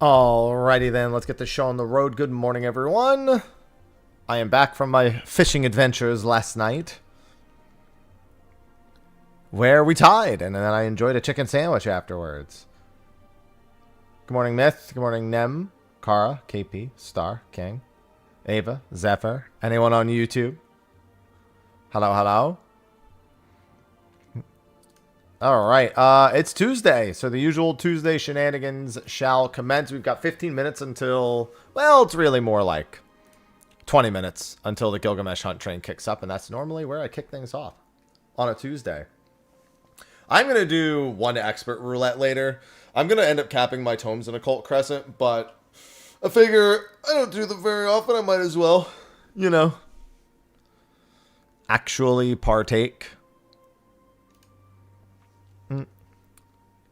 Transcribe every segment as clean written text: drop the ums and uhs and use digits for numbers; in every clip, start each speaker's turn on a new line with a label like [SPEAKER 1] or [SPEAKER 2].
[SPEAKER 1] Alrighty then, let's get the show on the road. Good morning, everyone. I am back from my fishing adventures last night, where we tied, and then I enjoyed a chicken sandwich afterwards. Good morning, Myth. Good morning, Nem, Kara, KP, Star, King, Ava, Zephyr. Anyone on YouTube? Hello, hello. Alright, it's Tuesday, so the usual Tuesday shenanigans shall commence. We've got 15 minutes until, well, it's really more like 20 minutes until the Gilgamesh Hunt train kicks up, and that's normally where I kick things off on a Tuesday. I'm going to do one expert roulette later. I'm going to end up capping my tomes in Occult Crescent, but I figure I don't do them very often. I might as well, you know, actually partake.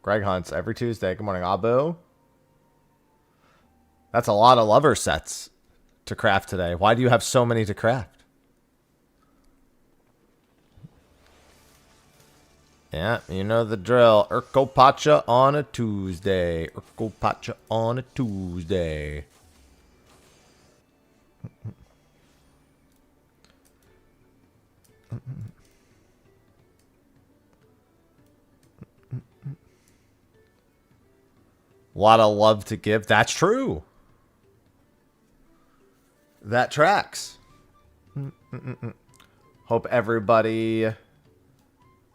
[SPEAKER 1] Greg hunts every Tuesday. Good morning, Abu. That's a lot of lover sets to craft today. Why do you have so many to craft? Yeah, you know the drill. Urko Pacha on a Tuesday. Urko Pacha on a Tuesday. A lot of love to give. That's true. That tracks. Hope everybody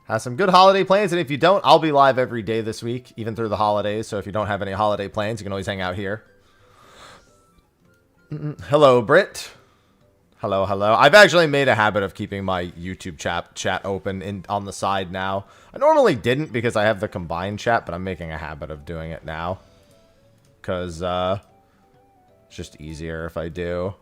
[SPEAKER 1] has some good holiday plans. And if you don't, I'll be live every day this week, even through the holidays. So if you don't have any holiday plans, you can always hang out here. Hello, Britt. Hello, hello. I've actually made a habit of keeping my YouTube chat open on the side now. I normally didn't because I have the combined chat, but I'm making a habit of doing it now. Because it's just easier if I do.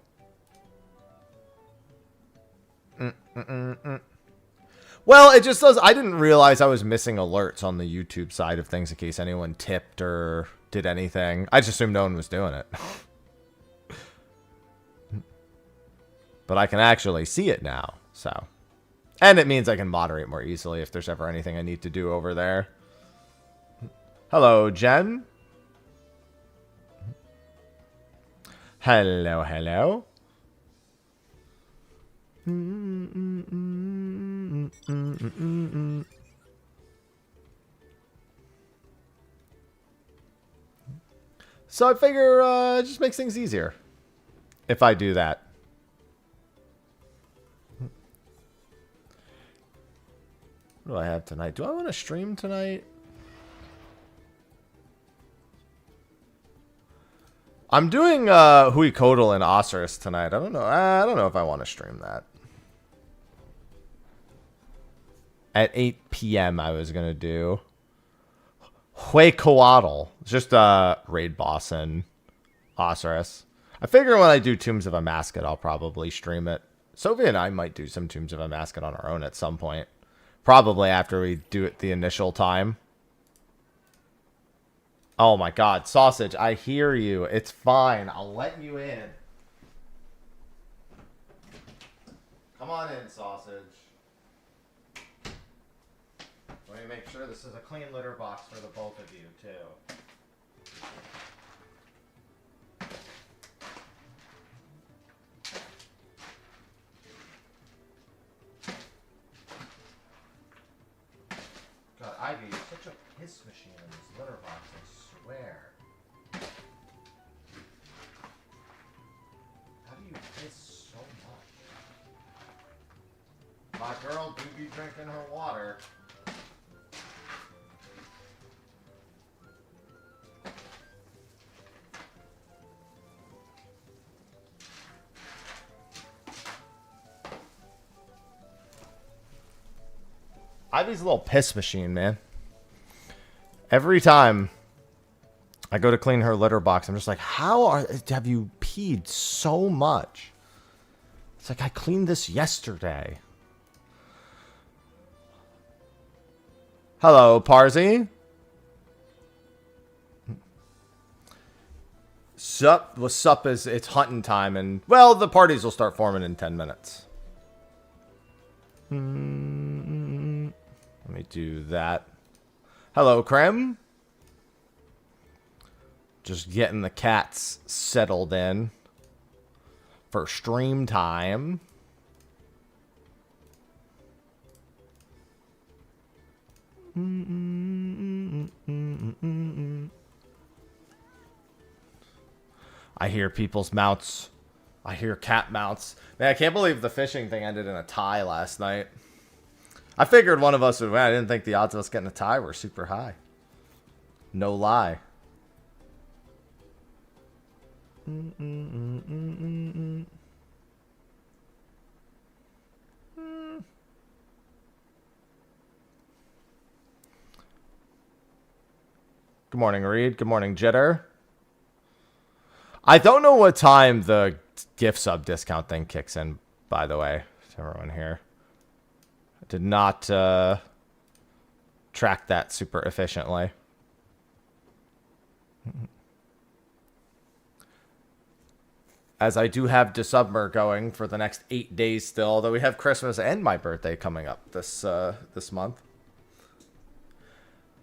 [SPEAKER 1] Well, it just does. I didn't realize I was missing alerts on the YouTube side of things in case anyone tipped or did anything. I just assumed no one was doing it. But I can actually see it now, so. And it means I can moderate more easily if there's ever anything I need to do over there. Hello, Jen. Hello, hello. So I figure it just makes things easier if I do that. What do I have tonight? Do I want to stream tonight? I'm doing Huikodal and Osiris tonight. I don't know if I want to stream that. At 8 p.m. I was gonna do Huikodal. It's just raid boss and Osiris. I figure when I do Tombs of a Mascot, I'll probably stream it. Sophie and I might do some Tombs of a Mascot on our own at some point. Probably after we do it the initial time. Oh my god, Sausage, I hear you. It's fine. I'll let you in. Come on in, Sausage. Let me make sure this is a clean litter box for the both of you, too. God, Ivy, you're such a piss machine in this litter box, I swear. How do you piss so much? My girl do be drinking her water. Ivy's a little piss machine, man. Every time I go to clean her litter box, I'm just like, have you peed so much? It's like, I cleaned this yesterday. Hello, Parsi. What's up is it's hunting time, and, well, the parties will start forming in 10 minutes. Let me do that. Hello, Krem. Just getting the cats settled in for stream time. I hear people's mounts. I hear cat mounts. Man, I can't believe the fishing thing ended in a tie last night. I figured one of us would win. I didn't think the odds of us getting a tie were super high. No lie. Good morning, Reed. Good morning, Jitter. I don't know what time the gift sub discount thing kicks in, by the way, to everyone here. I did not track that super efficiently. As I do have Desubmer going for the next 8 days still, although we have Christmas and my birthday coming up this month.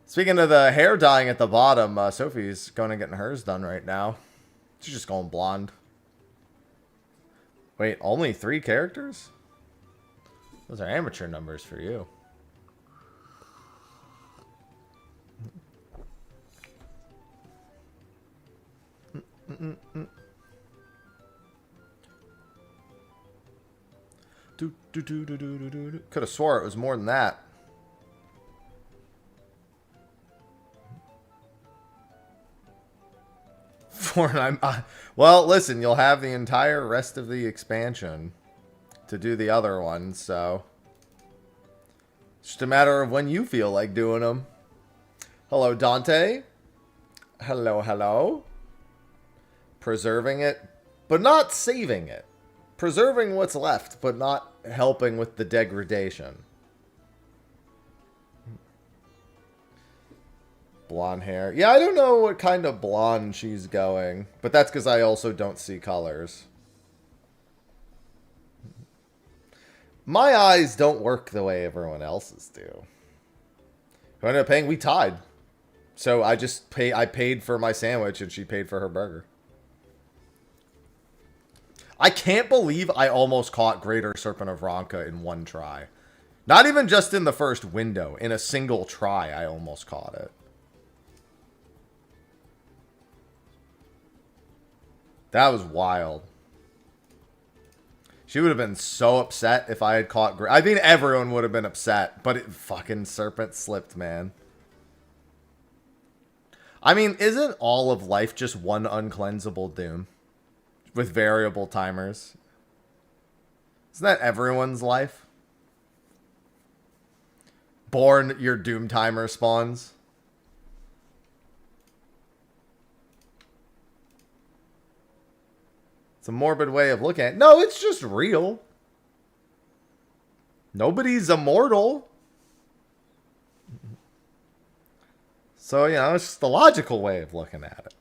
[SPEAKER 1] Speaking of the hair dyeing at the bottom, Sophie's going and getting hers done right now. She's just going blonde. Wait, only 3 characters? Those are amateur numbers for you. Could have swore it was more than that. Well, listen, you'll have the entire rest of the expansion to do the other ones, so it's just a matter of when you feel like doing them. Hello, Dante. Hello, hello. Preserving it, but not saving it. Preserving what's left, but not helping with the degradation. Blonde hair. Yeah, I don't know what kind of blonde she's going, but that's because I also don't see colors. My eyes don't work the way everyone else's do. Who ended up paying? We tied. So I paid for my sandwich and she paid for her burger. I can't believe I almost caught Greater Serpent of Ronka in one try. Not even just in the first window. In a single try, I almost caught it. That was wild. She would have been so upset if I had caught... I mean, everyone would have been upset, but it fucking serpent slipped, man. I mean, isn't all of life just one uncleansable doom? With variable timers. Isn't that everyone's life? Born, your doom timer spawns. It's a morbid way of looking at it. No, it's just real. Nobody's immortal. So, you know, it's just the logical way of looking at it.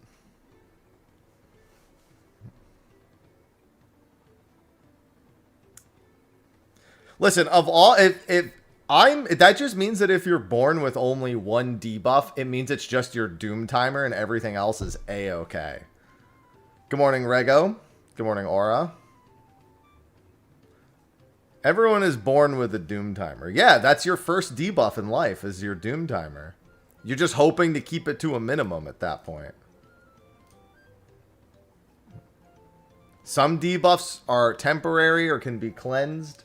[SPEAKER 1] Listen, of all, that just means that if you're born with only one debuff, it means it's just your doom timer and everything else is A-okay. Good morning, Rego. Good morning, Aura. Everyone is born with a doom timer. Yeah, that's your first debuff in life, is your doom timer. You're just hoping to keep it to a minimum at that point. Some debuffs are temporary or can be cleansed.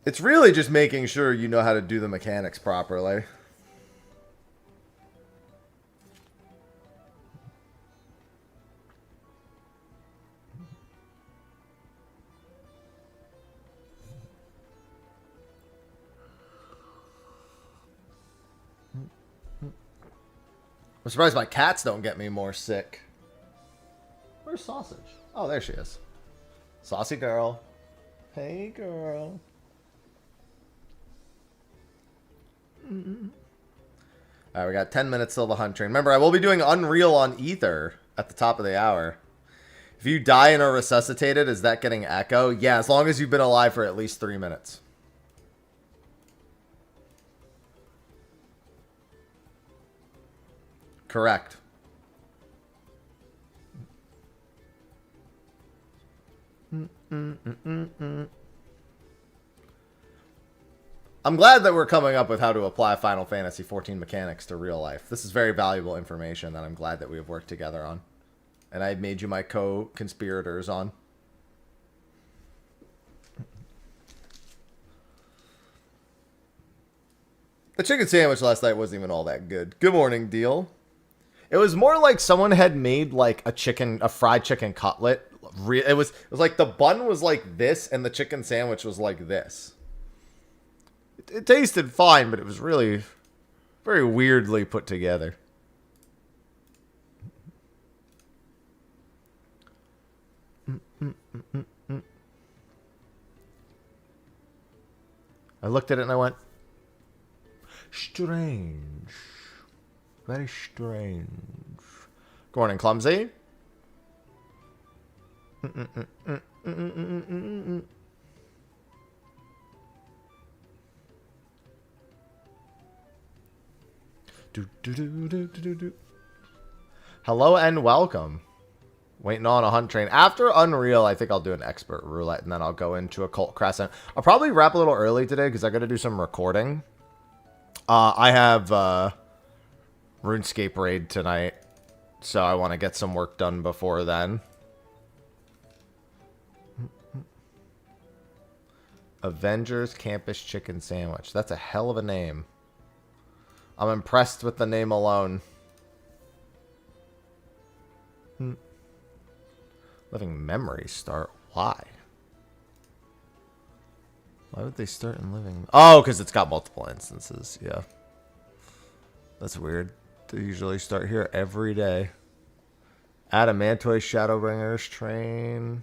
[SPEAKER 1] It's really just making sure you know how to do the mechanics properly. I'm surprised my cats don't get me more sick. Where's Sausage? Oh, there she is. Saucy girl. Hey, girl. Alright, we got 10 minutes till the hunt train. Remember, I will be doing Unreal on Ether at the top of the hour. If you die and are resuscitated, is that getting echo? Yeah, as long as you've been alive for at least 3 minutes. Correct. I'm glad that we're coming up with how to apply Final Fantasy XIV mechanics to real life. This is very valuable information that I'm glad that we have worked together on. And I made you my co-conspirators on. The chicken sandwich last night wasn't even all that good. Good morning, Deal. It was more like someone had made like a fried chicken cutlet. It was like the bun was like this and the chicken sandwich was like this. It tasted fine, but it was really very weirdly put together. I looked at it and I went, strange. Very strange. Good morning, Clumsy. Hello and welcome. Waiting on a hunt train. After Unreal, I think I'll do an expert roulette, and then I'll go into Occult Crescent. I'll probably wrap a little early today, because I got to do some recording. I have RuneScape raid tonight, so I want to get some work done before then. Avengers Campus Chicken Sandwich. That's a hell of a name. I'm impressed with the name alone. Living Memory start. Why? Why would they start in Living? Oh, because it's got multiple instances. Yeah. That's weird. They usually start here every day. Adamantoy Shadowbringers train.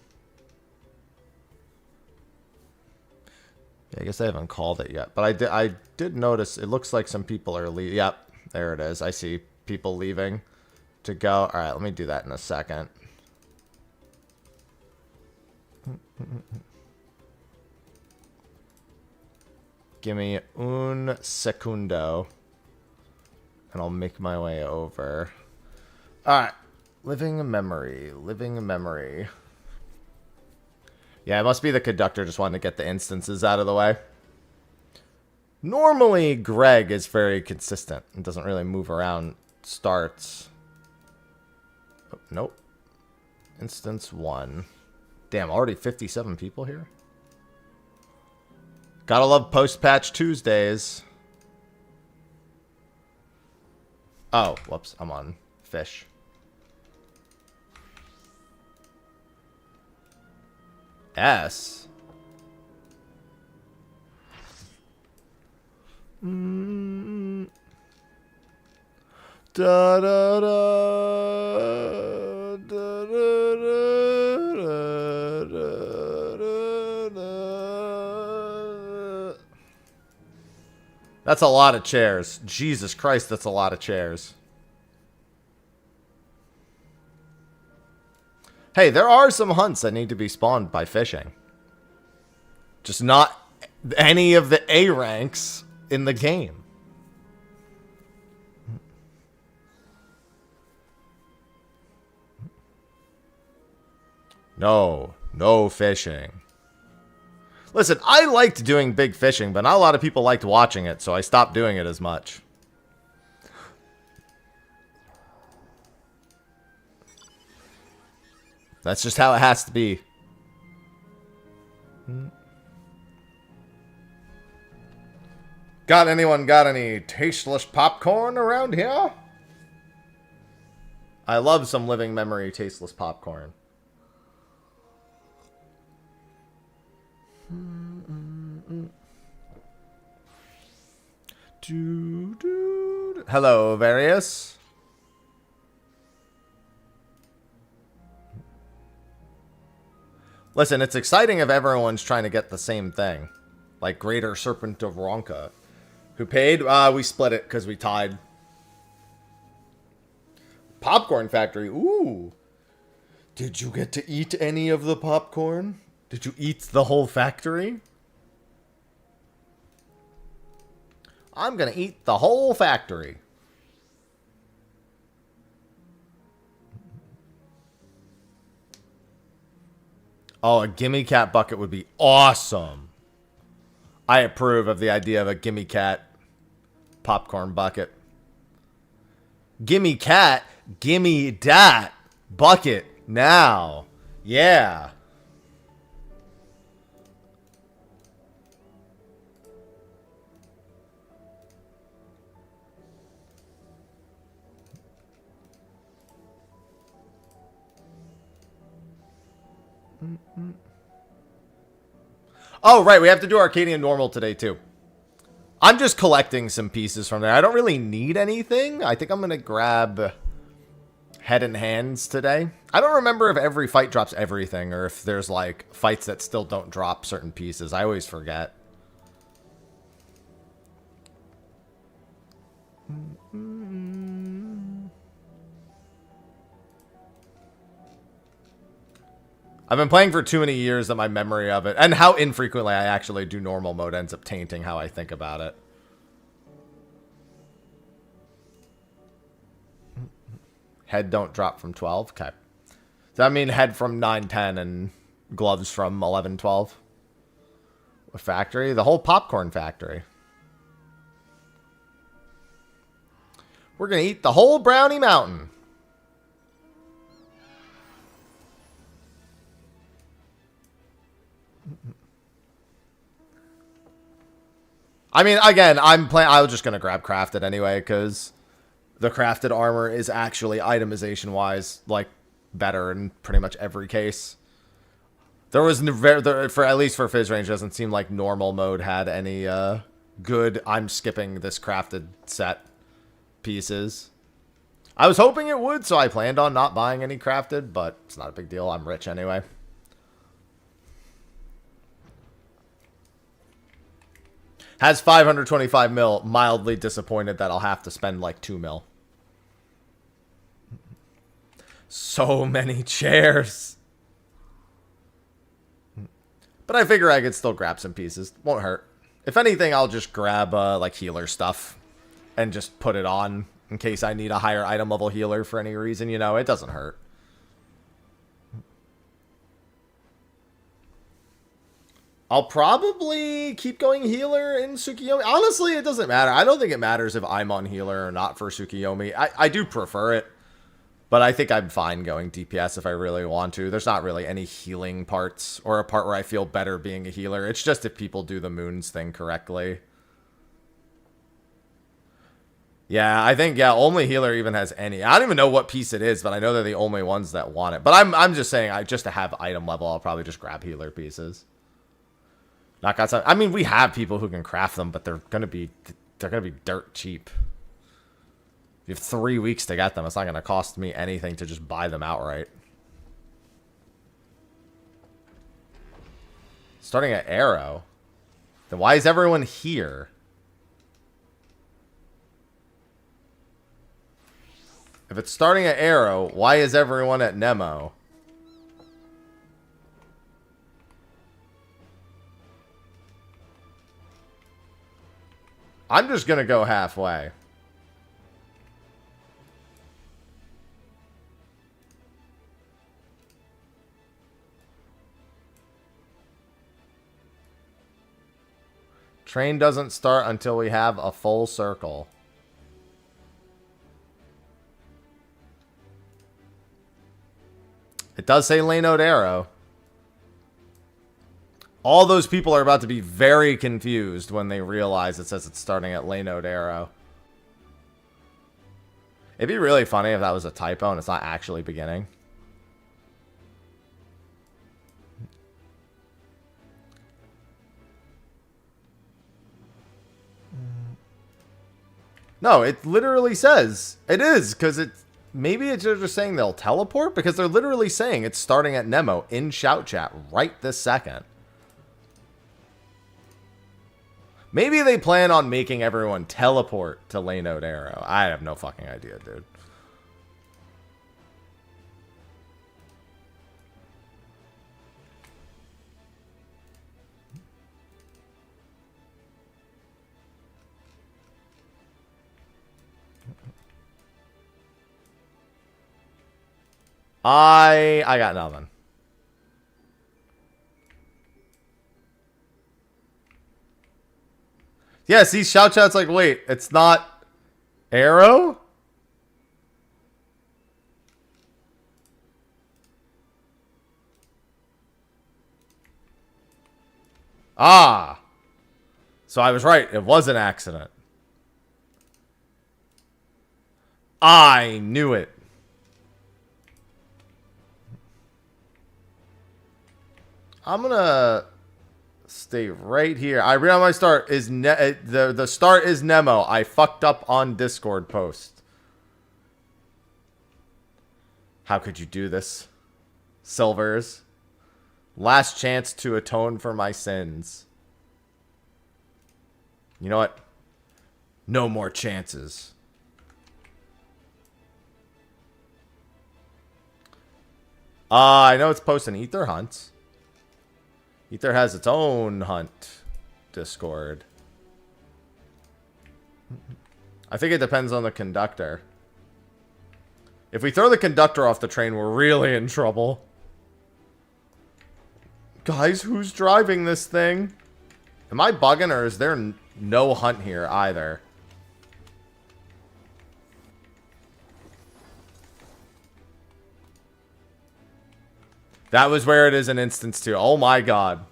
[SPEAKER 1] Yeah, I guess I haven't called it yet. But I did notice it looks like some people are leaving. Yep, there it is. I see people leaving to go. All right, let me do that in a second. Give me un secundo. And I'll make my way over. Alright. Living Memory. Living Memory. Yeah, it must be the conductor just wanting to get the instances out of the way. Normally, Greg is very consistent and doesn't really move around starts. Oh, nope. Instance 1. Damn, already 57 people here? Gotta love post-patch Tuesdays. Oh, whoops. I'm on fish. S. Da da da da da. That's a lot of chairs. Jesus Christ, that's a lot of chairs. Hey, there are some hunts that need to be spawned by fishing. Just not any of the A ranks in the game. No fishing. Listen, I liked doing big fishing, but not a lot of people liked watching it, so I stopped doing it as much. That's just how it has to be. Anyone got any tasteless popcorn around here? I love some Living Memory tasteless popcorn. Hello, Various. Listen, it's exciting if everyone's trying to get the same thing. Like Greater Serpent of Ronka. Who paid? We split it because we tied. Popcorn Factory. Ooh. Did you get to eat any of the popcorn? Did you eat the whole factory? I'm going to eat the whole factory. Oh, a gimme cat bucket would be awesome. I approve of the idea of a gimme cat popcorn bucket. Gimme cat, gimme dat bucket now. Yeah. Oh, right. We have to do Arcadian normal today, too. I'm just collecting some pieces from there. I don't really need anything. I think I'm going to grab head and hands today. I don't remember if every fight drops everything or if there's, like, fights that still don't drop certain pieces. I always forget. I've been playing for too many years that my memory of it, and how infrequently I actually do normal mode, ends up tainting how I think about it. Head don't drop from 12? Okay. Does that mean head from 9, 10, and gloves from 11, 12? A factory? The whole popcorn factory. We're going to eat the whole Brownie Mountain. I mean, again, I was just going to grab crafted anyway, because the crafted armor is actually, itemization-wise, like, better in pretty much every case. There was, for at least for Fizz range, doesn't seem like normal mode had any good, I'm skipping this crafted set pieces. I was hoping it would, so I planned on not buying any crafted, but it's not a big deal. I'm rich anyway. Has 525 mil. Mildly disappointed that I'll have to spend like 2 mil. So many chairs. But I figure I could still grab some pieces. Won't hurt. If anything, I'll just grab like healer stuff and just put it on in case I need a higher item level healer for any reason. You know, it doesn't hurt. I'll probably keep going healer in Tsukiyomi. Honestly, it doesn't matter. I don't think it matters if I'm on healer or not for Tsukiyomi. I do prefer it, but I think I'm fine going DPS if I really want to. There's not really any healing parts or a part where I feel better being a healer. It's just if people do the moons thing correctly. Yeah, I think, yeah, only healer even has any. I don't even know what piece it is, but I know they're the only ones that want it. But I'm just saying, just to have item level, I'll probably just grab healer pieces. Not got some. I mean, we have people who can craft them, but they're gonna be dirt cheap. You have 3 weeks to get them. It's not gonna cost me anything to just buy them outright. Starting at arrow. Then why is everyone here? If it's starting at arrow, why is everyone at Nemo? I'm just gonna go halfway. Train doesn't start until we have a full circle. It does say Lanode Arrow. All those people are about to be very confused when they realize it says it's starting at Lanode Arrow. It'd be really funny if that was a typo and it's not actually beginning. No, it literally says. It is, because it's... Maybe it's just saying they'll teleport, because they're literally saying it's starting at Nemo in Shout Chat right this second. Maybe they plan on making everyone teleport to Lanode Arrow. I have no fucking idea, dude. I got nothing. Yeah, see, Shout Shout's like, wait, it's not Arrow? Ah. So I was right. It was an accident. I knew it. I'm gonna stay right here. I read on my start is the start is Nemo. I fucked up on Discord post. How could you do this? Silvers. Last chance to atone for my sins. You know what? No more chances. I know it's posting Ether hunts. Ether has its own hunt Discord. I think it depends on the conductor. If we throw the conductor off the train, we're really in trouble. Guys, who's driving this thing? Am I bugging, or is there no hunt here either? That was where it is an instance too. Oh my god.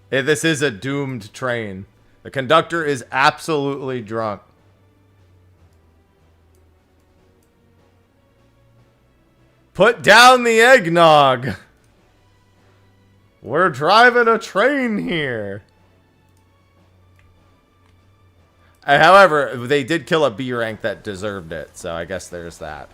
[SPEAKER 1] This is a doomed train. The conductor is absolutely drunk. Put down the eggnog. We're driving a train here. However, they did kill a B rank that deserved it, so I guess there's that.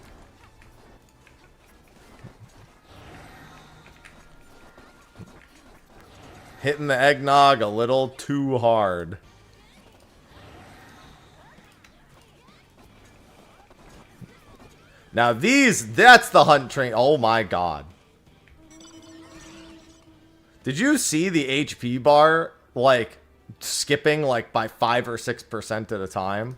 [SPEAKER 1] Hitting the eggnog a little too hard. Now that's the hunt train. Oh my god. Did you see the HP bar, like, skipping, like, by 5 or 6% at a time?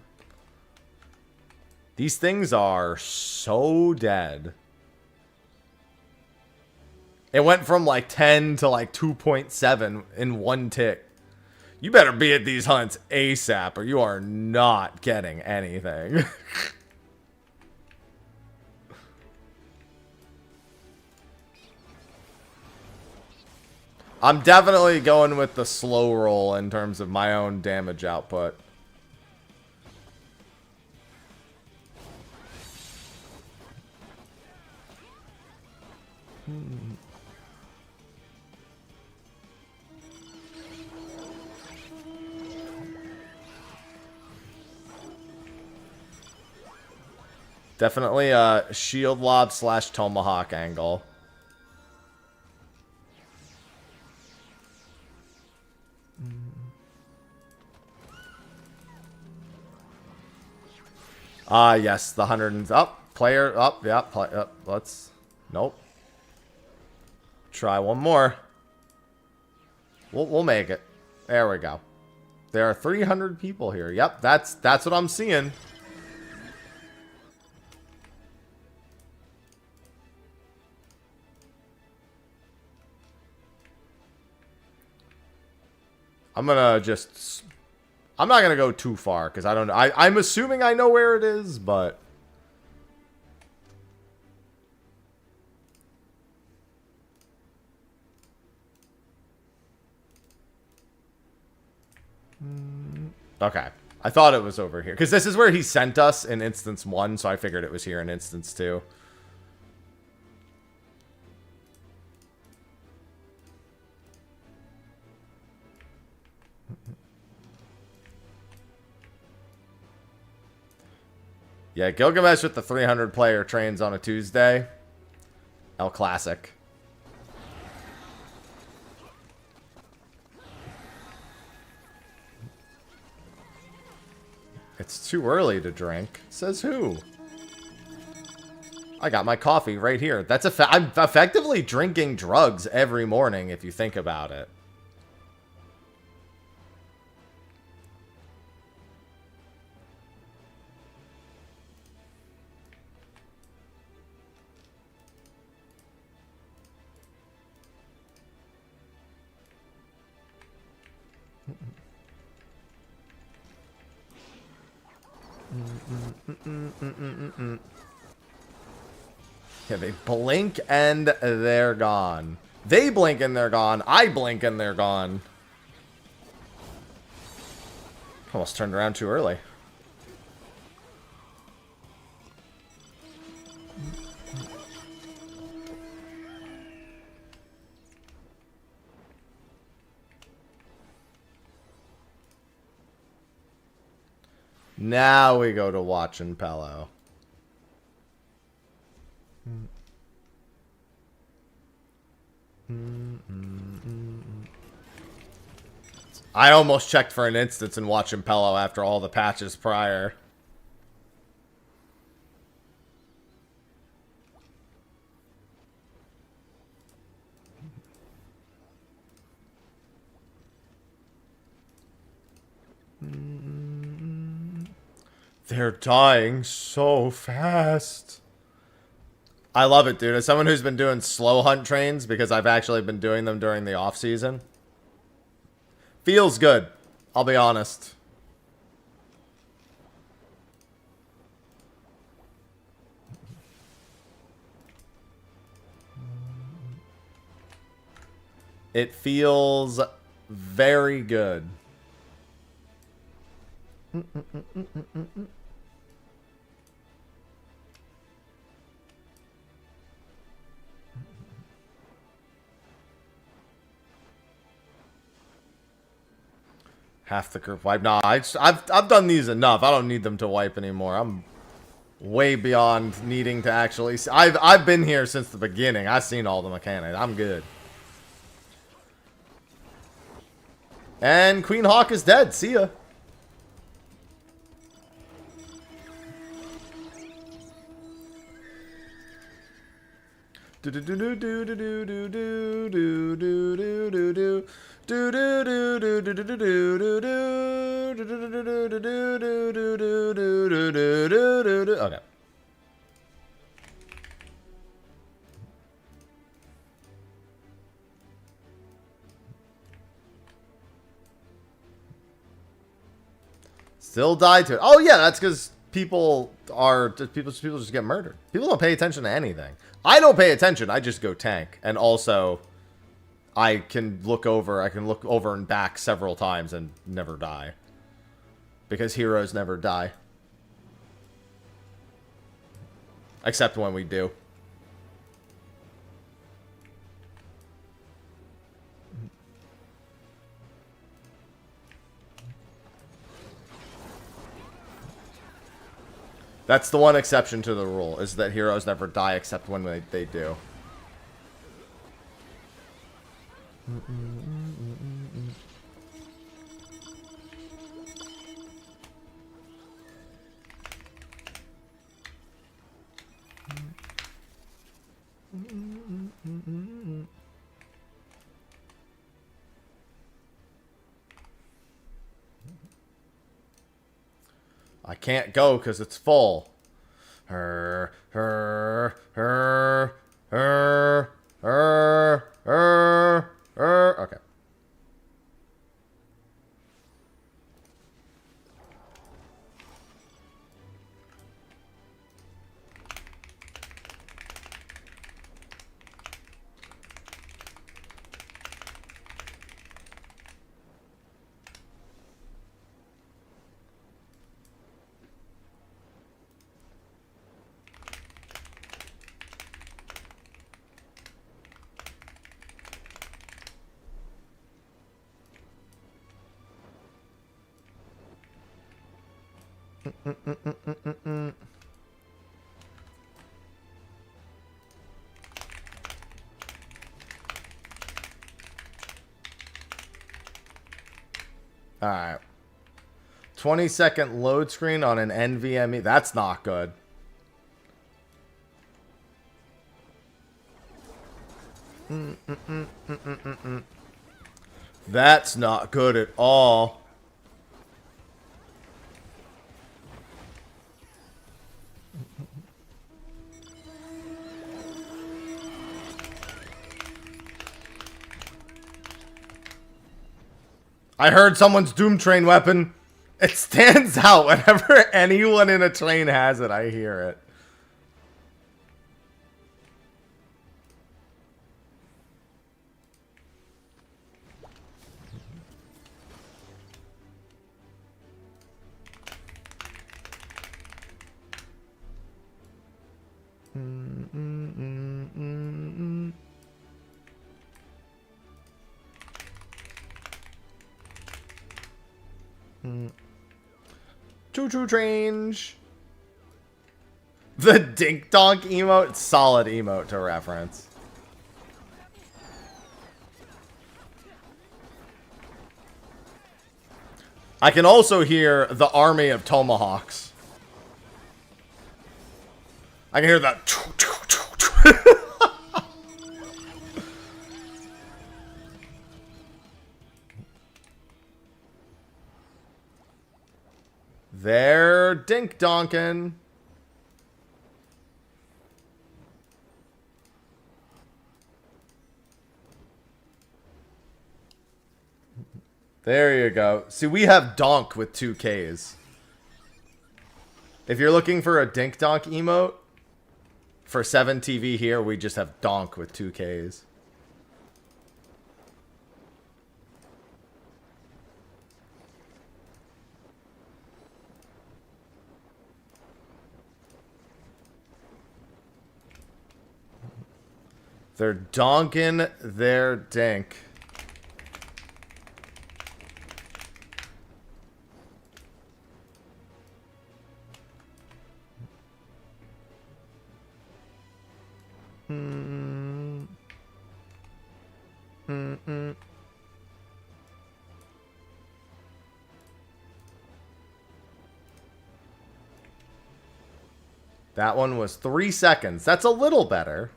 [SPEAKER 1] These things are so dead. It went from, like, 10 to, like, 2.7 in one tick. You better be at these hunts ASAP, or you are not getting anything. I'm definitely going with the slow roll in terms of my own damage output. Definitely a shield lob / tomahawk angle. Yes, the 100 and up player up, yeah, let's nope. Try one more. We'll make it. There we go. There are 300 people here. Yep, that's what I'm seeing. I'm not gonna go too far because I don't know. I'm assuming I know where it is, but okay. I thought it was over here because this is where he sent us in instance 1, so I figured it was here in instance 2. Yeah, Gilgamesh with the 300 player trains on a Tuesday. El Classic. It's too early to drink. Says who? I got my coffee right here. I'm effectively drinking drugs every morning if you think about it. Yeah, they blink and they're gone. They blink and they're gone. I blink and they're gone. Almost turned around too early. Now we go to watching Pello. I almost checked for an instance in watching Pello after all the patches prior. They're dying so fast. I love it, dude. As someone who's been doing slow hunt trains, because I've actually been doing them during the off season, feels good. I'll be honest. It feels very good. Half the group wipe. Nah, I've done these enough. I don't need them to wipe anymore. I'm way beyond needing to actually. I've been here since the beginning. I've seen all the mechanics. I'm good. And Queen Hawk is dead. See ya. Okay. Still died to it. Oh yeah, that's because people just get murdered. People don't pay attention to anything. I don't pay attention. I just go tank, and also I can look over and back several times and never die, because heroes never die, except when we do. That's the one exception to the rule, is that heroes never die except when they do. I can't go because it's full. Okay. Alright. 20-second load screen on an NVMe. That's not good. That's not good at all. I heard someone's Doom Train weapon. It stands out whenever anyone in a train has it. I hear it. Choo-choo train. The dink donk emote, solid emote to reference. I can also hear the army of tomahawks. I can hear that. They're dink donkin'. There you go. See, we have donk with 2 Ks. If you're looking for a dink donk emote, for 7TV here, we just have donk with 2 Ks. They're donkin' their dink. That one was 3 seconds. That's a little better.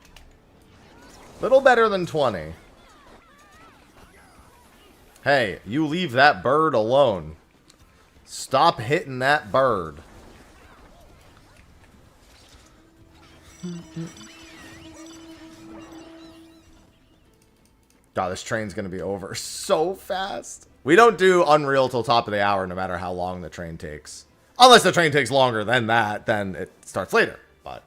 [SPEAKER 1] Little better than 20. Hey, you leave that bird alone. Stop hitting that bird. God, this train's gonna be over so fast. We don't do Unreal till top of the hour, no matter how long the train takes. Unless the train takes longer than that, then it starts later. But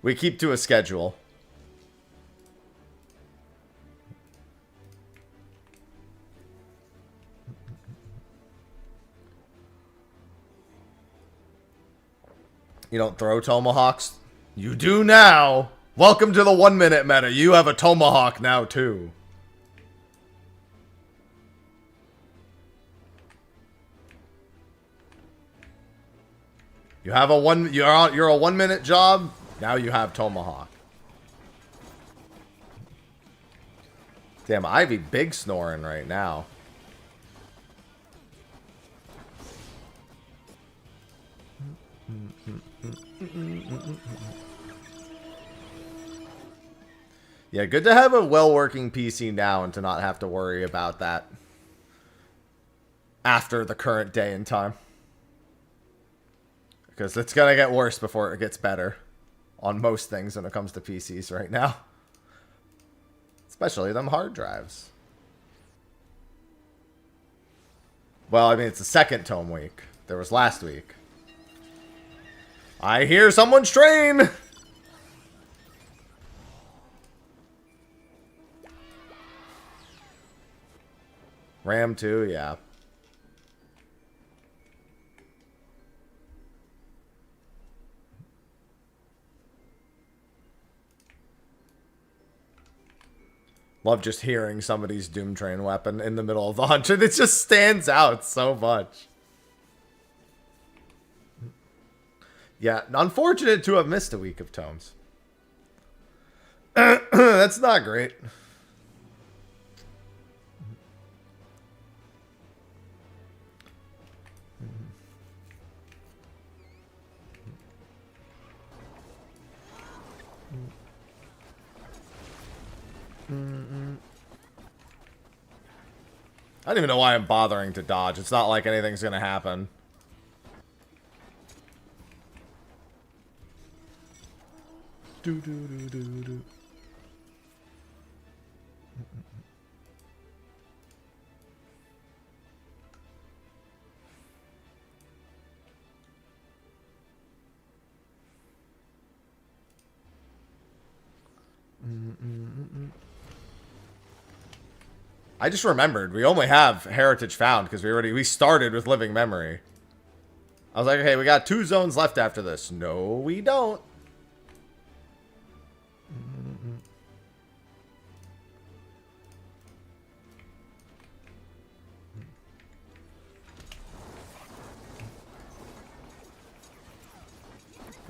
[SPEAKER 1] we keep to a schedule. You don't throw tomahawks? You do now! Welcome to the 1 minute meta. You have a tomahawk now too. You have a you're a 1 minute job. Now you have tomahawk. Damn, Ivy big snoring right now. Yeah, good to have a well-working PC now and to not have to worry about that after the current day and time. Because it's going to get worse before it gets better on most things when it comes to PCs right now. Especially them hard drives. Well, I mean, it's the second tome week. There was last week. I hear someone's train! Ram 2, yeah. Love just hearing somebody's Doom Train weapon in the middle of the hunt. It just stands out so much. Yeah, unfortunate to have missed a week of tomes. That's not great. I don't even know why I'm bothering to dodge. It's not like anything's gonna happen. Do do do do do. I just remembered we only have Heritage Found because we started with Living Memory. I was like, okay, we got 2 zones left after this. No, we don't.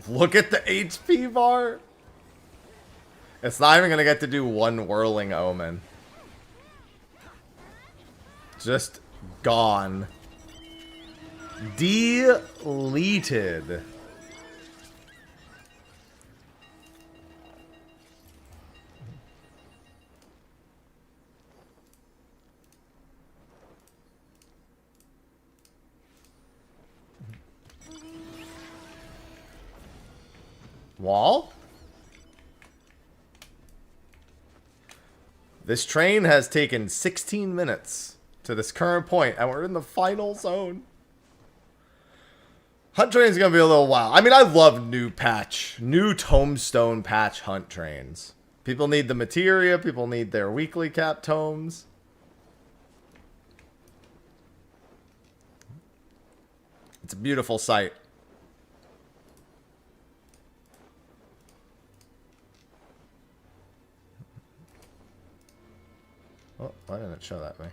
[SPEAKER 1] Look at the HP bar. It's not even going to get to do 1 Whirling Omen. Just gone. Deleted. Wall? This train has taken 16 minutes to this current point, and we're in the final zone. Hunt train's gonna be a little while. I mean, I love new tombstone patch hunt trains. People need the materia, people need their weekly cap tomes. It's a beautiful sight. Oh, why didn't it show that way?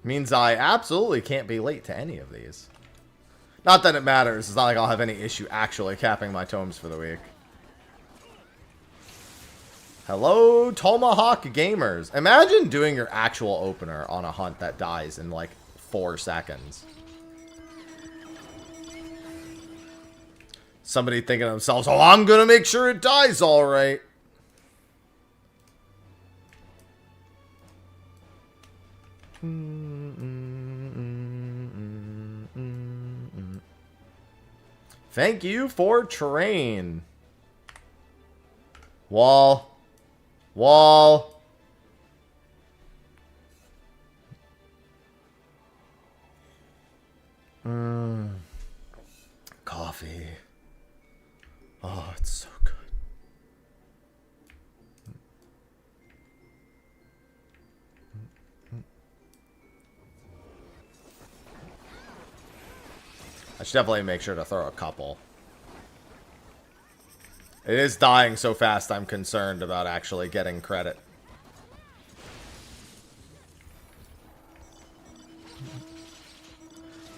[SPEAKER 1] Means I absolutely can't be late to any of these. Not that it matters. It's not like I'll have any issue actually capping my tomes for the week. Hello, Tomahawk Gamers. Imagine doing your actual opener on a hunt that dies in like 4 seconds. Somebody thinking to themselves, oh, I'm going to make sure it dies all right. Thank you for train. Wall. Wall. Coffee. Oh, it's so good. I should definitely make sure to throw a couple. It is dying so fast, I'm concerned about actually getting credit.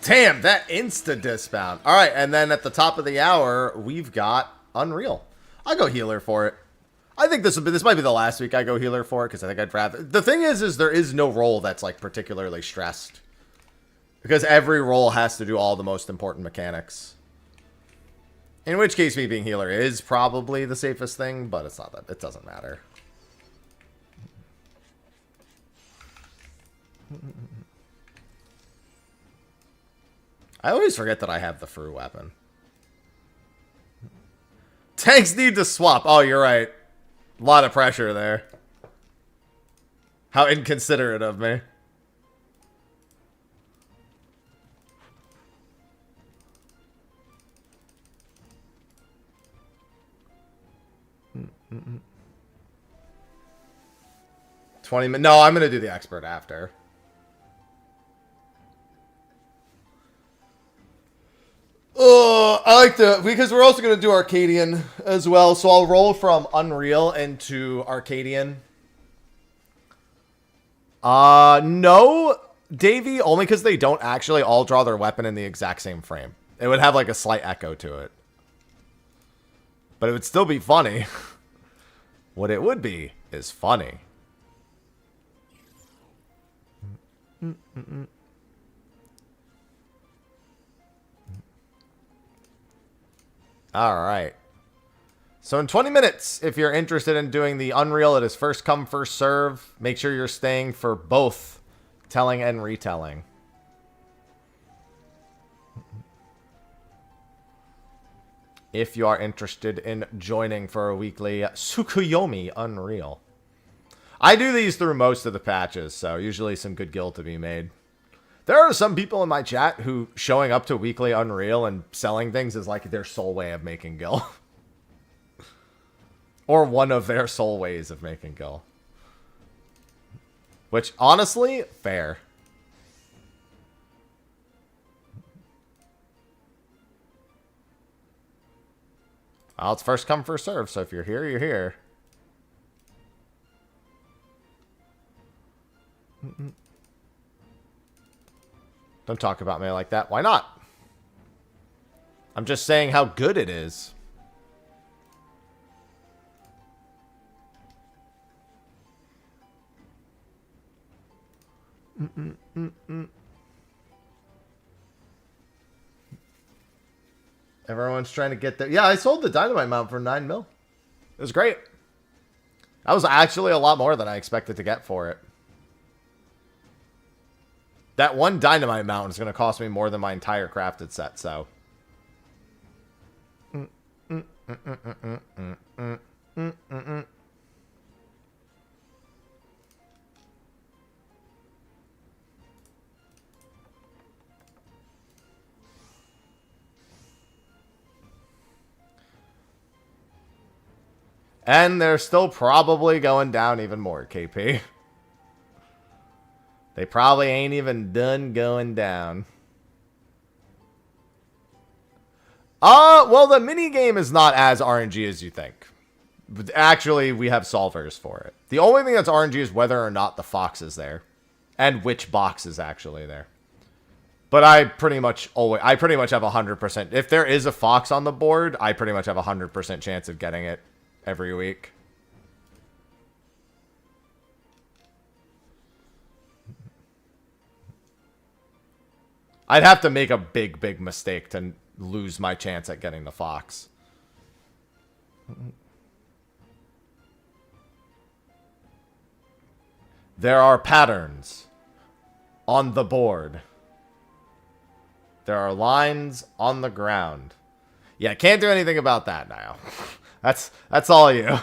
[SPEAKER 1] Damn, that insta-disbound. Alright, and then at the top of the hour, we've got Unreal. I'll go healer for it. I think this might be the last week I go healer for it, because I think I'd rather... The thing is there is no role that's, like, particularly stressed. Because every role has to do all the most important mechanics. In which case, me being healer is probably the safest thing, but it's not that. It doesn't matter. I always forget that I have the Fru weapon. Tanks need to swap. Oh, you're right. A lot of pressure there. How inconsiderate of me. Mm-mm. 20 minutes. No, I'm going to do the expert after. Oh, I like to, because we're also going to do Arcadian as well. So I'll roll from Unreal into Arcadian. No, Davey, only because they don't actually all draw their weapon in the exact same frame. It would have like a slight echo to it. But it would still be funny. What it would be is funny. All right. So in 20 minutes, if you're interested in doing the Unreal, it is first come, first serve. Make sure you're staying for both telling and retelling. If you are interested in joining for a weekly Tsukuyomi Unreal. I do these through most of the patches, so usually some good guild to be made. There are some people in my chat who showing up to Weekly Unreal and selling things is like their sole way of making gil. Or one of their sole ways of making gil. Which, honestly, fair. Well, it's first come, first serve, so if you're here, you're here. Don't talk about me like that. Why not? I'm just saying how good it is. Everyone's trying to get there. Yeah, I sold the dynamite mount for 9 mil. It was great. That was actually a lot more than I expected to get for it. That one dynamite mount is going to cost me more than my entire crafted set, so. And they're still probably going down even more, KP. They probably ain't even done going down. Well, the minigame is not as RNG as you think. But actually, we have solvers for it. The only thing that's RNG is whether or not the fox is there. And which box is actually there. But I pretty much have 100%. If there is a fox on the board, I pretty much have 100% chance of getting it every week. I'd have to make a big mistake to lose my chance at getting the fox. There are patterns on the board. There are lines on the ground. Yeah, can't do anything about that now. That's all you.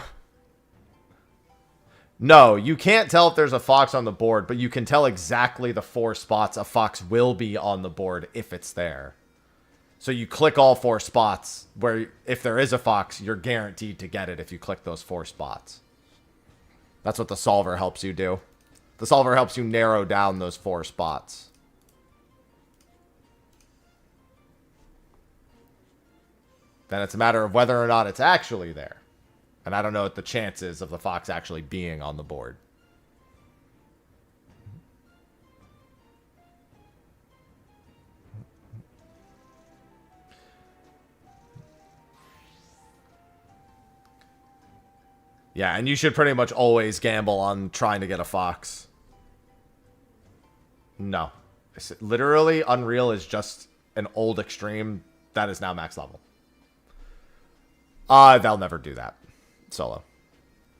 [SPEAKER 1] No, you can't tell if there's a fox on the board, but you can tell exactly the 4 spots a fox will be on the board if it's there. So you click all 4 spots where if there is a fox, you're guaranteed to get it if you click those 4 spots. That's what the solver helps you do. The solver helps you narrow down those 4 spots. Then it's a matter of whether or not it's actually there. And I don't know what the chances of the fox actually being on the board. Yeah, and you should pretty much always gamble on trying to get a fox. No. Literally, Unreal is just an old extreme that is now max level. They'll never do that. Solo.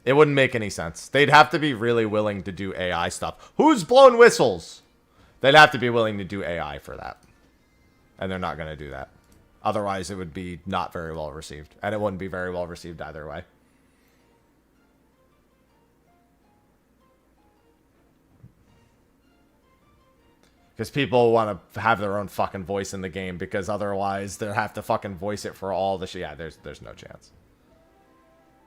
[SPEAKER 1] It wouldn't make any sense. They'd have to be really willing to do AI stuff. Who's blowing whistles? They'd have to be willing to do AI for that. And they're not going to do that. Otherwise, it would be not very well received. And it wouldn't be very well received either way. Because people want to have their own fucking voice in the game. Because otherwise, they'll have to fucking voice it for all the shit. Yeah, there's no chance.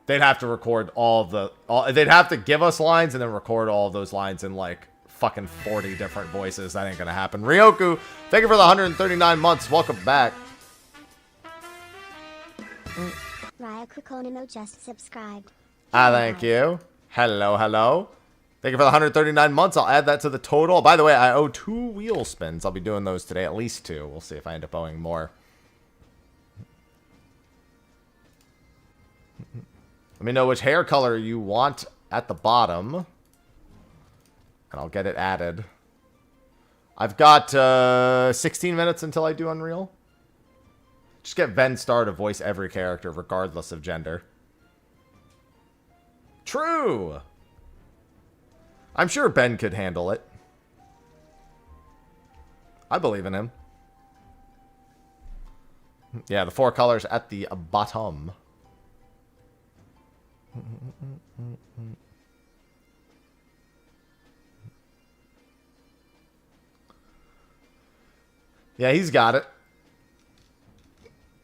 [SPEAKER 1] They'd have to record they'd have to give us lines and then record all of those lines in like fucking 40 different voices. That ain't gonna happen. Ryoku, thank you for the 139 months. Welcome back.
[SPEAKER 2] Ryoku Konamo just subscribed.
[SPEAKER 1] Thank you. Hello. Thank you for the 139 months. I'll add that to the total. By the way, I owe 2 wheel spins. I'll be doing those today, at least 2. We'll see if I end up owing more. Let me know which hair color you want at the bottom. And I'll get it added. I've got 16 minutes until I do Unreal. Just get Ben Starr to voice every character, regardless of gender. True! I'm sure Ben could handle it. I believe in him. Yeah, the 4 colors at the bottom. Yeah, he's got it.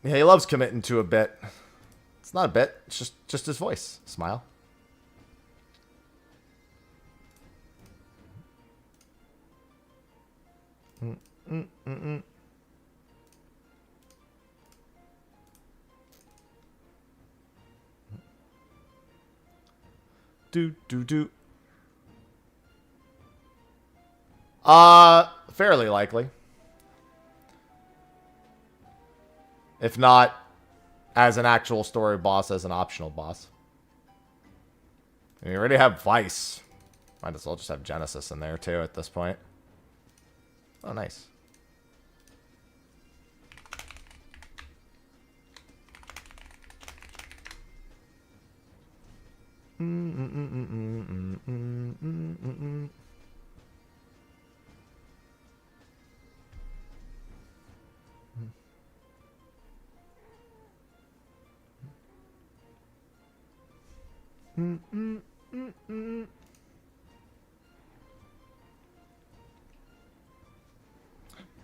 [SPEAKER 1] Yeah, he loves committing to a bit. It's not a bit. It's just his voice. Smile. Do. Fairly likely. If not as an actual story boss, as an optional boss. And we already have Vice. Might as well just have Genesis in there too at this point. Oh, nice.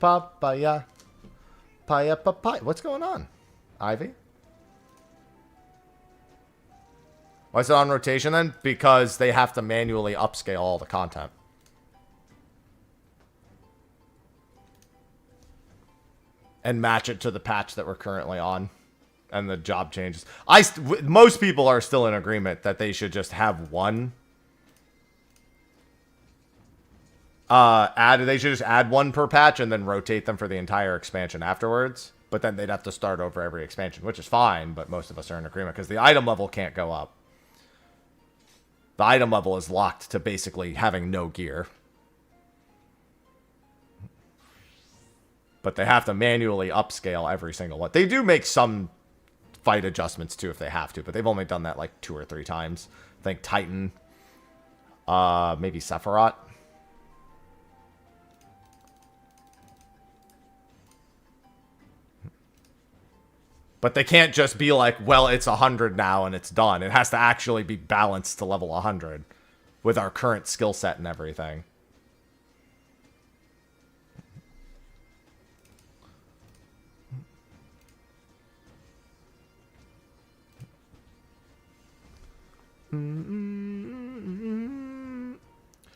[SPEAKER 1] Papaya. Papaya. What's going on? Ivy? Why is it on rotation then? Because they have to manually upscale all the content. And match it to the patch that we're currently on. And the job changes. Most people are still in agreement that they should just have one. They should just add one per patch and then rotate them for the entire expansion afterwards. But then they'd have to start over every expansion, which is fine. But most of us are in agreement because the item level can't go up. The item level is locked to basically having no gear. But they have to manually upscale every single one. They do make some fight adjustments too if they have to, but they've only done that like 2 or 3 times. I think Titan, maybe Sephiroth. But they can't just be like, well, it's 100 now and it's done. It has to actually be balanced to level 100 with our current skill set and everything.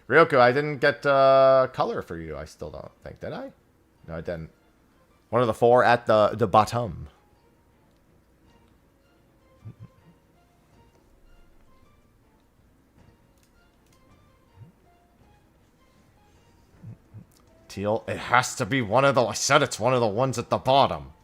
[SPEAKER 1] Ryoko, I didn't get color for you. I still don't think, did I? No, I didn't. One of the 4 at the bottom. Teal, it has to be one of the... I said it's one of the ones at the bottom.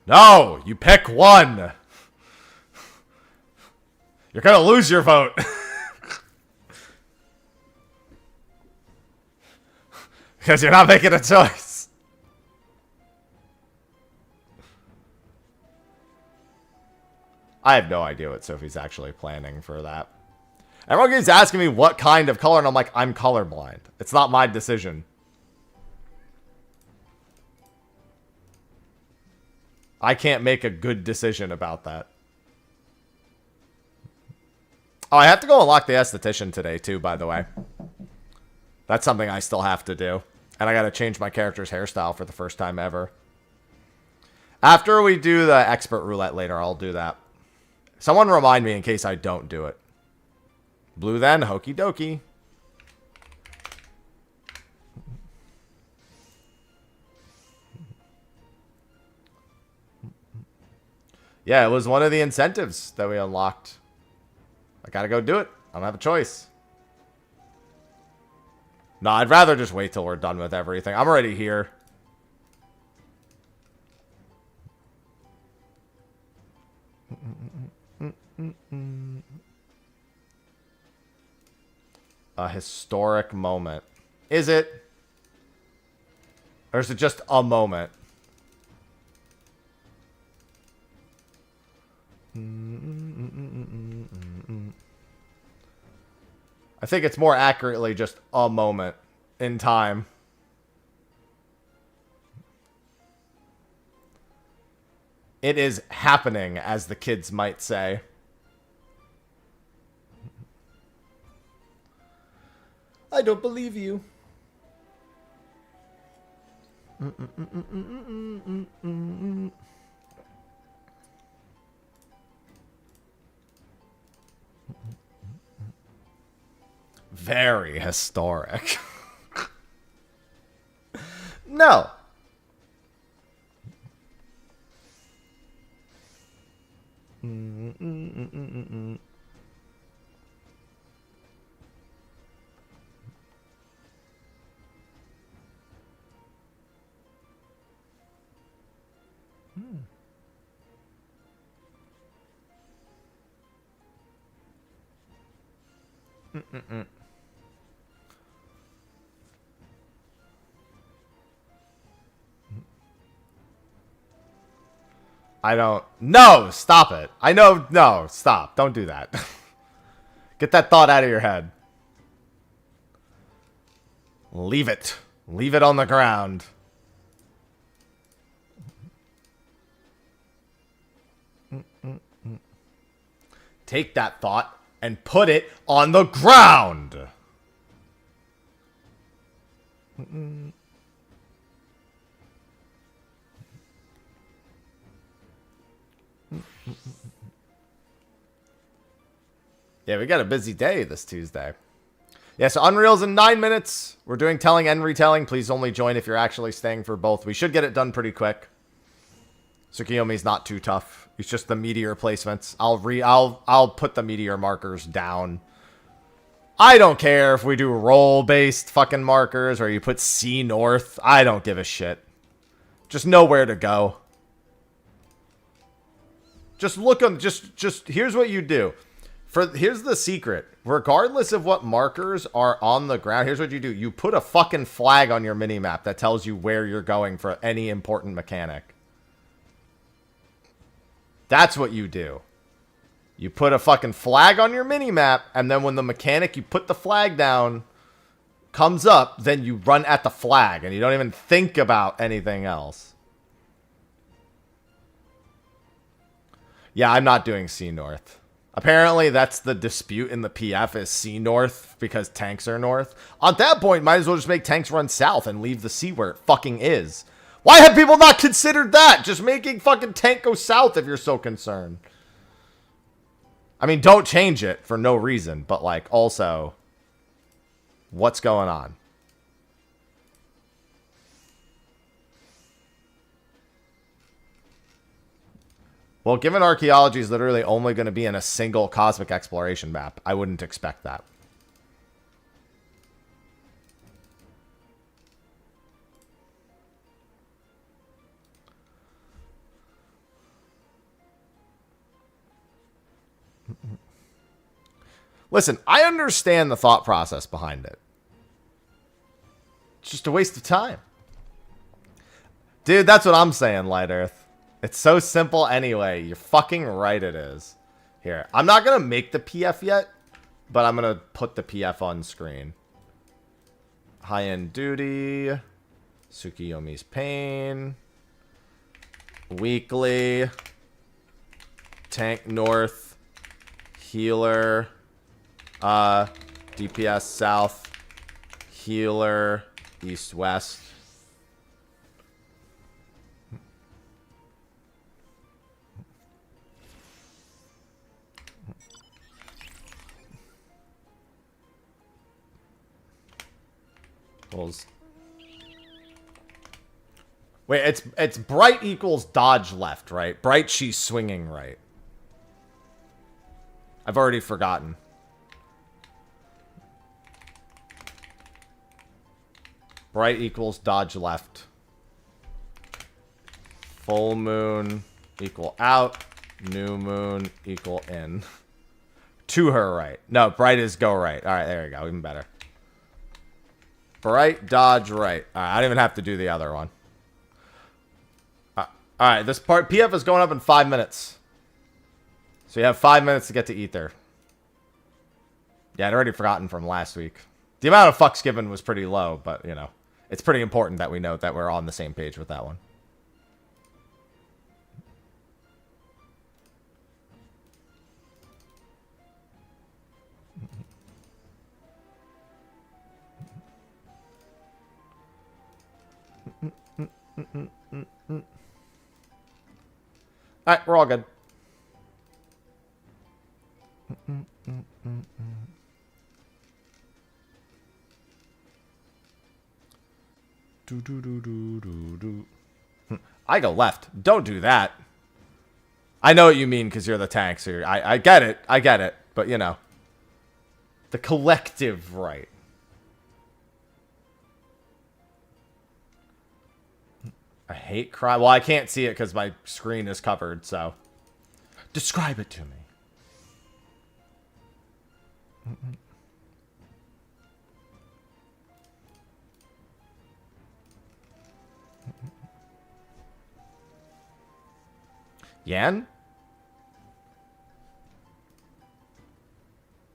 [SPEAKER 1] No, you pick one. You're gonna lose your vote. Because you're not making a choice. I have no idea what Sophie's actually planning for that. Everyone keeps asking me what kind of color, and I'm like, I'm colorblind. It's not my decision. I can't make a good decision about that. Oh, I have to go unlock the Aesthetician today, too, by the way. That's something I still have to do. And I gotta change my character's hairstyle for the first time ever. After we do the expert roulette later, I'll do that. Someone remind me in case I don't do it. Blue then, hokey dokey. Yeah, it was one of the incentives that we unlocked. I gotta go do it. I don't have a choice. No, I'd rather just wait till we're done with everything. I'm already here. A historic moment. Is it? Or is it just a moment? I think it's more accurately just a moment in time. It is happening, as the kids might say. I don't believe you. Very historic. No. I don't... No! Stop it. I know... No, stop. Don't do that. Get that thought out of your head. Leave it. Leave it on the ground. Take that thought and put it on the ground. Yeah, we got a busy day this Tuesday. Yeah, so Unreal's in 9 minutes. We're doing telling and retelling. Please only join if you're actually staying for both. We should get it done pretty quick. Tsukiyomi's not too tough. It's just the meteor placements. I'll put the meteor markers down. I don't care if we do roll-based fucking markers or you put C North. I don't give a shit. Just know where to go. Just look on... Just here's what you do. Here's the secret. Regardless of what markers are on the ground, here's what you do. You put a fucking flag on your minimap that tells you where you're going for any important mechanic. That's what you do. You put a fucking flag on your minimap, and then when the mechanic you put the flag down comes up, then you run at the flag, and you don't even think about anything else. Yeah, I'm not doing C North. Apparently, that's the dispute in the PF is C North because tanks are north. At that point, might as well just make tanks run south and leave the C where it fucking is. Why have people not considered that? Just making fucking tank go south if you're so concerned. I mean, don't change it for no reason, but like also, what's going on? Well, given archaeology is literally only going to be in a single cosmic exploration map, I wouldn't expect that. Listen, I understand the thought process behind it. It's just a waste of time. Dude, that's what I'm saying, Light Earth. It's so simple anyway. You're fucking right it is. Here, I'm not going to make the PF yet, but I'm going to put the PF on screen. High-end duty. Tsukiyomi's pain. Weekly. Tank north. Healer. DPS south. Healer. East-west. Wait, it's bright equals dodge left, right? Bright, she's swinging right. I've already forgotten. Bright equals dodge left. Full moon equal out. New moon equal in. To her right. No, bright is go right. All right, there we go. Even better. Bright, dodge, right. All right, I don't even have to do the other one. All right, this part, PF is going up in 5 minutes. So you have 5 minutes to get to Ether. Yeah, I'd already forgotten from last week. The amount of fucks given was pretty low, but, you know, it's pretty important that we note that we're on the same page with that one. Alright, we're all good. I go left. Don't do that. I know what you mean because you're the tank, so I get it. I get it. But, you know. The collective right. I hate crime. Well, I can't see it because my screen is covered, so. Describe it to me. Yan?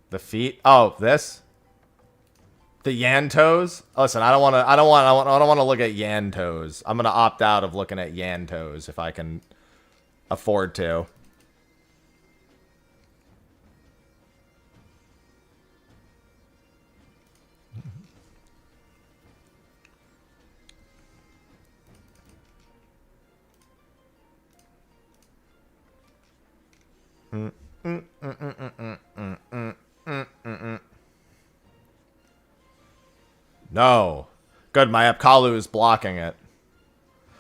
[SPEAKER 1] The feet? Oh, this? The Yan toes? Listen, I don't want to look at Yan toes. I'm going to opt out of looking at Yan toes if I can afford to. No. Good, my Apkalu is blocking it.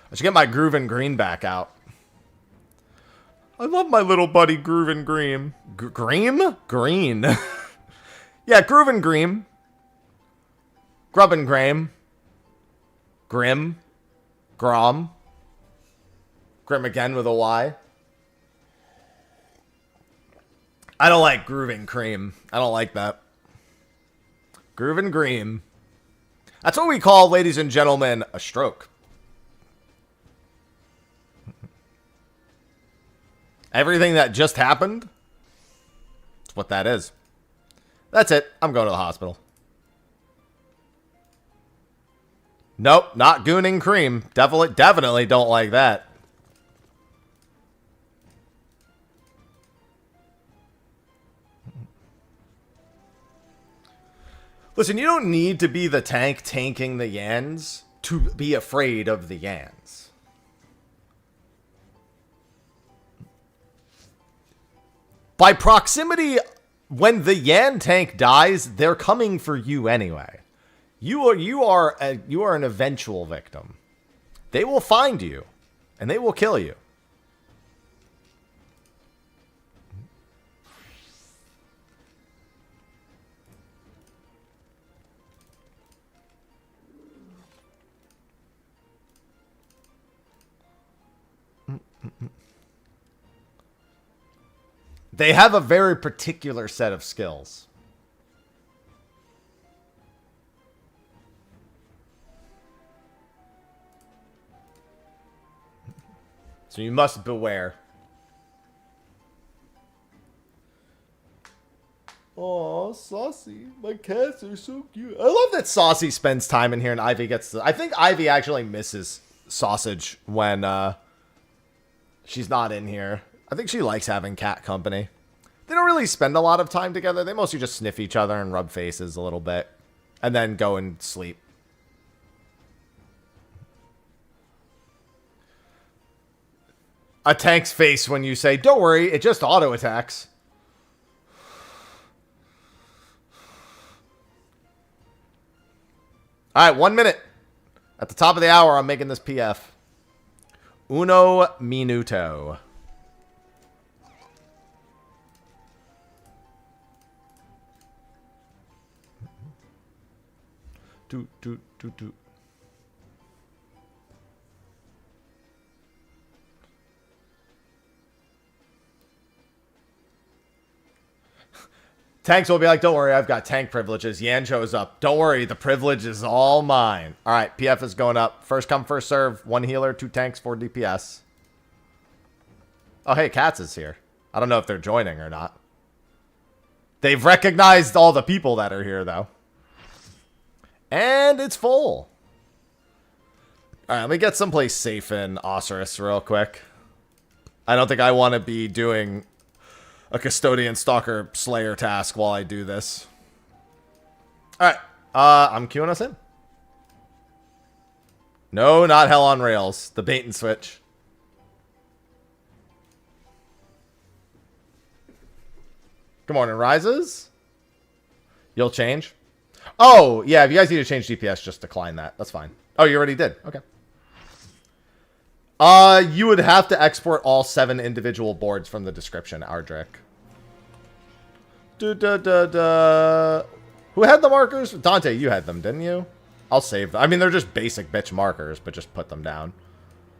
[SPEAKER 1] I should get my Groovin' Green back out. I love my little buddy Groovin' Green. Green? Green. Yeah, Groovin' Green. Grubbin' Graham. Grim. Grom. Grim again with a Y. I don't like Groovin' Cream. I don't like that. Groovin' Green. That's what we call, ladies and gentlemen, a stroke. Everything that just happened, that's what that is. That's it. I'm going to the hospital. Nope, not gooning cream. Definitely don't like that. Listen, you don't need to be the tank tanking the Yans to be afraid of the Yans. By proximity, when the Yan tank dies, they're coming for you anyway. You are an eventual victim. They will find you, and they will kill you. They have a very particular set of skills. So you must beware. Oh, Saucy. My cats are so cute. I love that Saucy spends time in here and Ivy gets I think Ivy actually misses Sausage when she's not in here. I think she likes having cat company. They don't really spend a lot of time together. They mostly just sniff each other and rub faces a little bit. And then go and sleep. A tank's face when you say, don't worry, it just auto-attacks. Alright, 1 minute. At the top of the hour, I'm making this PF. Uno minuto. Do. Tanks will be like, don't worry, I've got tank privileges. Yan shows up. Don't worry, the privilege is all mine. All right, PF is going up. First come, first serve. 1 healer, 2 tanks, 4 DPS. Oh, hey, Katz is here. I don't know if they're joining or not. They've recognized all the people that are here, though. And it's full. Alright, let me get someplace safe in Osiris real quick. I don't think I want to be doing a Custodian Stalker Slayer task while I do this. Alright, I'm queuing us in. No, not Hell on Rails. The bait and switch. Good morning, Rises. You'll change? Oh, yeah, if you guys need to change DPS, just decline that. That's fine. Oh, you already did. Okay. You would have to export all 7 individual boards from the description, Ardrick. Who had the markers? Dante, you had them, didn't you? I'll save them. I mean, they're just basic bitch markers, but just put them down.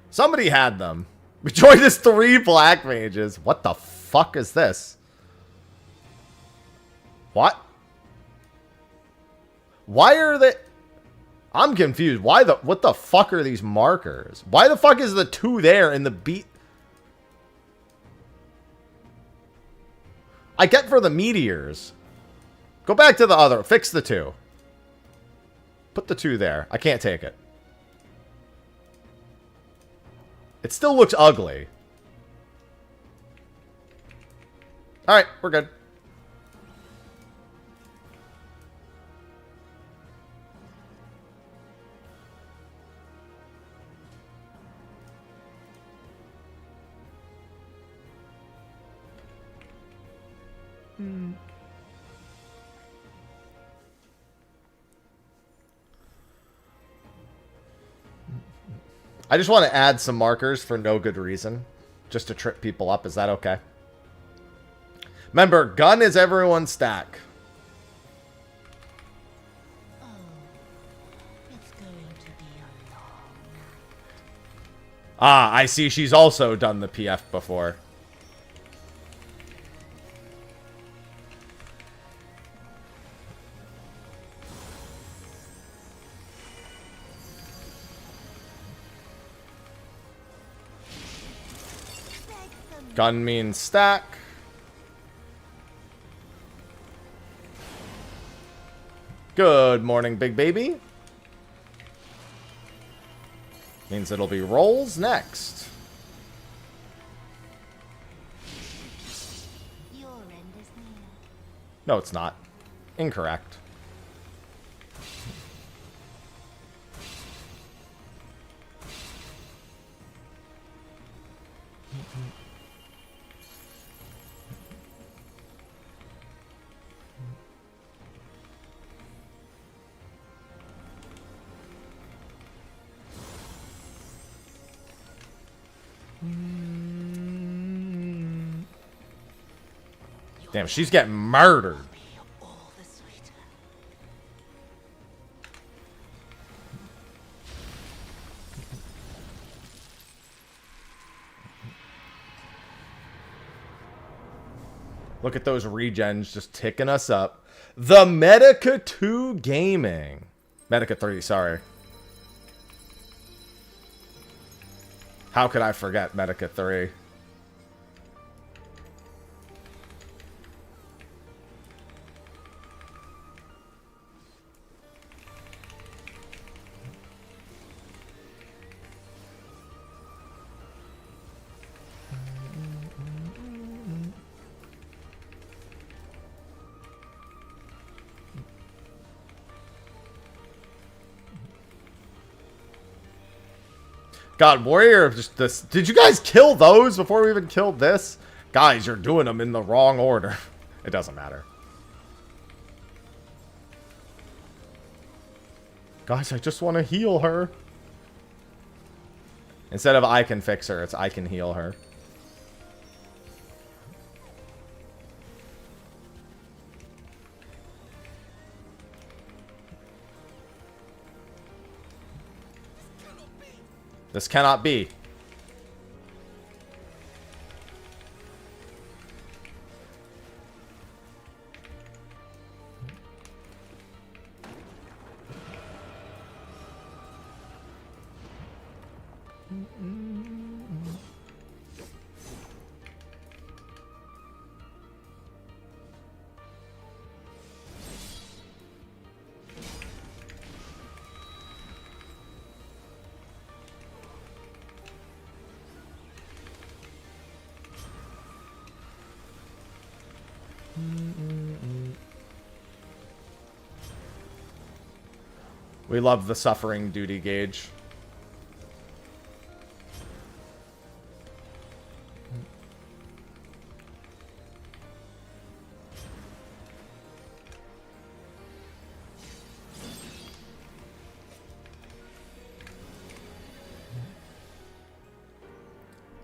[SPEAKER 1] Somebody had them. We joined as 3 black mages. What the fuck is this? What? Why are they... I'm confused. Why the... What the fuck are these markers? Why the fuck is the 2 there in the beat... I get for the meteors. Go back to the other. Fix the 2. Put the 2 there. I can't take it. It still looks ugly. Alright, we're good. I just want to add some markers for no good reason. Just to trip people up. Is that okay? Remember, gun is everyone's stack.
[SPEAKER 3] Oh, it's going to be a long night.
[SPEAKER 1] Ah, I see she's also done the PF before. Gun means stack. Good morning, big baby. Means it'll be rolls next.
[SPEAKER 3] Your end is near.
[SPEAKER 1] No, it's not. Incorrect. Damn, she's getting murdered.
[SPEAKER 3] All the sweeter.
[SPEAKER 1] Look at those regens just ticking us up. The Medica 2 Gaming. Medica 3, sorry. How could I forget Medica 3? God, Warrior, just this. Did you guys kill those before we even killed this? Guys, you're doing them in the wrong order. It doesn't matter. Guys, I just want to heal her. Instead of I can fix her, it's I can heal her. This cannot be. We love the suffering duty gauge.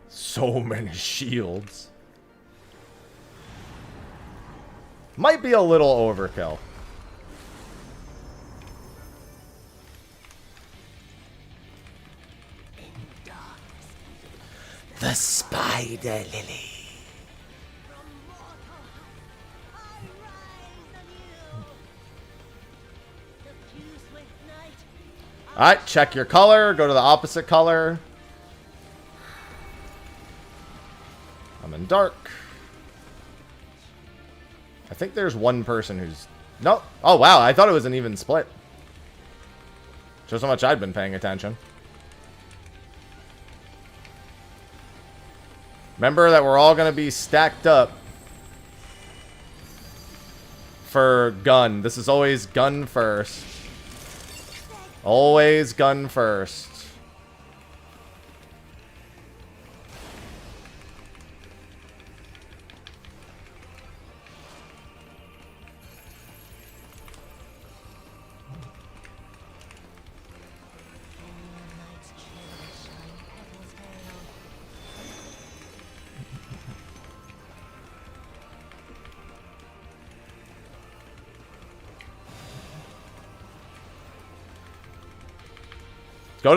[SPEAKER 1] So many shields. Might be a little overkill. The spider lily. Alright, check your color. Go to the opposite color. I'm in dark. I think there's one person who's... No. Oh, wow. I thought it was an even split. Shows how much I'd been paying attention. Remember that we're all going to be stacked up for gun. This is always gun first. Always gun first.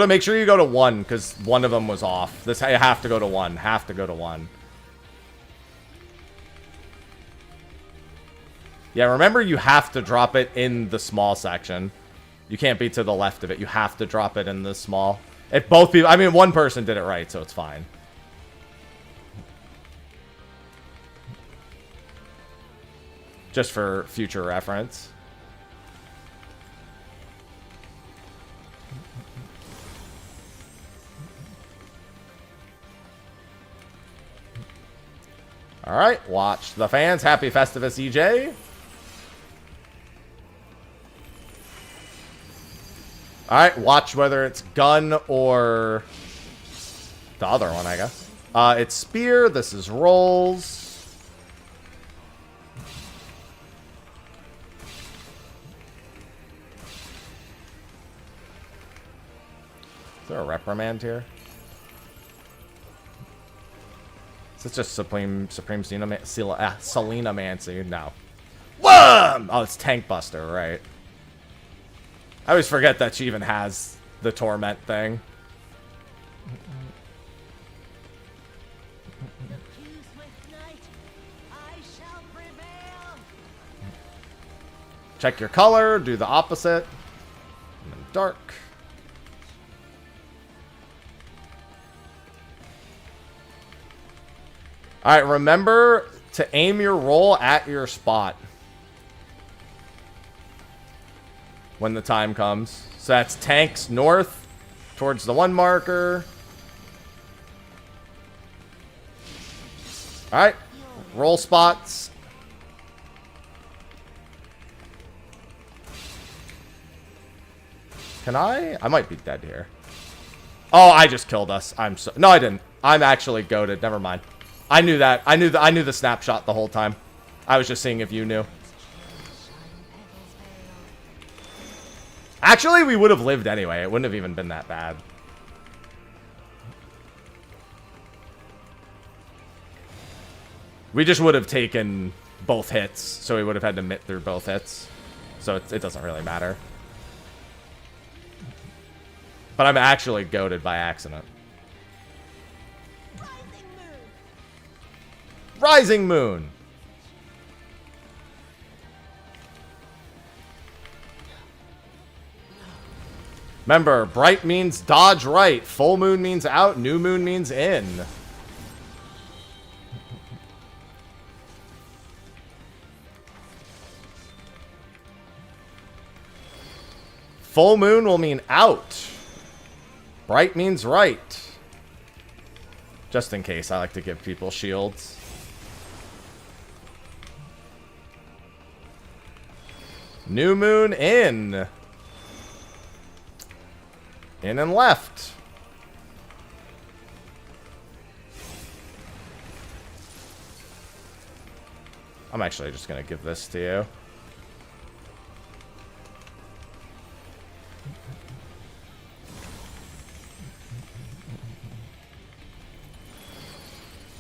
[SPEAKER 1] Make sure you go to 1, because one of them was off. This, you have to go to 1. Have to go to 1. Yeah, remember you have to drop it in the small section. You can't be to the left of it. You have to drop it in the small. If both people... I mean, one person did it right, so it's fine. Just for future reference. Alright, watch the fans. Happy Festivus, EJ. Alright, watch whether it's gun or the other one, I guess. It's spear. This is rolls. Is there a reprimand here? Is it just Supreme Selena-mancy? No. Wham! Oh, it's Tank Buster, right. I always forget that she even has the Torment thing. Check your color, do the opposite. And then dark. Alright, remember to aim your roll at your spot when the time comes. So that's tanks north towards the 1 marker. Alright, roll spots. Can I? I might be dead here. Oh, I just killed us. I'm so... No, I didn't. I'm actually goated. Never mind. I knew that. I knew the snapshot the whole time. I was just seeing if you knew. Actually, we would have lived anyway. It wouldn't have even been that bad. We just would have taken both hits, so we would have had to mitt through both hits. So it doesn't really matter. But I'm actually goated by accident. Rising Moon. Remember, bright means dodge right. Full moon means out. New moon means in. Full moon will mean out. Bright means right. Just in case, I like to give people shields. New moon in. In and left. I'm actually just going to give this to you.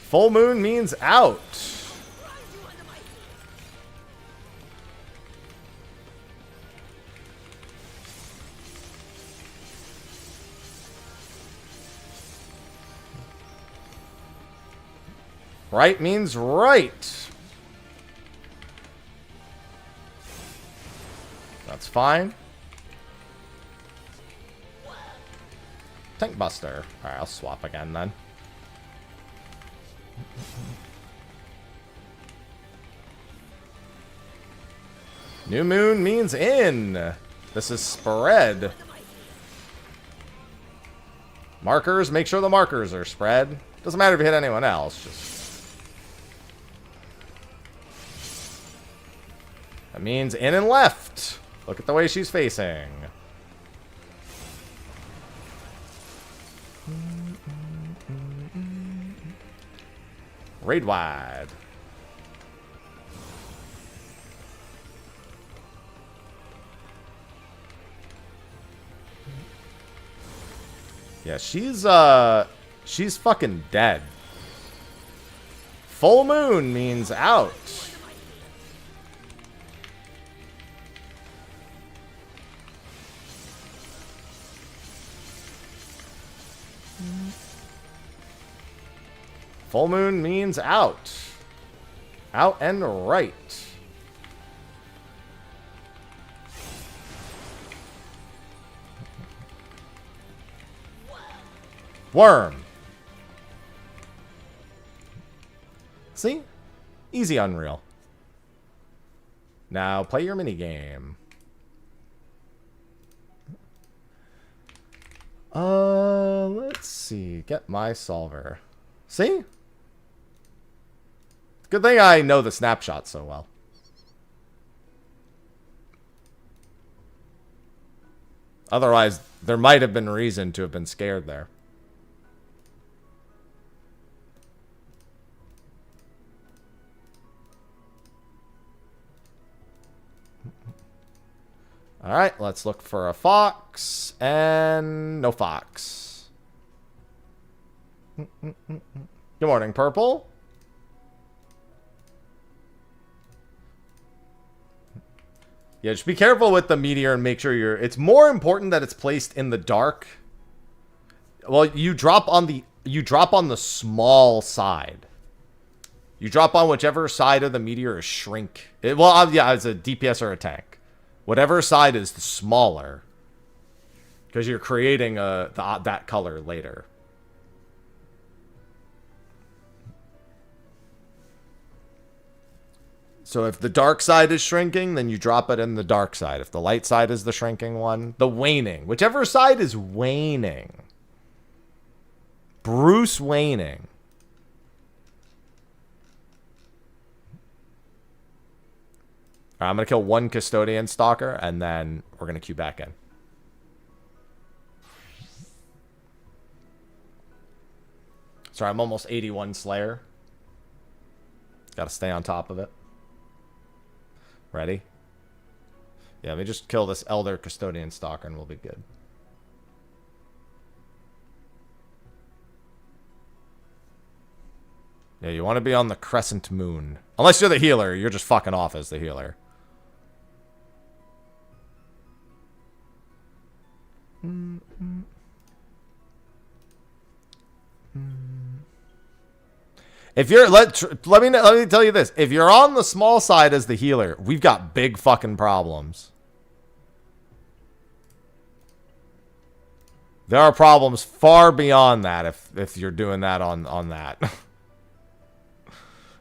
[SPEAKER 1] Full moon means out. Right means right. That's fine. Tank Buster. Alright, I'll swap again then. New moon means in. This is spread. Markers, make sure the markers are spread. Doesn't matter if you hit anyone else, just... That means in and left. Look at the way she's facing. Raid wide. Yeah, she's fucking dead. Full moon means out. Full moon means out. Out and right. Worm. See? Easy Unreal. Now play your minigame. Let's see. Get my solver. See? Good thing I know the snapshot so well. Otherwise, there might have been reason to have been scared there. Alright, let's look for a fox. And no fox. Good morning, Purple. Yeah, just be careful with the meteor and make sure you're... It's more important that it's placed in the dark. Well, you drop on the small side. You drop on whichever side of the meteor is shrink. Yeah, it's a DPS or a tank. Whatever side is the smaller. Because you're creating that color later. So if the dark side is shrinking, then you drop it in the dark side. If the light side is the shrinking one, the waning. Whichever side is waning. Bruce waning. All right, I'm going to kill one Custodian Stalker, and then we're going to queue back in. Sorry, I'm almost 81 Slayer. Got to stay on top of it. Ready? Yeah, let me just kill this Elder Custodian Stalker and we'll be good. Yeah, you want to be on the crescent moon. Unless you're the healer, you're just fucking off as the healer. If you're let me tell you this. If you're on the small side as the healer, we've got big fucking problems. There are problems far beyond that if you're doing that on that.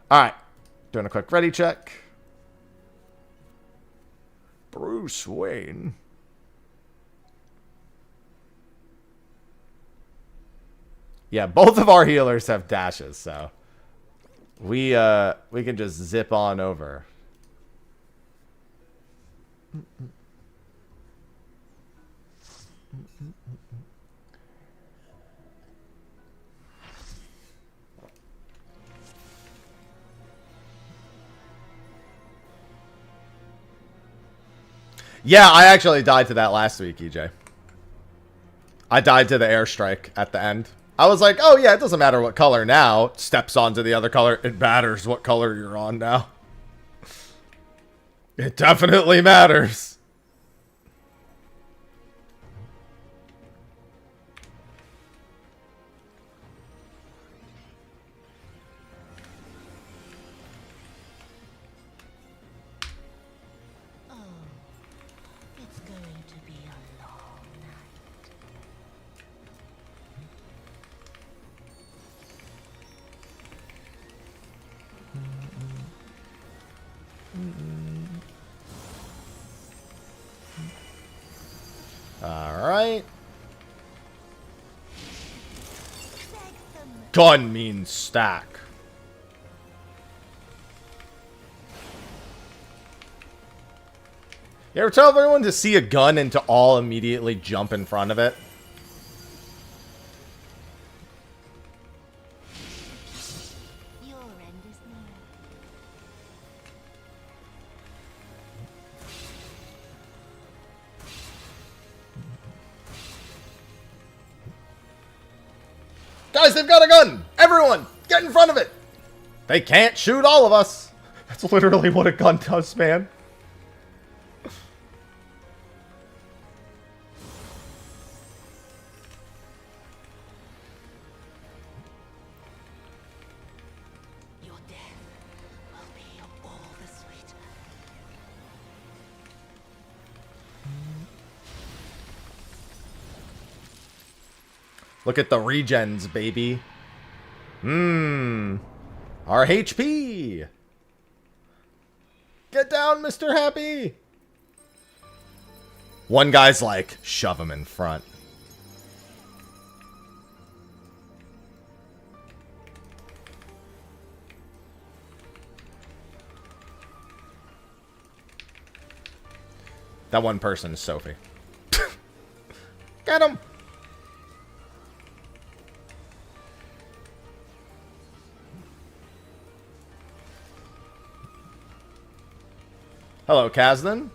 [SPEAKER 1] All right. Doing a quick ready check. Bruce Wayne. Yeah, both of our healers have dashes, so we can just zip on over. Yeah, I actually died to that last week, EJ. I died to the airstrike at the end. I was like, oh yeah, it doesn't matter what color now. Steps onto the other color. It matters what color you're on now. It definitely matters.
[SPEAKER 3] Oh, it's going to be a long night.
[SPEAKER 1] Alright. Gun means stack. You ever tell everyone to see a gun and to all immediately jump in front of it?
[SPEAKER 3] Your end is near.
[SPEAKER 1] Guys, they've got a gun! Everyone, get in front of it! They can't shoot all of us! That's literally what a gun does, man.
[SPEAKER 3] Your death will be all the sweeter.
[SPEAKER 1] Look at the regens, baby. Our HP. Get down, Mr. Happy. One guy's like, shove him in front. That one person is Sophie. Get him. Hello, Kazdan.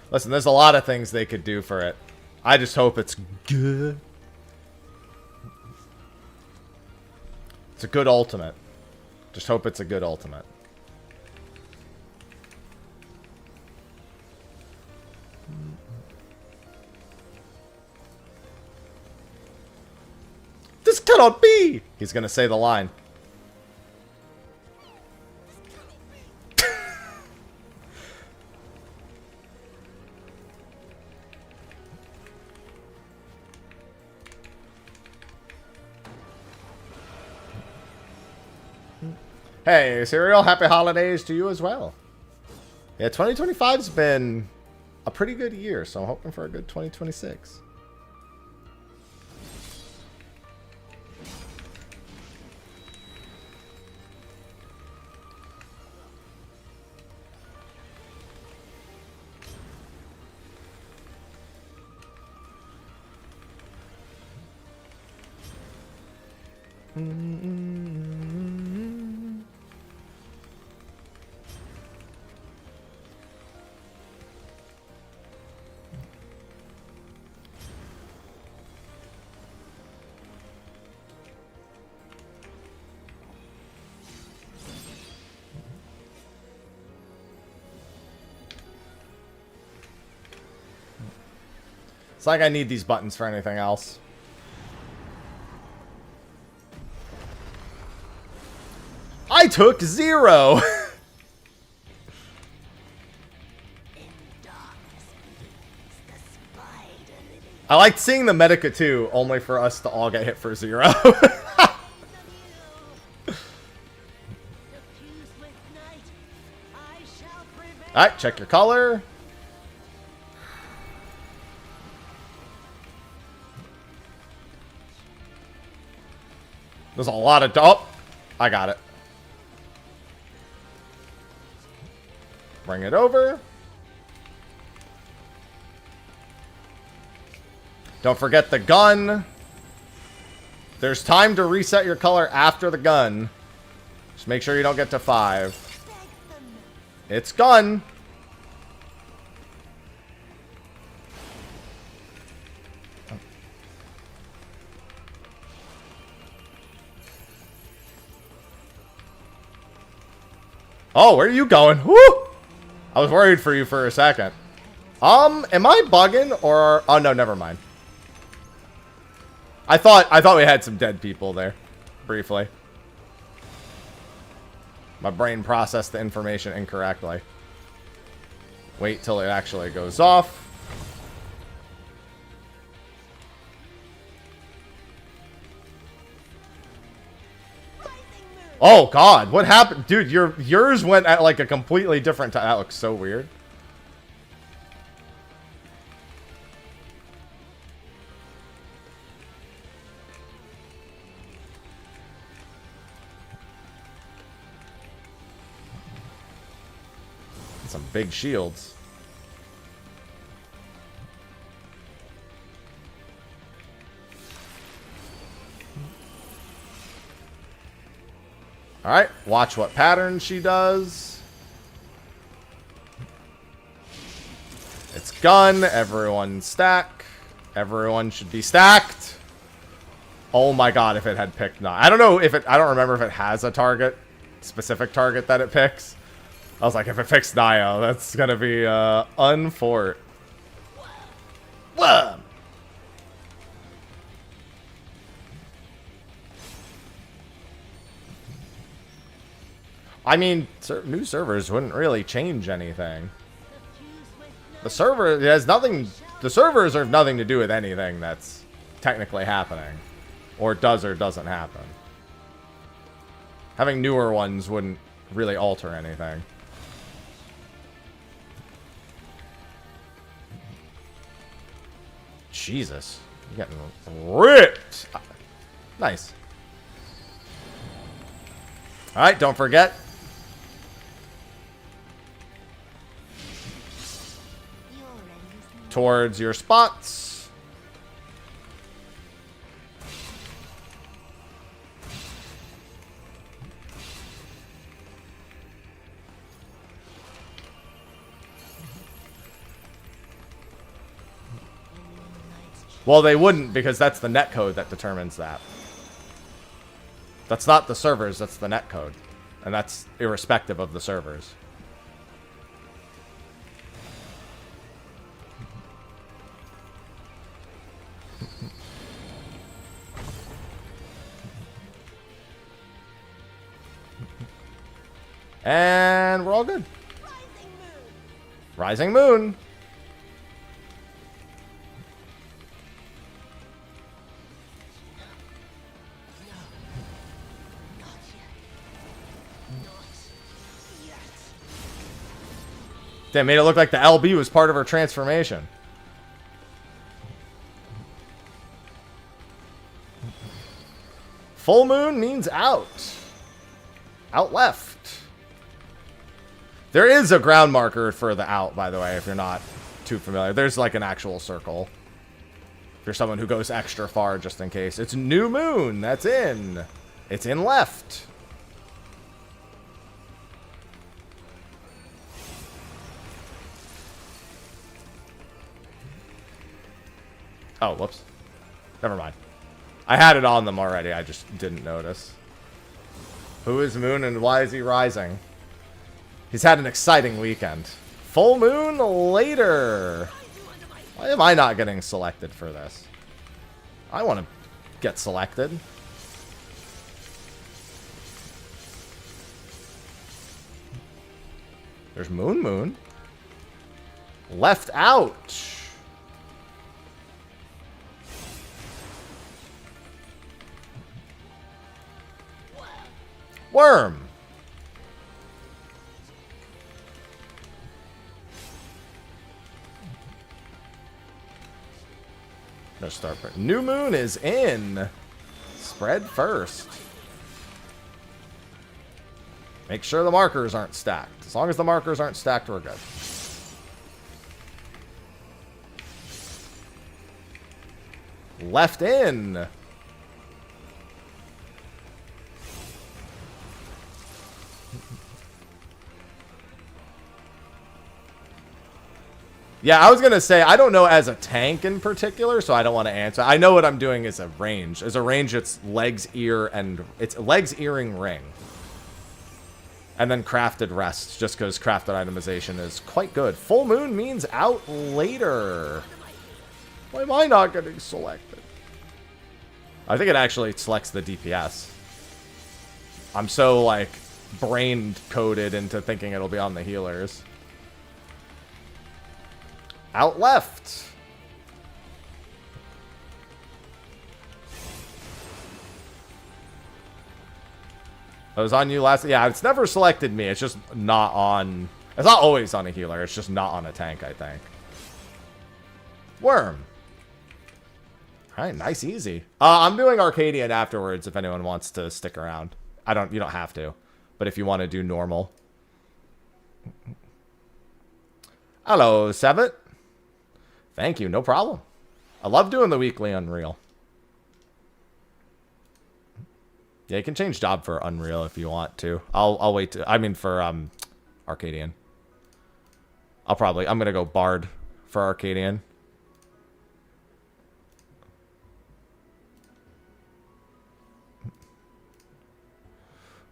[SPEAKER 1] Listen, there's a lot of things they could do for it. I just hope it's good. It's a good ultimate. Just hope it's a good ultimate. This cannot be! He's gonna say the line. Hey, Serial, happy holidays to you as well. Yeah, 2025's been a pretty good year, so I'm hoping for a good 2026. It's like I need these buttons for anything else. I took 0! I liked seeing the Medica too, only for us to all get hit for 0. Alright, check your color. There's a lot of... Oh! I got it. Bring it over. Don't forget the gun. There's time to reset your color after the gun. Just make sure you don't get to 5. It's gun. Oh, where are you going? Woo! I was worried for you for a second. Am I bugging or... Oh, no, never mind. I thought we had some dead people there. Briefly. My brain processed the information incorrectly. Wait till it actually goes off. Oh god, what happened? Dude, yours went at like a completely different time. That looks so weird. Some big shields. Alright, watch what pattern she does. It's gun. Everyone stack. Everyone should be stacked. Oh my god, if it had picked not. I don't know if it... I don't remember if it has a target. Specific target that it picks. I was like, if it picks Nio, that's gonna be, unfort. Whoa! I mean, new servers wouldn't really change anything. The server it has nothing... The servers have nothing to do with anything that's technically happening. Or does or doesn't happen. Having newer ones wouldn't really alter anything. Jesus. You're getting ripped. Nice. Alright, don't forget. Towards your spots. Well, they wouldn't, because that's the netcode that determines that. That's not the servers, that's the netcode. And that's irrespective of the servers. And we're all good. Rising Moon. They made it look like the LB was part of her transformation. Full moon means out. Out left. There is a ground marker for the out, by the way, if you're not too familiar. There's like an actual circle. If you're someone who goes extra far just in case. It's new moon. That's in. It's in left. Oh, whoops. Never mind. I had it on them already. I just didn't notice. Who is Moon and why is he rising? He's had an exciting weekend. Full moon later. Why am I not getting selected for this? I want to get selected. There's Moon. Left out. Worm. No start, but new moon is in. Spread first. Make sure the markers aren't stacked. As long as the markers aren't stacked, we're good. Left in. Yeah, I was going to say, I don't know as a tank in particular, so I don't want to answer. I know what I'm doing as a range. As a range, it's legs, ear, and it's legs, earring, ring. And then crafted rest, just because crafted itemization is quite good. Full moon means out later. Why am I not getting selected? I think it actually selects the DPS. I'm so, like, brain-coded into thinking it'll be on the healers. Out left. I was on you last. Yeah, it's never selected me. It's just not on. It's not always on a healer. It's just not on a tank, I think. Worm. All right, nice, easy. I'm doing Arcadian afterwards if anyone wants to stick around. You don't have to. But if you want to do normal. Hello, Sevet. Thank you, no problem. I love doing the weekly Unreal. Yeah, you can change job for Unreal if you want to. I'll wait to, I mean for Arcadian. I'm gonna go Bard for Arcadian.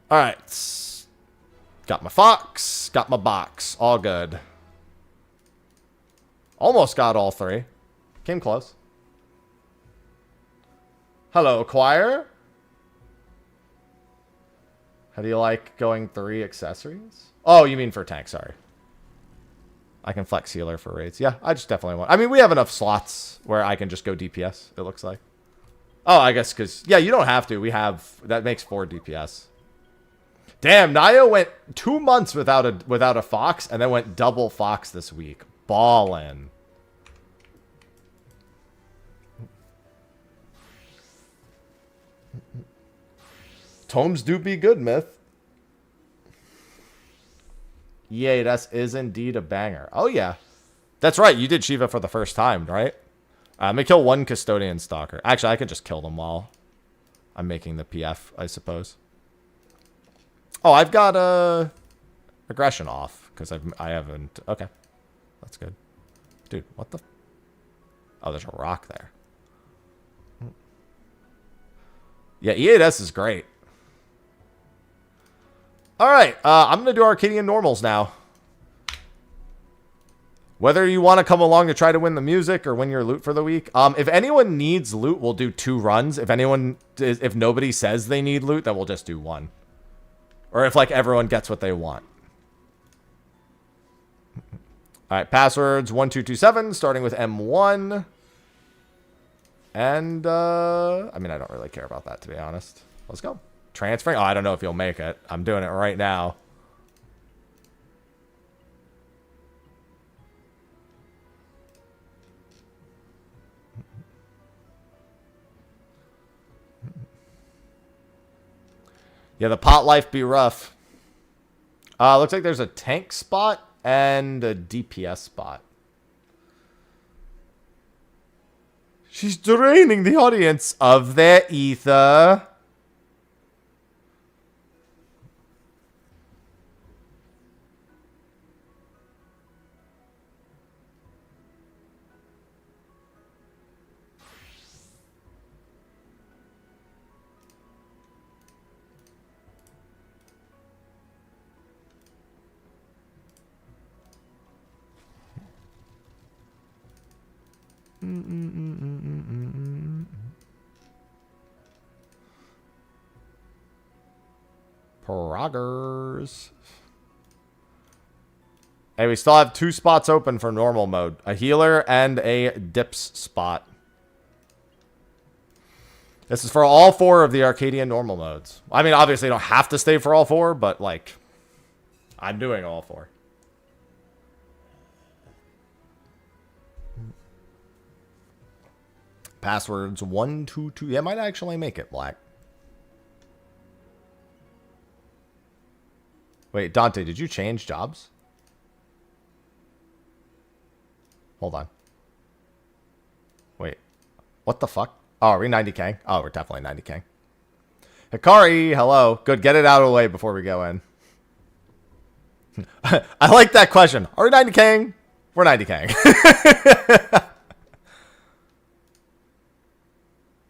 [SPEAKER 1] Alright. Got my fox, got my box. All good. Almost got all three. Came close. Hello, choir. How do you like going 3 accessories? Oh, you mean for tank, sorry. I can flex healer for raids. Yeah, I just definitely want... I mean, we have enough slots where I can just go DPS, it looks like. Oh, I guess because... Yeah, you don't have to. We have... That makes 4 DPS. Damn, Naya went 2 months without a fox and then went double fox this week. Ballin'. Tomes do be good, Myth. Yay, that is indeed a banger. Oh, yeah. That's right. You did Shiva for the first time, right? I'm going to kill 1 Custodian Stalker. Actually, I could just kill them while I'm making the PF, I suppose. Oh, I've got aggression off because I haven't... Okay. That's good. Dude, what the... Oh, there's a rock there. Yeah, E8S is great. Alright, I'm going to do Arcadian normals now. Whether you want to come along to try to win the music or win your loot for the week. If anyone needs loot, we'll do 2 runs. If nobody says they need loot, then we'll just do 1. Or if, like, everyone gets what they want. Alright, passwords 1227, starting with M1. And, I mean, I don't really care about that, to be honest. Let's go. Transferring? Oh, I don't know if you'll make it. I'm doing it right now. Yeah, the pot life be rough. Looks like there's a tank spot and a DPS spot. She's draining the audience of their ether. Proggers. Hey, we still have 2 spots open for normal mode. A healer and a dips spot. This is for all 4 of the Arcadian normal modes. I mean, obviously you don't have to stay for all 4, but, like, I'm doing all 4. Passwords 122. Yeah, might actually make it black. Wait, Dante, did you change jobs? Hold on. Wait. What the fuck? Oh, are we 90k? Oh, we're definitely 90k. Hikari, hello. Good, get it out of the way before we go in. I like that question. Are we 90k? We're 90k.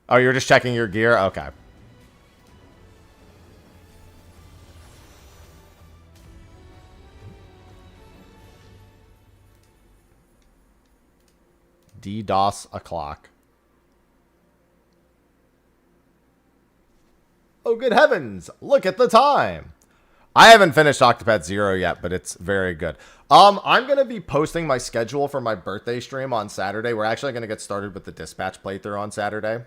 [SPEAKER 1] Oh, you're just checking your gear? Okay. DDoS o'clock. Oh, good heavens. Look at the time. I haven't finished Octopath Zero yet, but it's very good. I'm going to be posting my schedule for my birthday stream on Saturday. We're actually going to get started with the Dispatch playthrough on Saturday.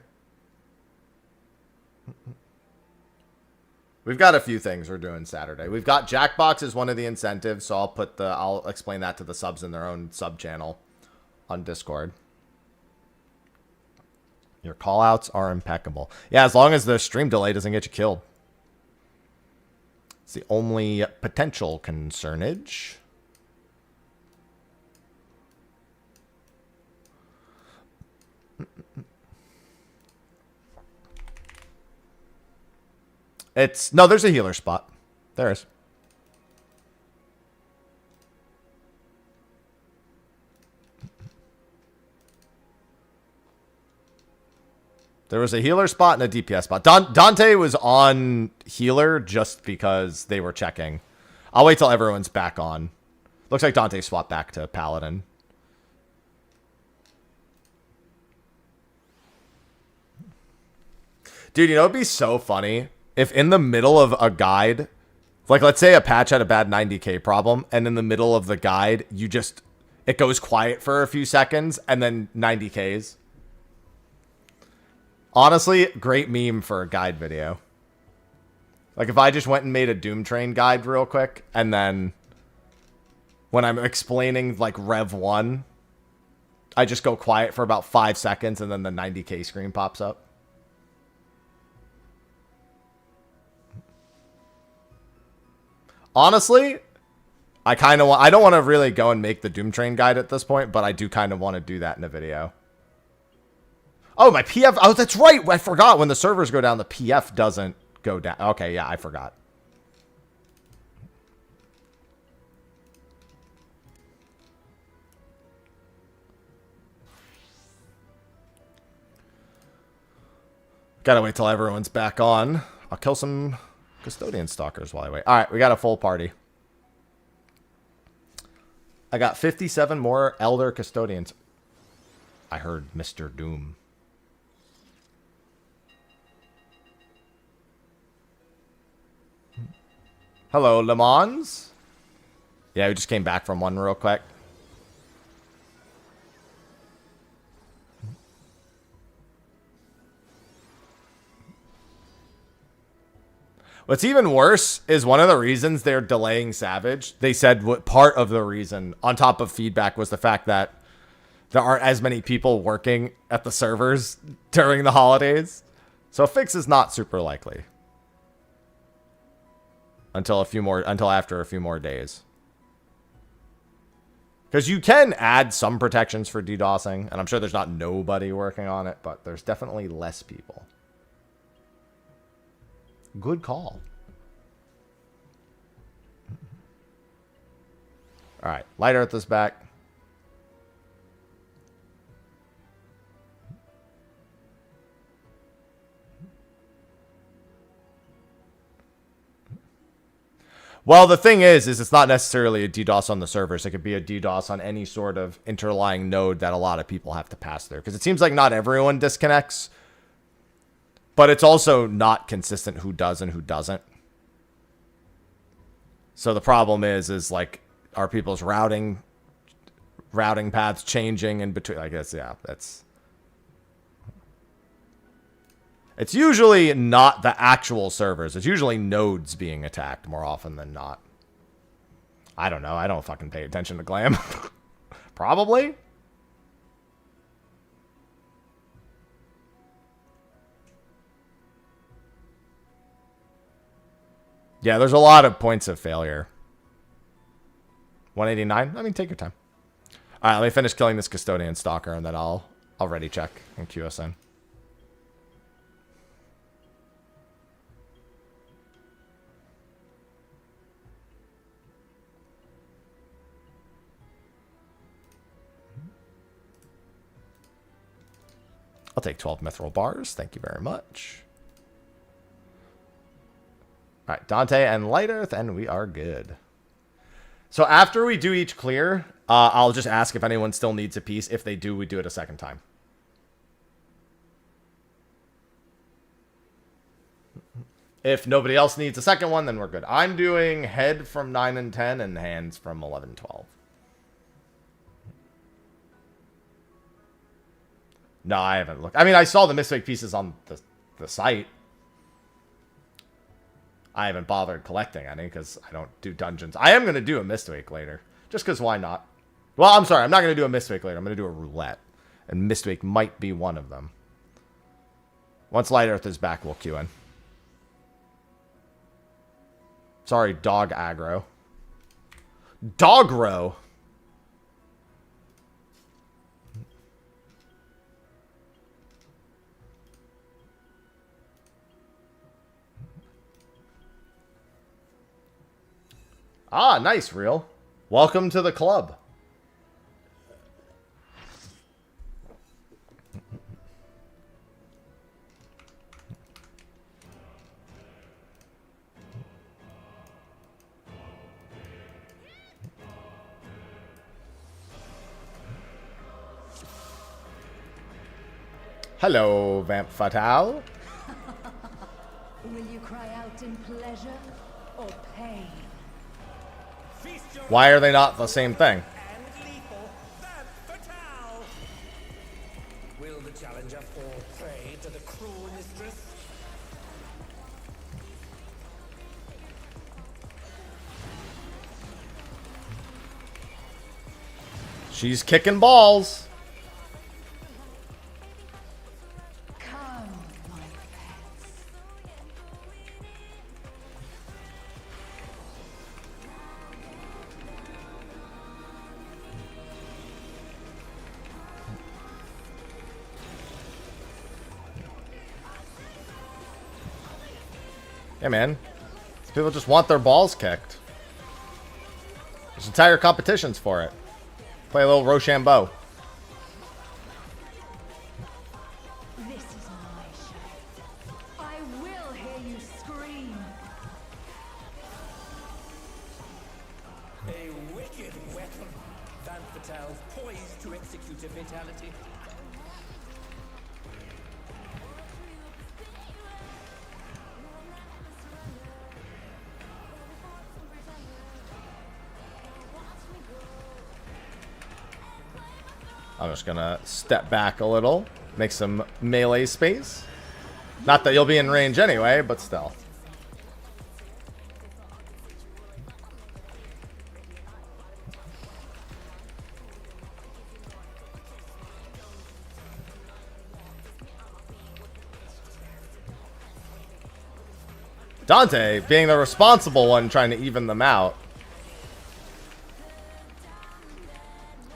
[SPEAKER 1] We've got a few things we're doing Saturday. We've got Jackbox as one of the incentives, so I'll explain that to the subs in their own sub channel on Discord. Your callouts are impeccable. Yeah, as long as the stream delay doesn't get you killed. It's the only potential concernage. No, there's a healer spot. There is. There was a healer spot and a DPS spot. Dante was on healer just because they were checking. I'll wait till everyone's back on. Looks like Dante swapped back to Paladin. Dude, you know, it'd be so funny if in the middle of a guide, like let's say a patch had a bad 90k problem, and in the middle of the guide, it goes quiet for a few seconds, and then 90ks. Honestly, great meme for a guide video. Like if I just went and made a Doom Train guide real quick, and then when I'm explaining like Rev 1, I just go quiet for about 5 seconds, and then the 90k screen pops up. Honestly, I don't want to really go and make the Doom Train guide at this point, but I do kind of want to do that in a video. Oh, my PF. Oh, that's right. I forgot when the servers go down, the PF doesn't go down. Okay, yeah, I forgot. Gotta wait till everyone's back on. I'll kill some custodian stalkers while I wait. All right, we got a full party. I got 57 more elder custodians. I heard Mr. Doom. Hello, Le Mans. Yeah, we just came back from one real quick. What's even worse is one of the reasons they're delaying Savage. They said what part of the reason, on top of feedback, was the fact that there aren't as many people working at the servers during the holidays. So a fix is not super likely. Until after a few more days. Because you can add some protections for DDoSing, and I'm sure there's not nobody working on it, but there's definitely less people. Good call. All right, lighter at this back. Well, the thing is it's not necessarily a DDoS on the servers. It could be a DDoS on any sort of interlying node that a lot of people have to pass through. Because it seems like not everyone disconnects. But it's also not consistent who does and who doesn't. So the problem is like, are people's routing paths changing in between? I guess, yeah, it's usually not the actual servers. It's usually nodes being attacked more often than not. I don't know. I don't fucking pay attention to Glam. Probably. Yeah, there's a lot of points of failure. 189? I mean, take your time. All right, let me finish killing this Custodian Stalker, and then I'll ready check and queue us in. I'll take 12 mithril bars. Thank you very much. All right, Dante and Light Earth, and we are good. So after we do each clear, I'll just ask if anyone still needs a piece. If they do, we do it a second time. If nobody else needs a second one, then we're good. I'm doing head from 9 and 10 and hands from 11, 12. No, I haven't looked. I mean, I saw the Mistwake pieces on the site. I haven't bothered collecting any because I don't do dungeons. I am going to do a Mistwake later. Just because why not? Well, I'm sorry. I'm not going to do a Mistwake later. I'm going to do a roulette. And Mistwake might be one of them. Once Light Earth is back, we'll queue in. Sorry, dog aggro. Dogro. Ah, nice, Real. Welcome to the club. Hello, Vamp Fatale.
[SPEAKER 3] Will you cry out in pleasure or pain?
[SPEAKER 1] Why are they not the same thing?
[SPEAKER 4] Will the challenger fall prey to the cruel mistress?
[SPEAKER 1] She's kicking balls.
[SPEAKER 3] Come, my pets.
[SPEAKER 1] Yeah, man. These people just want their balls kicked. There's entire competitions for it. Play a little Rochambeau.
[SPEAKER 3] This is my show. I will hear you scream.
[SPEAKER 4] A wicked weapon. Van Fatale's poised to execute a fatality.
[SPEAKER 1] I'm just gonna step back a little, make some melee space. Not that you'll be in range anyway, but still. Dante being the responsible one trying to even them out.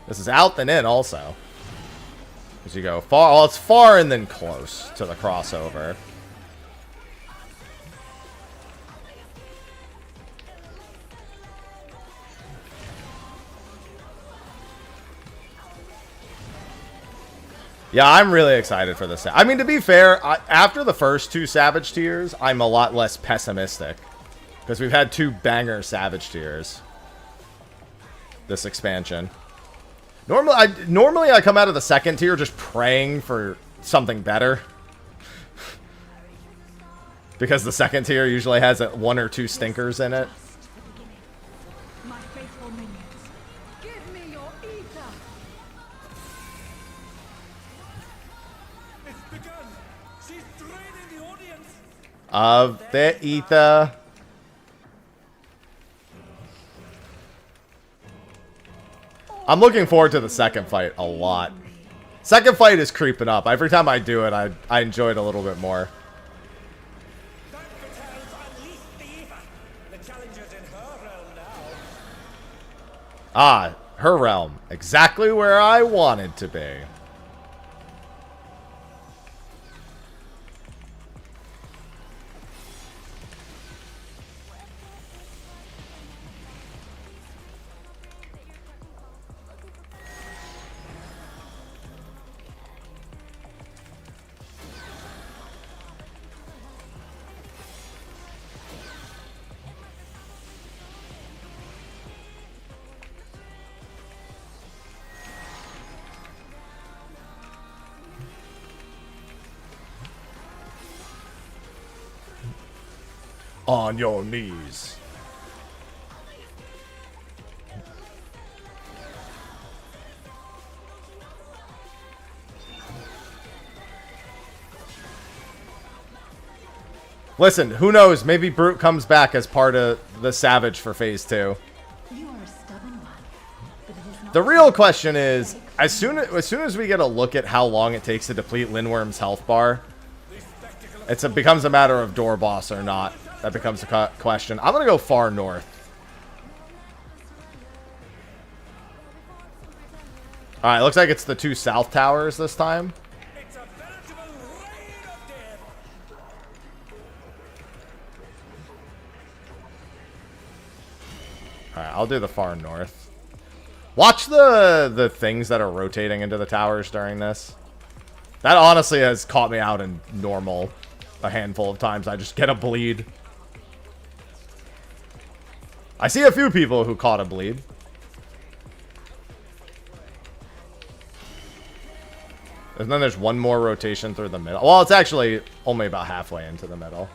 [SPEAKER 1] This is out then in also. As you go far, well, it's far and then close to the crossover. Yeah, I'm really excited for this. I mean, to be fair, after the first two Savage tiers, I'm a lot less pessimistic. Because we've had two banger Savage tiers. This expansion. Normally I come out of the second tier just praying for something better. Because the second tier usually has one or two stinkers in it.
[SPEAKER 3] My faithful minions, give me your ether.
[SPEAKER 4] It's begun. She's draining the audience.
[SPEAKER 1] Of the ether. I'm looking forward to the second fight a lot. Second fight is creeping up. Every time I do it, I enjoy it a little bit more.
[SPEAKER 4] Van Fatale's unleashed the ether.
[SPEAKER 1] Ah, her realm. Exactly where I wanted to be. On your knees. Listen, who knows? Maybe Brute comes back as part of the Savage for Phase 2.
[SPEAKER 3] You are a stubborn one, but it is not
[SPEAKER 1] The real question is, as soon as we get a look at how long it takes to deplete Lindworm's health bar, it becomes a matter of door boss or not. That becomes a question. I'm going to go far north. Alright, looks like it's the 2 south towers this time.
[SPEAKER 4] It's a veritable reign of death.
[SPEAKER 1] Alright, I'll do the far north. Watch the things that are rotating into the towers during this. That honestly has caught me out in normal a handful of times. I just get a bleed. I see a few people who caught a bleed. And then there's one more rotation through the middle. Well, it's actually only about halfway into the middle.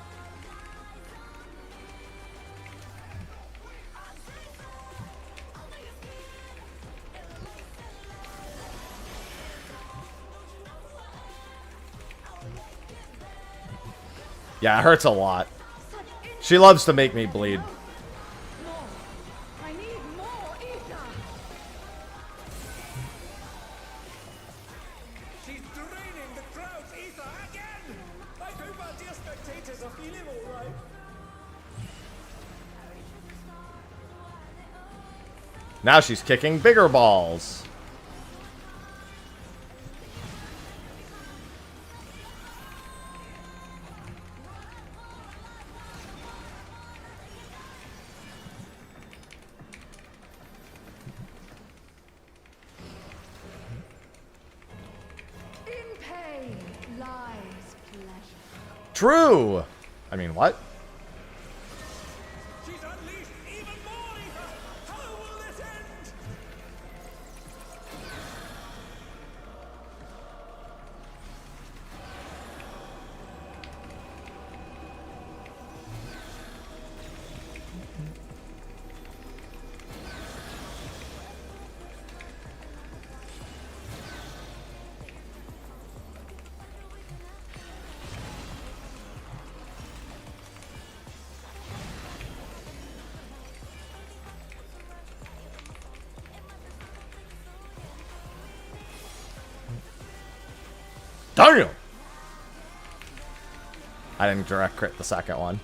[SPEAKER 1] Yeah, it hurts a lot. She loves to make me bleed.
[SPEAKER 3] I need more ether.
[SPEAKER 4] She's draining the crowd's ether again. I hope our dear spectators are feeling all right.
[SPEAKER 1] Now she's kicking bigger balls.
[SPEAKER 3] In pain lies pleasure.
[SPEAKER 1] True. I mean, what?
[SPEAKER 4] She's unleashed even more ether. How will this end?
[SPEAKER 1] Damn! I didn't direct crit the second one.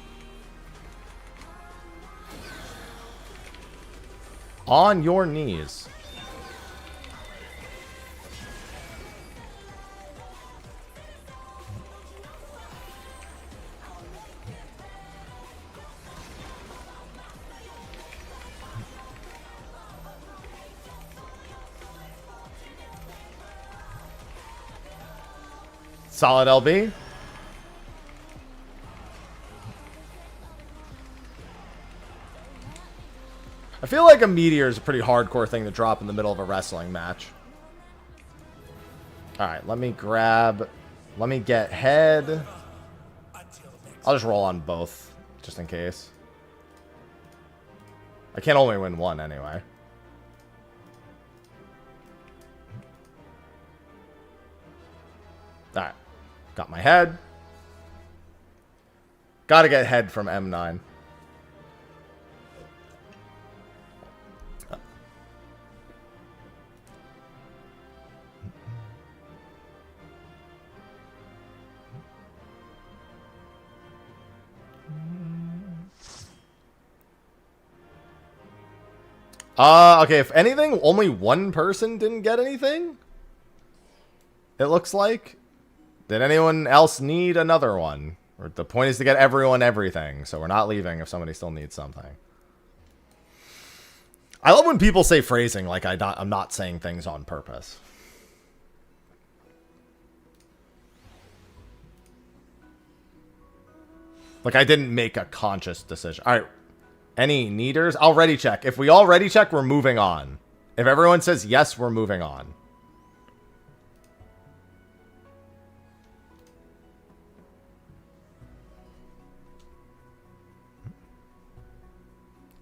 [SPEAKER 1] On your knees. Solid LB. I feel like a meteor is a pretty hardcore thing to drop in the middle of a wrestling match. Alright, let me get head. I'll just roll on both, just in case. I can only win one anyway. Alright. Got my head. Gotta get head from M9. Okay, if anything, only one person didn't get anything. It looks like. Did anyone else need another one? Or the point is to get everyone everything, so we're not leaving if somebody still needs something. I love when people say phrasing like I'm not saying things on purpose. Like I didn't make a conscious decision. All right. Any needers? I'll ready check. If we all ready check, we're moving on. If everyone says yes, we're moving on.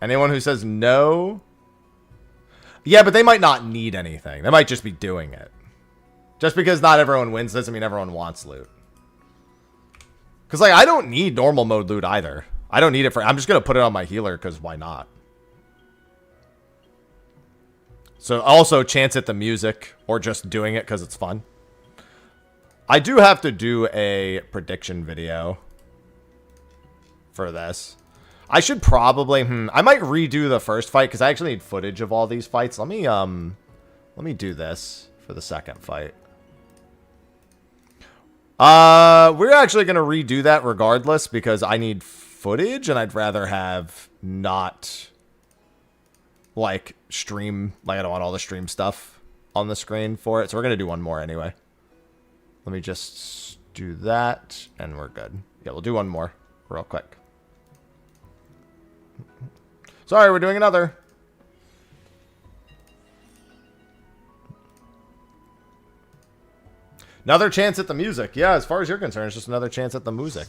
[SPEAKER 1] Anyone who says no? Yeah, but they might not need anything. They might just be doing it. Just because not everyone wins doesn't mean everyone wants loot. Because, like, I don't need normal mode loot either. I don't need it for... I'm just going to put it on my healer because why not? So, also, chance at the music or just doing it because it's fun. I do have to do a prediction video for this. I should probably... I might redo the first fight because I actually need footage of all these fights. Let me do this for the second fight. We're actually going to redo that regardless because I need footage and I'd rather have not like stream, like I don't want all the stream stuff on the screen for it. So we're going to do one more anyway. Let me just do that and we're good. Yeah, we'll do one more real quick. Sorry, we're doing another. Another chance at the music. Yeah, as far as you're concerned, it's just another chance at the music.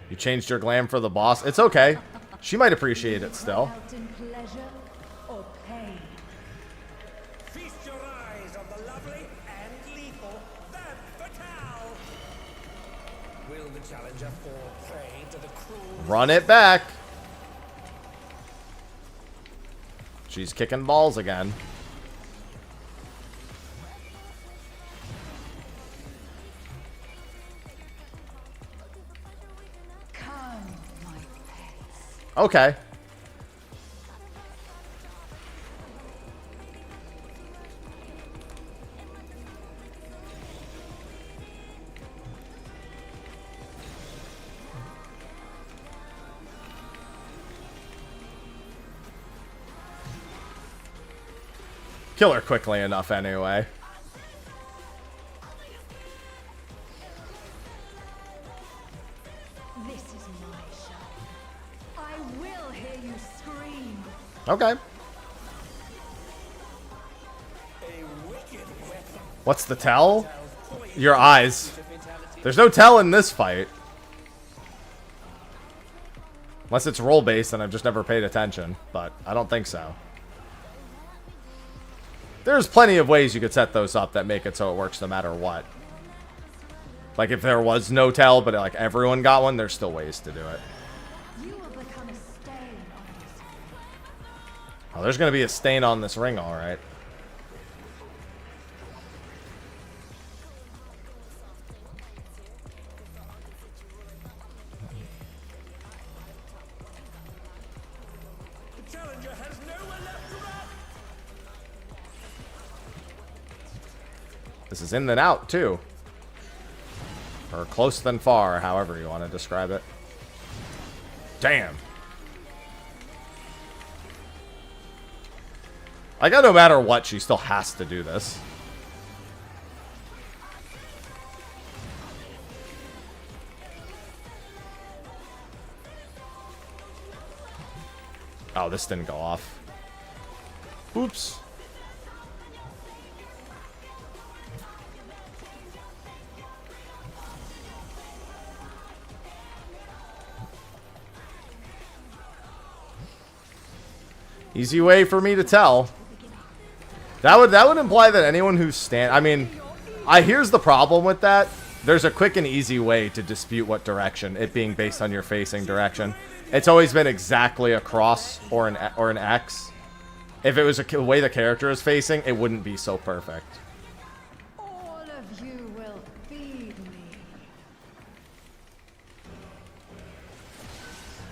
[SPEAKER 1] You changed your glam for the boss. It's okay. She might appreciate it still.
[SPEAKER 4] Feast your eyes on the lovely and lethal Van Fatale. Will the challenger fall prey to the cruel...
[SPEAKER 1] Run it back. She's kicking balls again. Okay. Kill her quickly enough anyway.
[SPEAKER 3] This is my show. I will hear you scream.
[SPEAKER 1] Okay.
[SPEAKER 4] A wicked weapon.
[SPEAKER 1] What's the tell? Your eyes. There's no tell in this fight. Unless it's role-based and I've just never paid attention. But I don't think so. There's plenty of ways you could set those up that make it so it works no matter what. Like if there was no tell, but like everyone got one, there's still ways to do it.
[SPEAKER 3] You will become a stain on this.
[SPEAKER 1] Oh, there's going to be a stain on this ring, all right.
[SPEAKER 4] The challenger has nowhere left to run.
[SPEAKER 1] This is in and out, too. Or close than far, however you want to describe it. Damn. I got no matter what, she still has to do this. Oh, this didn't go off. Oops. Easy way for me to tell. That would imply that anyone who's I mean, here's the problem with that. There's a quick and easy way to dispute what direction, it being based on your facing direction. It's always been exactly across or an X. If it was the way the character is facing, it wouldn't be so perfect.
[SPEAKER 3] All of of you will feed me.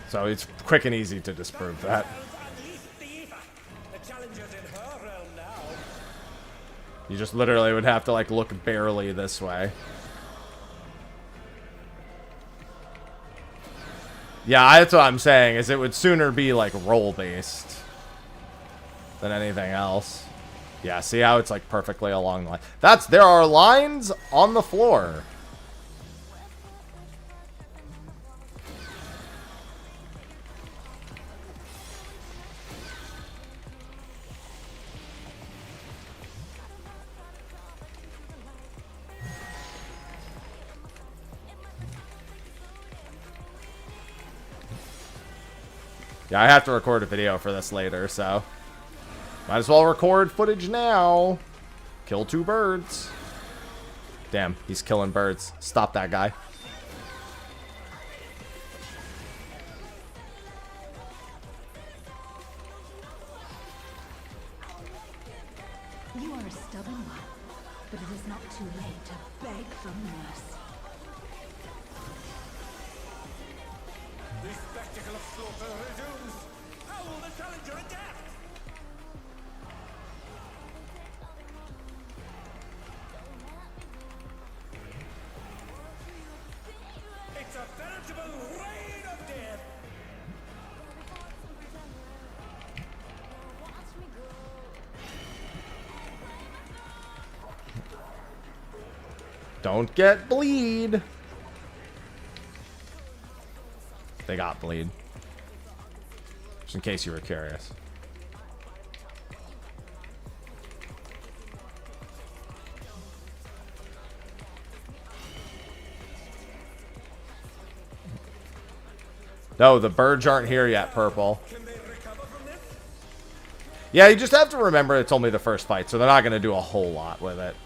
[SPEAKER 1] So it's quick and easy to disprove that.
[SPEAKER 4] Unleash the ether. The challenger's in her realm now.
[SPEAKER 1] You just literally would have to, like, look barely this way. Yeah, that's what I'm saying, is it would sooner be, like, roll-based than anything else. Yeah, see how it's, like, perfectly along the line. There are lines on the floor. Yeah, I have to record a video for this later, so might as well record footage now. Kill 2 birds. Damn, he's killing birds. Stop that guy.
[SPEAKER 3] You are a stubborn one, but it is not too late to beg for mercy.
[SPEAKER 4] The spectacle of slaughter resumes. How will the challenger adapt? It's a veritable rain of death.
[SPEAKER 1] Don't get bleed. They got bleed. Just in case you were curious. No, the birds aren't here yet, Purple.
[SPEAKER 4] Can they recover from this?
[SPEAKER 1] Yeah, you just have to remember it's only the first fight, so they're not going to do a whole lot with it.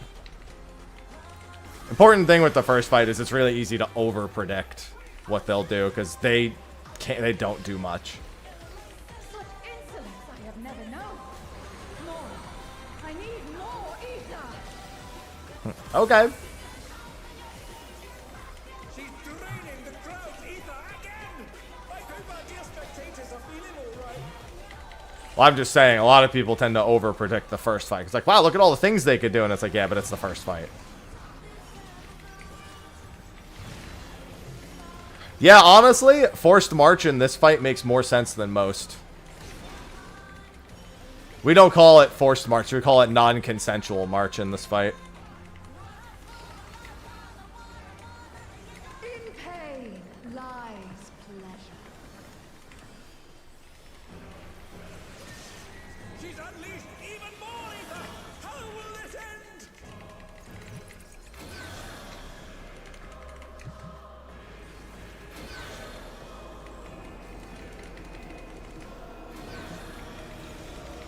[SPEAKER 1] Important thing with the first fight is it's really easy to over-predict what they'll do, because they don't do much.
[SPEAKER 3] Such insolence I have never known. More. I need more ether.
[SPEAKER 1] Okay.
[SPEAKER 4] She's draining the crowd's ether again. I hope our dear spectators are feeling all right.
[SPEAKER 1] Well, I'm just saying, a lot of people tend to over-predict the first fight. It's like, wow, look at all the things they could do, and it's like, yeah, but it's the first fight. Yeah, honestly, forced march in this fight makes more sense than most. We don't call it forced march, we call it non-consensual march in this fight.
[SPEAKER 3] In pain lies pleasure.
[SPEAKER 4] She's unleashed even more ether. How will this end?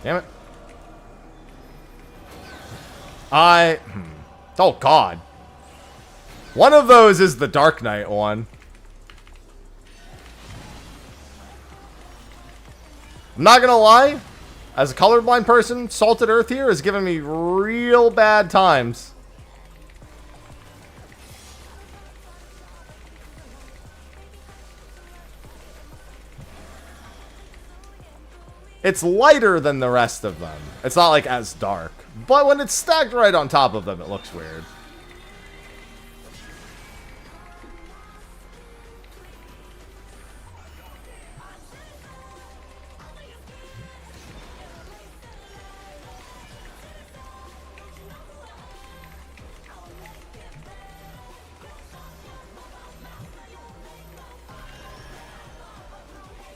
[SPEAKER 1] Damn it. Oh, God. One of those is the Dark Knight one. I'm not gonna lie. As a colorblind person, Salted Earth here is giving me real bad times. It's lighter than the rest of them. It's not like as dark. But when it's stacked right on top of them, it looks weird.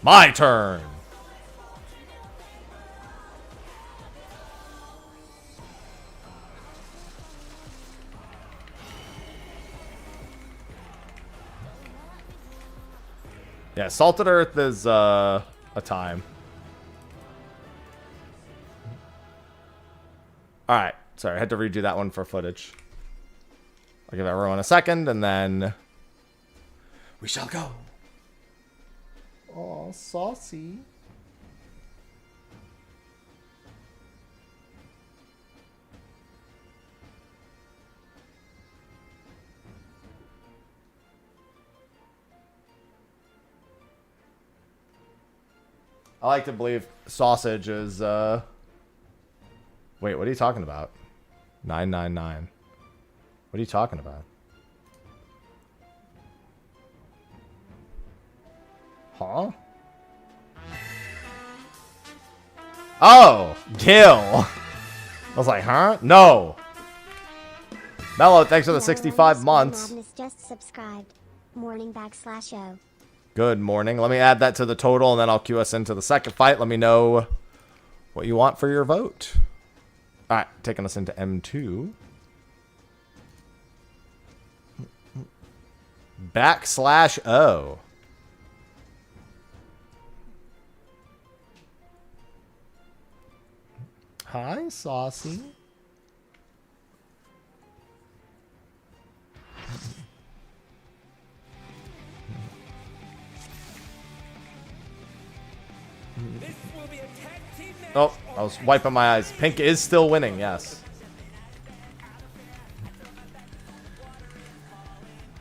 [SPEAKER 1] My turn. Yeah, Salted Earth is a time. Alright, sorry, I had to redo that one for footage. I'll give everyone a second, and then we shall go. Aw, saucy. I like to believe sausage is, Wait, what are you talking about? 999. What are you talking about? Huh? Oh! Gil! I was like, huh? No! Mello, thanks for the 65 months.
[SPEAKER 2] Madness just subscribed. Morning /O.
[SPEAKER 1] Good morning. Let me add that to the total, and then I'll cue us into the second fight. Let me know what you want for your vote. All right, taking us into M2. /O. Hi, Saucy.
[SPEAKER 4] This will be a tag team match.
[SPEAKER 1] Oh, I was wiping my eyes. Pink is still winning, yes.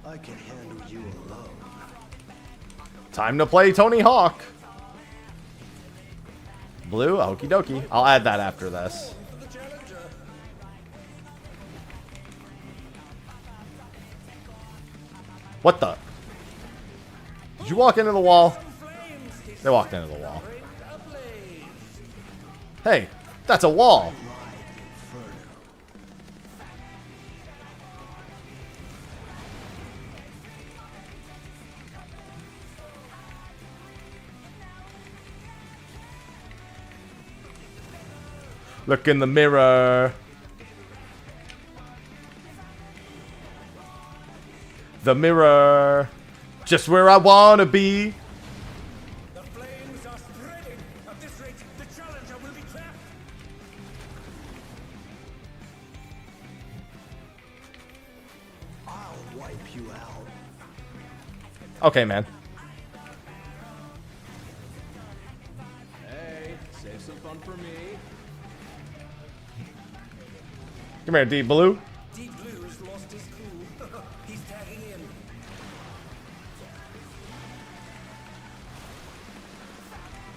[SPEAKER 5] I can handle you alone.
[SPEAKER 1] Time to play Tony Hawk. Blue, okie dokie. I'll add that after this. What the? Did you walk into the wall? They walked into the wall. Hey, that's a wall. Look in the mirror. The mirror. Just where I wanna be.
[SPEAKER 4] The flames are spreading. At this rate, the challenger will be trapped.
[SPEAKER 5] I'll wipe you out.
[SPEAKER 1] Okay, man.
[SPEAKER 5] Hey, save some fun for me.
[SPEAKER 1] Come here, Deep Blue.
[SPEAKER 4] Deep Blue's lost his cool. He's tagging in.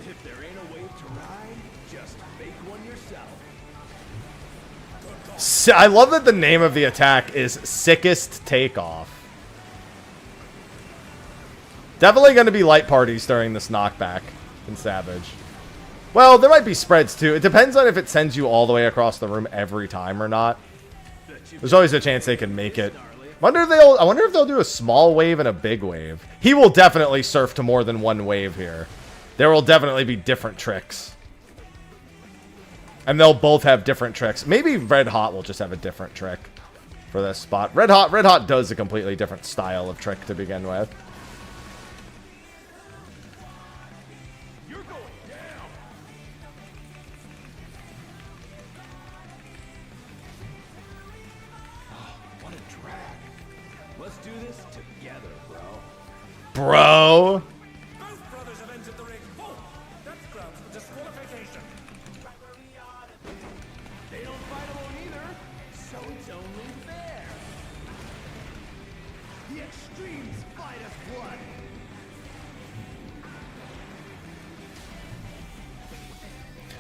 [SPEAKER 5] If there ain't a wave to ride, just make one yourself.
[SPEAKER 1] I love that the name of the attack is Sickest Takeoff. Definitely going to be light parties during this knockback in Savage. Well, there might be spreads too. It depends on if it sends you all the way across the room every time or not. There's always a chance they can make it. I wonder if they'll do a small wave and a big wave. He will definitely surf to more than one wave here. There will definitely be different tricks. And they'll both have different tricks. Maybe Red Hot will just have a different trick for this spot. Red Hot does a completely different style of trick to begin with.
[SPEAKER 5] You're going down. Oh, what a drag. Let's do this together, bro.
[SPEAKER 1] Bro.
[SPEAKER 4] Both brothers have entered the ring. Oh, that's grounds for disqualification.
[SPEAKER 5] They don't fight alone either, so it's only fair. The extremes fight as one.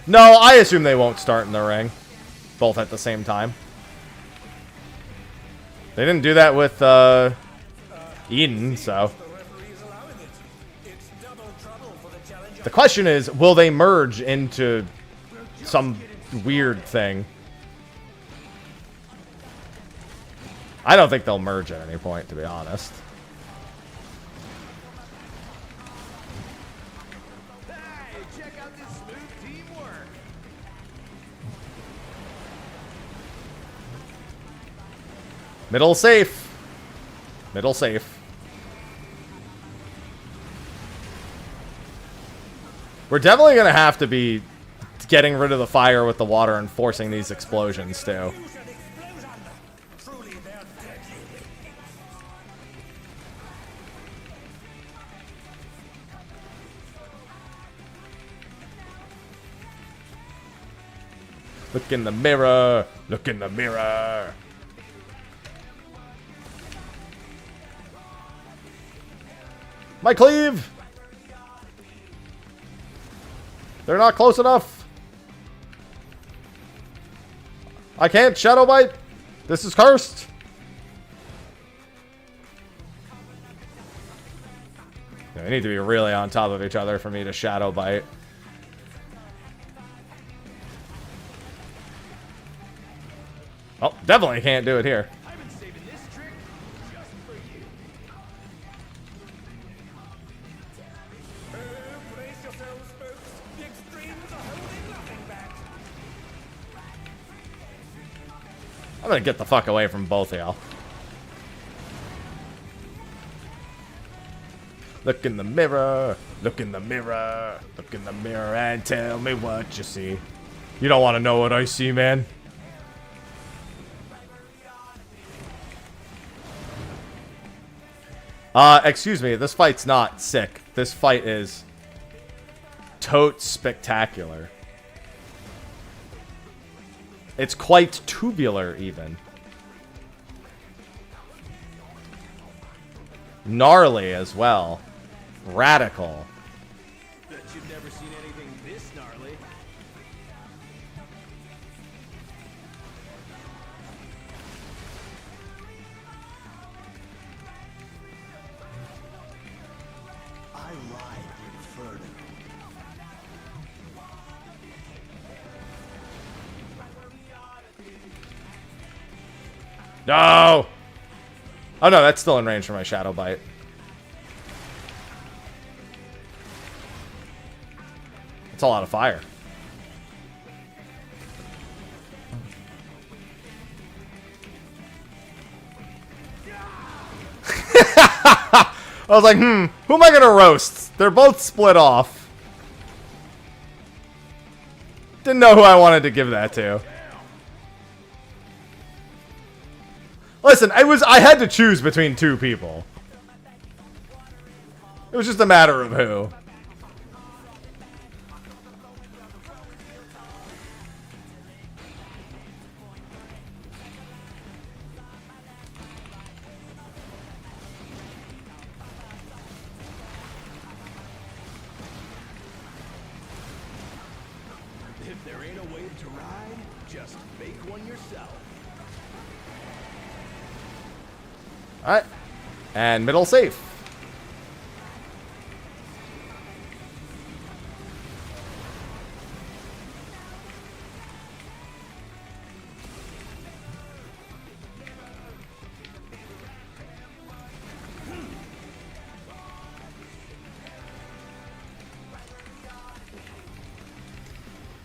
[SPEAKER 1] No, I assume they won't start in the ring. Both at the same time. They didn't do that with Eden, so.
[SPEAKER 4] The referee is allowing it. It's double trouble for the challenger.
[SPEAKER 1] The question is, will they merge into some weird thing? I don't think they'll merge at any point, to be honest.
[SPEAKER 5] Hey, check out this smooth teamwork.
[SPEAKER 1] Middle safe. Middle safe. We're definitely going to have to be getting rid of the fire with the water and forcing these explosions, too.
[SPEAKER 4] Fusion explosion. Truly, they're deadly.
[SPEAKER 1] Look in the mirror. Look in the mirror. My cleave. They're not close enough. I can't Shadow Bite. This is cursed. Yeah, they need to be really on top of each other for me to Shadow Bite. Oh, definitely can't do it here.
[SPEAKER 5] I've been saving this trick just for you.
[SPEAKER 4] Brace yourselves, folks. The extremes are holding nothing back.
[SPEAKER 1] I'm gonna get the fuck away from both of y'all. Look in the mirror, look in the mirror, look in the mirror and tell me what you see. You don't want to know what I see, man. Excuse me, this fight's not sick. This fight is totes spectacular. It's quite tubular, even. Gnarly as well. Radical.
[SPEAKER 5] Bet you've never seen anything this gnarly.
[SPEAKER 6] I ride Inferno.
[SPEAKER 1] No! Oh no, that's still in range for my Shadow Bite. It's a lot of fire. I was like, who am I gonna roast? They're both split off. Didn't know who I wanted to give that to. Listen, I had to choose between two people. It was just a matter of who.
[SPEAKER 5] If there ain't a wave to ride, just make one yourself.
[SPEAKER 1] Alright. And middle safe.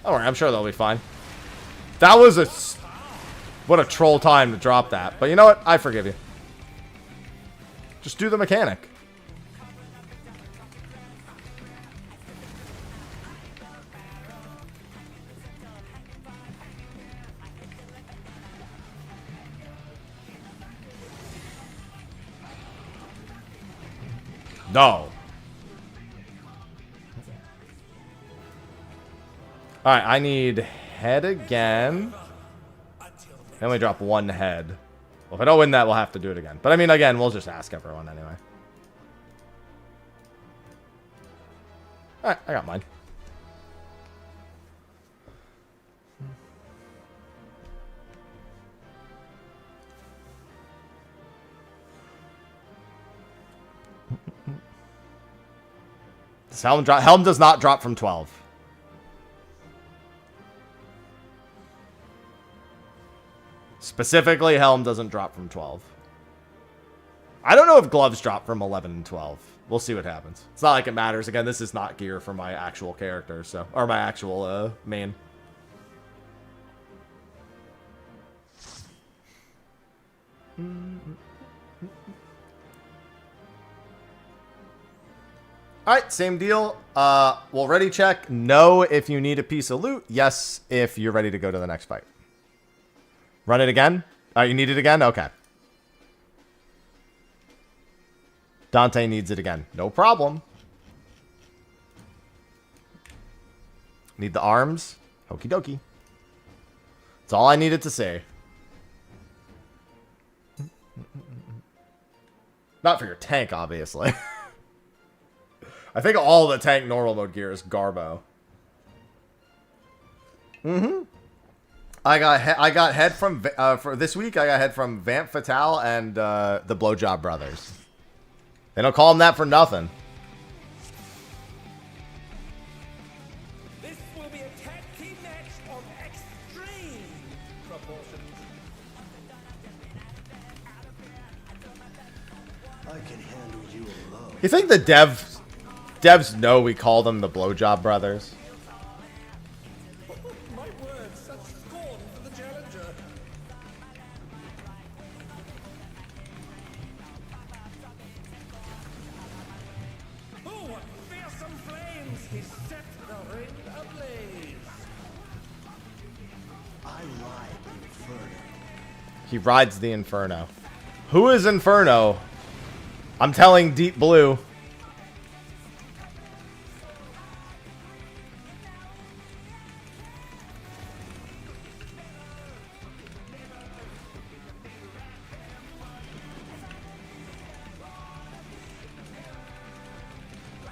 [SPEAKER 1] Don't worry, I'm sure they'll be fine. That was what a troll time to drop that. But you know what? I forgive you. Just do the mechanic. No. Alright, I need head again. And we drop one head. Well, if I don't win that, we'll have to do it again. But I mean, again, we'll just ask everyone anyway. Alright, I got mine. Does Helm drop? Helm does not drop from 12. Specifically, Helm doesn't drop from 12. I don't know if gloves drop from 11 and 12. We'll see what happens. It's not like it matters. Again, this is not gear for my actual character, so, or my actual main. Alright, same deal. We'll ready check. No if you need a piece of loot. Yes if you're ready to go to the next fight. Run it again? You need it again? Okay. Dante needs it again. No problem. Need the arms? Okie dokie. That's all I needed to say. Not for your tank, obviously. I think all the tank normal mode gear is Garbo. I got head from for this week. I got head from Vamp Fatale and the Blowjob Brothers. They don't call them that for nothing.
[SPEAKER 4] This will be a tag team match of extreme proportions.
[SPEAKER 6] I can handle you alone.
[SPEAKER 1] You think the devs know we call them the Blowjob Brothers?
[SPEAKER 4] My word, such scorn for the challenger. Oh, what fearsome flames! He set the ring ablaze.
[SPEAKER 6] I ride the Inferno.
[SPEAKER 1] He rides the Inferno. Who is Inferno? I'm telling Deep Blue.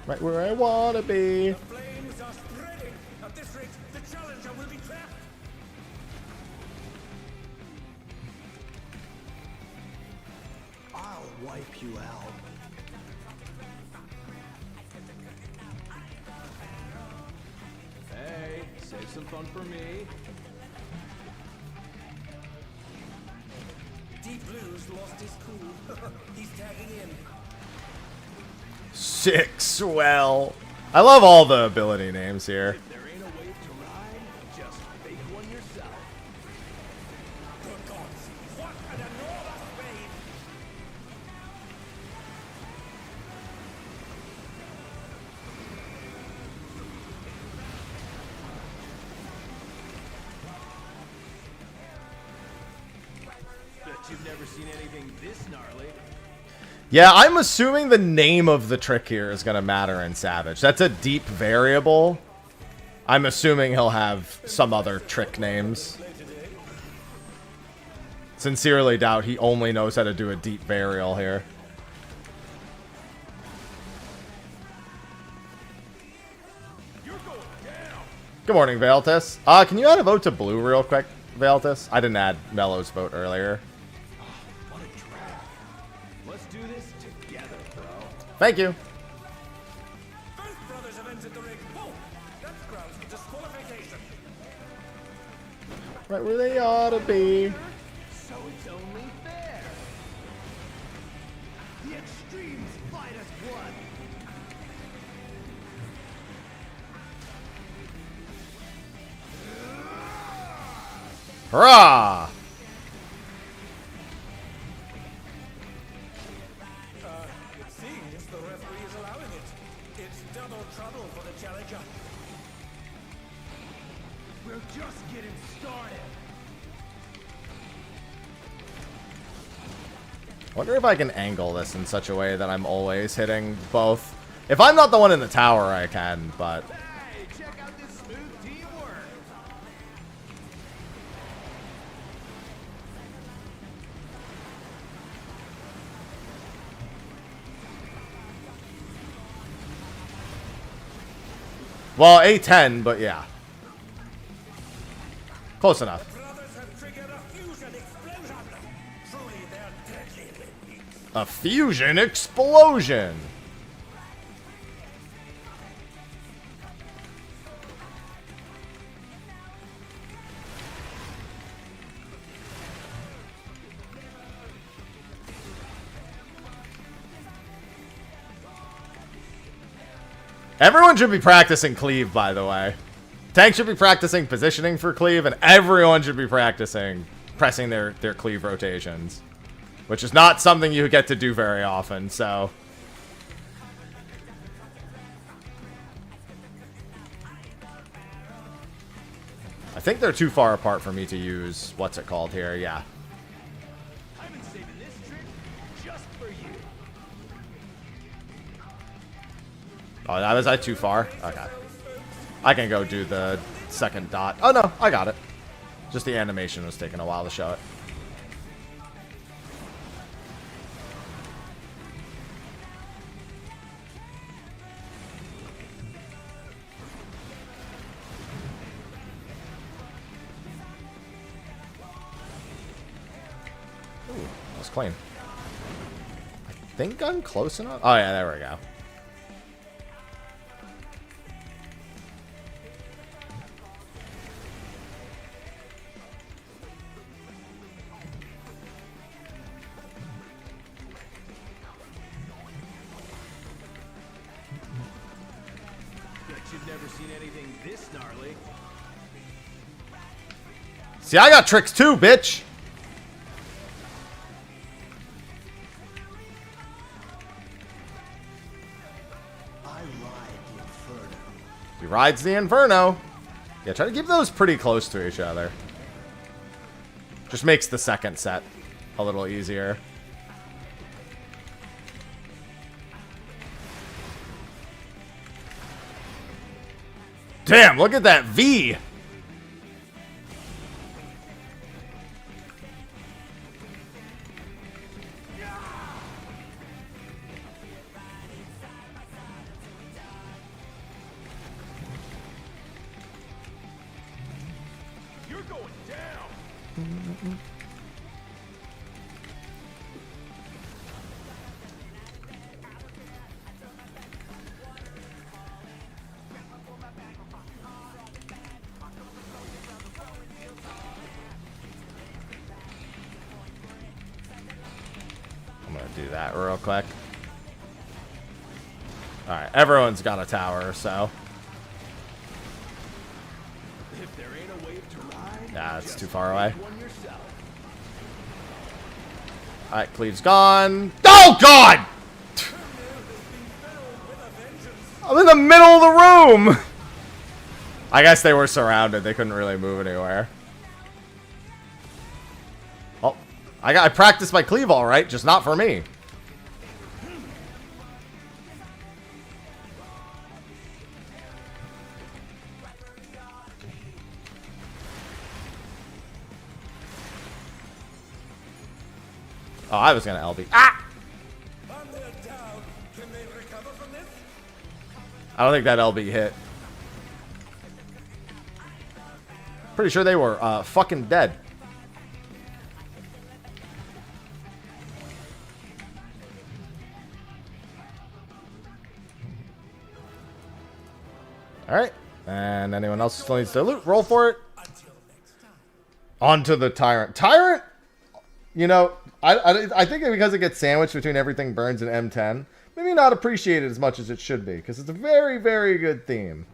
[SPEAKER 1] Right where I wanna be.
[SPEAKER 4] The flames are spreading. At this rate, the challenger will be trapped.
[SPEAKER 6] I'll wipe you out.
[SPEAKER 5] Hey, save some fun for me.
[SPEAKER 4] Deep Blue's lost his cool. He's tagging in.
[SPEAKER 1] Sick swell. I love all the ability names here.
[SPEAKER 5] If there ain't a wave to ride, just fake one yourself.
[SPEAKER 4] Good gods, what an enormous wave!
[SPEAKER 5] Bet you've never seen anything this gnarly.
[SPEAKER 1] Yeah, I'm assuming the name of the trick here is going to matter in Savage. That's a deep variable. I'm assuming he'll have some other trick names. Sincerely doubt he only knows how to do a deep varial here. Good morning, Valtis. Can you add a vote to Blue real quick, Valtis? I didn't add Mello's vote earlier.
[SPEAKER 5] What a drag. Let's do this together, bro.
[SPEAKER 1] Thank you.
[SPEAKER 4] Both brothers have entered the ring. Oh, that's grounds for disqualification.
[SPEAKER 1] Right where they ought to be.
[SPEAKER 5] So it's only fair.
[SPEAKER 6] The extremes fight as one.
[SPEAKER 1] Hurrah!
[SPEAKER 4] It seems the referee is allowing it. It's double trouble for the challenger.
[SPEAKER 6] We're just getting started.
[SPEAKER 1] Wonder if I can angle this in such a way that I'm always hitting both. If I'm not the one in the tower, I can, but...
[SPEAKER 5] Hey, check out this smooth teamwork.
[SPEAKER 1] Well, A10, but yeah. Close enough.
[SPEAKER 4] Brothers have triggered a fusion explosion. Truly, they're deadly weapons.
[SPEAKER 1] A fusion explosion! Everyone should be practicing cleave, by the way. Tank should be practicing positioning for cleave, and everyone should be practicing pressing their cleave rotations. Which is not something you get to do very often, so... I think they're too far apart for me to use what's it called here, yeah.
[SPEAKER 5] I've been saving this trick just for you.
[SPEAKER 1] Oh, that was I too far? Okay. I can go do the second dot. Oh no, I got it. Just the animation was taking a while to show it. was clean. I think I'm close enough. Oh, yeah, there we go.
[SPEAKER 5] Bet you've never seen anything this gnarly.
[SPEAKER 1] See, I got tricks too, bitch.
[SPEAKER 6] I ride the Inferno.
[SPEAKER 1] He rides the Inferno. Yeah, try to keep those pretty close to each other. Just makes the second set a little easier. Damn, look at that V.
[SPEAKER 5] You're going down.
[SPEAKER 1] I'm gonna do that real quick. Alright, everyone's got a tower, so.
[SPEAKER 5] If there ain't a wave to ride,
[SPEAKER 1] Yeah, it's
[SPEAKER 5] just
[SPEAKER 1] too far away.
[SPEAKER 5] make one yourself.
[SPEAKER 1] Alright, Cleave's gone. Oh, God! I'm in the middle of the room! I guess they were surrounded. They couldn't really move anywhere. Oh, I practiced my cleave all right, just not for me. Oh, I was gonna LB. Ah!
[SPEAKER 4] On their down. Can they recover from this?
[SPEAKER 1] I don't think that LB hit. Pretty sure they were fucking dead. Alright. And anyone else still needs to loot? Roll for it. Onto the Tyrant. Tyrant, you know, I think because it gets sandwiched between Everything Burns and M10, maybe not appreciated as much as it should be, because it's a very, very good theme.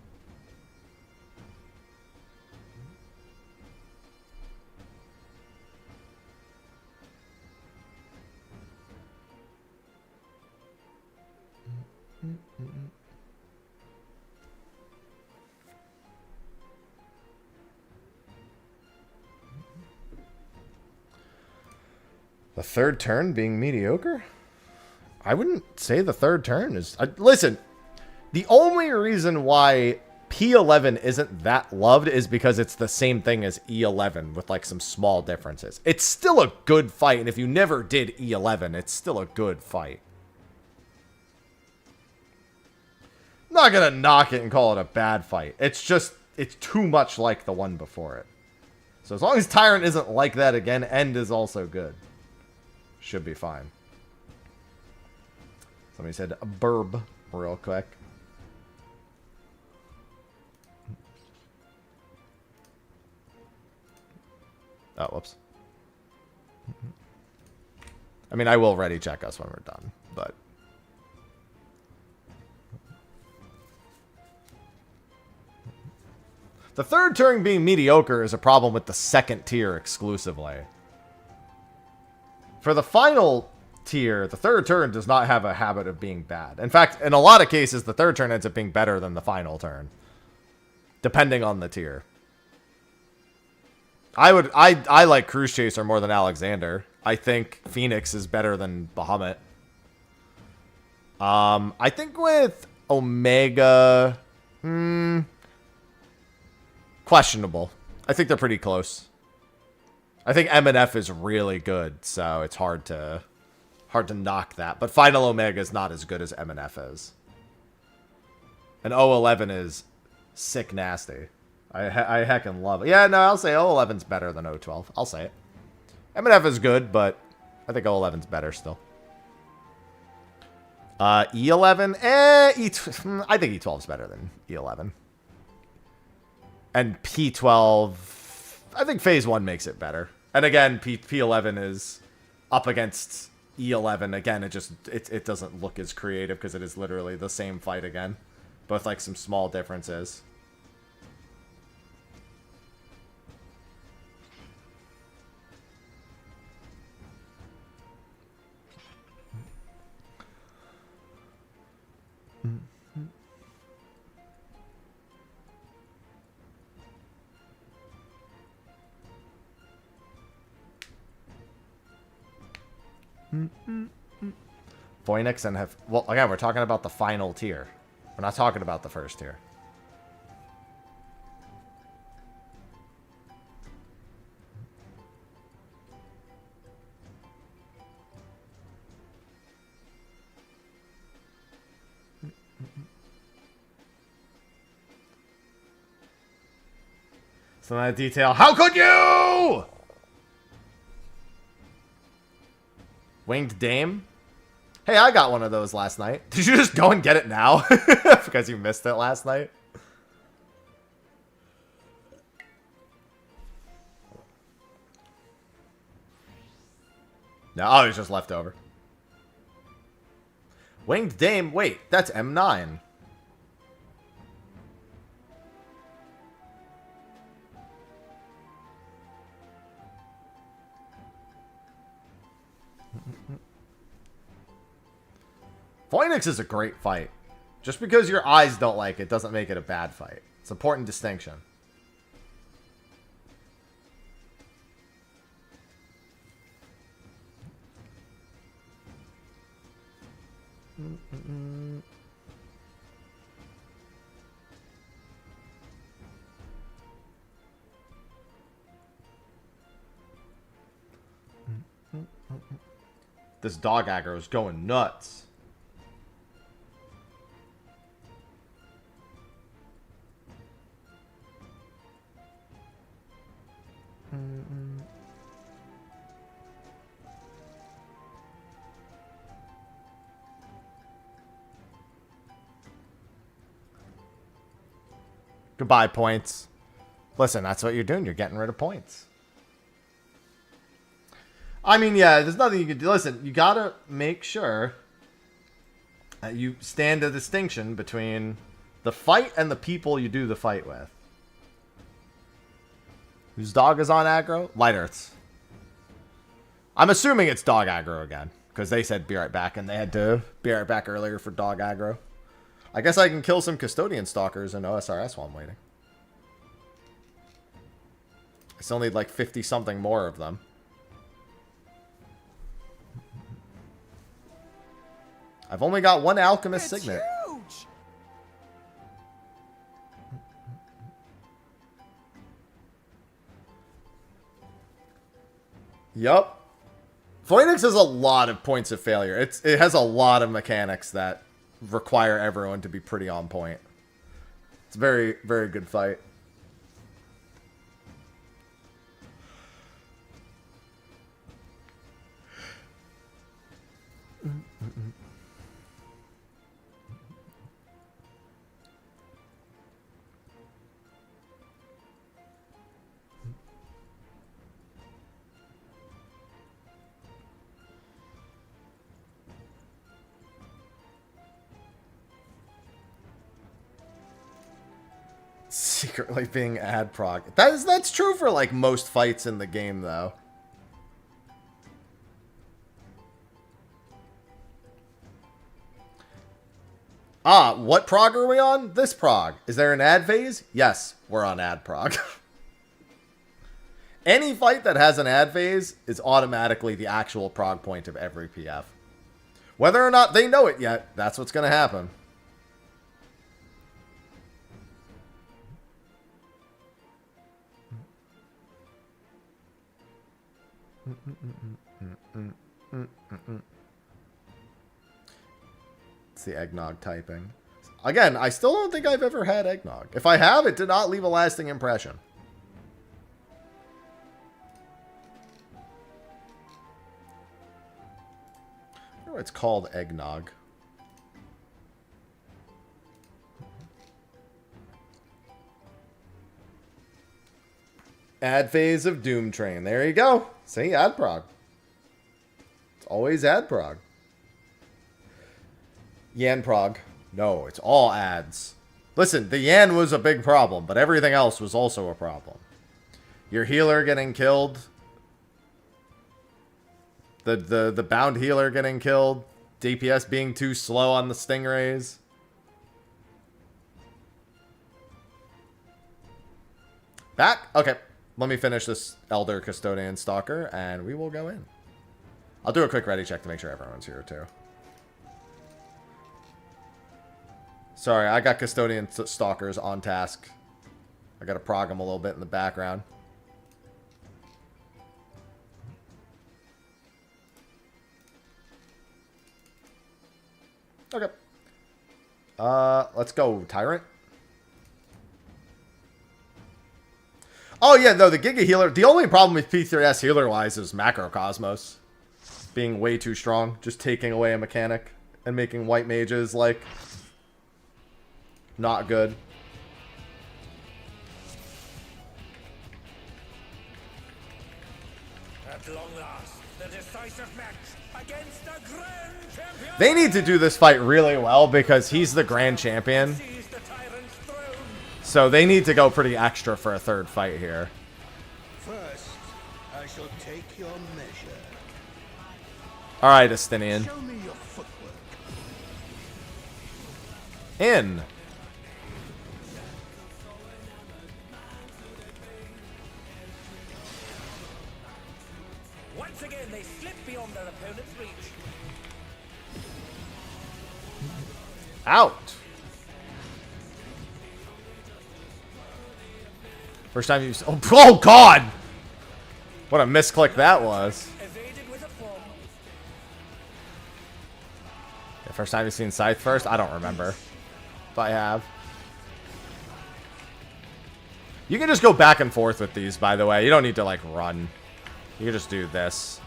[SPEAKER 1] The third turn being mediocre? I wouldn't say the third turn is... listen, the only reason why P11 isn't that loved is because it's the same thing as E11 with like some small differences. It's still a good fight, and if you never did E11, it's still a good fight. I'm not gonna knock it and call it a bad fight. It's just, it's too much like the one before it. So as long as Tyrant isn't like that again, End is also good. Should be fine. Somebody said a burb real quick. Oh, whoops. I mean, I will ready check us when we're done, but... The third turn being mediocre is a problem with the second tier exclusively. For the final tier, the third turn does not have a habit of being bad. In fact, in a lot of cases, the third turn ends up being better than the final turn. Depending on the tier. I like Cruise Chaser more than Alexander. I think Phoenix is better than Bahamut. I think with Omega... questionable. I think they're pretty close. I think M&F is really good, so it's hard to knock that. But Final Omega is not as good as M&F is. And O11 is sick nasty. I heckin' love it. Yeah, no, I'll say O11's better than O12. I'll say it. M&F is good, but I think O11's better still. E11, I think E12's better than E11. And P12, I think Phase 1 makes it better. And again, P11 is up against E11. Again, it doesn't look as creative because it is literally the same fight again. But with like some small differences. Phoenix and have... Well, again, we're talking about the final tier. We're not talking about the first tier. So that detail. How could you? Winged Dame? Hey, I got one of those last night. Did you just go and get it now? Because you missed it last night? No, oh, it's just left over. Winged Dame? Wait, that's M9. Phoenix is a great fight. Just because your eyes don't like it doesn't make it a bad fight. It's an important distinction. This dog aggro is going nuts. Goodbye, points. Listen, that's what you're doing. You're getting rid of points. I mean, yeah, there's nothing you can do. Listen, you gotta make sure that you stand a distinction between the fight and the people you do the fight with. Whose dog is on aggro? Light Earth's. I'm assuming it's dog aggro again, because they said be right back, and they had to be right back earlier for dog aggro. I guess I can kill some custodian stalkers in OSRS while I'm waiting. I still need like 50 something more of them. I've only got one alchemist signet.
[SPEAKER 4] Huge.
[SPEAKER 1] Yup. Phoenix has a lot of points of failure. It has a lot of mechanics that require everyone to be pretty on point. It's a very, very good fight. Secretly being ad prog. That's true for like most fights in the game though. Ah, what prog are we on? This prog. Is there an ad phase? Yes, we're on ad prog. Any fight that has an ad phase is automatically the actual prog point of every PF. Whether or not they know it yet, that's what's going to happen. It's the eggnog typing. Again, I still don't think I've ever had eggnog. If I have, it did not leave a lasting impression. wonder why it's called eggnog. Ad phase of Doom Train. There you go. See, ad prog. It's always ad prog. Yan prog. No, it's all ads. Listen, the Yan was a big problem, but everything else was also a problem. Your healer getting killed. The bound healer getting killed. DPS being too slow on the stingrays. Back? Okay. Let me finish this Elder Custodian Stalker, and we will go in. I'll do a quick ready check to make sure everyone's here, too. Sorry, I got Custodian Stalkers on task. I gotta prog them a little bit in the background. Okay. Let's go, Tyrant. Oh, yeah, no, the Giga Healer. The only problem with P3S healer-wise is Macrocosmos being way too strong. Just taking away a mechanic and making white mages, like, not good.
[SPEAKER 4] At long last, the decisive match against the Grand Champion.
[SPEAKER 1] They need to do this fight really well because he's the Grand Champion.
[SPEAKER 4] Seize the tyrant's throne.
[SPEAKER 1] So they need to go pretty extra for a third fight here.
[SPEAKER 6] First, I shall take your measure.
[SPEAKER 1] Alright, Estinian.
[SPEAKER 6] Show me your footwork.
[SPEAKER 1] In.
[SPEAKER 4] Once again, they slip beyond their opponent's reach.
[SPEAKER 1] Out. First time you... Oh, God! What a misclick that was.
[SPEAKER 4] Evaded with a form.
[SPEAKER 1] The first time you've seen Scythe first? I don't remember. If I have. You can just go back and forth with these, by the way. You don't need to, like, run. You can just do this.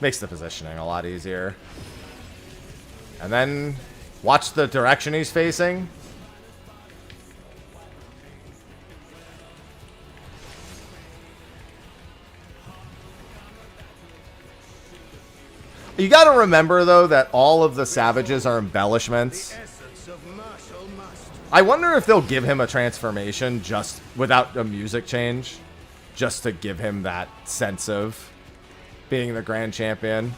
[SPEAKER 1] Makes the positioning a lot easier. And then watch the direction he's facing. You gotta remember, though, that all of the savages are embellishments.
[SPEAKER 6] Essence of martial mastery.
[SPEAKER 1] I wonder if they'll give him a transformation just without a music change. Just to give him that sense of being the Grand Champion.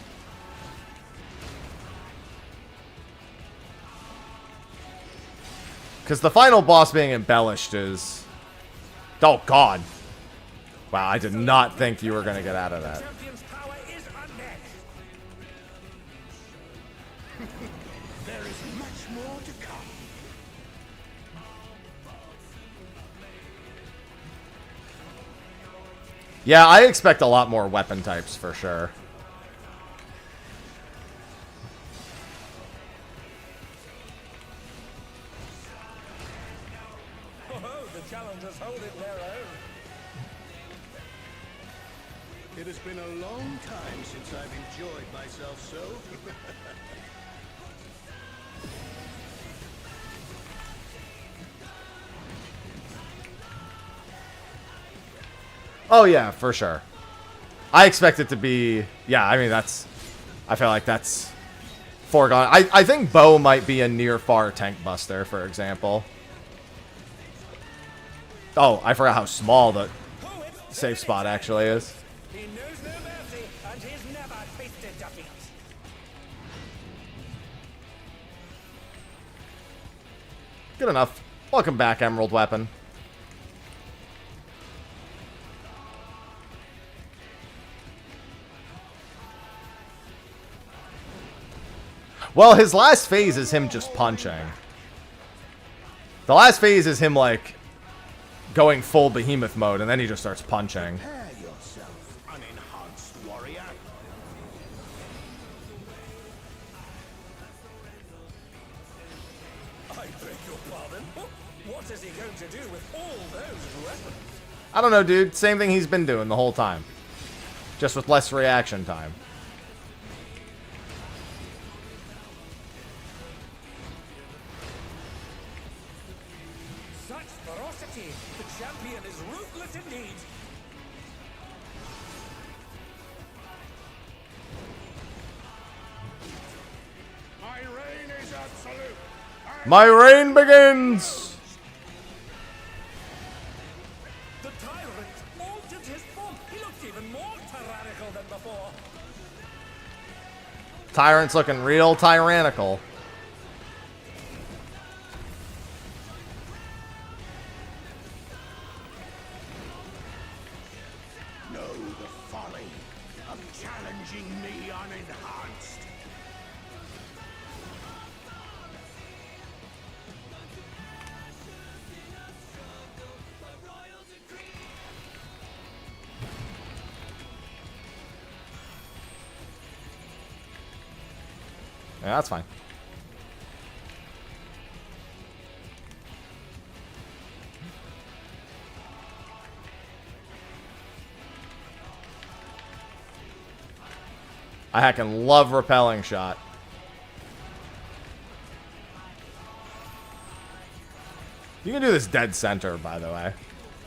[SPEAKER 1] Because the final boss being embellished is... Oh, God. Wow, I did not think you were going to get out of that.
[SPEAKER 4] Champion's power is unmatched.
[SPEAKER 6] There is much more to come.
[SPEAKER 1] Yeah, I expect a lot more weapon types for sure.
[SPEAKER 4] Oh, the challengers hold it their own.
[SPEAKER 6] It has been a long time since I've enjoyed myself so.
[SPEAKER 1] Oh, yeah, for sure. I expect it to be... Yeah, I mean, that's... I feel like that's foregone. I think Bo might be a near-far tank buster, for example. Oh, I forgot how small the safe spot actually is.
[SPEAKER 4] He knows no mercy, and he's never tasted defeat.
[SPEAKER 1] Good enough. Welcome back, Emerald Weapon. Well, his last phase is him just punching. The last phase is him, like, going full behemoth mode, and then he just starts punching.
[SPEAKER 6] Prepare yourself, unenhanced warrior.
[SPEAKER 4] I beg your pardon? What is he going to do with all those weapons?
[SPEAKER 1] I don't know, dude. Same thing he's been doing the whole time. just with less reaction time.
[SPEAKER 4] Such ferocity! The champion is ruthless indeed!
[SPEAKER 6] My reign is absolute.
[SPEAKER 1] My reign begins!
[SPEAKER 4] The tyrant altered his form. He looked even more tyrannical than before.
[SPEAKER 1] Tyrant's looking real tyrannical.
[SPEAKER 6] Know the folly of challenging me unenhanced.
[SPEAKER 1] Yeah, that's fine. I heckin' love repelling shot. You can do this dead center, by the way.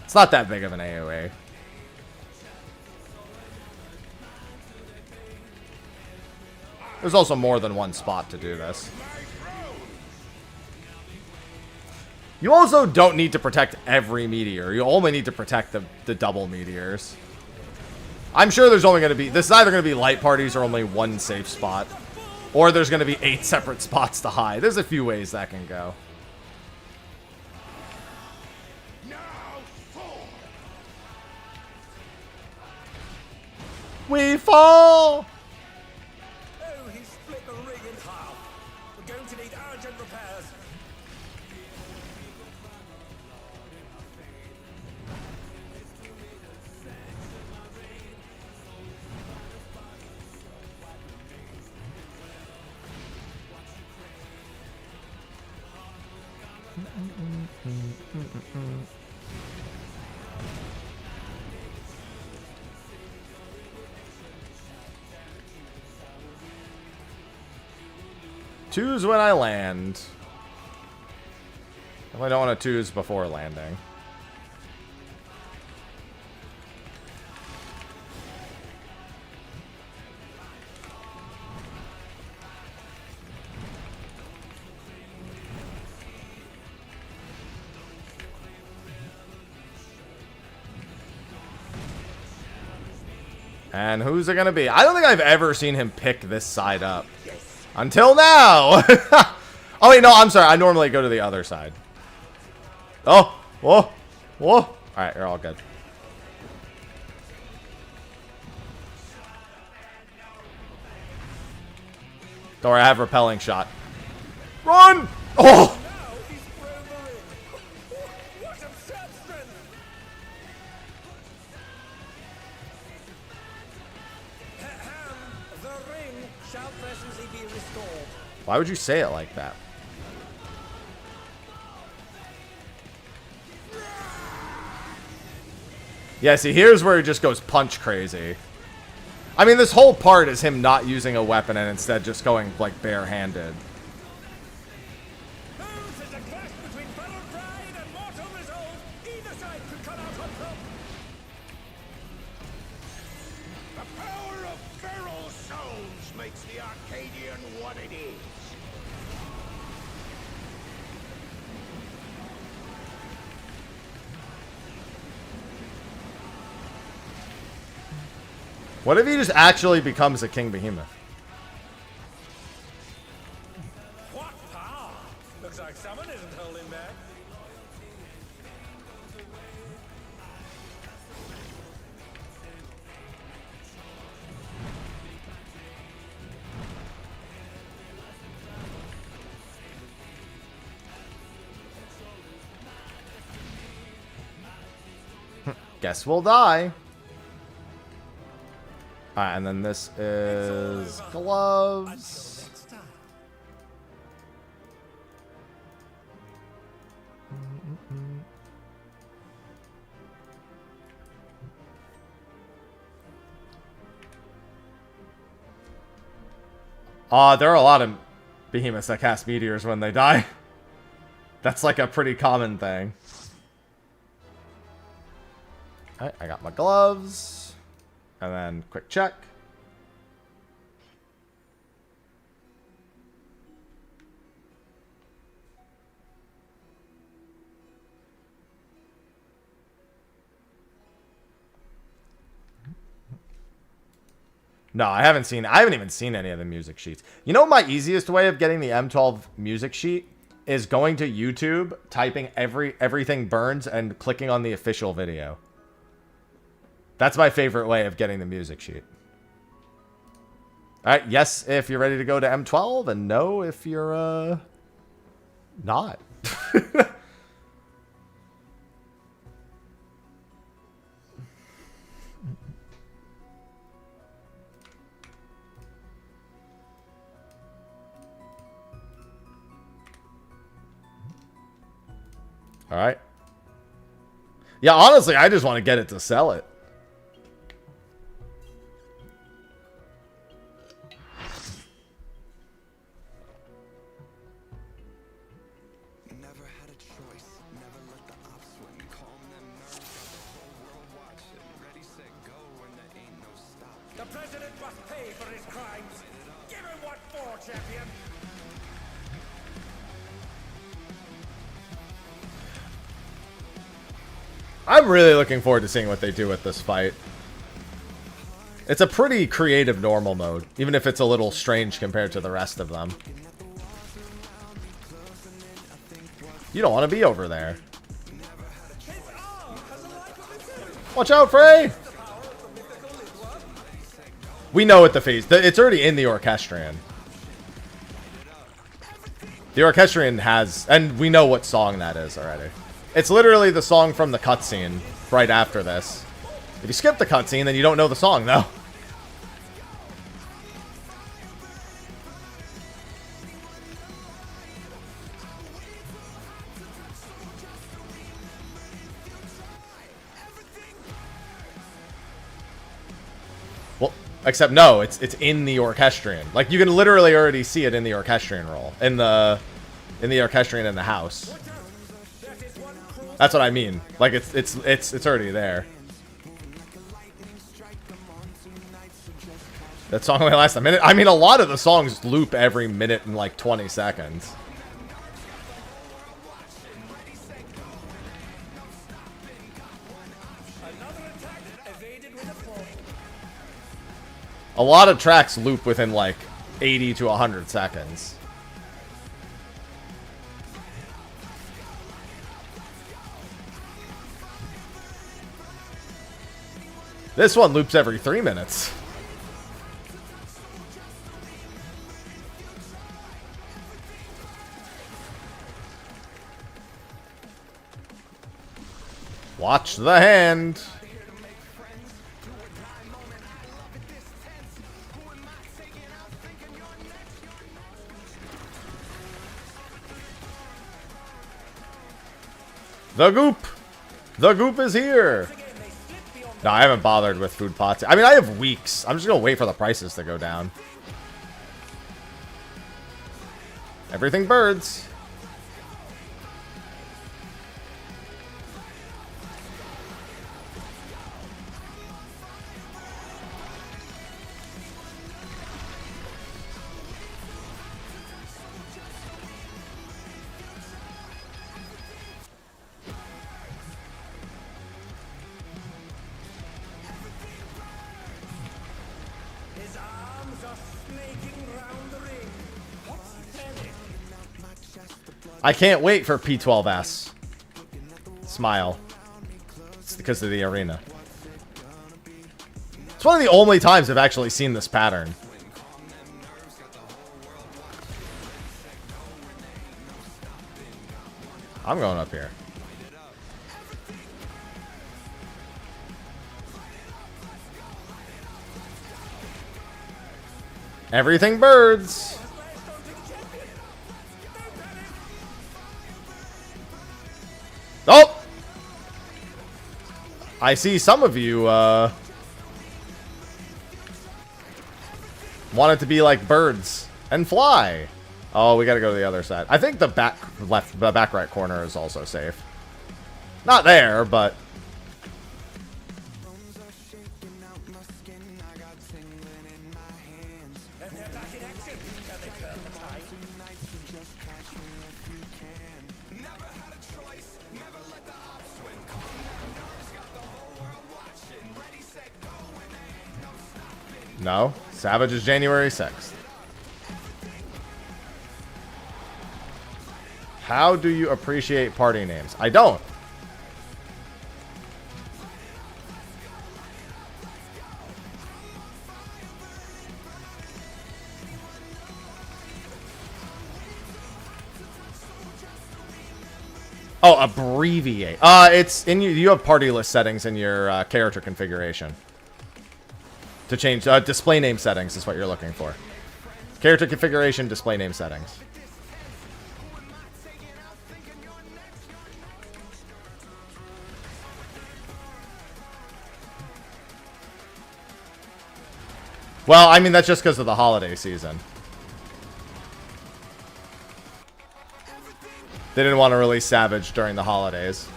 [SPEAKER 1] It's not that big of an AoE. There's also more than one spot to do this. You also don't need to protect every meteor. You only need to protect the double meteors. I'm sure there's only going to be... This is either going to be light parties or only one safe spot. Or there's going to be 8 separate spots to hide. There's a few ways that can go. We fall!
[SPEAKER 4] Oh, he split the ring in half. We're going to need urgent repairs.
[SPEAKER 1] Twos when I land. I don't want to twos before landing. And who's it gonna be? I don't think I've ever seen him pick this side up. Until now! Oh wait, no, I'm sorry. I normally go to the other side. Oh! Whoa! Whoa! Alright, you're all good. Don't worry, I have repelling shot. Run! Oh!
[SPEAKER 4] Now he's thrown the ring. What absurd strength! The ring shall presently be restored.
[SPEAKER 1] Why would you say it like that? Yeah, see, here's where he just goes punch crazy. I mean, this whole part is him not using a weapon and instead just going, like, barehanded.
[SPEAKER 4] This is a clash between battle pride and mortal resolve. Either side could come out on top.
[SPEAKER 6] The power of feral souls makes the Arcadian what it is.
[SPEAKER 1] What if he just actually becomes a King Behemoth?
[SPEAKER 4] What power! Looks like someone isn't holding back.
[SPEAKER 1] Guess we'll die. Alright, and then this is gloves. There are a lot of behemoths that cast meteors when they die. That's like a pretty common thing. Alright, I got my gloves. And then quick check. No, I haven't even seen any of the music sheets. You know, my easiest way of getting the M12 music sheet is going to YouTube, typing everything burns, and clicking on the official video. That's my favorite way of getting the music sheet. All right, yes, if you're ready to go to M12, and no if you're not. All right. Yeah, honestly, I just want to get it to sell it.
[SPEAKER 7] Never had a choice. Never let the ops win. Calm them nerves. Got the whole world watching. Ready, set, go, and there ain't no stop.
[SPEAKER 4] The president must pay for his crimes. Give him what for, champion.
[SPEAKER 1] I'm really looking forward to seeing what they do with this fight. It's a pretty creative normal mode, even if it's a little strange compared to the rest of them. You don't want to be over there. Watch out, Frey! We know what the phase... It's already in the orchestrion. The orchestrion has... And we know what song that is already. It's literally the song from the cutscene right after this. If you skip the cutscene, then you don't know the song, though. Well, except no, it's in the orchestrion. Like, you can literally already see it in the orchestrion roll. In the orchestrion in the house. That's what I mean. Like, it's already there. That song only lasts a minute. I mean, a lot of the songs loop every minute and like 20 seconds. A lot of tracks loop within like 80 to 100 seconds. This one loops every 3 minutes. Watch the hand. The goop. The goop is here. No, I haven't bothered with food plots. I mean, I have weeks. I'm just going to wait for the prices to go down. Everything birds. I can't wait for P12S. Smile. It's because of the arena. It's one of the only times I've actually seen this pattern. I'm going up here. Everything birds. Oh! I see some of you, want it to be like birds. And fly. Oh, we gotta go to the other side. I think the back right corner is also safe. Not there, but...
[SPEAKER 4] And they're back in action. Can they turn the tide?
[SPEAKER 1] No. Savage is January 6th. How do you appreciate party names? I don't. Oh, abbreviate. It's in you have party list settings in your character configuration. To change display name settings is what you're looking for. Character configuration, display name settings. Well, I mean, that's just because of the holiday season. They didn't want to release Savage during the holidays.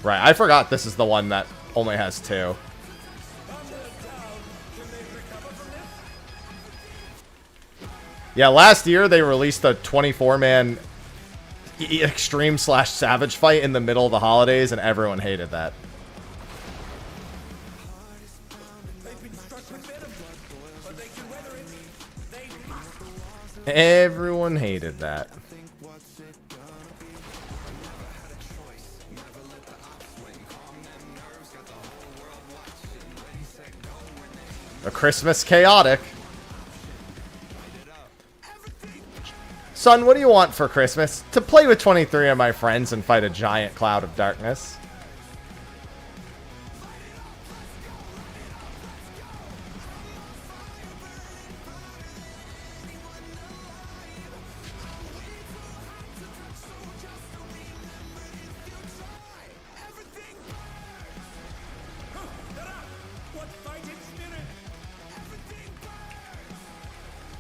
[SPEAKER 1] Right, I forgot this is the one that only has 2. Yeah, last year they released a 24-man extreme / savage fight in the middle of the holidays, and everyone hated that. Everyone hated that. A Christmas chaotic. Son, what do you want for Christmas? To play with 23 of my friends and fight a giant cloud of darkness.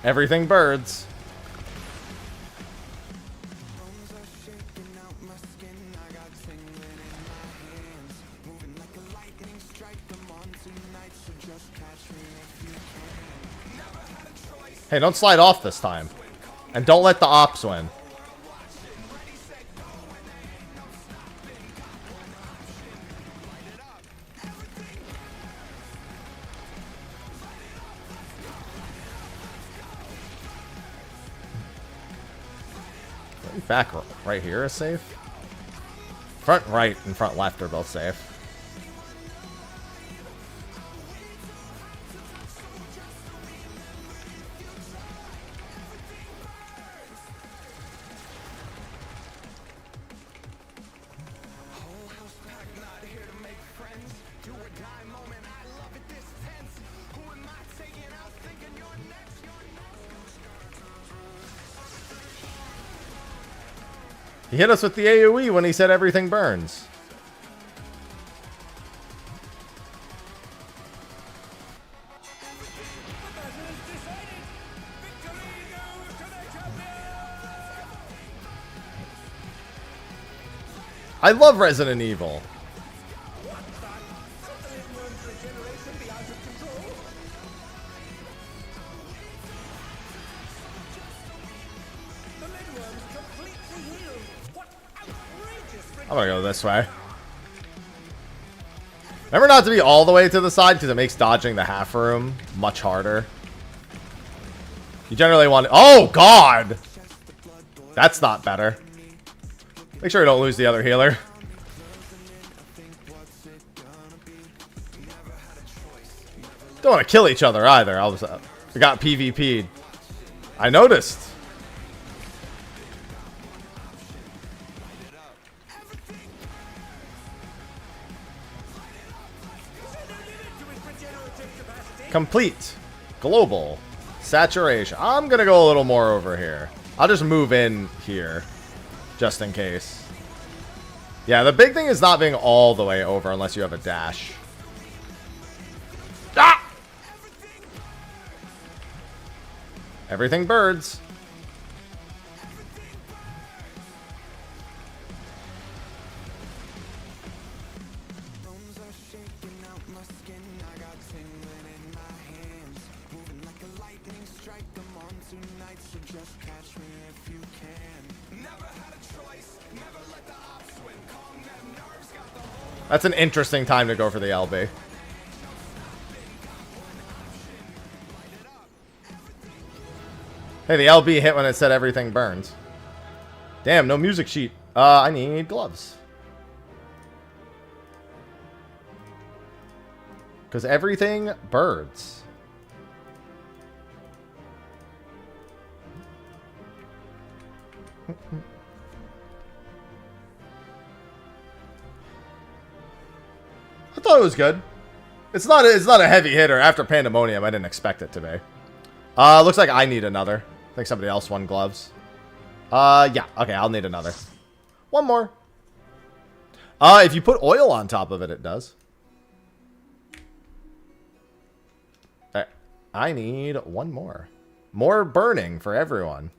[SPEAKER 1] Everything birds. Hey, don't slide off this time. And don't let the ops win. Back right here is safe. Front right and front left are both safe. He hit us with the AoE when he said everything burns. I love Resident Evil. I'm gonna go this way. Remember not to be all the way to the side because it makes dodging the half room much harder. You generally want... Oh, God! That's not better. Make sure you don't lose the other healer. Don't want to kill each other either. We got PvP'd. I noticed. Complete. Global. Saturation. I'm going to go a little more over here. I'll just move in here. just in case. Yeah, the big thing is not being all the way over unless you have a dash. Ah! Everything birds.
[SPEAKER 7] Bones are shaking out my skin. I got tingling in my hands. Moving like a lightning strike. I'm on tonight, so just catch me if you can. Never had a choice. Never let the ops win. Calm them nerves. Got the whole
[SPEAKER 1] That's an interesting time to go for the LB. Hey, the LB hit when it said everything burns. Damn, no music sheet. I need gloves. Because everything birds. I thought it was good. It's not a heavy hitter. After Pandemonium, I didn't expect it to be. Looks like I need another. I think somebody else won gloves. Yeah. Okay, I'll need another. One more. If you put oil on top of it, it does. Alright. I need one more. More burning for everyone.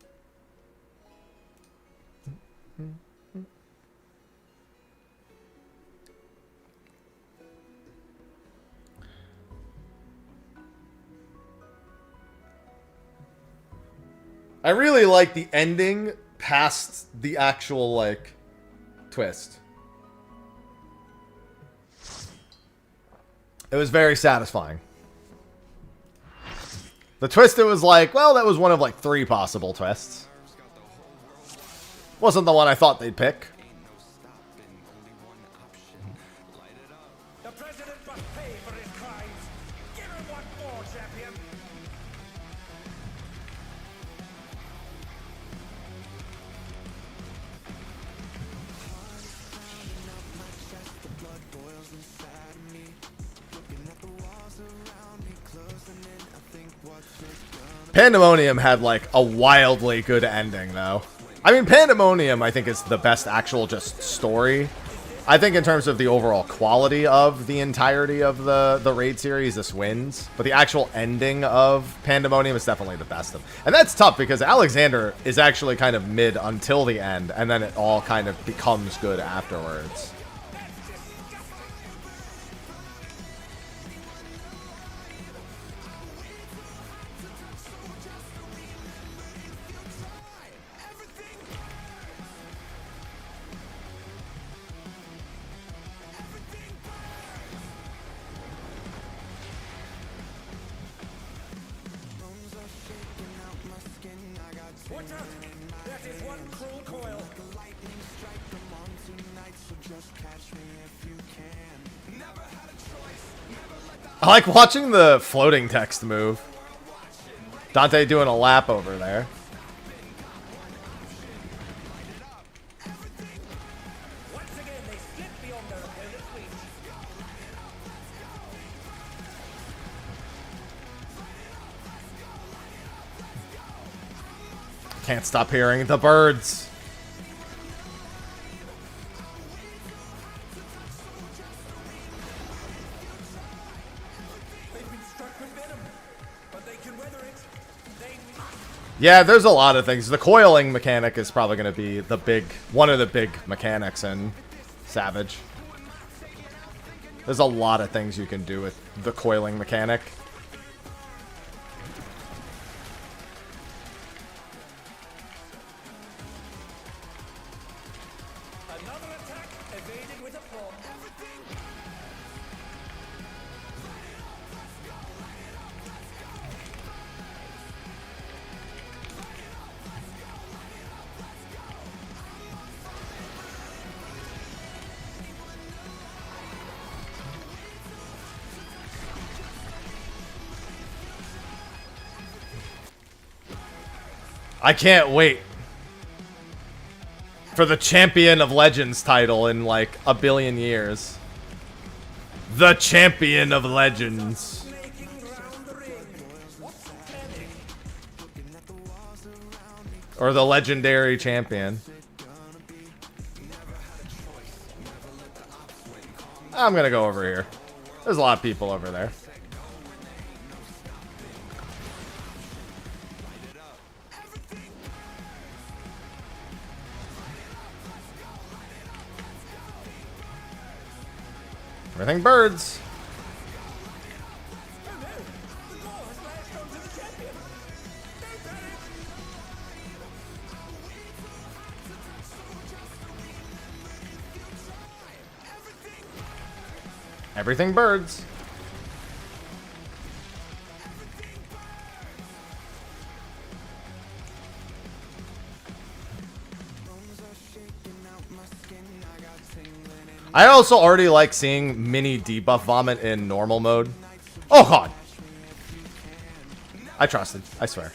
[SPEAKER 1] I really like the ending past the actual, like, twist. It was very satisfying. The twist, it was like, well, that was one of, like, 3 possible twists. Wasn't the one I thought they'd pick.
[SPEAKER 4] The president must pay for his crimes. Give him one more, champion.
[SPEAKER 1] Pandemonium had, like, a wildly good ending, though. I mean, Pandemonium, I think, is the best actual just story. I think in terms of the overall quality of the entirety of the raid series, this wins. But the actual ending of Pandemonium is definitely the best of them. And that's tough because Alexander is actually kind of mid until the end, and then it all kind of becomes good afterwards.
[SPEAKER 4] Watch out! That is one cruel coil.
[SPEAKER 1] I like watching the floating text move. Dante doing a lap over there.
[SPEAKER 4] Once again, they slip beyond their opponent's reach.
[SPEAKER 1] Can't stop hearing the birds.
[SPEAKER 4] They've been struck with venom, but they can weather it. They must.
[SPEAKER 1] Yeah, there's a lot of things. The coiling mechanic is probably going to be one of the big mechanics in Savage. There's a lot of things you can do with the coiling mechanic.
[SPEAKER 4] Another attack evaded with aplomb.
[SPEAKER 1] I can't wait for the Champion of Legends title in like a billion years. The Champion of Legends.
[SPEAKER 4] Snaking round the ring. What's the panic?
[SPEAKER 1] Or the Legendary Champion. I'm gonna go over here. There's a lot of people over there. Everything birds. Everything birds. I also already like seeing mini debuff vomit in normal mode. Oh god. I trusted, I swear.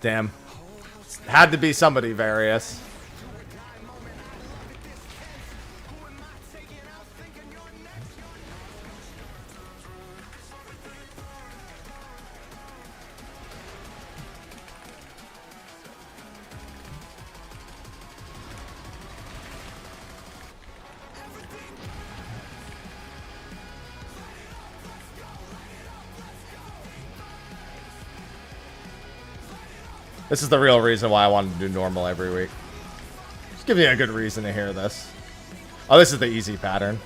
[SPEAKER 1] Damn. Had to be somebody various. This is the real reason why I wanted to do normal every week. Just give me a good reason to hear this. Oh, this is the easy pattern.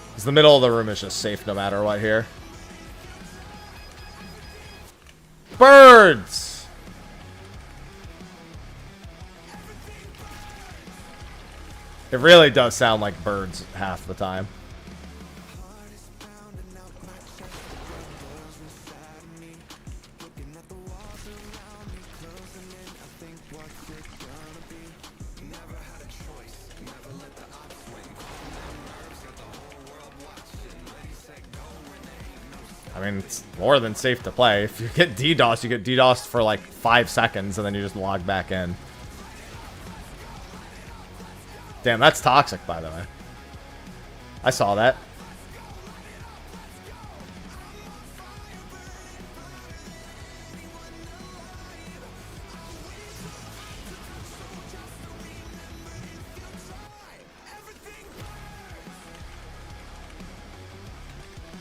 [SPEAKER 1] Because the middle of the room is just safe no matter what here. Birds! It really does sound like birds half the time. I mean, it's more than safe to play. If you get DDoS, you get DDoSed for like 5 seconds and then you just log back in. Damn, that's toxic, by the way. I saw that.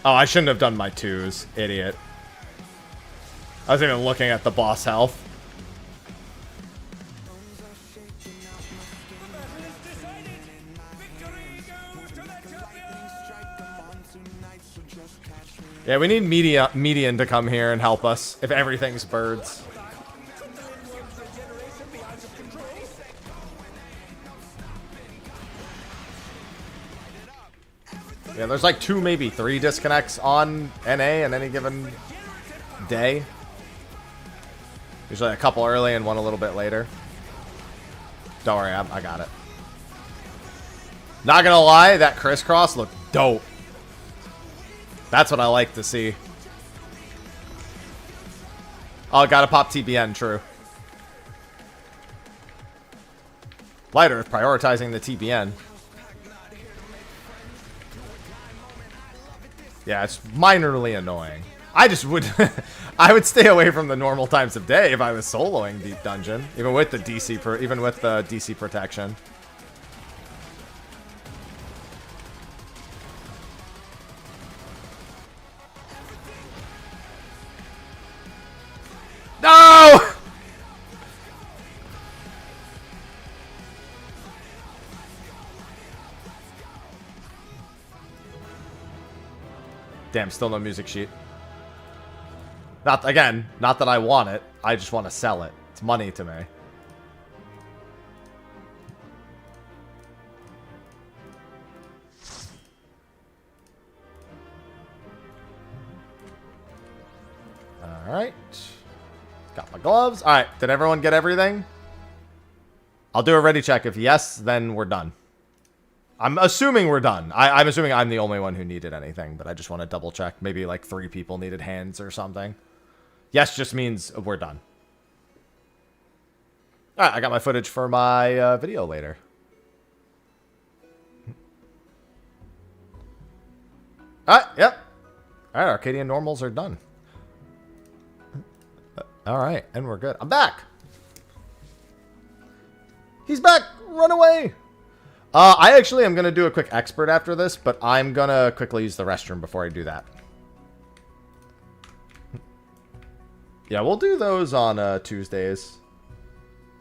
[SPEAKER 1] Oh, I shouldn't have done my 2s. Idiot. I wasn't even looking at the boss health. Yeah, we need median to come here and help us if everything's birds. Yeah, there's like 2, maybe 3 disconnects on NA in any given day. Usually a couple early and one a little bit later. Don't worry, I got it. Not gonna lie, that crisscross looked dope. That's what I like to see. Oh, gotta pop TBN, true. Light Earth prioritizing the TBN. Yeah, it's minorly annoying. I just would... I would stay away from the normal times of day if I was soloing Deep Dungeon. Even with the DC protection. No! Damn, still no music sheet. Not that I want it. I just want to sell it. It's money to me. Alright. Got my gloves. Alright, did everyone get everything? I'll do a ready check. If yes, then we're done. I'm assuming we're done. I'm assuming I'm the only one who needed anything, but I just want to double check. Maybe like 3 people needed hands or something. Yes just means we're done. Alright, I got my footage for my video later. Alright, yep. Alright, Arcadian normals are done. Alright, and we're good. I'm back! He's back! Run away! I actually am going to do a quick expert after this, but I'm going to quickly use the restroom before I do that. Yeah, we'll do those on Tuesdays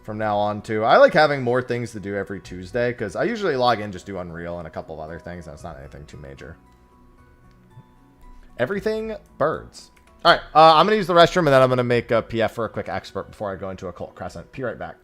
[SPEAKER 1] from now on, too. I like having more things to do every Tuesday, because I usually log in, just do Unreal and a couple of other things, and it's not anything too major. Everything birds. Alright, I'm going to use the restroom, and then I'm going to make a PF for a quick expert before I go into Occult Crescent. Be right back.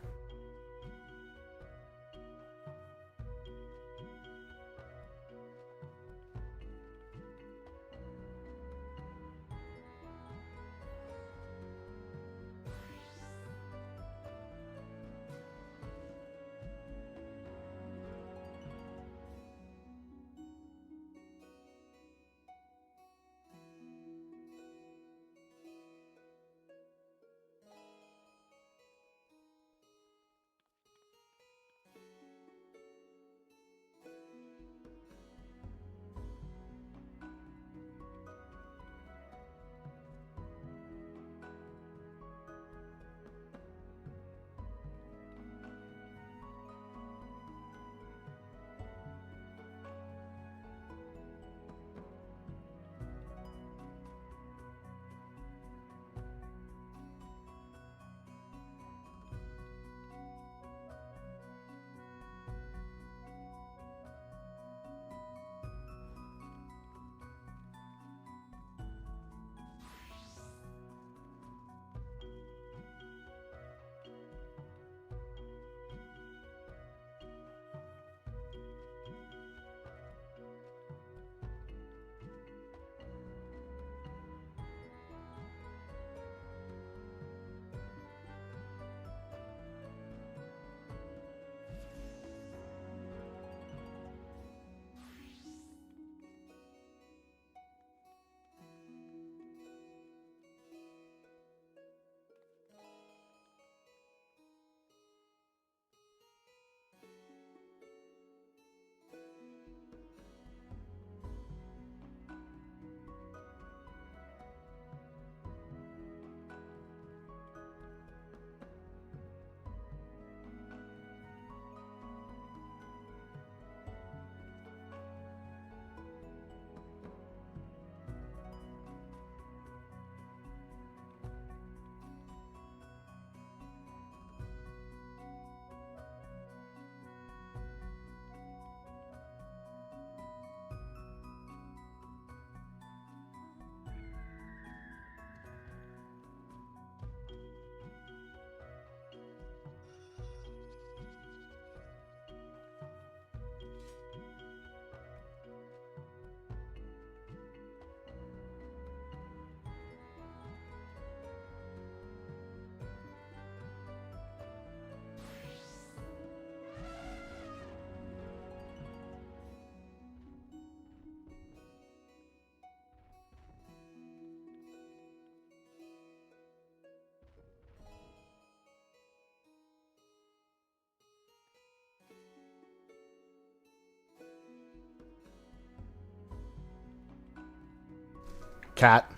[SPEAKER 1] Cat.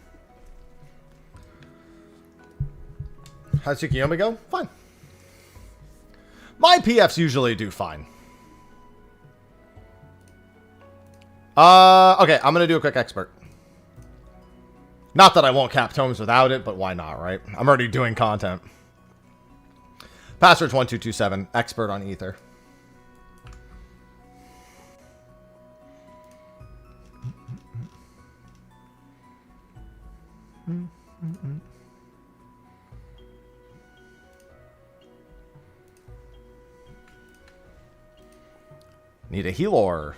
[SPEAKER 1] How's Tsukiyomi go? Fine. My PFs usually do fine. Okay, I'm gonna do a quick expert. Not that I won't cap tomes without it, but why not, right? I'm already doing content. Password's 1227, expert on Ether. Need a healer.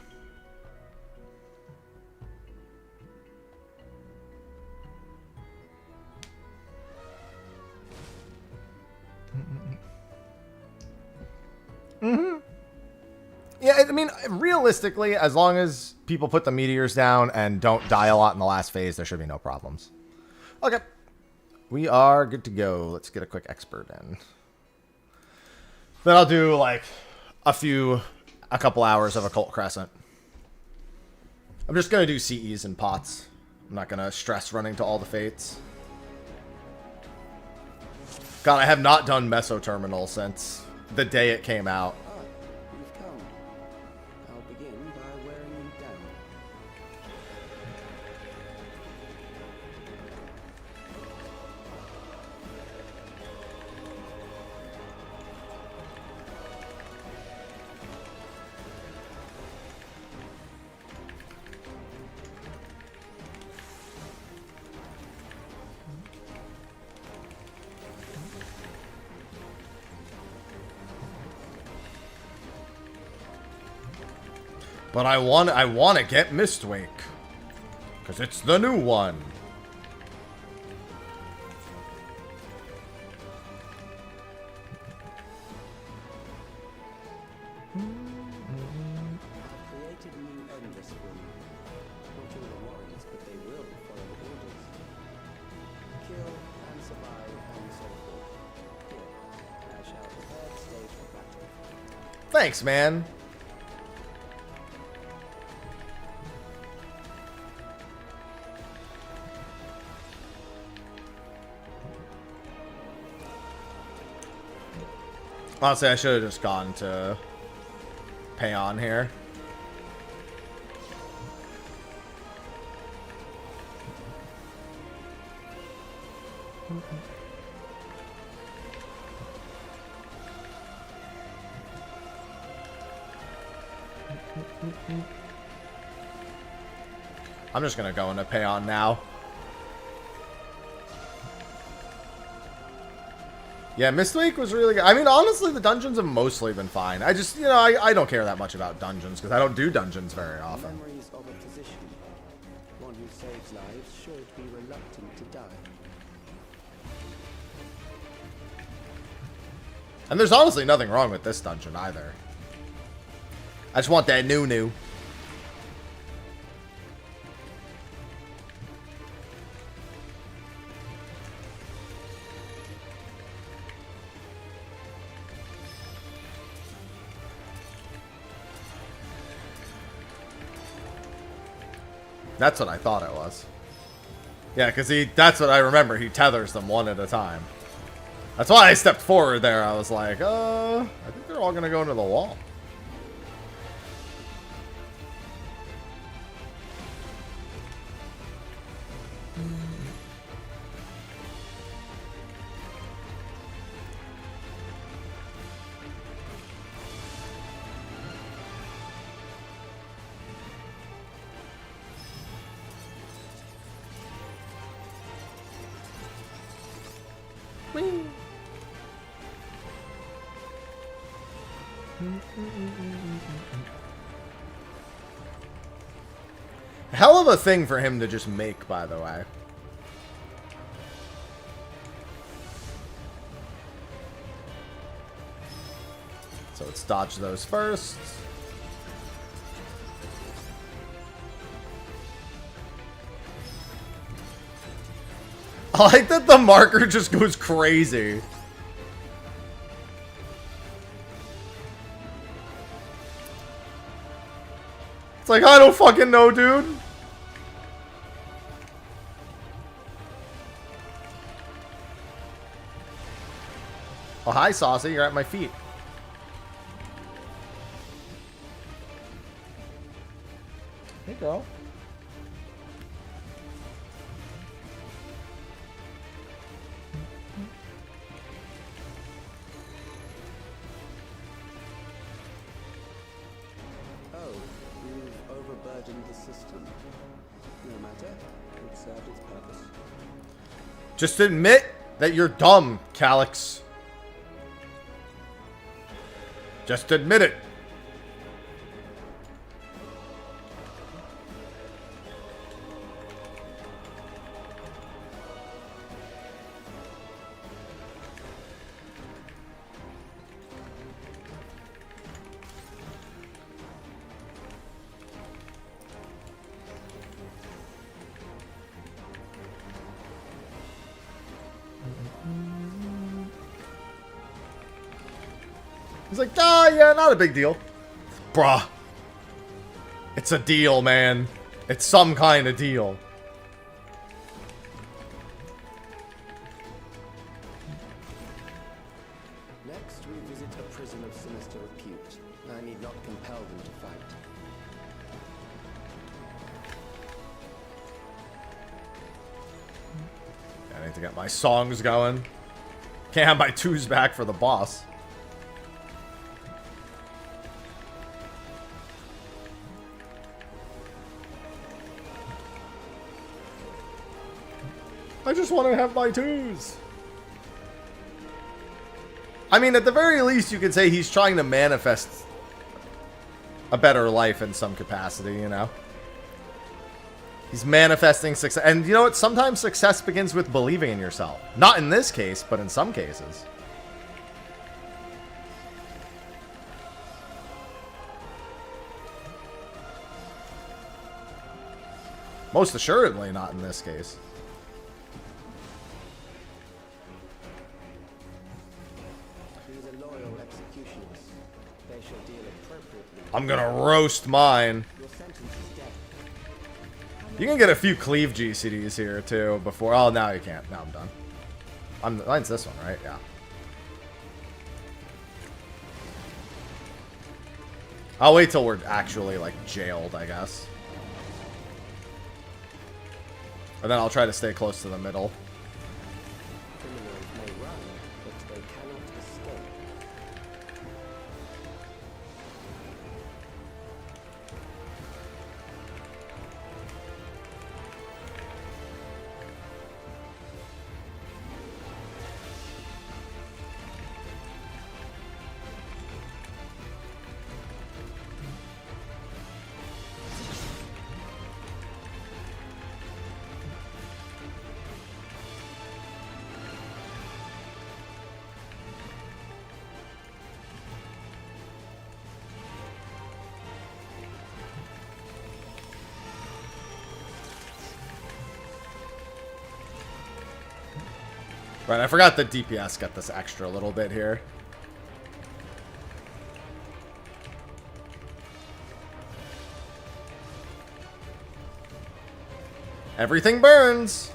[SPEAKER 1] I mean, realistically, as long as people put the meteors down and don't die a lot in the last phase, there should be no problems. Okay. We are good to go. Let's get a quick expert in. Then I'll do, like, a couple hours of Occult Crescent. I'm just going to do CEs and pots. I'm not going to stress running to all the fates. God, I have not done Meso Terminal since the day it came out.
[SPEAKER 7] Ah, you've come. I'll begin by wearing you down.
[SPEAKER 1] But I want to get Mistwake. Because it's the new one.
[SPEAKER 7] Created a new endless room. Not all the warriors, but they will follow the orders. Kill and survive and so forth. Here, I shall prepare the stage for battle.
[SPEAKER 1] Thanks, man. Honestly, I should have just gone to Payon here. I'm just gonna go into Payon now. Yeah, Mistweek was really good. I mean, honestly, the dungeons have mostly been fine. I just, you know, I don't care that much about dungeons because I don't do dungeons very often.
[SPEAKER 7] Memories of a physician. One who saves lives should be reluctant to die.
[SPEAKER 1] And there's honestly nothing wrong with this dungeon either. I just want that new. That's what I thought it was. Yeah, because that's what I remember. He tethers them one at a time. That's why I stepped forward there. I was like, I think they're all going to go into the wall. Hell of a thing for him to just make, by the way. So let's dodge those first. I like that the marker just goes crazy. It's like, I don't fucking know, dude. Oh, hi, Saucy. You're at my feet. Hey, girl.
[SPEAKER 7] Overburdened the system. No matter, it served its purpose.
[SPEAKER 1] Just admit that you're dumb, Calyx. Just admit it. He's like, ah, yeah, not a big deal. Bruh. It's a deal, man. It's some kind of deal.
[SPEAKER 8] Next, we visit a prison of sinister repute. I need not compel them to fight.
[SPEAKER 1] I need to get my songs going. Can't have my twos back for the boss. I just want to have my twos. I mean, at the very least, you could say he's trying to manifest a better life in some capacity, you know? He's manifesting success. And you know what? Sometimes success begins with believing in yourself. Not in this case, but in some cases. Most assuredly not in this case. I'm gonna roast mine. You can get a few cleave GCDs here too before. Oh, now you can't. Now I'm done. Mine's this one, right? Yeah. I'll wait till we're actually like jailed, I guess. And then I'll try to stay close to the middle.
[SPEAKER 8] Criminals may run, but they cannot escape.
[SPEAKER 1] Right, I forgot the DPS got this extra little bit here. Everything burns!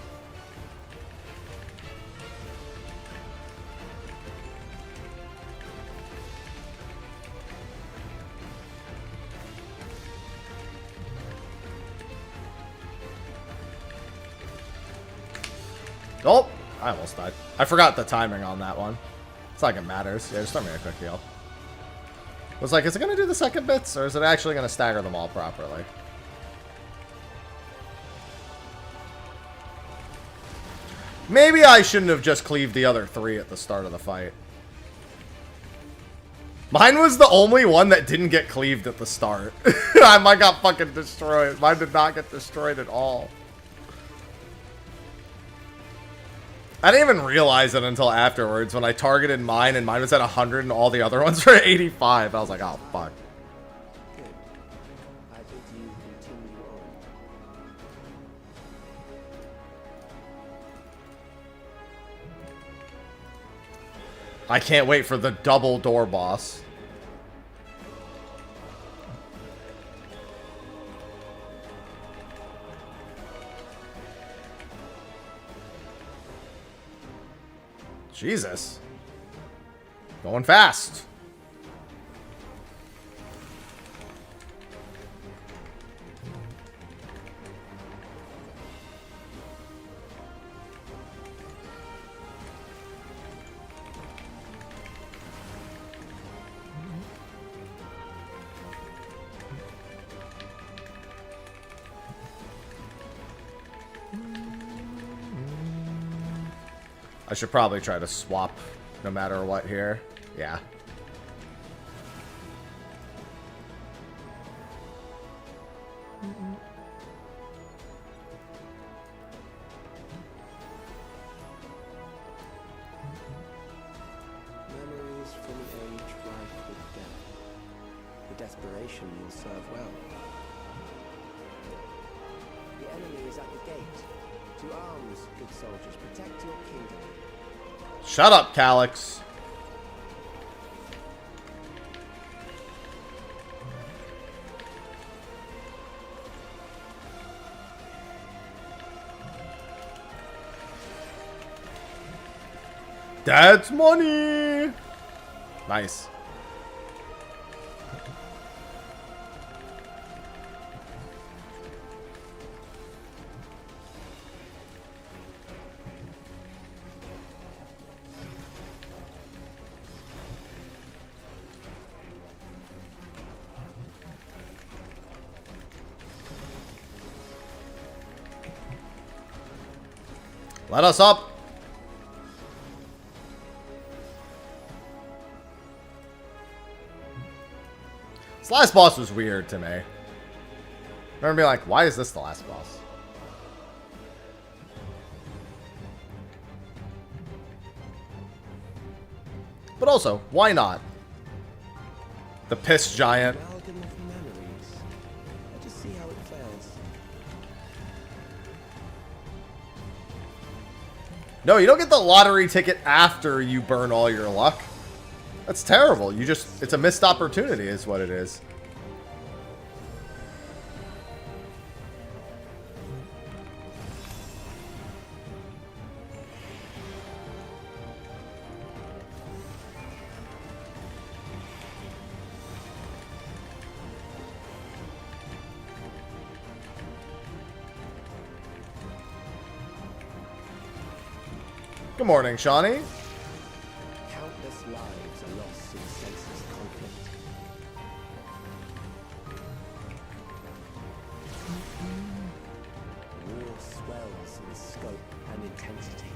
[SPEAKER 1] Oh! I almost died. I forgot the timing on that one. It's not like it matters. Yeah, just throw me a quick heal. Was like, is it going to do the second bits, or is it actually going to stagger them all properly? Maybe I shouldn't have just cleaved the other three at the start of the fight. Mine was the only one that didn't get cleaved at the start. Mine got fucking destroyed. Mine did not get destroyed at all. I didn't even realize it until afterwards when I targeted mine and mine was at 100 and all the other ones were at 85. I was like, oh, fuck.
[SPEAKER 8] Good. I bid you continue on.
[SPEAKER 1] I can't wait for the double door boss. Jesus. Going fast. I should probably try to swap no matter what here. Yeah.
[SPEAKER 8] Memories from an age rife with death. The desperation will serve well. The enemy is at the gate. To arms, good soldiers, protect your kingdom.
[SPEAKER 1] Shut up, Calyx. That's money! Nice. Let us up! This last boss was weird to me. I remember being like, why is this the last boss? But also, why not? The piss giant.
[SPEAKER 8] Amalgam of memories. Let us see how it fares.
[SPEAKER 1] No, you don't get the lottery ticket after you burn all your luck. That's terrible. You just, it's a missed opportunity is what it is. Good morning, Shawnee.
[SPEAKER 8] Countless lives are lost in senseless conflict. War swells in scope and intensity.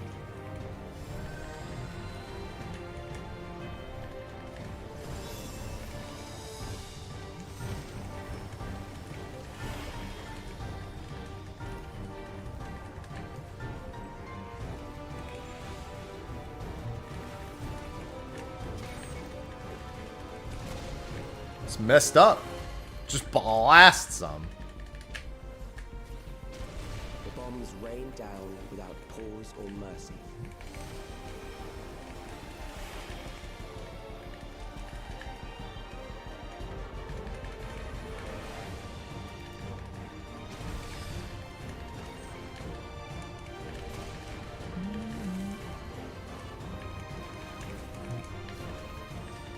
[SPEAKER 1] It's messed up. Just blast some.
[SPEAKER 8] The bombs rain down without pause or mercy.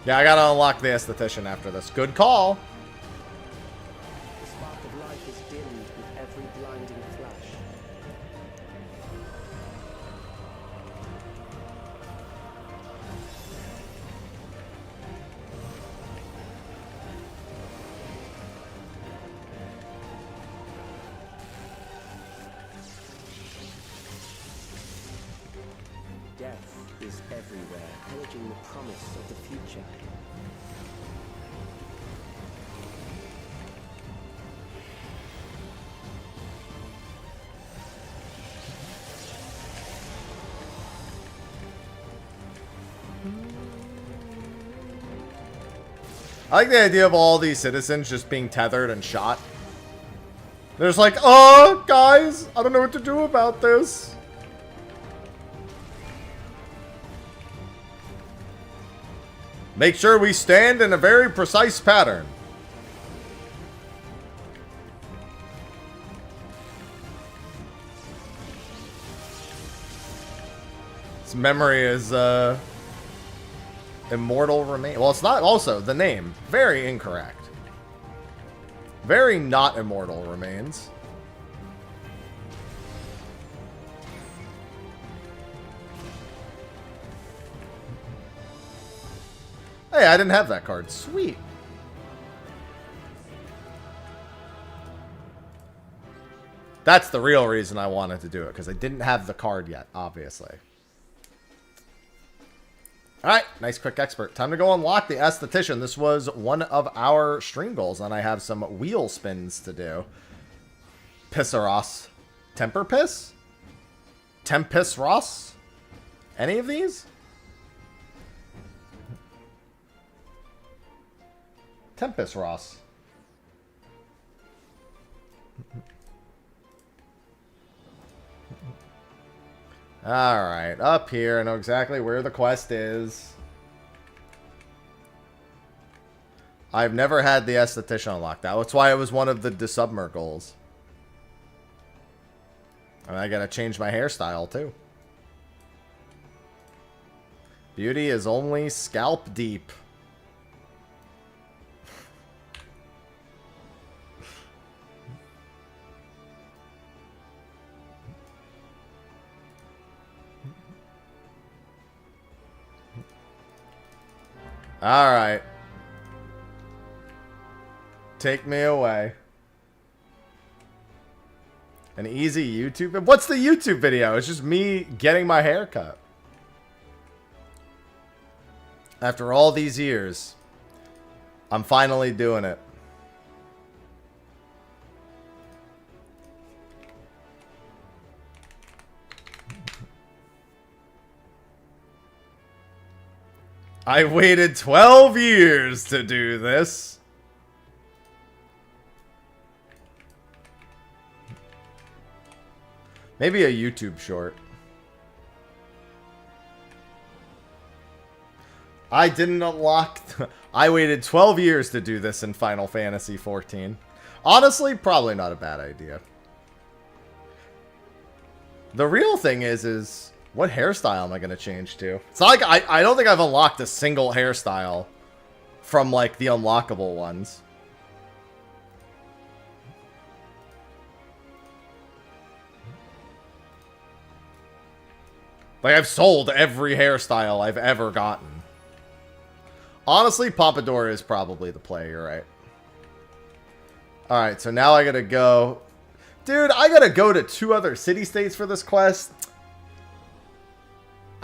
[SPEAKER 1] Yeah, I gotta unlock the aesthetician after this. Good call.
[SPEAKER 8] The spark of life is dimmed with every blinding flash. Death is everywhere, pillaging the promise of the future.
[SPEAKER 1] I like the idea of all these citizens just being tethered and shot. There's like, oh, guys, I don't know what to do about this. Make sure we stand in a very precise pattern. This memory is, immortal remain. Well, it's not also the name. Very incorrect. Very not immortal remains. Hey, I didn't have that card. Sweet. That's the real reason I wanted to do it, because I didn't have the card yet, obviously. Alright, nice quick expert. Time to go unlock the aesthetician. This was one of our stream goals, and I have some wheel spins to do. Pissaros. Temper Piss? Tempest Ross? Any of these? Tempest Ross. Alright, up here. I know exactly where the quest is. I've never had the aesthetician unlocked. That's why it was one of the Desubmer goals. And I gotta change my hairstyle too. Beauty is only scalp deep. Alright. Take me away. An easy YouTube... What's the YouTube video? It's just me getting my hair cut. After all these years, I'm finally doing it. I waited 12 years to do this. Maybe a YouTube short. I didn't unlock... I waited 12 years to do this in Final Fantasy XIV. Honestly, probably not a bad idea. The real thing is what hairstyle am I going to change to? It's not like I don't think I've unlocked a single hairstyle from, like, the unlockable ones. Like, I've sold every hairstyle I've ever gotten. Honestly, Pompadour is probably the play, you're right. Alright, so now I gotta go... Dude, I gotta go to 2 other city-states for this quest.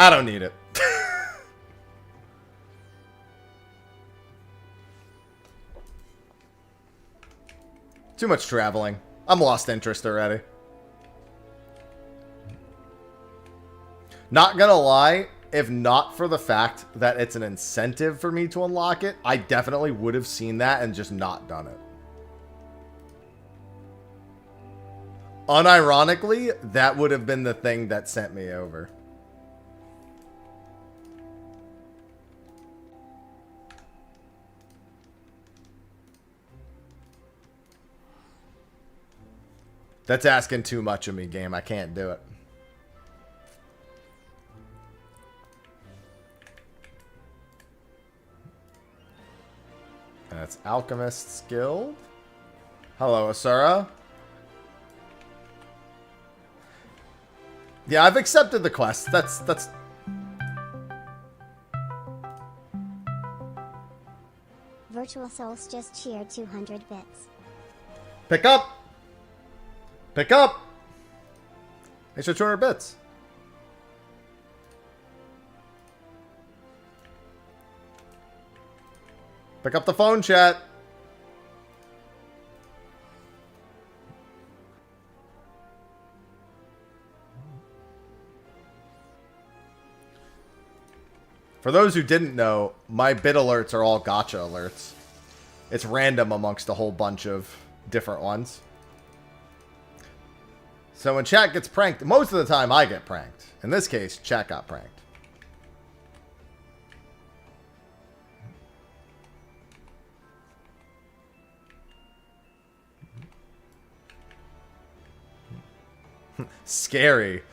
[SPEAKER 1] I don't need it. Too much traveling. I'm lost interest already. Not gonna lie, if not for the fact that it's an incentive for me to unlock it, I definitely would have seen that and just not done it. Unironically, that would have been the thing that sent me over. That's asking too much of me, game. I can't do it. That's Alchemist's Guild. Hello, Asura. Yeah, I've accepted the quest. That's...
[SPEAKER 2] Virtual Souls just cheered 200 bits.
[SPEAKER 1] Pick up! Pick up! Extra 200 bits. Pick up the phone, chat. For those who didn't know, my bit alerts are all gotcha alerts. It's random amongst a whole bunch of different ones. So when chat gets pranked, most of the time I get pranked. In this case, chat got pranked. Scary.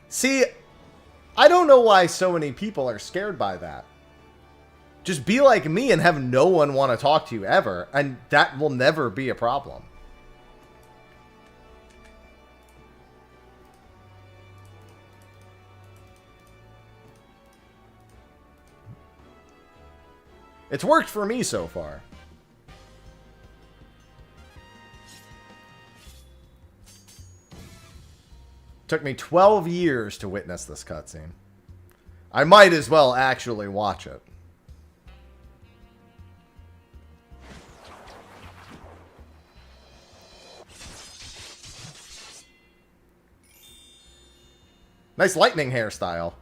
[SPEAKER 1] See, I don't know why so many people are scared by that. Just be like me and have no one want to talk to you ever, and that will never be a problem. It's worked for me so far. Took me 12 years to witness this cutscene. I might as well actually watch it. Nice lightning hairstyle.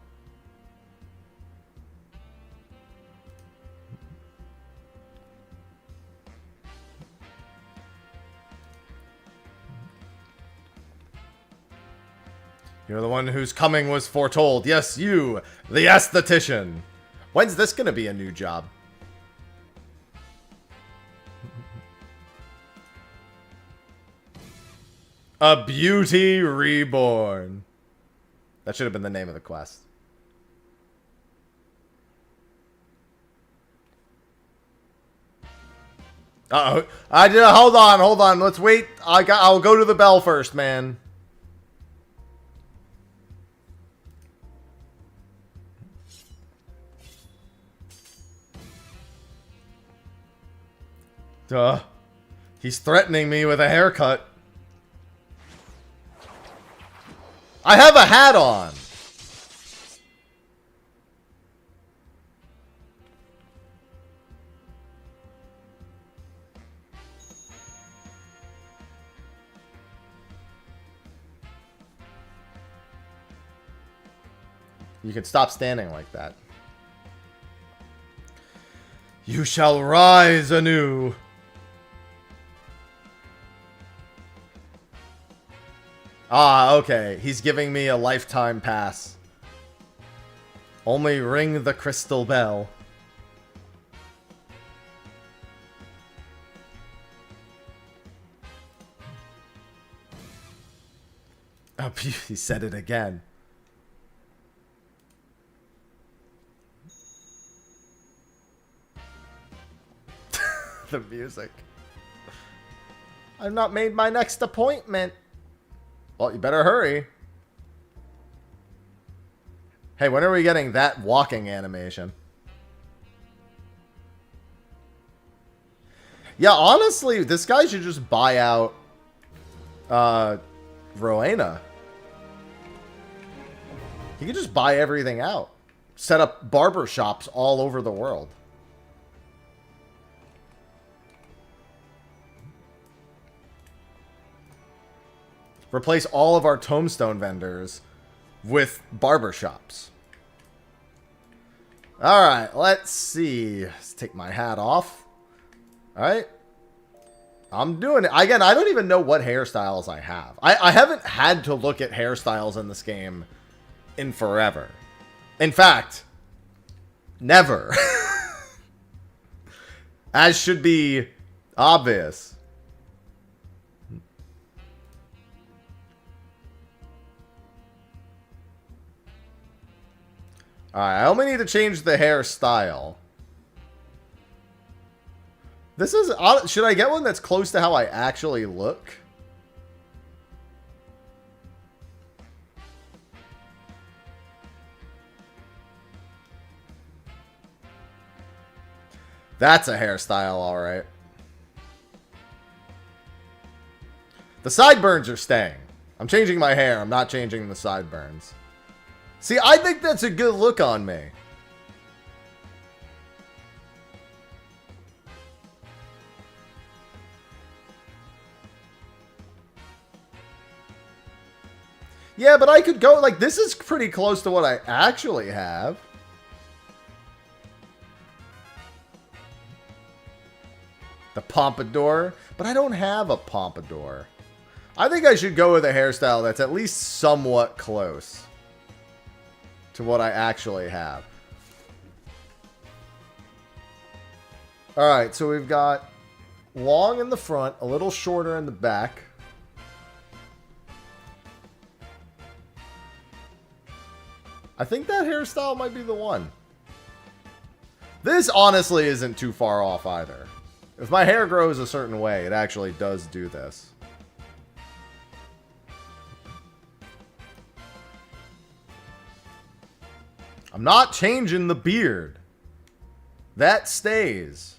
[SPEAKER 1] You're the one whose coming was foretold. Yes, you, the aesthetician. When's this gonna be a new job? A Beauty Reborn. That should have been the name of the quest. Uh-oh. Hold on. Let's wait. I'll go to the bell first, man. Duh. He's threatening me with a haircut. I have a hat on. You can stop standing like that. You shall rise anew. Ah, okay. He's giving me a lifetime pass. Only ring the crystal bell. Oh, he said it again. The music. I've not made my next appointment. Well, you better hurry. Hey, when are we getting that walking animation? Yeah, honestly, this guy should just buy out Rowena. He could just buy everything out. Set up barber shops all over the world. Replace all of our tombstone vendors with barbershops. Alright, let's see. Let's take my hat off. Alright. I'm doing it. Again, I don't even know what hairstyles I have. I haven't had to look at hairstyles in this game in forever. In fact, never. As should be obvious. Alright, I only need to change the hairstyle. This is... should I get one that's close to how I actually look? That's a hairstyle, alright. The sideburns are staying. I'm changing my hair. I'm not changing the sideburns. See, I think that's a good look on me. Yeah, but I could go, like, this is pretty close to what I actually have. The pompadour. But I don't have a pompadour. I think I should go with a hairstyle that's at least somewhat close to what I actually have. Alright, so we've got long in the front, a little shorter in the back. I think that hairstyle might be the one. This honestly isn't too far off either. If my hair grows a certain way, it actually does do this. I'm not changing the beard. That stays.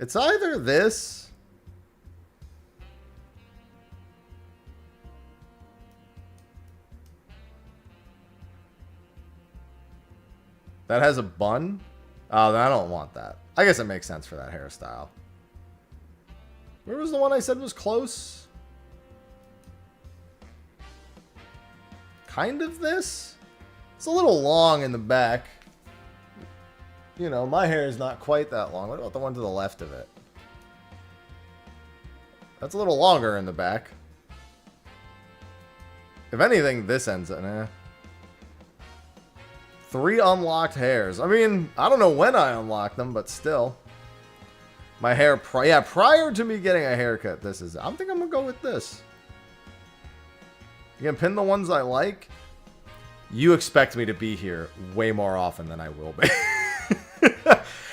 [SPEAKER 1] It's either this. That has a bun? Oh, I don't want that. I guess it makes sense for that hairstyle. Where was the one I said was close? Kind of this? It's a little long in the back. You know, my hair is not quite that long. What about the one to the left of it? That's a little longer in the back. If anything, this ends in eh. 3 unlocked hairs. I mean, I don't know when I unlocked them, but still. My hair, prior to me getting a haircut, this is... I think I'm gonna go with this. You can pin the ones I like. You expect me to be here way more often than I will be.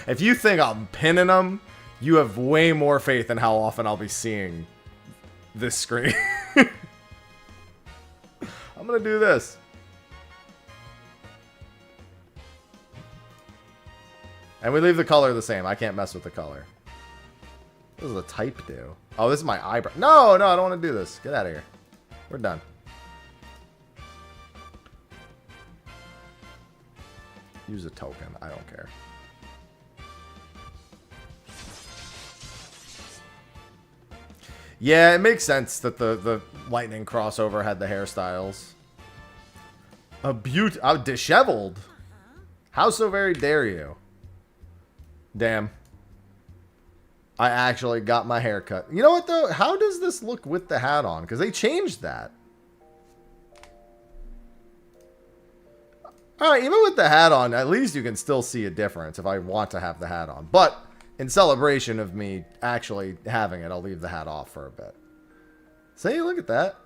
[SPEAKER 1] If you think I'm pinning them You have way more faith in how often I'll be seeing this screen. I'm gonna do this. And we leave the color the same. I can't mess with the color. What does the type do? Oh, this is my eyebrow. No, no, I don't want to do this. Get out of here. We're done. Use a token. I don't care. Yeah, it makes sense that the lightning crossover had the hairstyles. A beaut. Oh, disheveled. How so very dare you? Damn. I actually got my hair cut. You know what, though? How does this look with the hat on? Because they changed that. Alright, even with the hat on, at least you can still see a difference if I want to have the hat on. But, in celebration of me actually having it, I'll leave the hat off for a bit. See, look at that.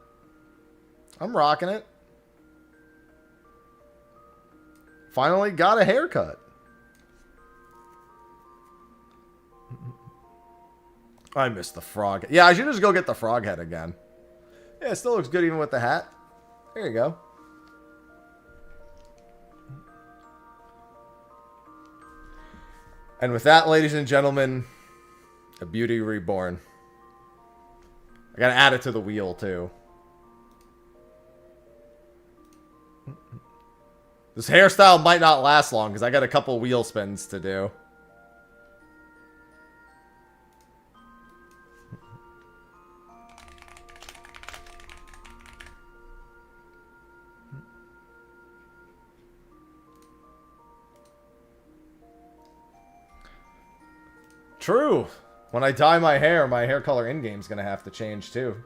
[SPEAKER 1] I'm rocking it. Finally got a haircut. I missed the frog. Yeah, I should just go get the frog head again. Yeah, it still looks good even with the hat. There you go. And with that, ladies and gentlemen, a beauty reborn. I gotta add it to the wheel, too. This hairstyle might not last long, because I got a couple wheel spins to do. True. When I dye my hair color in-game is going to have to change too.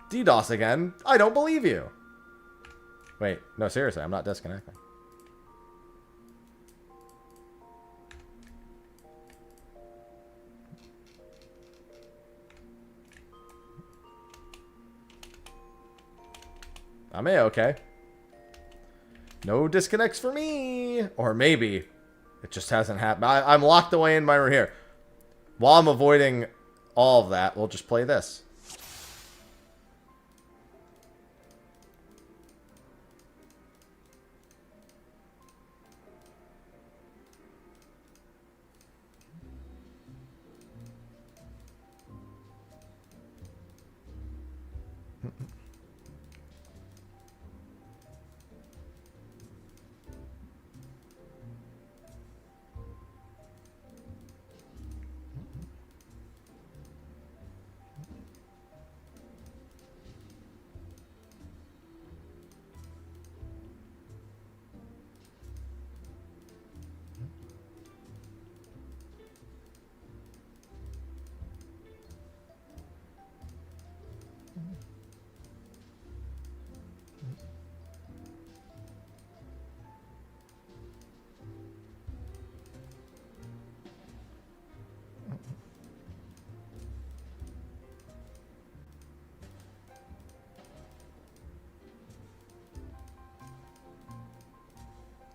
[SPEAKER 1] DDoS again? I don't believe you. Wait, no, seriously, I'm not disconnecting. I'm A-okay. No disconnects for me. Or maybe it just hasn't happened. I'm locked away in my room here. While I'm avoiding all of that, we'll just play this.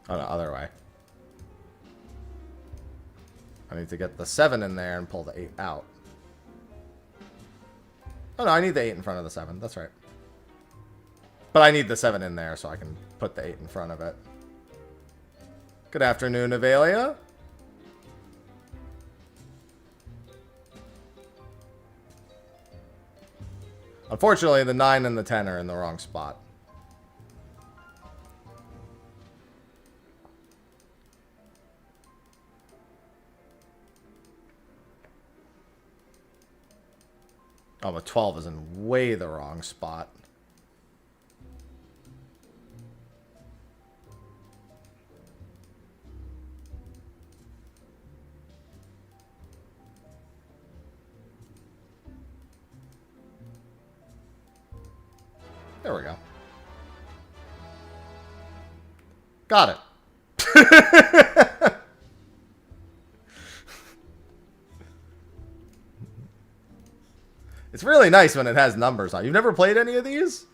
[SPEAKER 1] Oh, no, other way. I need to get the 7 in there and pull the 8 out. Oh, no, I need the 8 in front of the 7. That's right. But I need the 7 in there so I can put the 8 in front of it. Good afternoon, Avalia. Unfortunately, the 9 and the 10 are in the wrong spot. Oh, but 12 is in way the wrong spot. There we go. Got it. It's really nice when it has numbers on. You've never played any of these?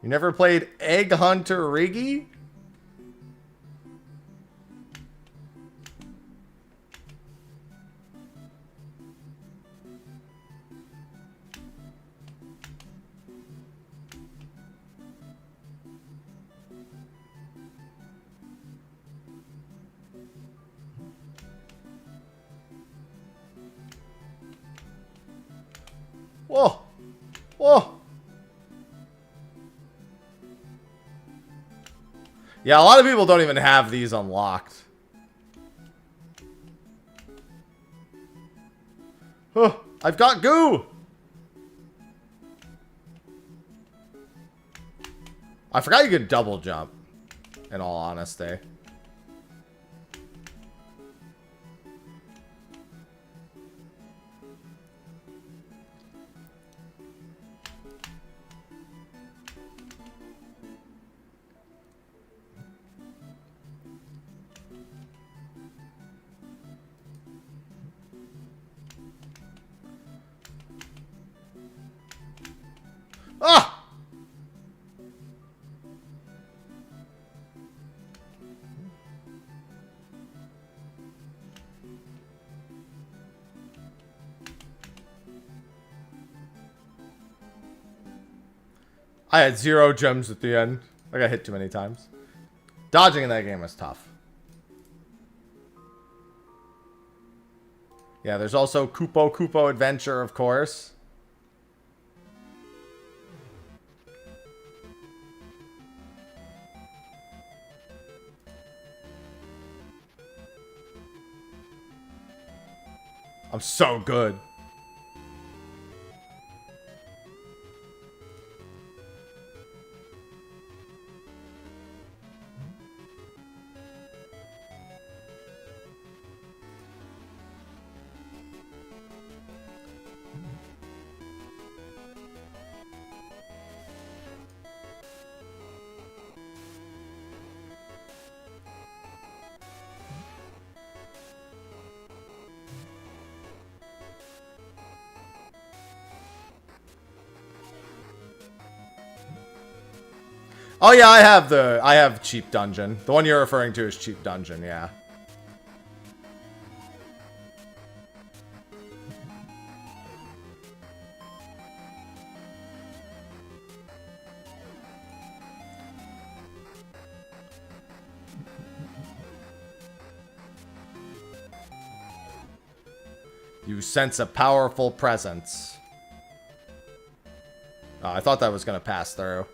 [SPEAKER 1] You never played Egg Hunter Riggy? Yeah, a lot of people don't even have these unlocked. Oh, I've got goo! I forgot you could double jump, in all honesty. Ah! I had 0 gems at the end. I got hit too many times. Dodging in that game was tough. Yeah, there's also Kupo Adventure, of course. I'm so good. Oh yeah, I have Cheap Dungeon. The one you're referring to is Cheap Dungeon, yeah. You sense a powerful presence. Oh, I thought that was gonna pass through.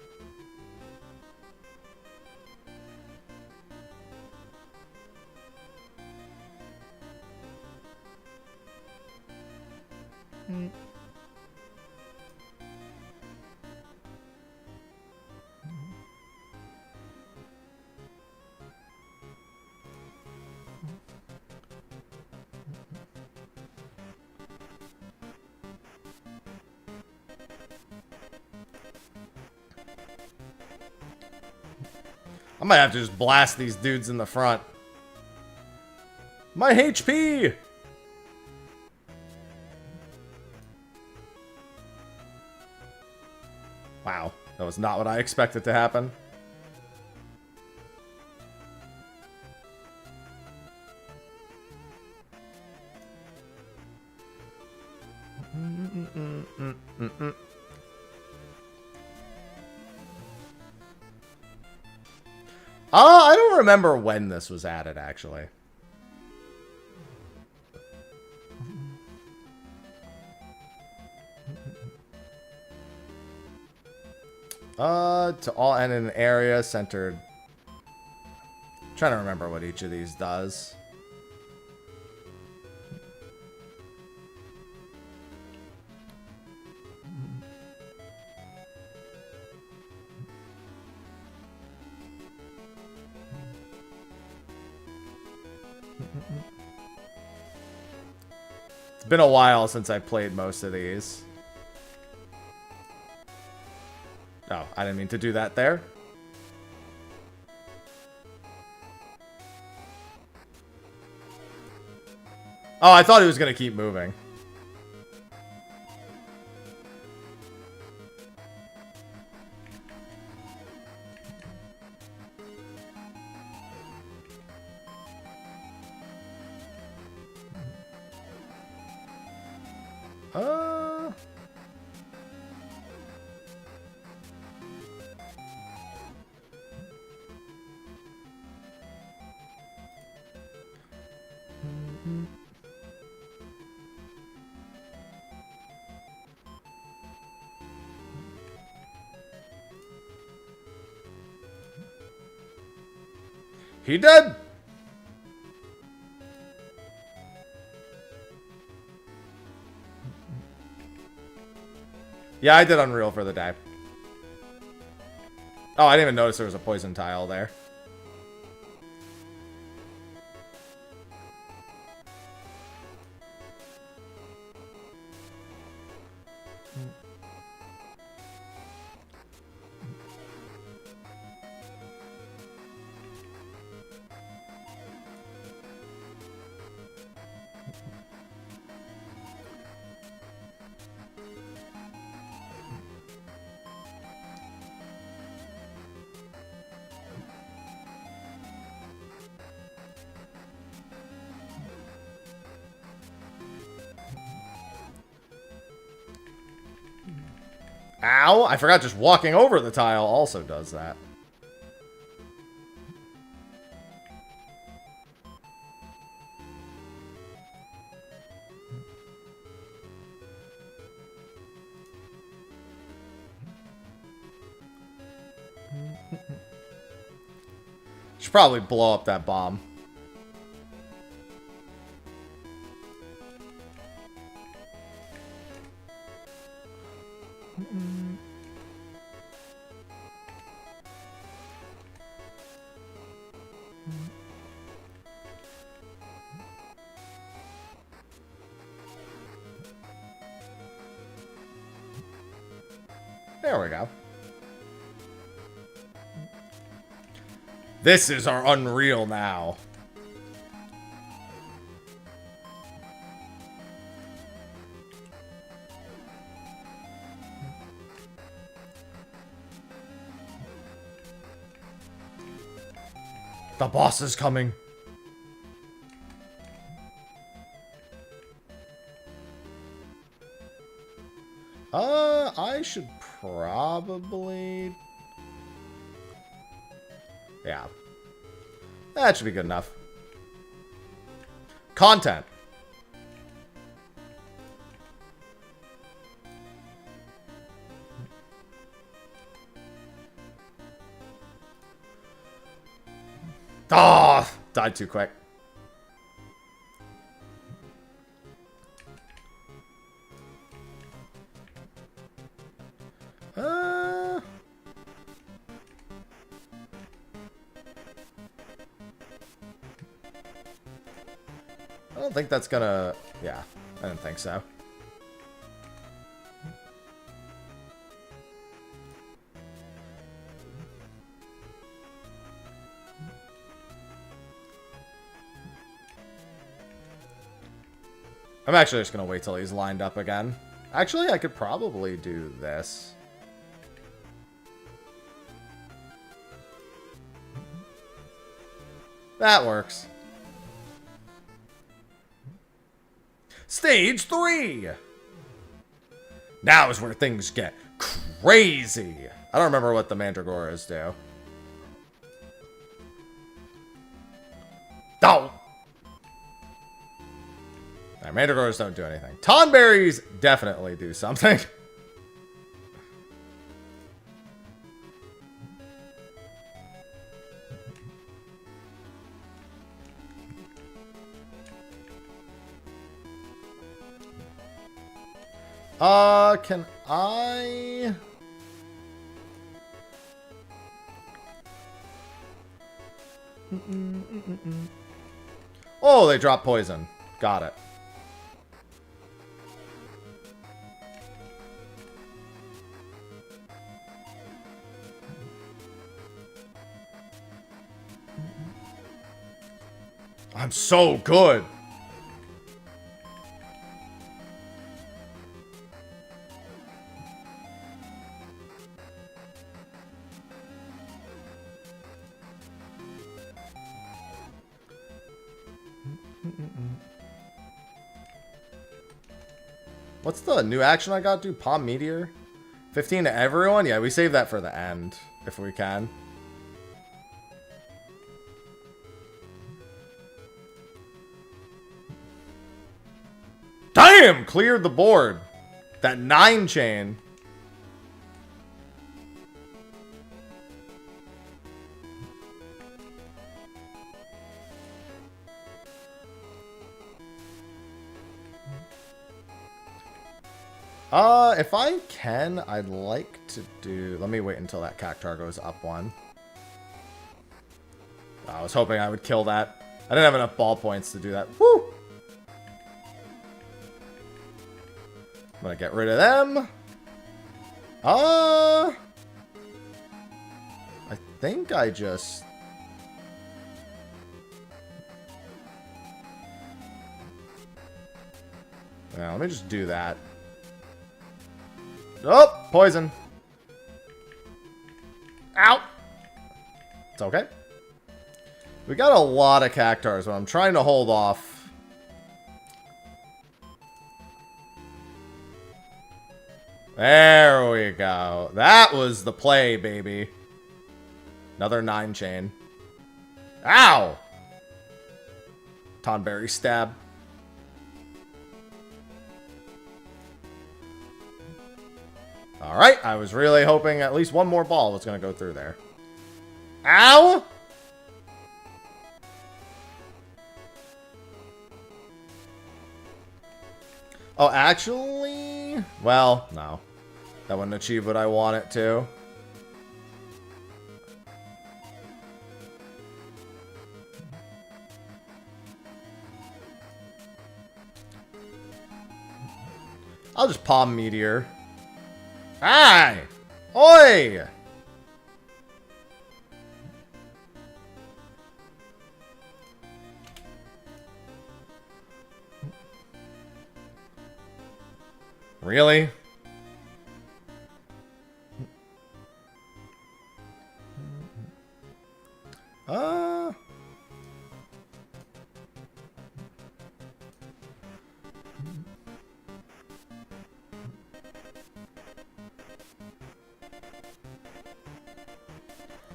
[SPEAKER 1] I might have to just blast these dudes in the front. My HP! Wow, that was not what I expected to happen. I don't remember when this was added, actually. To all end in an area centered. Trying to remember what each of these does. It's been a while since I played most of these. Oh, I didn't mean to do that there. Oh, I thought he was going to keep moving. He dead. Yeah, I did Unreal for the day. Oh, I didn't even notice there was a poison tile there. Ow! I forgot just walking over the tile also does that. Should probably blow up that bomb. There we go. This is our Unreal now. The boss is coming. I should probably... Yeah. That should be good enough. Content. Oh, died too quick. I don't think that's gonna... Yeah, I didn't think so. I'm actually just gonna wait till he's lined up again. Actually, I could probably do this. That works. Stage 3! Now is where things get crazy. I don't remember what the Mandragoras do. Oh! Nah, Mandragoras don't do anything. Tonberries definitely do something. Can I... Oh, they dropped poison. Got it. I'm so good. What's the new action I got to do? Palm Meteor? 15 to everyone? Yeah, we save that for the end, if we can. Damn! Cleared the board. That 9 chain. If I can, I'd like to do... Let me wait until that Cactuar goes up one. I was hoping I would kill that. I didn't have enough ball points to do that. Woo! I'm gonna get rid of them. I think I just... Yeah, let me just do that. Oh, poison. Ow! It's okay. We got a lot of Cactuars, but I'm trying to hold off. There we go. That was the play, baby. Another 9 chain. Ow! Tonberry stab. Alright, I was really hoping at least one more ball was going to go through there. Ow! Oh, actually... Well, no. That wouldn't achieve what I want it to. I'll just Palm Meteor. Hi! Oi! Really?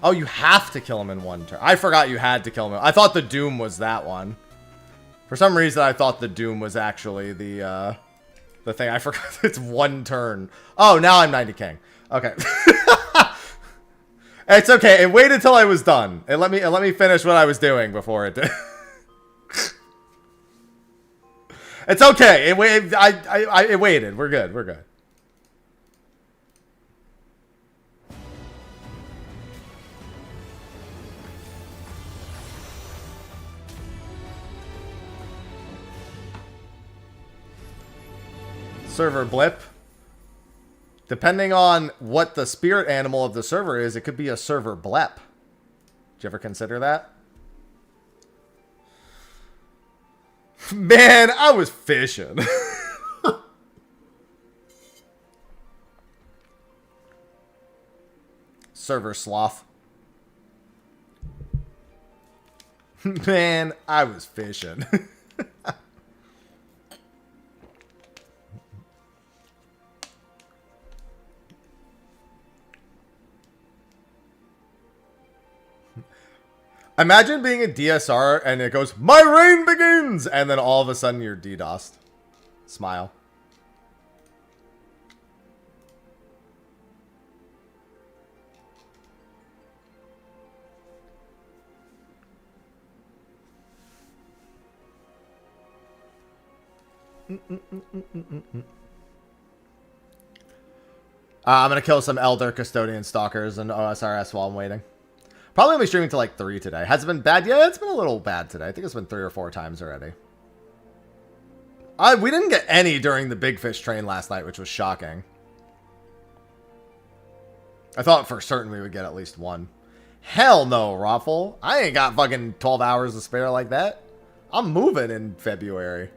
[SPEAKER 1] Oh, you have to kill him in one turn. I forgot you had to kill him. I thought the Doom was that one. For some reason, I thought the Doom was actually the thing. I forgot it's one turn. Oh, now I'm 90 King. Okay. It's okay. It waited till I was done. It let me finish what I was doing before it did. It's okay. It waited. It waited. We're good. We're good. Server blip. Depending on what the spirit animal of the server is, it could be a server blep. Did you ever consider that? Man, I was fishing. Server sloth. Man, I was fishing. Imagine being a DSR and it goes, "My reign begins!" And then all of a sudden you're DDoSed. Smile. I'm going to kill some Elder Custodian Stalkers and OSRS while I'm waiting. Probably only streaming to like 3 today. Has it been bad? Yeah, it's been a little bad today. I think it's been 3 or 4 times already. We didn't get any during the Big Fish train last night, which was shocking. I thought for certain we would get at least 1. Hell no, Raffle. I ain't got fucking 12 hours to spare like that. I'm moving in February.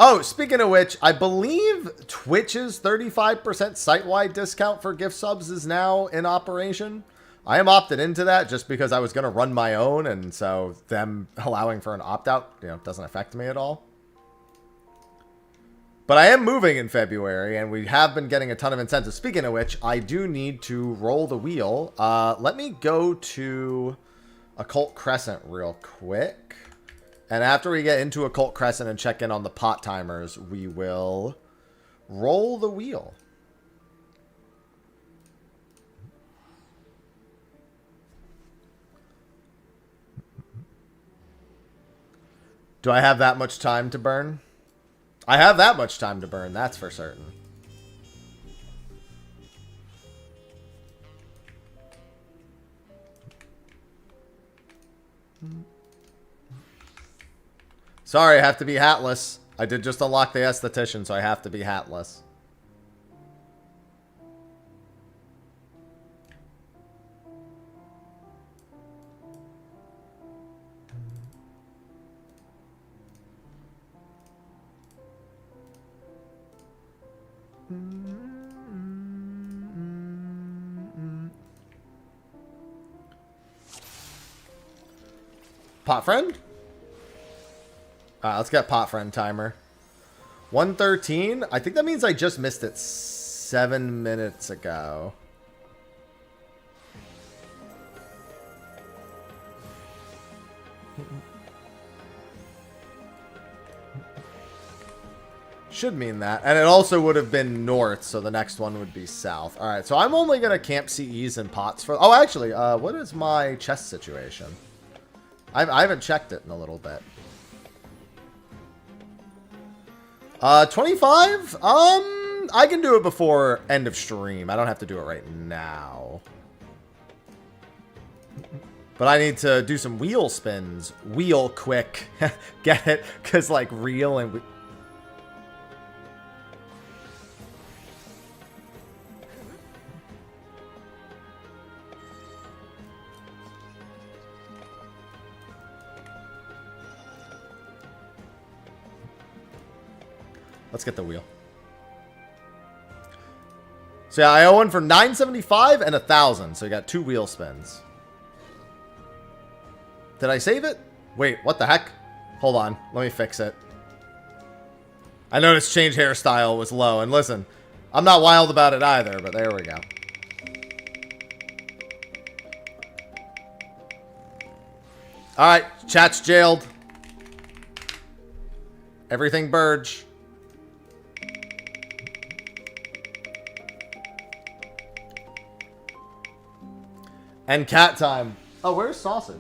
[SPEAKER 1] Oh, speaking of which, I believe Twitch's 35% site-wide discount for gift subs is now in operation. I am opted into that just because I was going to run my own, and so them allowing for an opt-out, doesn't affect me at all. But I am moving in February, and we have been getting a ton of incentives. Speaking of which, I do need to roll the wheel. Let me go to Occult Crescent real quick. And after we get into Occult Crescent and check in on the pot timers, we will roll the wheel. Do I have that much time to burn? I have that much time to burn, that's for certain. Sorry, I have to be hatless. I did just unlock the aesthetician, so I have to be hatless. Pot friend? Alright, let's get pot friend timer. 113? I think that means I just missed it 7 minutes ago. Should mean that. And it also would have been north, so the next one would be south. Alright, so I'm only going to camp CEs and pots for... Oh, actually, what is my chest situation? I haven't checked it in a little bit. 25? I can do it before end of stream. I don't have to do it right now. But I need to do some wheel spins. Wheel quick. Get it? Because, like, reel and... Let's get the wheel. So yeah, I owe one for 975 and 1,000. So you got 2 wheel spins. Did I save it? Wait, what the heck? Hold on, let me fix it. I noticed change hairstyle was low. And listen, I'm not wild about it either, but there we go. Alright, chat's jailed. Everything Burge. And cat time. Oh, where's Sausage?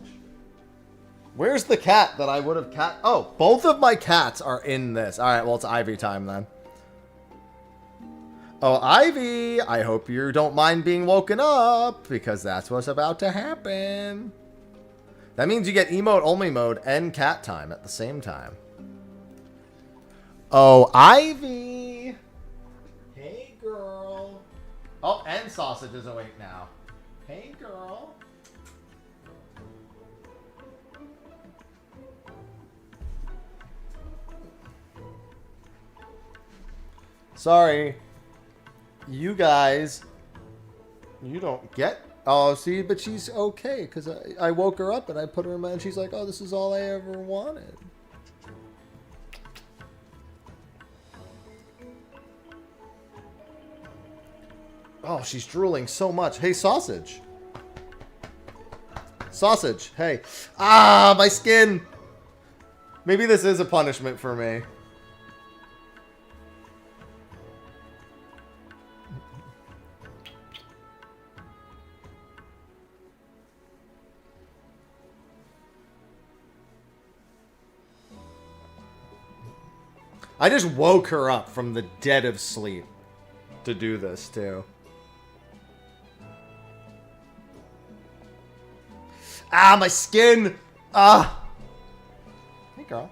[SPEAKER 1] Where's the cat that I would have cat... Oh, both of my cats are in this. Alright, well, it's Ivy time then. Oh, Ivy, I hope you don't mind being woken up, because that's what's about to happen. That means you get emote only mode and cat time at the same time. Oh, Ivy. Hey, girl. Oh, and Sausage is awake now. Hey, girl. Sorry. You guys, you don't get... Oh, see, but she's okay, because I woke her up and I put her in bed and she's like, oh, this is all I ever wanted. Oh, she's drooling so much. Hey, Sausage. Sausage, hey. Ah, my skin. Maybe this is a punishment for me. I just woke her up from the dead of sleep to do this, too. Ah, my skin! Ah! Hey, girl.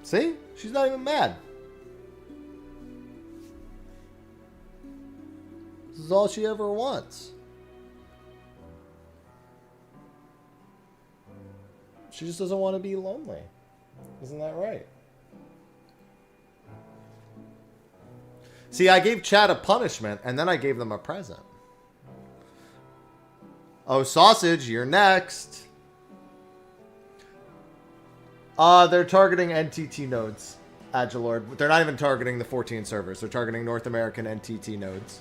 [SPEAKER 1] See? She's not even mad. This is all she ever wants. She just doesn't want to be lonely. Isn't that right? See, I gave Chad a punishment, and then I gave them a present. Oh, Sausage, you're next. They're targeting NTT nodes. Agilord. They're not even targeting the 14 servers. They're targeting North American and TT nodes.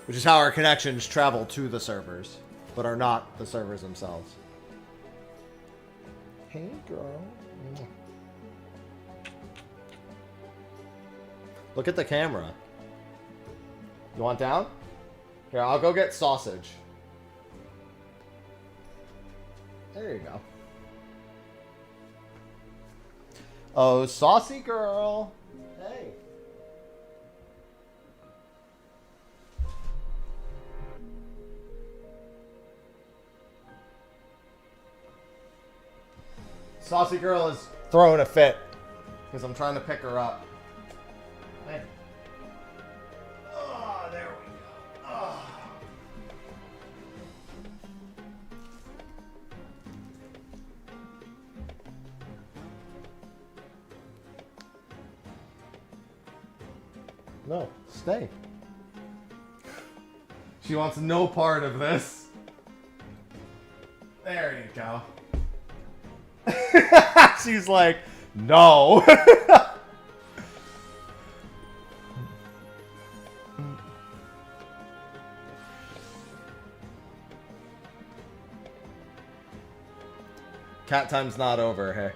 [SPEAKER 1] Which is how our connections travel to the servers, but are not the servers themselves. Hey, girl. Look at the camera. You want down? Here, I'll go get sausage. There you go. Oh, saucy girl. Hey. Saucy girl is throwing a fit because I'm trying to pick her up. Hey. Oh, there we go. Oh. No, stay. She wants no part of this. There you go. She's like, no. Cat time's not over, hey.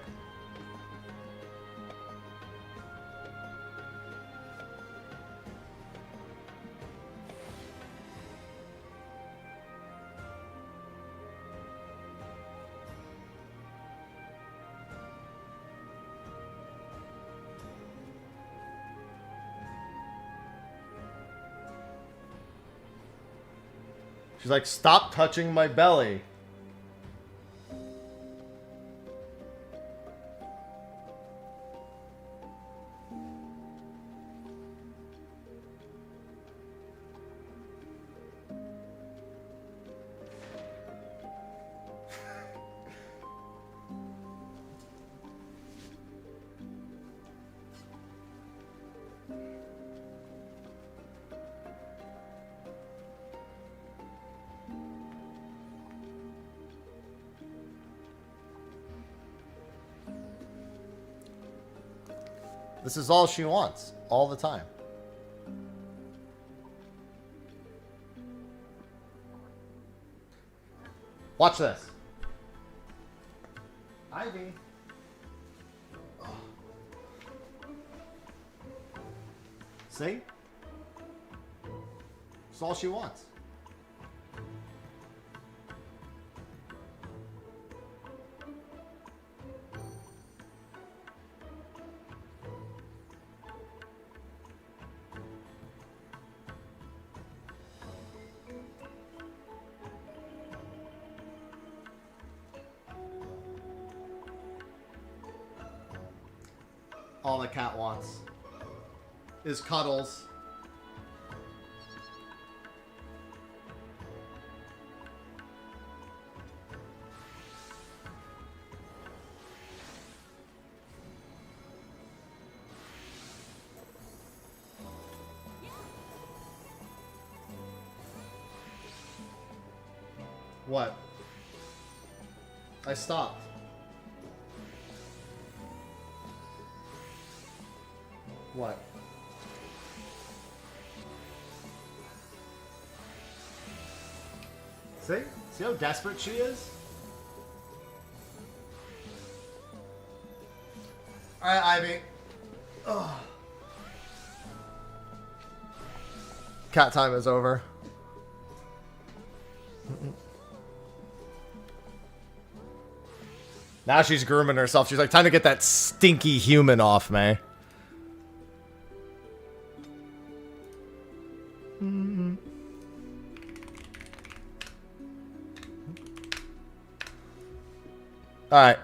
[SPEAKER 1] She's like, stop touching my belly. This is all she wants, all the time. Watch this. Ivy. Oh. See? It's all she wants. All the cat wants is cuddles. What? I stopped. What? See? See how desperate she is? Alright, Ivy. Ugh. Cat time is over. Now she's grooming herself. She's like, time to get that stinky human off me. Alright.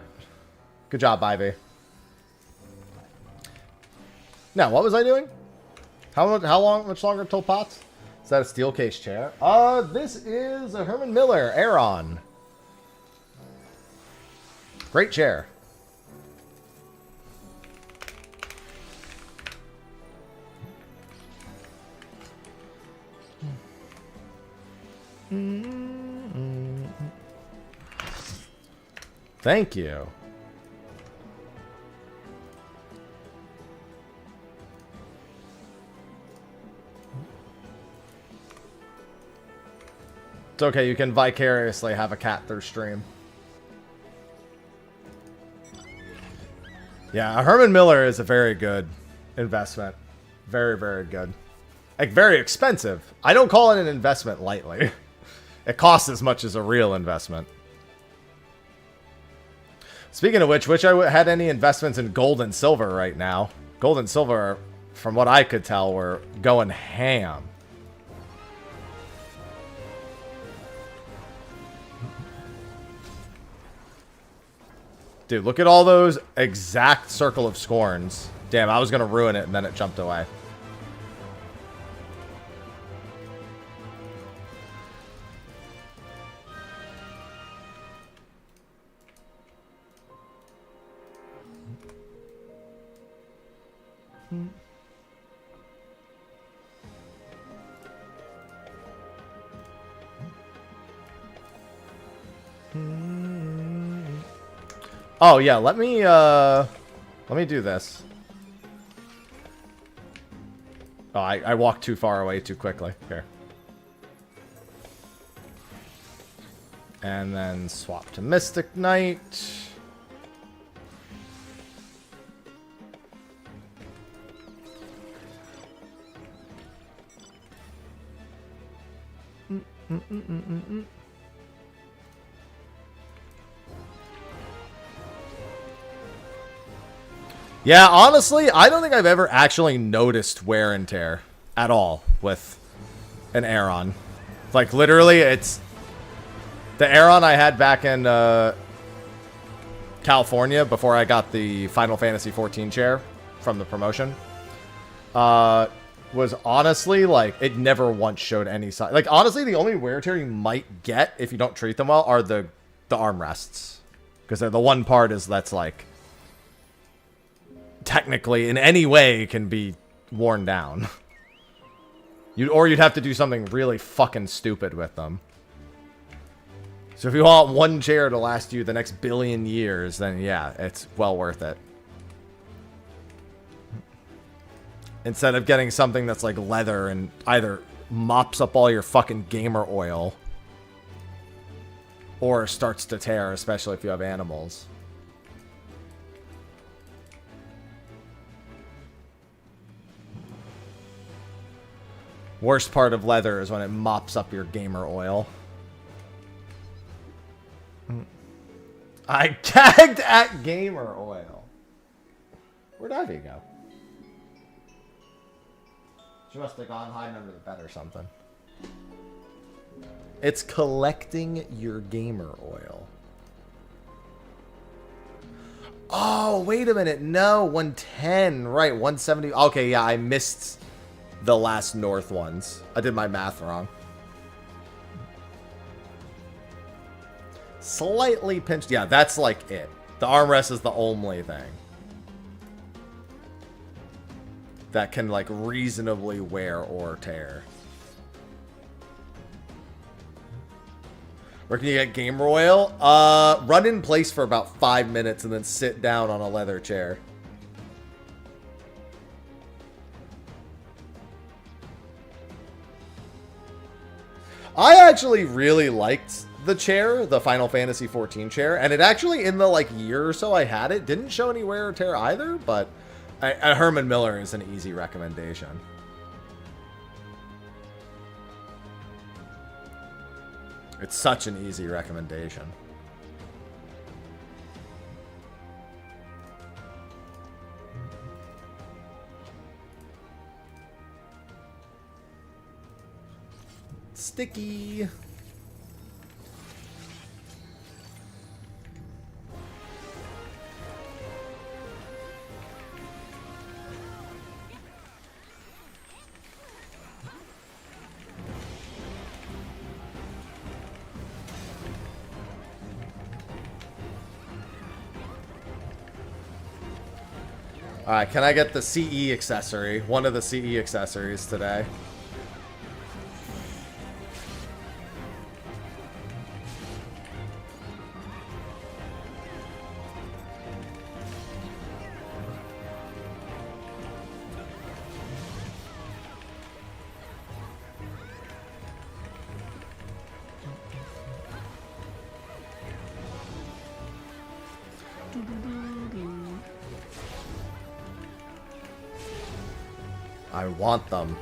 [SPEAKER 1] Good job, Ivy. Now, what was I doing? Much longer till pots? Is that a steel case chair? This is a Herman Miller Aeron. Great chair. Thank you. It's okay, you can vicariously have a cat through stream. Yeah, Herman Miller is a very good investment. Very, very good. Like, very expensive. I don't call it an investment lightly. It costs as much as a real investment. Speaking of which I had any investments in gold and silver right now. Gold and silver, from what I could tell, were going ham. Dude, look at all those exact circle of scorns. Damn, I was going to ruin it, and then it jumped away. Oh yeah, let me do this. Oh, I walked too far away too quickly. Here. And then swap to Mystic Knight. Yeah, honestly, I don't think I've ever actually noticed wear and tear at all with an Aeron. Like, literally, it's... The Aeron I had back in California before I got the Final Fantasy XIV chair from the promotion was honestly, like, it never once showed any sign. Like, honestly, the only wear and tear you might get if you don't treat them well are the armrests. Because they're the one part that's, like... technically in any way can be worn down. You'd have to do something really fucking stupid with them. So if you want one chair to last you the next billion years, then yeah, it's well worth it. Instead of getting something that's like leather and either mops up all your fucking gamer oil or starts to tear, especially if you have animals. Worst part of leather is when it mops up your gamer oil. I gagged at gamer oil. Where'd Ivy go? She must have gone hiding under the bed or something. It's collecting your gamer oil. Oh, wait a minute. No, 110. Right, 170. Okay, yeah, I missed the last north ones. I did my math wrong. Slightly pinched. Yeah, that's like it. The armrest is the only thing that can like reasonably wear or tear. Where can you get gamer oil? Run in place for about 5 minutes and then sit down on a leather chair. I actually really liked the chair, the Final Fantasy XIV chair, and it actually, in the like year or so I had it, didn't show any wear or tear either, but Herman Miller is an easy recommendation. It's such an easy recommendation. Sticky. Alright, can I get the CE accessory? One of the CE accessories today. I want them.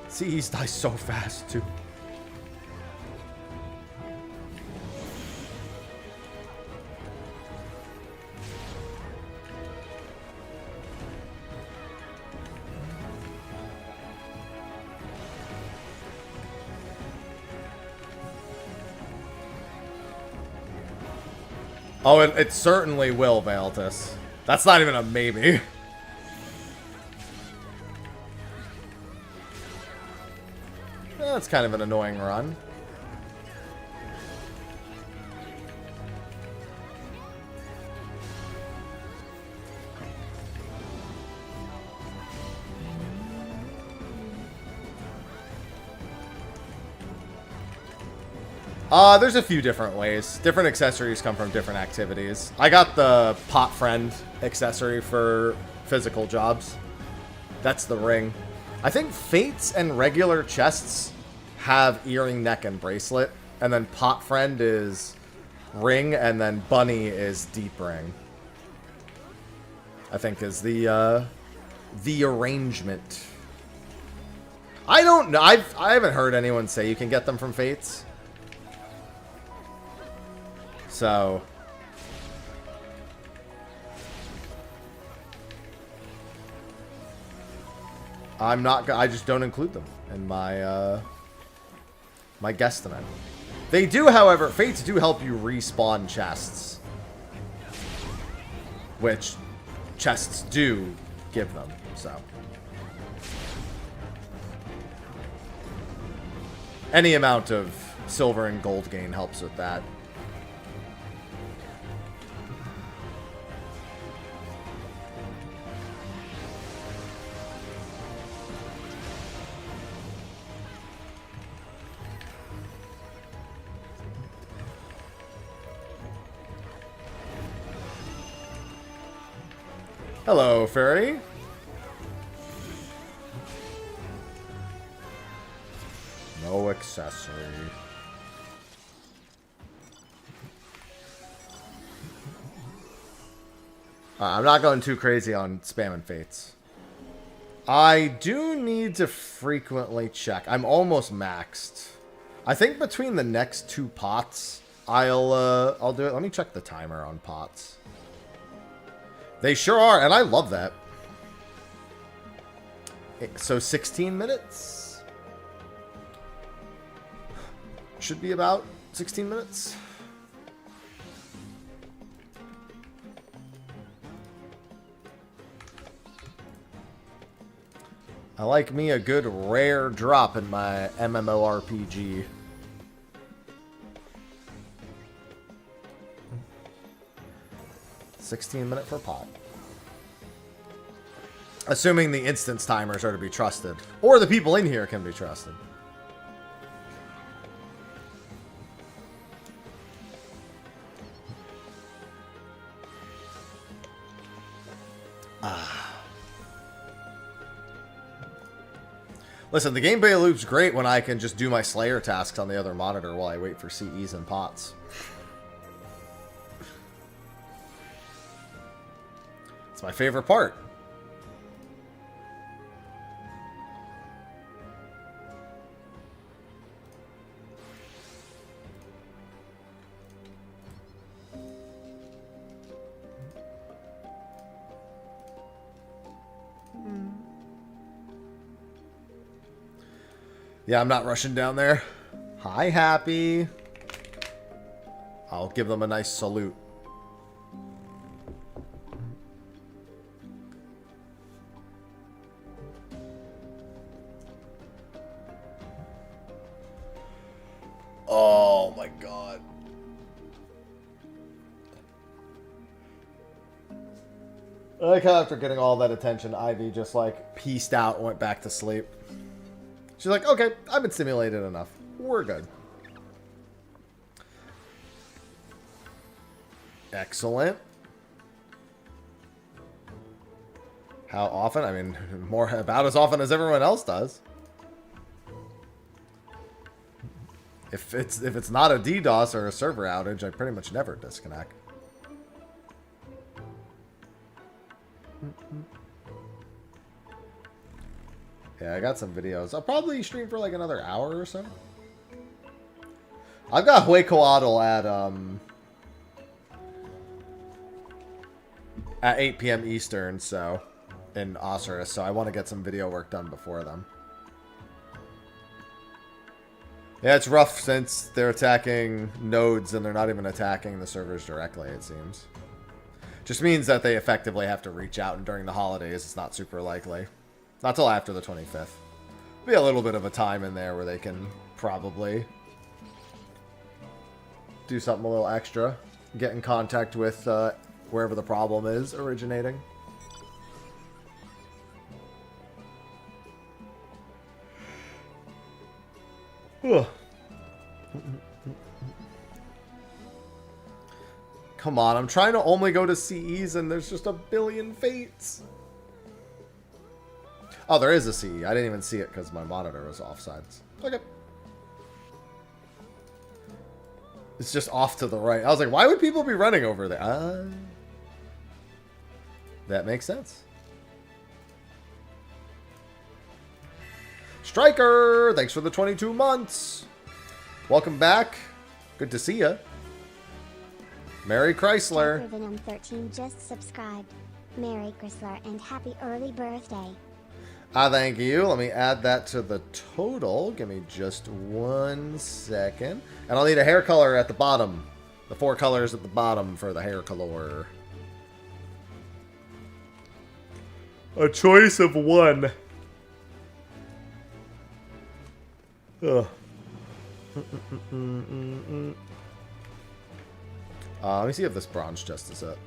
[SPEAKER 1] See, he's dies so fast, too. Oh, it certainly will, Valtis. That's not even a maybe. That's kind of an annoying run. There's a few different ways. Different accessories come from different activities. I got the pot friend accessory for physical jobs. That's the ring. I think Fates and regular chests have earring, neck, and bracelet. And then pot friend is ring, and then bunny is deep ring. I think is the arrangement. I don't know. I haven't heard anyone say you can get them from Fates. So I'm not. I just don't include them in my my guesstimate. They do, however, Fates do help you respawn chests, which chests do give them. So any amount of silver and gold gain helps with that. Hello, Fairy. No accessory. I'm not going too crazy on spamming Fates. I do need to frequently check. I'm almost maxed. I think between the next two pots, I'll do it. Let me check the timer on pots. They sure are, and I love that. So 16 minutes? Should be about 16 minutes. I like me a good rare drop in my MMORPG. $16 per pot. Assuming the instance timers are to be trusted. Or the people in here can be trusted. Listen, the gameplay loop's great when I can just do my Slayer tasks on the other monitor while I wait for CEs and pots. It's my favorite part. Yeah, I'm not rushing down there. Hi, Happy. I'll give them a nice salute. Oh my god. I like how after getting all that attention, Ivy just like pieced out and went back to sleep. She's like, okay, I've been stimulated enough. We're good. Excellent. How often? I mean, about as often as everyone else does. If it's not a DDoS or a server outage, I pretty much never disconnect. Yeah, I got some videos. I'll probably stream for like another hour or so. I've got Huecoatl at 8 p.m. Eastern, so in Osiris, so I want to get some video work done before then. Yeah, it's rough since they're attacking nodes and they're not even attacking the servers directly, it seems. Just means that they effectively have to reach out, and during the holidays, it's not super likely. Not till after the 25th. Be a little bit of a time in there where they can probably do something a little extra. Get in contact with wherever the problem is originating. Ugh. Come on, I'm trying to only go to CEs and there's just a billion fates. Oh, there is a CE. I didn't even see it because my monitor was offsides. Okay. It's just off to the right. I was like, why would people be running over there? That makes sense. Striker! Thanks for the 22 months. Welcome back. Good to see ya. Merry Chrysler.
[SPEAKER 2] Venom 13 just subscribed. Merry Chrysler and happy early birthday.
[SPEAKER 1] Thank you. Let me add that to the total. Give me just 1 second. And I'll need a hair color at the bottom. The 4 colors at the bottom for the hair color. A choice of 1. Ugh. Let me see if this bronze chest is it.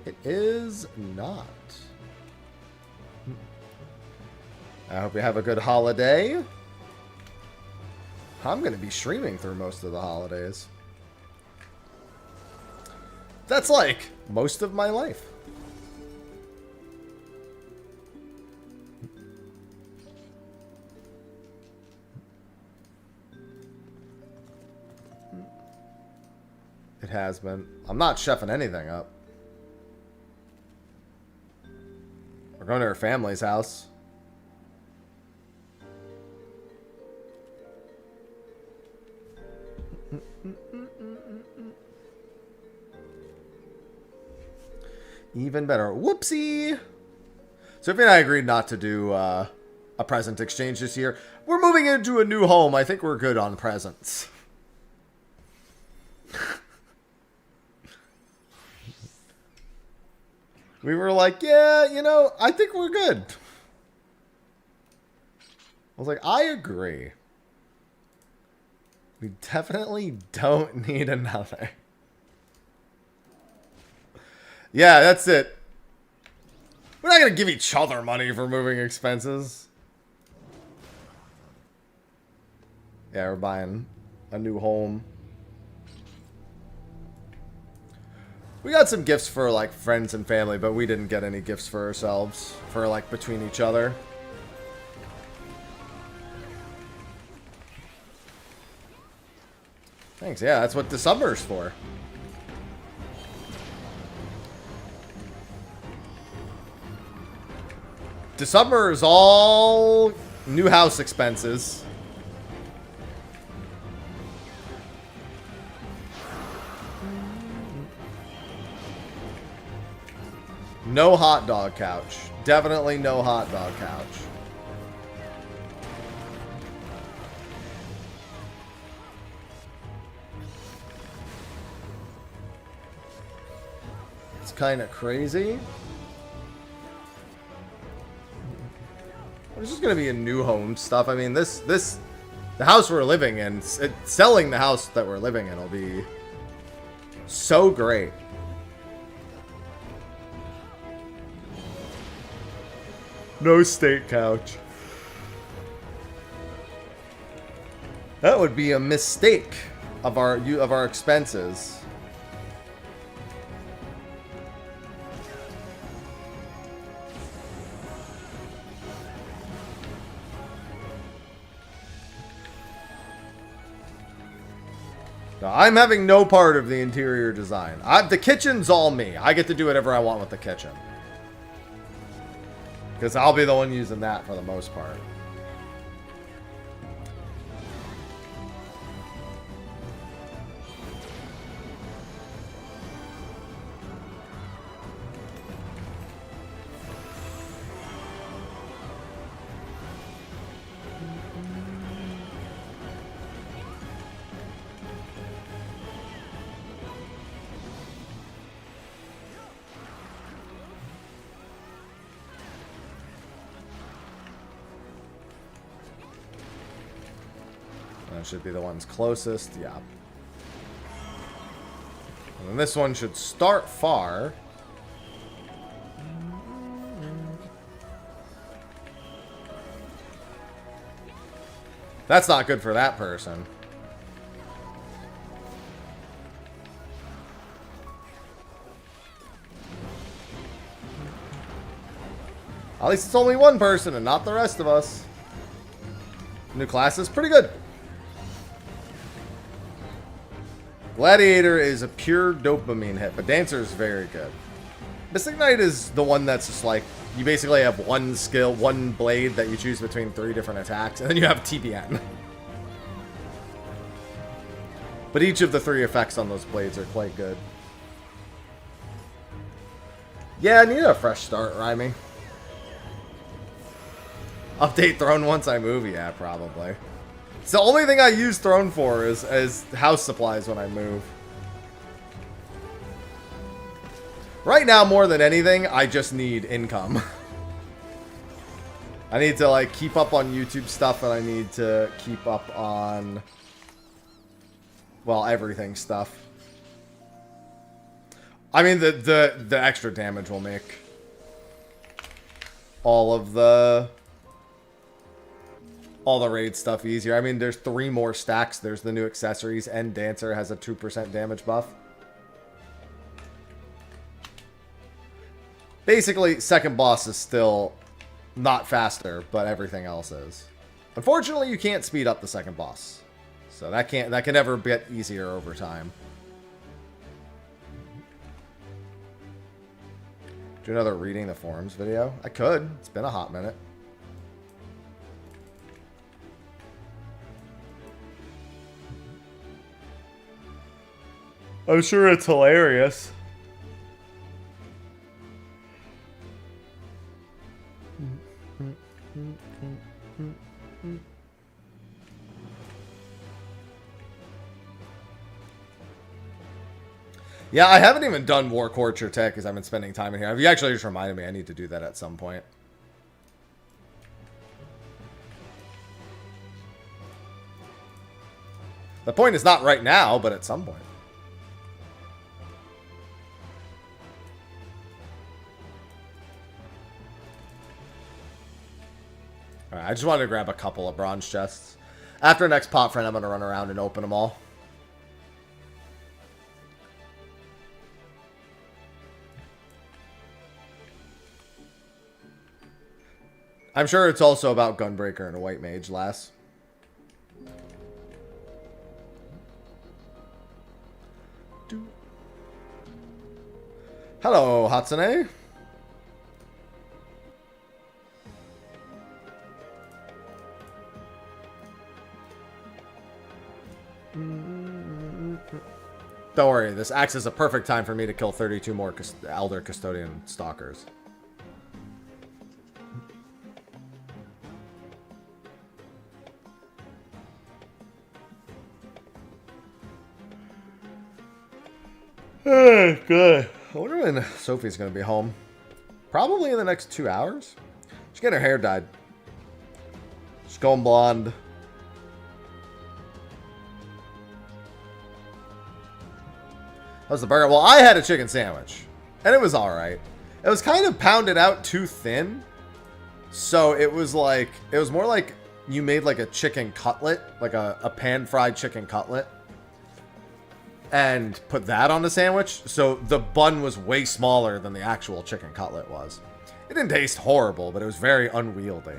[SPEAKER 1] It is not. I hope you have a good holiday. I'm going to be streaming through most of the holidays. That's like most of my life. It has been. I'm not chefing anything up. We're going to her family's house. Even better. Whoopsie! Sophie and I agreed not to do a present exchange this year. We're moving into a new home. I think we're good on presents. We were like, yeah, you know, I think we're good. I was like, I agree. We definitely don't need another. Yeah, that's it. We're not going to give each other money for moving expenses. Yeah, we're buying a new home. We got some gifts for, like, friends and family, but we didn't get any gifts for ourselves. For, like, between each other. Thanks, yeah, that's what the summer's for. The summer is all new house expenses. No hot dog couch. Definitely no hot dog couch. It's kind of crazy. It's just going to be a new home stuff. I mean, the house we're living in, selling the house that we're living in will be so great. No state couch. That would be a mistake of our expenses. No, I'm having no part of the interior design. The kitchen's all me. I get to do whatever I want with the kitchen. Because I'll be the one using that for the most part. That should be the ones closest, yeah. And then this one should start far. That's not good for that person. At least it's only one person and not the rest of us. New class is pretty good. Gladiator is a pure dopamine hit, but Dancer is very good. Mystic Knight is the one that's just like, you basically have one skill, one blade that you choose between 3 different attacks, and then you have TBN. But each of the 3 effects on those blades are quite good. Yeah, I need a fresh start, Rhymy. Update Throne once I move? Yeah, probably. It's the only thing I use Throne for is as house supplies when I move. Right now, more than anything, I just need income. I need to, like, keep up on YouTube stuff, and I need to keep up on, well, everything stuff. I mean, the extra damage will make all the raid stuff easier. I mean, there's 3 more stacks. There's the new accessories, and Dancer has a 2% damage buff. Basically, second boss is still not faster, but everything else is. Unfortunately, you can't speed up the second boss. So that can never get easier over time. Do another reading the forums video? I could. It's been a hot minute. I'm sure it's hilarious. Yeah, I haven't even done War Courture Tech because I've been spending time in here. You actually just reminded me I need to do that at some point. The point is not right now, but at some point. Alright, I just wanted to grab a couple of bronze chests. After next pot friend, I'm going to run around and open them all. I'm sure it's also about Gunbreaker and a White Mage, Lass. Hello, Hatsune. Don't worry, this acts as a perfect time for me to kill 32 more Elder Custodian Stalkers. Good. I wonder when Sophie's going to be home. Probably in the next 2 hours. She's getting her hair dyed. She's going blonde. How's the burger? Well, I had a chicken sandwich. And it was alright. It was kind of pounded out too thin. So it was like, it was more like you made like a chicken cutlet. Like a pan-fried chicken cutlet. And put that on the sandwich. So the bun was way smaller than the actual chicken cutlet was. It didn't taste horrible, but it was very unwieldy.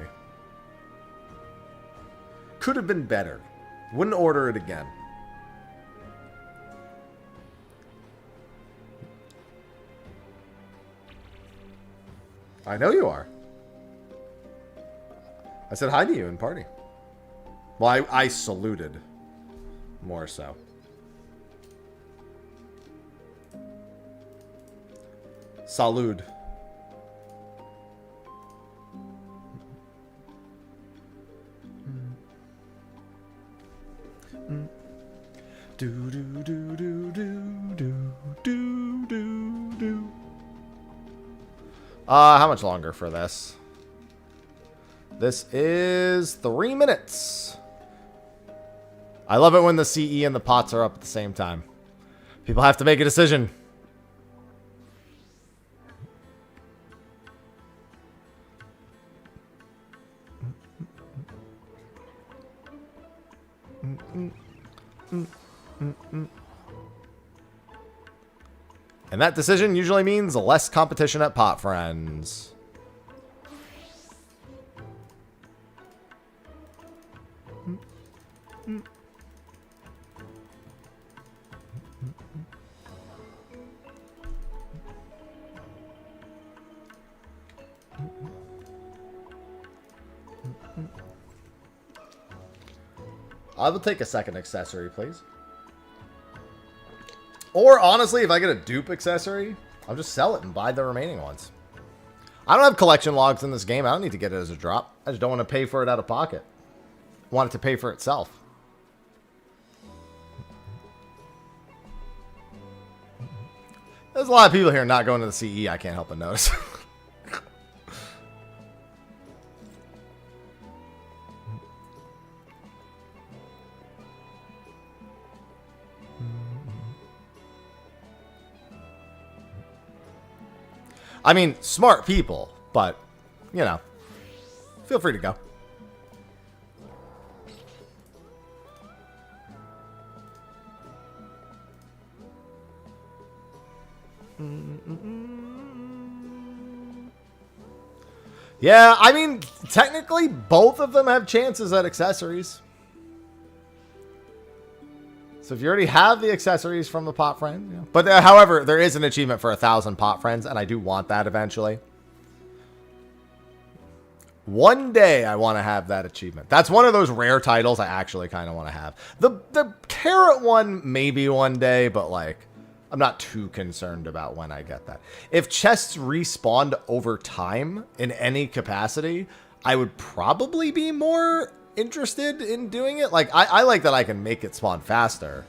[SPEAKER 1] Could have been better. Wouldn't order it again. I know you are. I said hi to you in party. Well, I saluted. More so. Salud. Do do do do do do do do do. How much longer for this? This is 3 minutes. I love it when the CE and the pots are up at the same time. People have to make a decision. And that decision usually means less competition at Pot Friends. I will take a second accessory, please. Or, honestly, if I get a dupe accessory, I'll just sell it and buy the remaining ones. I don't have collection logs in this game. I don't need to get it as a drop. I just don't want to pay for it out of pocket. I want it to pay for itself. There's a lot of people here not going to the CE. I can't help but notice. I mean, smart people, but, you know, feel free to go. Yeah, I mean, technically, both of them have chances at accessories. So if you already have the accessories from the pot friend, yeah. But however, there is an achievement for 1,000 pot friends, and I do want that eventually. One day I want to have that achievement. That's one of those rare titles I actually kind of want to have. The carrot one maybe one day, but like I'm not too concerned about when I get that. If chests respawned over time in any capacity, I would probably be more interested in doing it. Like I like that I can make it spawn faster,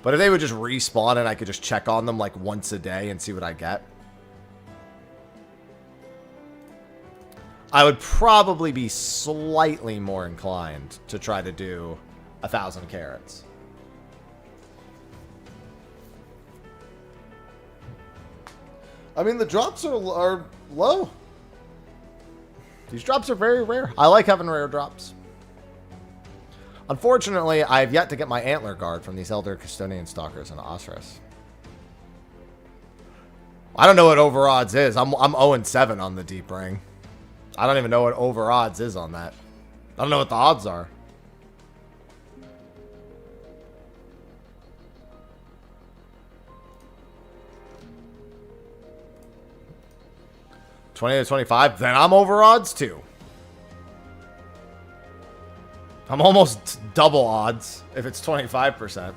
[SPEAKER 1] but if they would just respawn and I could just check on them like once a day and see what I get, I would probably be slightly more inclined to try to do 1,000 carrots. I mean, the drops are low. These drops are very rare. I like having rare drops. Unfortunately, I have yet to get my antler guard from these Elder Custodian Stalkers in Osirus. I don't know what over odds is. I'm 0-7 on the Deep Ring. I don't even know what over odds is on that. I don't know what the odds are. $20 to $25, then I'm over odds too. I'm almost double odds if it's 25%.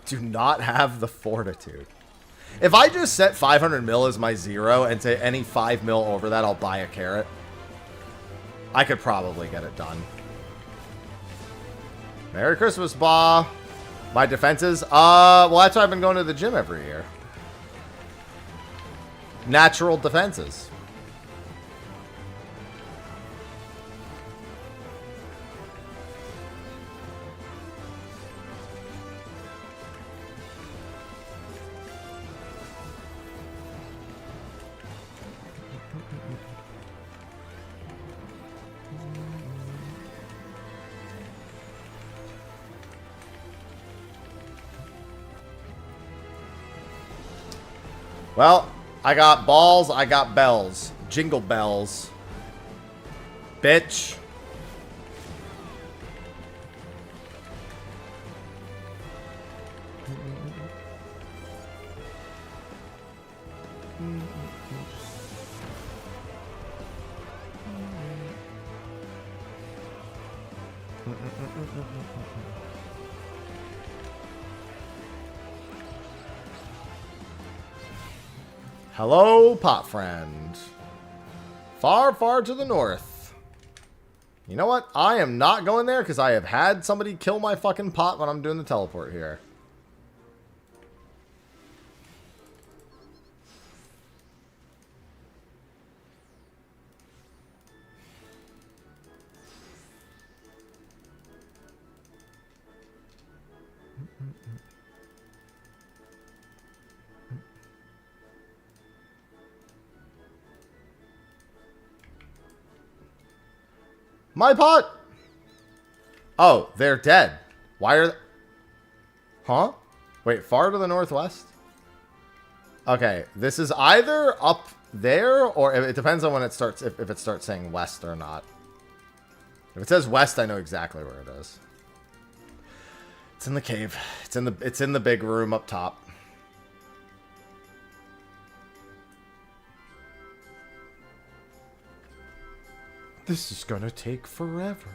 [SPEAKER 1] Do not have the fortitude. If I just set 500 mil as my zero and say any 5 mil over that, I'll buy a carrot, I could probably get it done. Merry Christmas, Ba. My defenses? Well, that's why I've been going to the gym every year. Natural defenses. Well, I got balls, I got bells. Jingle bells. Bitch. Hello, pot friend. Far, far to the north. You know what? I am not going there because I have had somebody kill my fucking pot when I'm doing the teleport here. My pot! Oh, they're dead. Why are... Huh? Wait, far to the northwest? Okay, this is either up there, or it depends on when it starts, if it starts saying west or not. If it says west, I know exactly where it is. It's in the cave. It's in the big room up top. This is gonna take forever.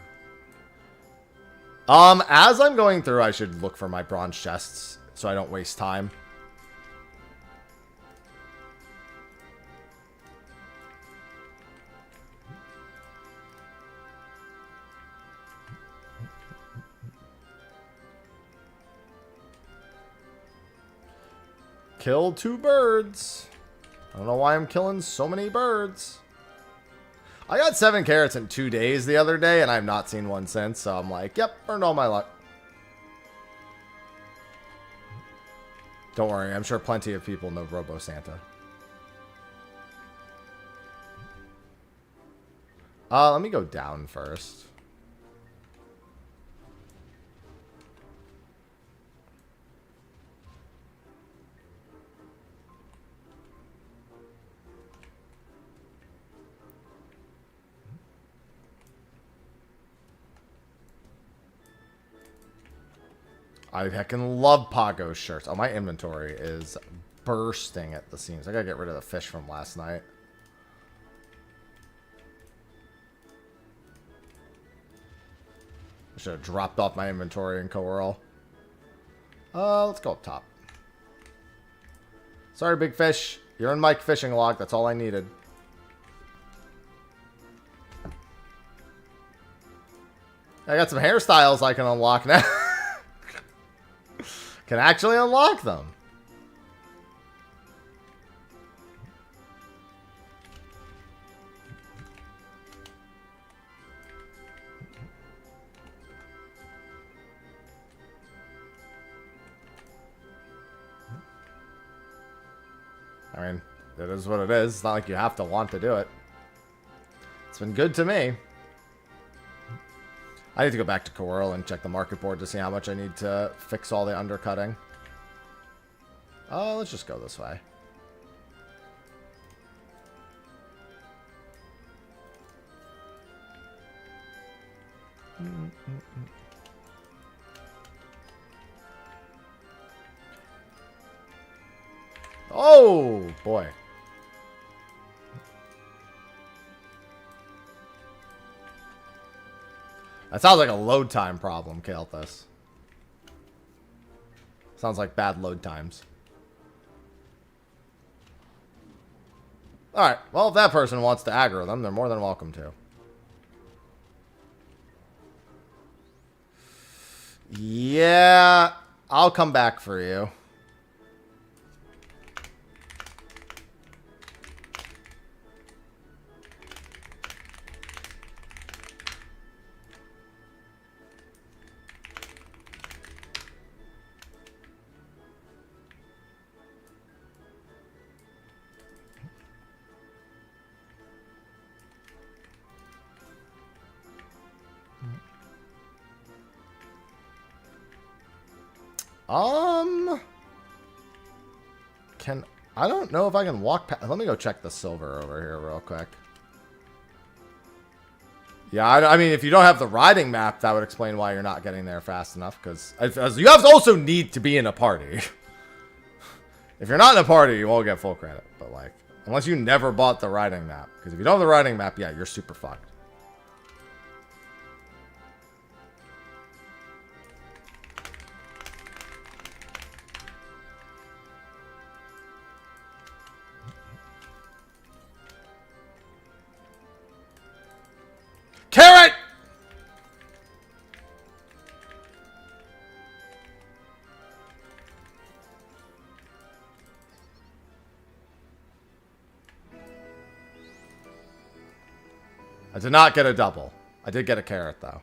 [SPEAKER 1] As I'm going through, I should look for my bronze chests so I don't waste time. Kill 2 birds. I don't know why I'm killing so many birds. I got 7 carrots in 2 days the other day, and I've not seen one since, so I'm like, yep, earned all my luck. Don't worry, I'm sure plenty of people know Robo Santa. Let me go down first. I heckin' love Pago shirts. Oh, my inventory is bursting at the seams. I gotta get rid of the fish from last night. I should have dropped off my inventory in Coral. Let's go up top. Sorry, big fish. You're in my fishing log. That's all I needed. I got some hairstyles I can unlock now. Can actually unlock them. I mean, it is what it is. It's not like you have to want to do it. It's been good to me. I need to go back to Coral and check the market board to see how much I need to fix all the undercutting. Let's just go this way. Oh, boy. That sounds like a load time problem, Kael'thas. Sounds like bad load times. Alright, well, if that person wants to aggro them, they're more than welcome to. Yeah, I'll come back for you. I don't know if I can walk past. Let me go check the silver over here real quick. Yeah, I mean, if you don't have the riding map, that would explain why you're not getting there fast enough. Because you have to also need to be in a party. If you're not in a party, you won't get full credit. But like, unless you never bought the riding map. Because if you don't have the riding map, yeah, you're super fucked. I did not get a double. I did get a carrot, though.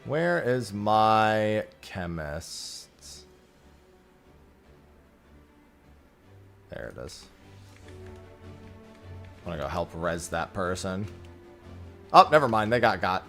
[SPEAKER 1] Where is my chemist? There it is. I'm gonna go help res that person. Oh, never mind. They got.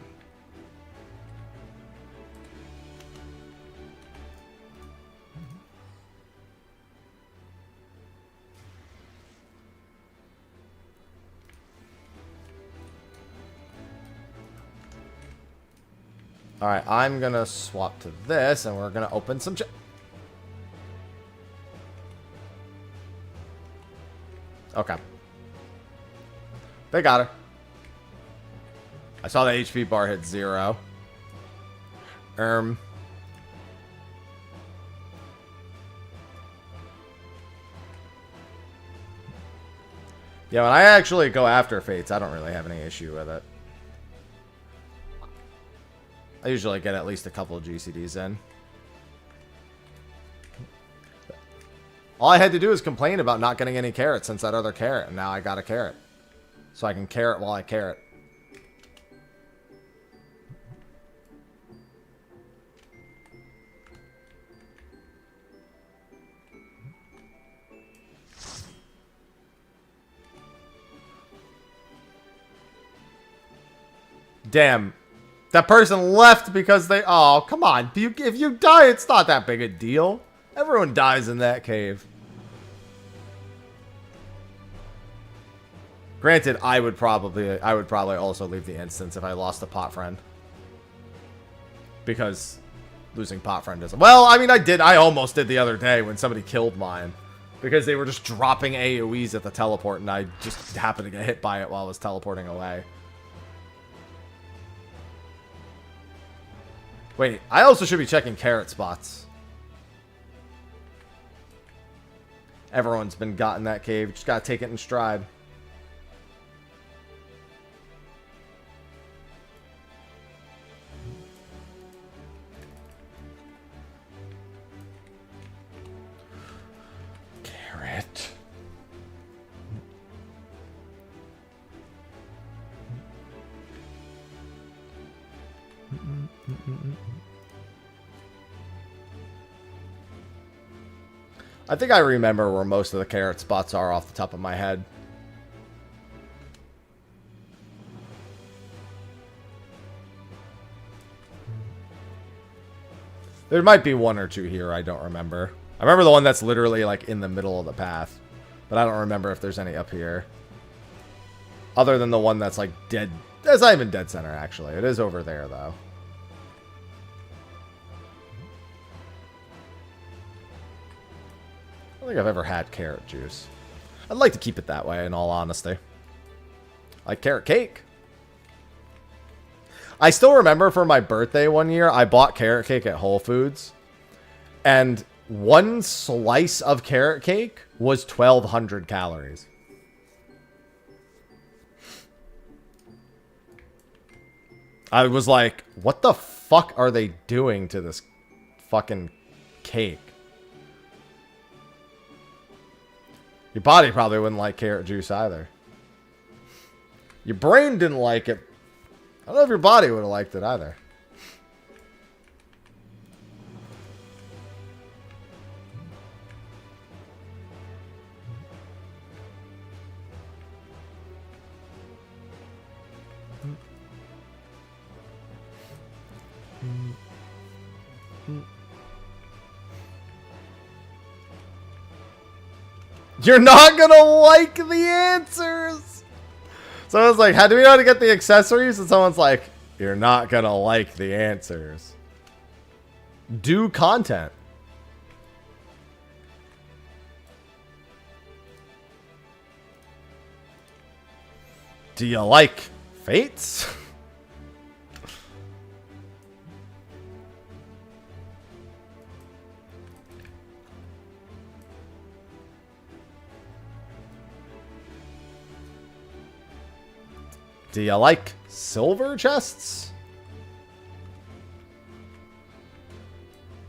[SPEAKER 1] Alright, I'm gonna swap to this, and we're gonna open some okay. They got her. I saw the HP bar hit 0. Yeah, when I actually go after Fates, I don't really have any issue with it. I usually get at least a couple of GCDs in. All I had to do is complain about not getting any carrots since that other carrot, and now I got a carrot. So I can carrot while I carrot. Damn. That person left because they... Oh, come on. If you die, it's not that big a deal. Everyone dies in that cave. Granted, I would probably also leave the instance if I lost a pot friend. Because losing pot friend isn't... Well, I mean, I almost did the other day when somebody killed mine. Because they were just dropping AoEs at the teleport, and I just happened to get hit by it while I was teleporting away. Wait, I also should be checking carrot spots. Everyone's been got in that cave. Just gotta take it in stride. Carrot. I think I remember where most of the carrot spots are off the top of my head. There might be one or two here I don't remember. I remember the one that's literally like in the middle of the path. But I don't remember if there's any up here. Other than the one that's like dead. That's not even dead center actually. It is over there though. I don't think I've ever had carrot juice. I'd like to keep it that way, in all honesty. Like carrot cake. I still remember for my birthday one year, I bought carrot cake at Whole Foods. And one slice of carrot cake was 1,200 calories. I was like, what the fuck are they doing to this fucking cake? Your body probably wouldn't like carrot juice either. Your brain didn't like it. I don't know if your body would have liked it either. You're not gonna like the answers. So I was like, how do we know how to get the accessories? And someone's like, you're not gonna like the answers. Do content. Do you like fates? Do you like silver chests?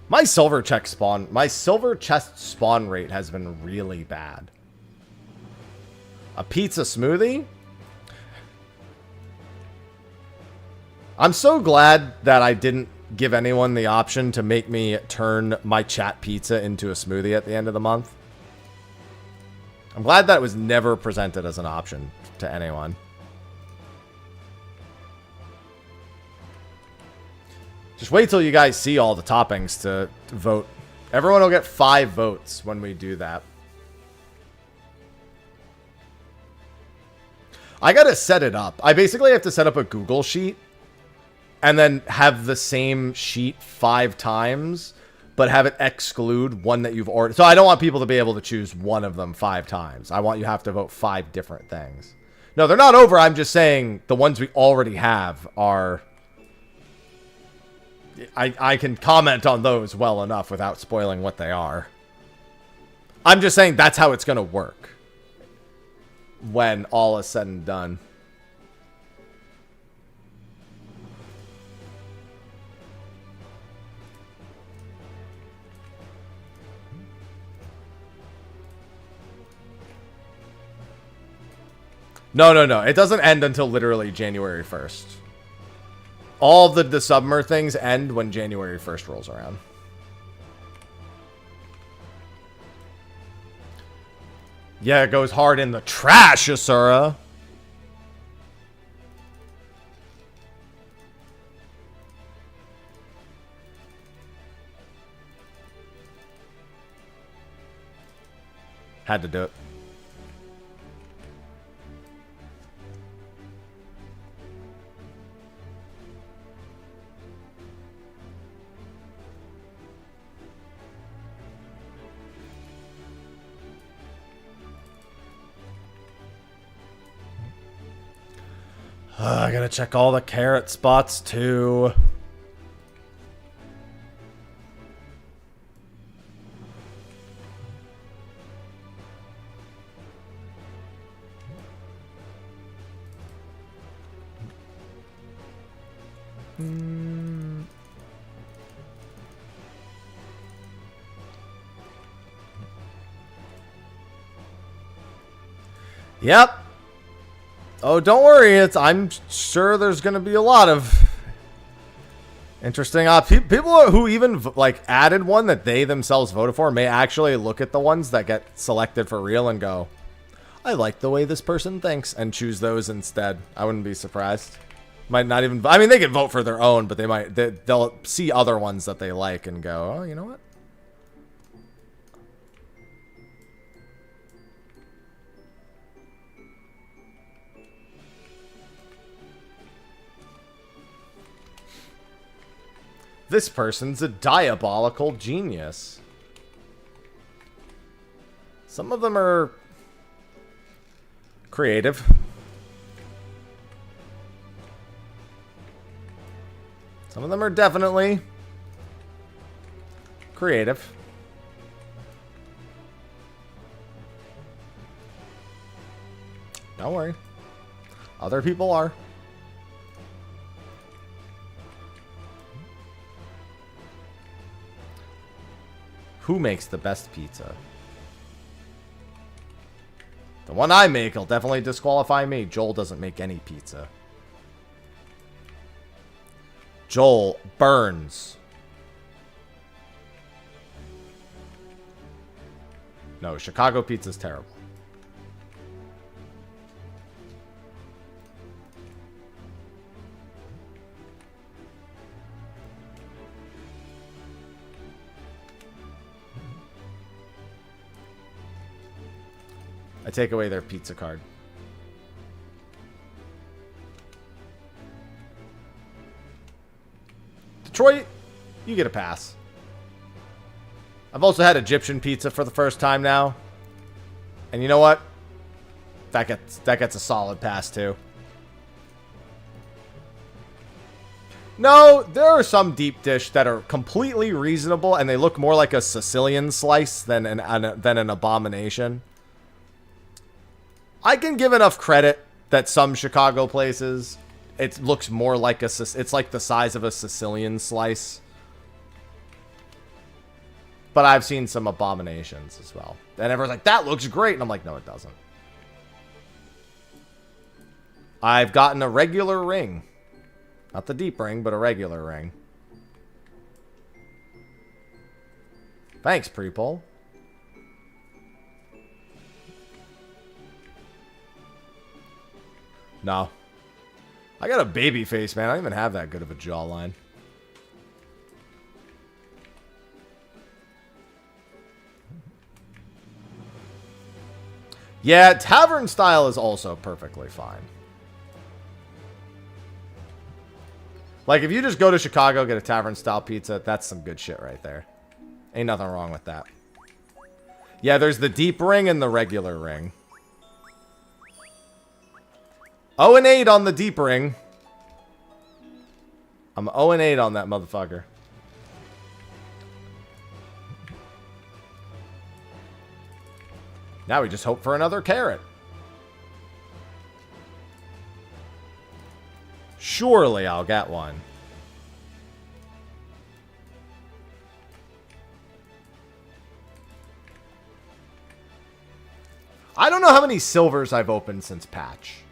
[SPEAKER 1] My silver chest spawn rate has been really bad. A pizza smoothie? I'm so glad that I didn't give anyone the option to make me turn my chat pizza into a smoothie at the end of the month. I'm glad that it was never presented as an option to anyone. Just wait till you guys see all the toppings to vote. Everyone will get 5 votes when we do that. I gotta set it up. I basically have to set up a Google sheet and then have the same sheet 5 times, but have it exclude one that you've already... So I don't want people to be able to choose one of them 5 times. I want you to have to vote 5 different things. No, they're not over. I'm just saying the ones we already have are... I can comment on those well enough without spoiling what they are. I'm just saying that's how it's going to work when all is said and done. No. It doesn't end until literally January 1st. All of the Submer things end when January 1st rolls around. Yeah, it goes hard in the trash, Asura. Had to do it. I gotta check all the carrot spots too. Yep. Oh, don't worry. I'm sure there's going to be a lot of interesting people who even like added one that they themselves voted for may actually look at the ones that get selected for real and go, I like the way this person thinks, and choose those instead. I wouldn't be surprised. Might not even, I mean, they can vote for their own, but they'll see other ones that they like and go, oh, you know what? This person's a diabolical genius. Some of them are creative. Some of them are definitely creative. Don't worry. Other people are. Who makes the best pizza? The one I make will definitely disqualify me. Joel doesn't make any pizza. Joel burns. No, Chicago pizza's terrible. I take away their pizza card. Detroit, you get a pass. I've also had Egyptian pizza for the first time now. And you know what? That gets a solid pass too. No, there are some deep dish that are completely reasonable and they look more like a Sicilian slice than an abomination. I can give enough credit that some Chicago places, it looks more like it's like the size of a Sicilian slice. But I've seen some abominations as well. And everyone's like, that looks great. And I'm like, no, it doesn't. I've gotten a regular ring. Not the deep ring, but a regular ring. Thanks, Prepoll. No. I got a baby face, man. I don't even have that good of a jawline. Yeah, tavern style is also perfectly fine. Like, if you just go to Chicago, get a tavern style pizza, that's some good shit right there. Ain't nothing wrong with that. Yeah, there's the deep ring and the regular ring. 0-8 on the deep ring. I'm 0-8 on that motherfucker. Now we just hope for another carrot. Surely I'll get one. I don't know how many silvers I've opened since patch.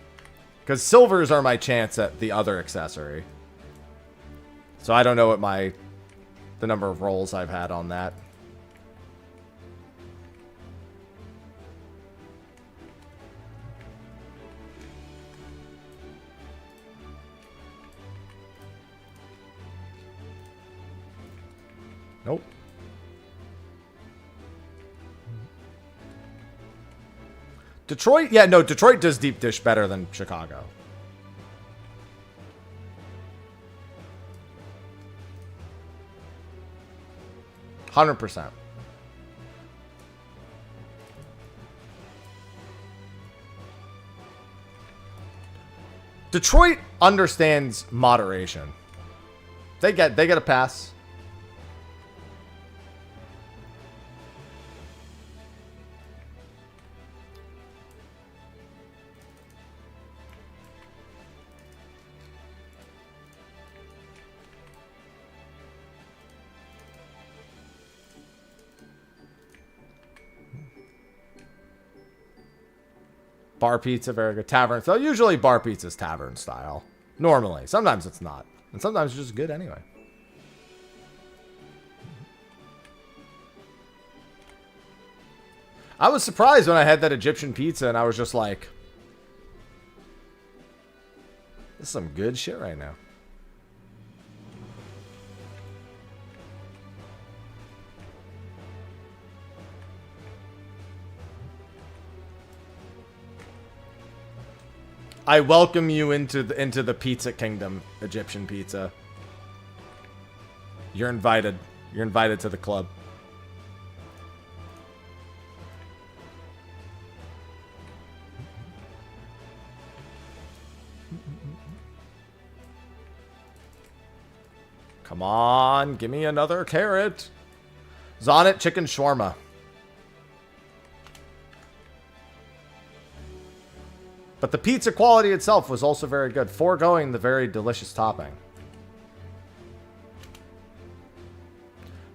[SPEAKER 1] Because silvers are my chance at the other accessory. So I don't know what the number of rolls I've had on that. Nope. Detroit? Yeah, no, Detroit does deep dish better than Chicago. %100%. Detroit understands moderation. They get a pass. Bar pizza, very good. Tavern. So usually bar pizza's tavern style. Normally. Sometimes it's not. And sometimes it's just good anyway. I was surprised when I had that Egyptian pizza and I was just like, this is some good shit right now. I welcome you into the pizza kingdom, Egyptian pizza. You're invited. You're invited to the club. Come on, give me another carrot. Zonnet chicken shawarma. But the pizza quality itself was also very good, foregoing the very delicious topping.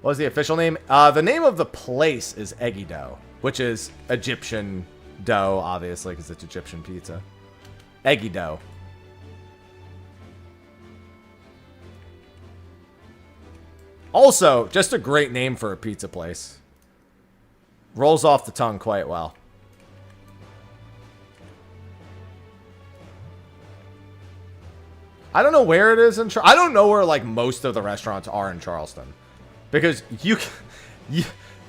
[SPEAKER 1] What was the official name? The name of the place is Eggy Dough, which is Egyptian dough, obviously, because it's Egyptian pizza. Eggy Dough. Also, just a great name for a pizza place. Rolls off the tongue quite well. I don't know where it is in I don't know where, like, most of the restaurants are in Charleston. Because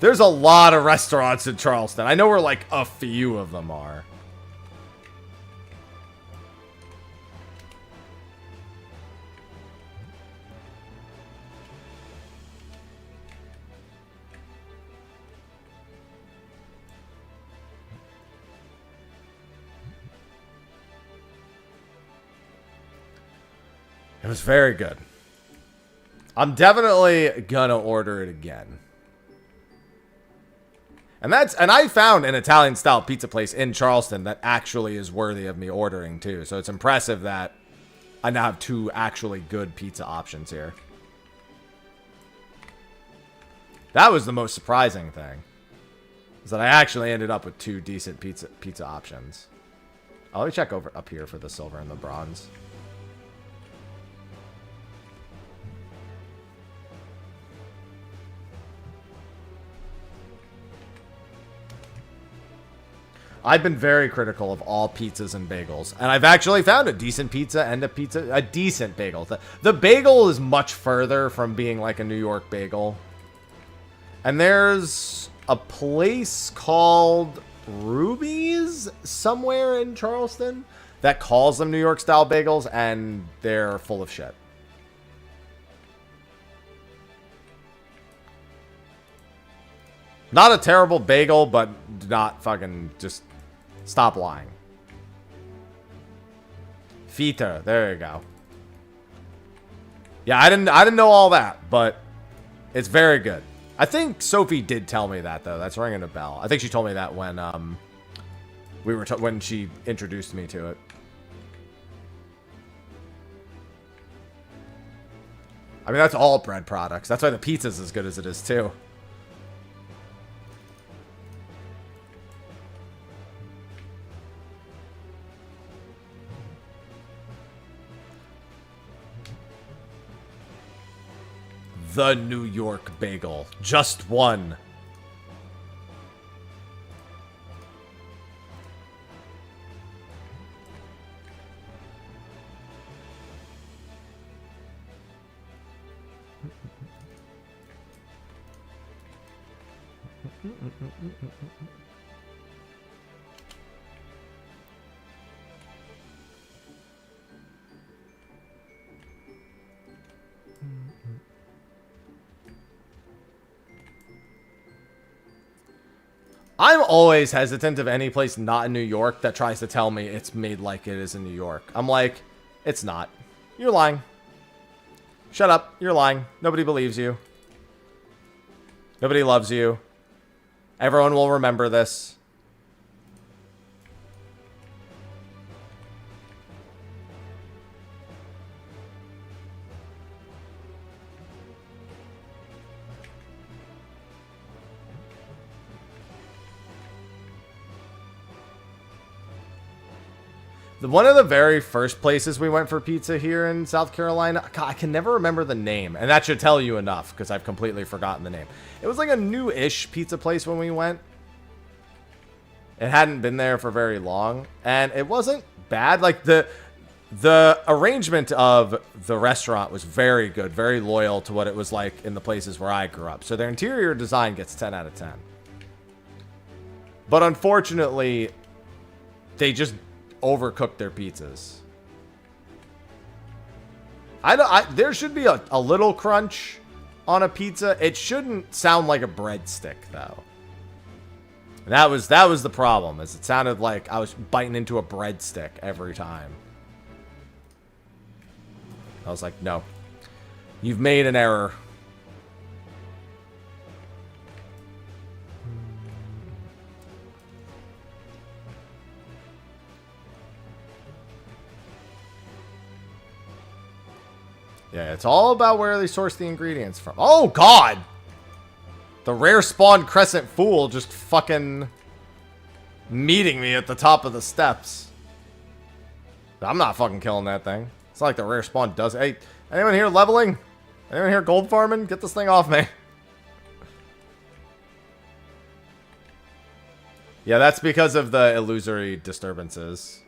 [SPEAKER 1] there's a lot of restaurants in Charleston. I know where, like, a few of them are. It was very good. I'm definitely gonna order it again. And I found an Italian style pizza place in Charleston that actually is worthy of me ordering too. So it's impressive that I now have two actually good pizza options here. That was the most surprising thing. Is that I actually ended up with two decent pizza options. Let me check over up here for the silver and the bronze. I've been very critical of all pizzas and bagels, and I've actually found a decent pizza and a decent bagel. The bagel is much further from being like a New York bagel. And there's a place called Ruby's somewhere in Charleston that calls them New York style bagels, and they're full of shit. Not a terrible bagel, but not fucking just stop lying. Fita, there you go. Yeah, I didn't know all that, but it's very good. I think Sophie did tell me that though. That's ringing a bell. I think she told me that when when she introduced me to it. I mean, that's all bread products. That's why the pizza's as good as it is too. The New York bagel. Just one. I'm always hesitant of any place not in New York that tries to tell me it's made like it is in New York. I'm like, it's not. You're lying. Shut up. You're lying. Nobody believes you. Nobody loves you. Everyone will remember this. One of the very first places we went for pizza here in South Carolina, God, I can never remember the name, and that should tell you enough because I've completely forgotten the name. It was like a new-ish pizza place when we went. It hadn't been there for very long, and it wasn't bad. Like the arrangement of the restaurant was very good, very loyal to what it was like in the places where I grew up. So their interior design gets 10 out of 10. But unfortunately, they just overcook their pizzas. There should be a little crunch on a pizza. It shouldn't sound like a breadstick though. And that was the problem, is it sounded like I was biting into a breadstick every time. I was like, no. You've made an error. Yeah, it's all about where they source the ingredients from. Oh, God! The rare spawn crescent fool just fucking meeting me at the top of the steps. I'm not fucking killing that thing. It's not like the rare spawn does. Hey, anyone here leveling? Anyone here gold farming? Get this thing off me. Yeah, that's because of the illusory disturbances.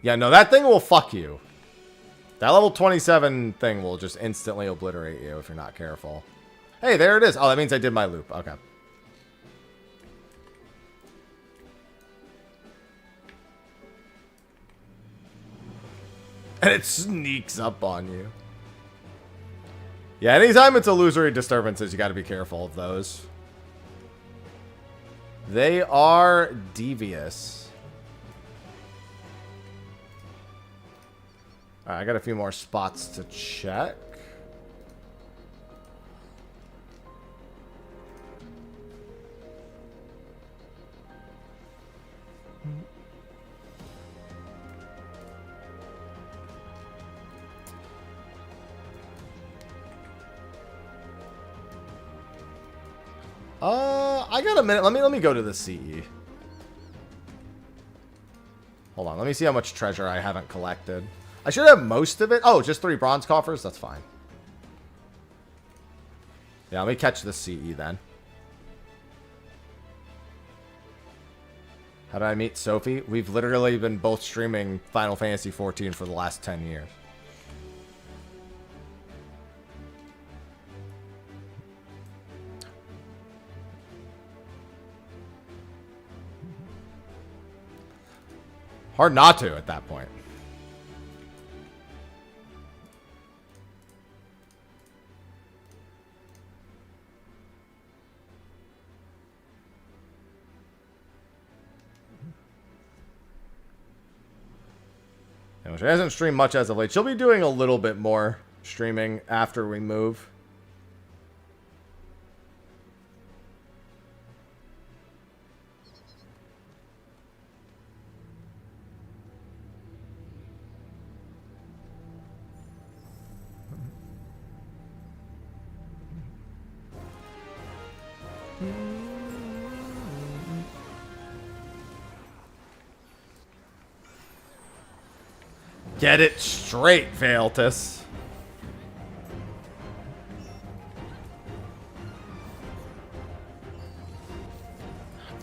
[SPEAKER 1] Yeah, no, that thing will fuck you. That level 27 thing will just instantly obliterate you if you're not careful. Hey, there it is. Oh, that means I did my loop. Okay. And it sneaks up on you. Yeah, anytime it's illusory disturbances, you got to be careful of those. They are devious. Alright, I got a few more spots to check. I got a minute. Let me go to the CE. Hold on. Let me see how much treasure I haven't collected. I should have most of it. Oh, just 3 bronze coffers? That's fine. Yeah, let me catch the CE then. How did I meet Sophie? We've literally been both streaming Final Fantasy XIV for the last 10 years. Hard not to at that point. And she hasn't streamed much as of late. She'll be doing a little bit more streaming after we move. Get it straight, Veiltus.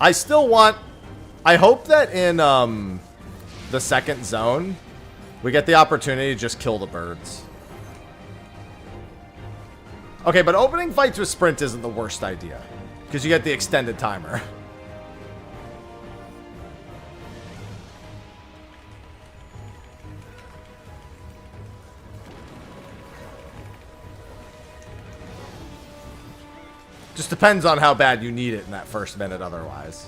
[SPEAKER 1] I still want... I hope that in the second zone, we get the opportunity to just kill the birds. Okay, but opening fights with sprint isn't the worst idea. Because you get the extended timer. Just depends on how bad you need it in that first minute otherwise.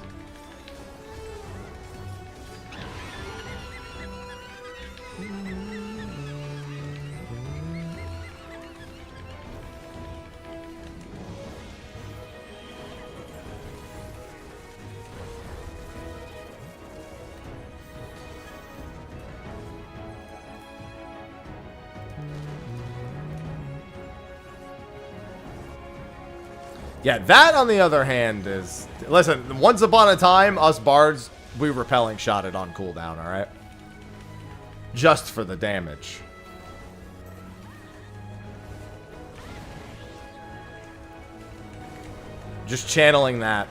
[SPEAKER 1] Yeah, that on the other hand is... Listen, once upon a time, us bards, we repelling shot it on cooldown, alright? Just for the damage. Just channeling that.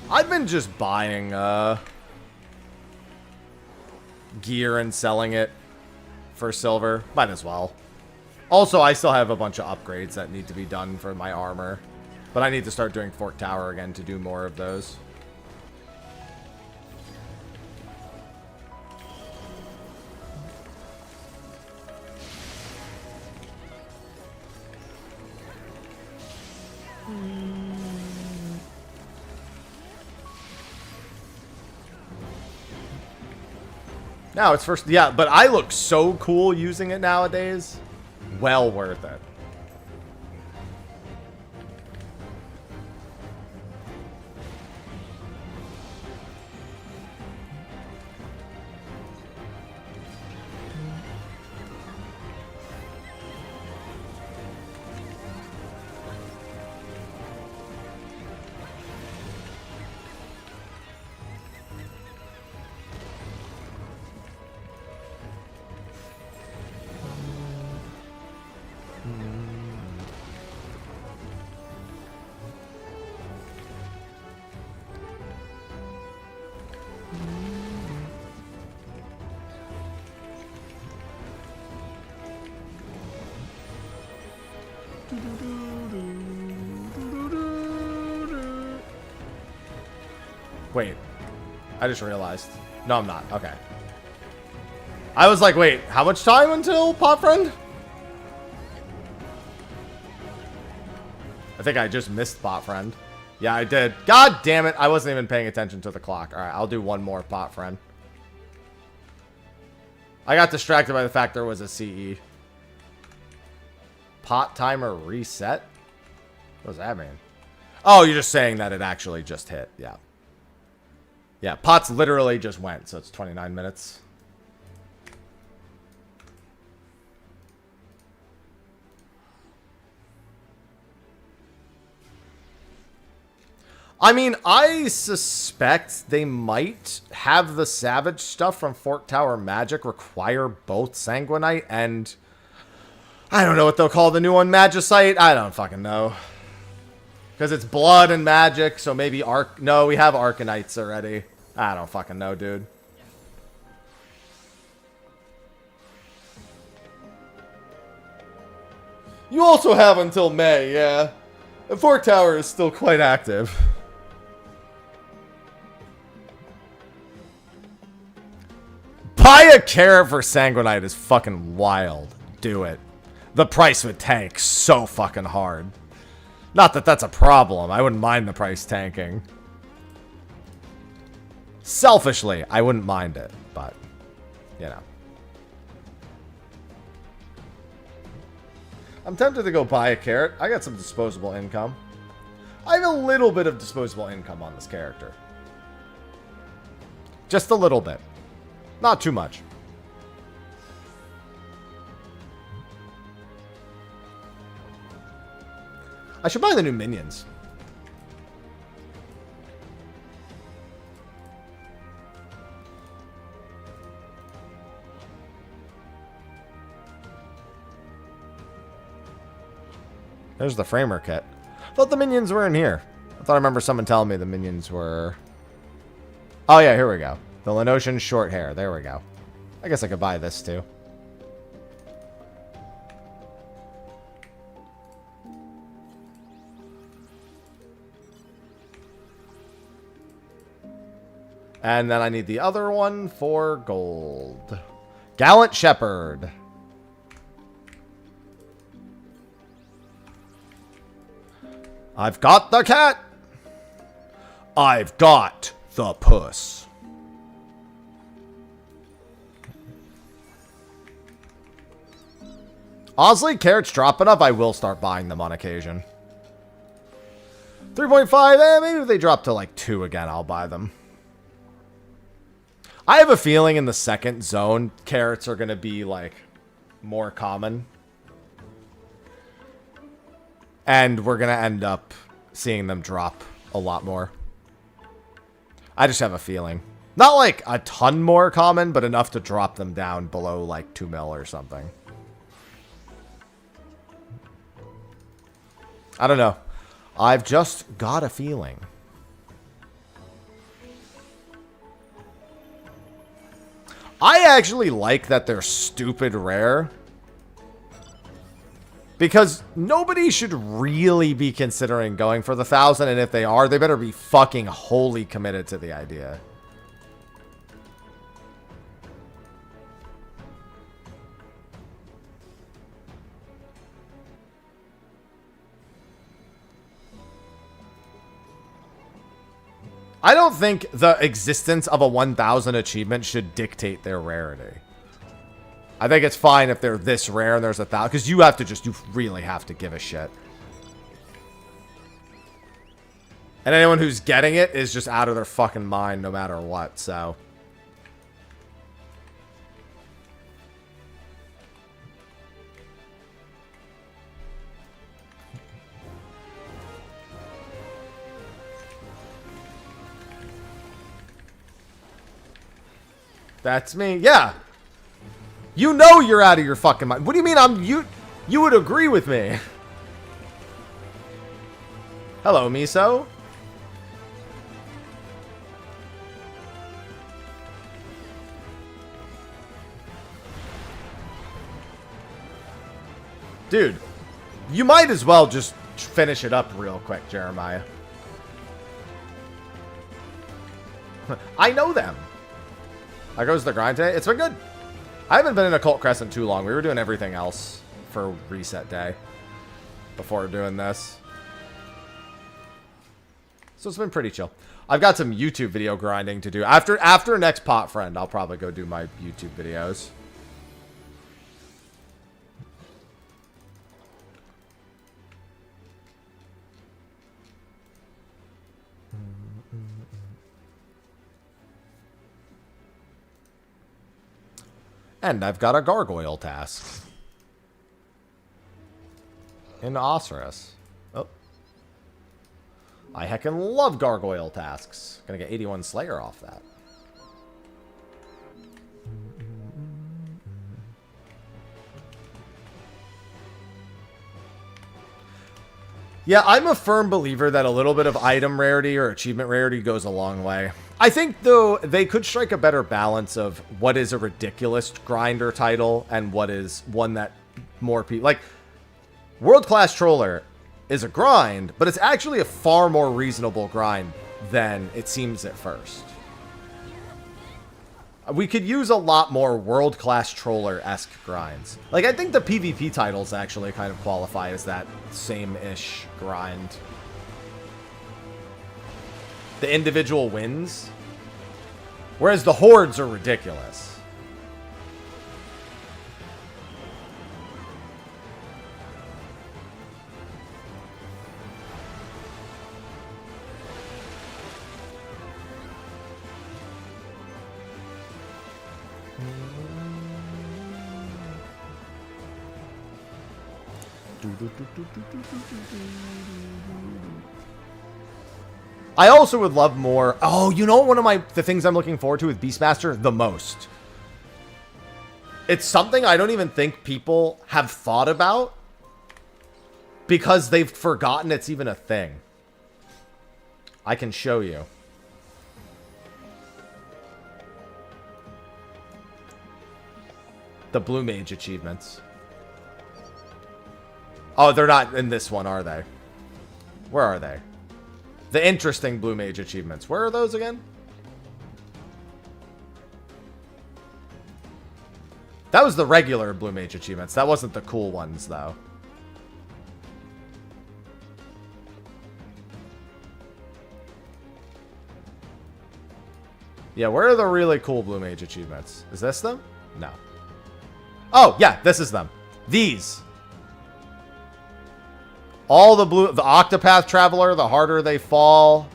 [SPEAKER 1] I've been just buying gear and selling it for silver. Might as well. Also, I still have a bunch of upgrades that need to be done for my armor. But I need to start doing Fort Tower again to do more of those. No, it's first. Yeah, but I look so cool using it nowadays. Well worth it. Wait, I just realized. No, I'm not. Okay. I was like, wait, how much time until Pop Friend? I think I just missed Pop Friend. Yeah, I did. God damn it. I wasn't even paying attention to the clock. All right, I'll do one more Pop Friend. I got distracted by the fact there was a CE. Pot timer reset? What does that mean? Oh, you're just saying that it actually just hit. Yeah. Yeah, pots literally just went, so it's 29 minutes. I mean, I suspect they might have the Savage stuff from Fork Tower Magic require both Sanguinite and... I don't know what they'll call the new one, Magicite. I don't fucking know. Because it's blood and magic, so maybe No, we have Arcanites already. I don't fucking know, dude. You also have until May, yeah. The Fork Tower is still quite active. Buy a carrot for Sanguinite is fucking wild. Do it. The price would tank so fucking hard. Not that that's a problem. I wouldn't mind the price tanking. Selfishly, I wouldn't mind it, but, you know. I'm tempted to go buy a carrot. I got some disposable income. I have a little bit of disposable income on this character. Just a little bit. Not too much. I should buy the new minions. There's the framer kit. I thought the minions were in here. I thought I remember someone telling me the minions were... Oh yeah, here we go. The Lenosian short hair. There we go. I guess I could buy this too. And then I need the other one for gold. Gallant Shepherd. I've got the cat. I've got the puss. Honestly, carrots drop enough, I will start buying them on occasion. 3.5, maybe if they drop to like 2 again, I'll buy them. I have a feeling in the second zone, carrots are going to be, like, more common. And we're going to end up seeing them drop a lot more. I just have a feeling. Not, like, a ton more common, but enough to drop them down below, like, 2 mil or something. I don't know. I've just got a feeling. I actually like that they're stupid rare. Because nobody should really be considering going for the 1,000. And if they are, they better be fucking wholly committed to the idea. I don't think the existence of a 1,000 achievement should dictate their rarity. I think it's fine if they're this rare and there's 1,000, because you have to just, you really have to give a shit. And anyone who's getting it is just out of their fucking mind no matter what, so. That's me. Yeah. You know you're out of your fucking mind. What do you mean you would agree with me? Hello, Miso. Dude, you might as well just finish it up real quick, Jeremiah. I know them. How goes the grind today? It's been good. I haven't been in Occult Crescent too long. We were doing everything else for reset day before doing this. So it's been pretty chill. I've got some YouTube video grinding to do. After next pot friend, I'll probably go do my YouTube videos. And I've got a gargoyle task. In Osiris. Oh. I heckin' love gargoyle tasks. Gonna get 81 Slayer off that. Yeah, I'm a firm believer that a little bit of item rarity or achievement rarity goes a long way. I think, though, they could strike a better balance of what is a ridiculous grinder title and what is one that more people... Like, World Class Troller is a grind, but it's actually a far more reasonable grind than it seems at first. We could use a lot more World Class Troller-esque grinds. Like, I think the PvP titles actually kind of qualify as that same-ish grind. The individual wins. Whereas the hordes are ridiculous. I also would love more. Oh, you know, one of the things I'm looking forward to with Beastmaster the most. It's something I don't even think people have thought about because they've forgotten it's even a thing. I can show you. The Blue Mage achievements. Oh, they're not in this one, are they? Where are they? The interesting Blue Mage achievements. Where are those again? That was the regular Blue Mage achievements. That wasn't the cool ones, though. Yeah, where are the really cool Blue Mage achievements? Is this them? No. Oh, yeah, this is them. These. All the blue, the Octopath Traveler, the harder they fall.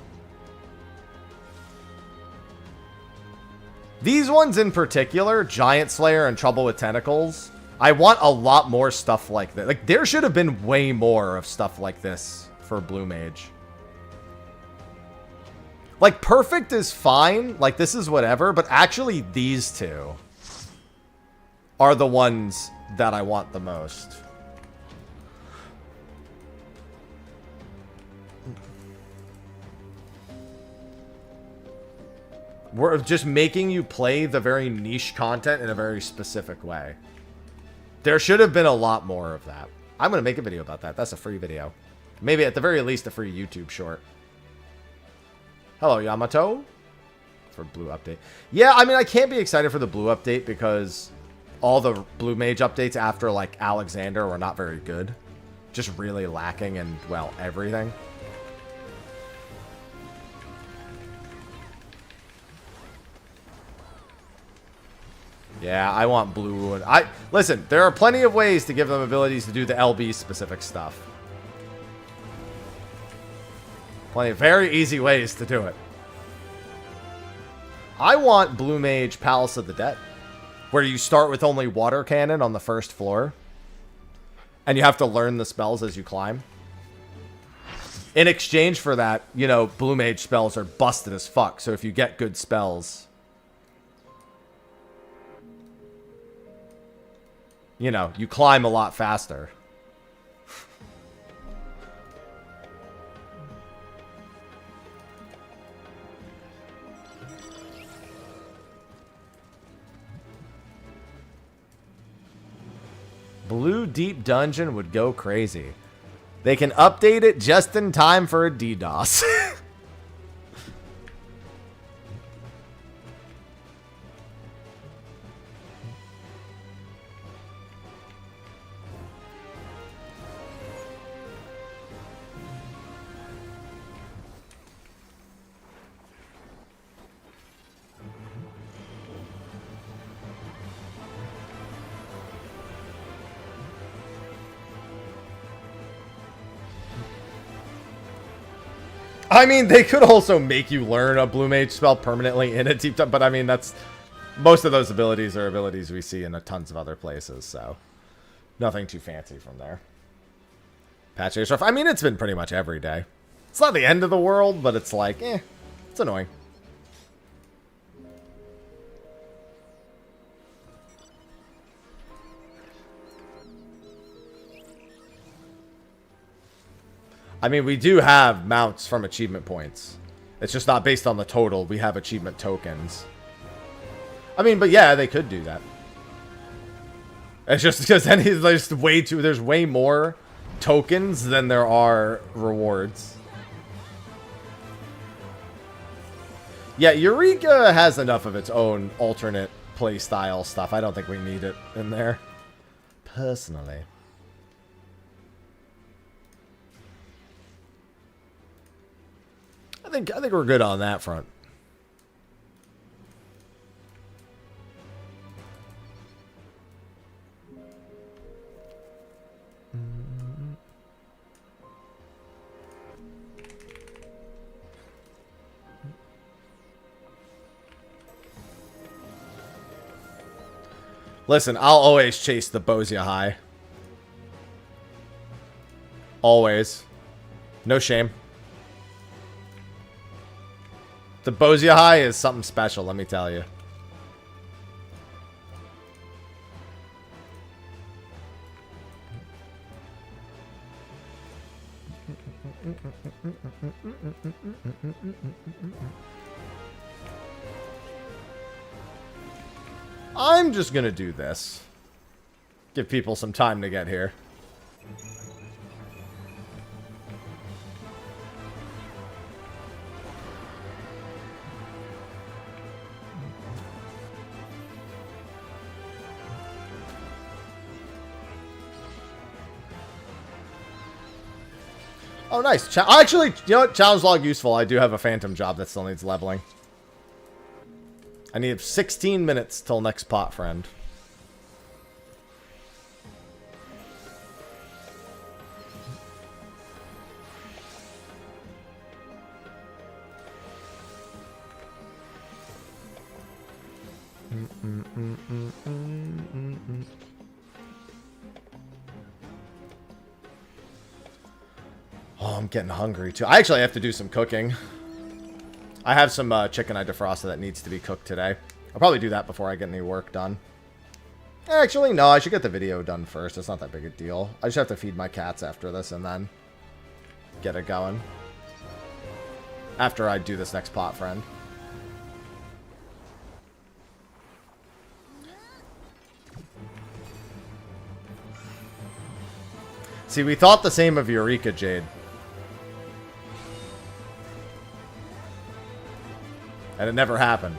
[SPEAKER 1] These ones in particular, Giant Slayer and Trouble with Tentacles, I want a lot more stuff like that. Like, there should have been way more of stuff like this for Blue Mage. Like, Perfect is fine. Like, this is whatever. But actually, these two are the ones that I want the most. We're just making you play the very niche content in a very specific way. There should have been a lot more of that. I'm going to make a video about that. That's a free video. Maybe at the very least a free YouTube short. Hello, Yamato. For Blue Update. Yeah, I mean, I can't be excited for the Blue Update because all the Blue Mage updates after, like, Alexander were not very good. Just really lacking in, well, everything. Yeah, I want blue. And listen, there are plenty of ways to give them abilities to do the LB specific stuff. Plenty of very easy ways to do it. I want Blue Mage Palace of the Dead, where you start with only water cannon on the first floor, and you have to learn the spells as you climb. In exchange for that, you know, Blue Mage spells are busted as fuck, so if you get good spells, you know, you climb a lot faster. Blue Deep Dungeon would go crazy. They can update it just in time for a DDoS. I mean, they could also make you learn a Blue Mage spell permanently in a deep dive, but I mean, that's most of those abilities are abilities we see in tons of other places, so nothing too fancy from there. Patch HRF. I mean, it's been pretty much every day. It's not the end of the world, but it's like, it's annoying. I mean, we do have mounts from achievement points. It's just not based on the total. We have achievement tokens. I mean, but yeah, they could do that. It's just because there's way more tokens than there are rewards. Yeah, Eureka has enough of its own alternate playstyle stuff. I don't think we need it in there, personally. I think we're good on that front. Listen, I'll always chase the Bozia High. Always. No shame. The Bozia High is something special, let me tell you. I'm just gonna do this. Give people some time to get here. Oh, nice. Actually, you know what? Challenge log useful. I do have a phantom job that still needs leveling. I need 16 minutes till next pot, friend. Oh, I'm getting hungry too. I actually have to do some cooking. I have some chicken I defrosted that needs to be cooked today. I'll probably do that before I get any work done. Actually, no, I should get the video done first. It's not that big a deal. I just have to feed my cats after this and then get it going. After I do this next pot, friend. See, we thought the same of Eureka Jade. And it never happened.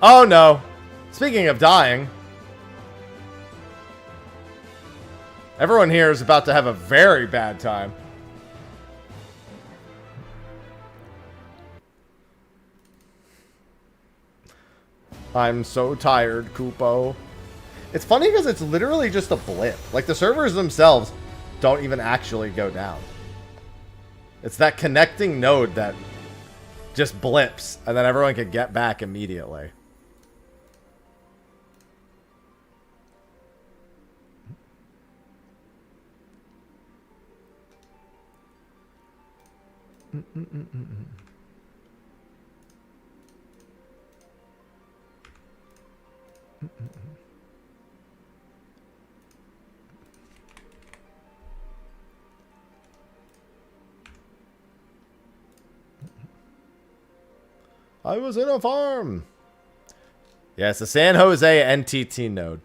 [SPEAKER 1] Oh no. Speaking of dying. Everyone here is about to have a very bad time. I'm so tired, Kupo. It's funny because it's literally just a blip. Like, the servers themselves don't even actually go down. It's that connecting node that just blips, and then everyone can get back immediately. I was in a farm. Yeah, it's the San Jose NTT node.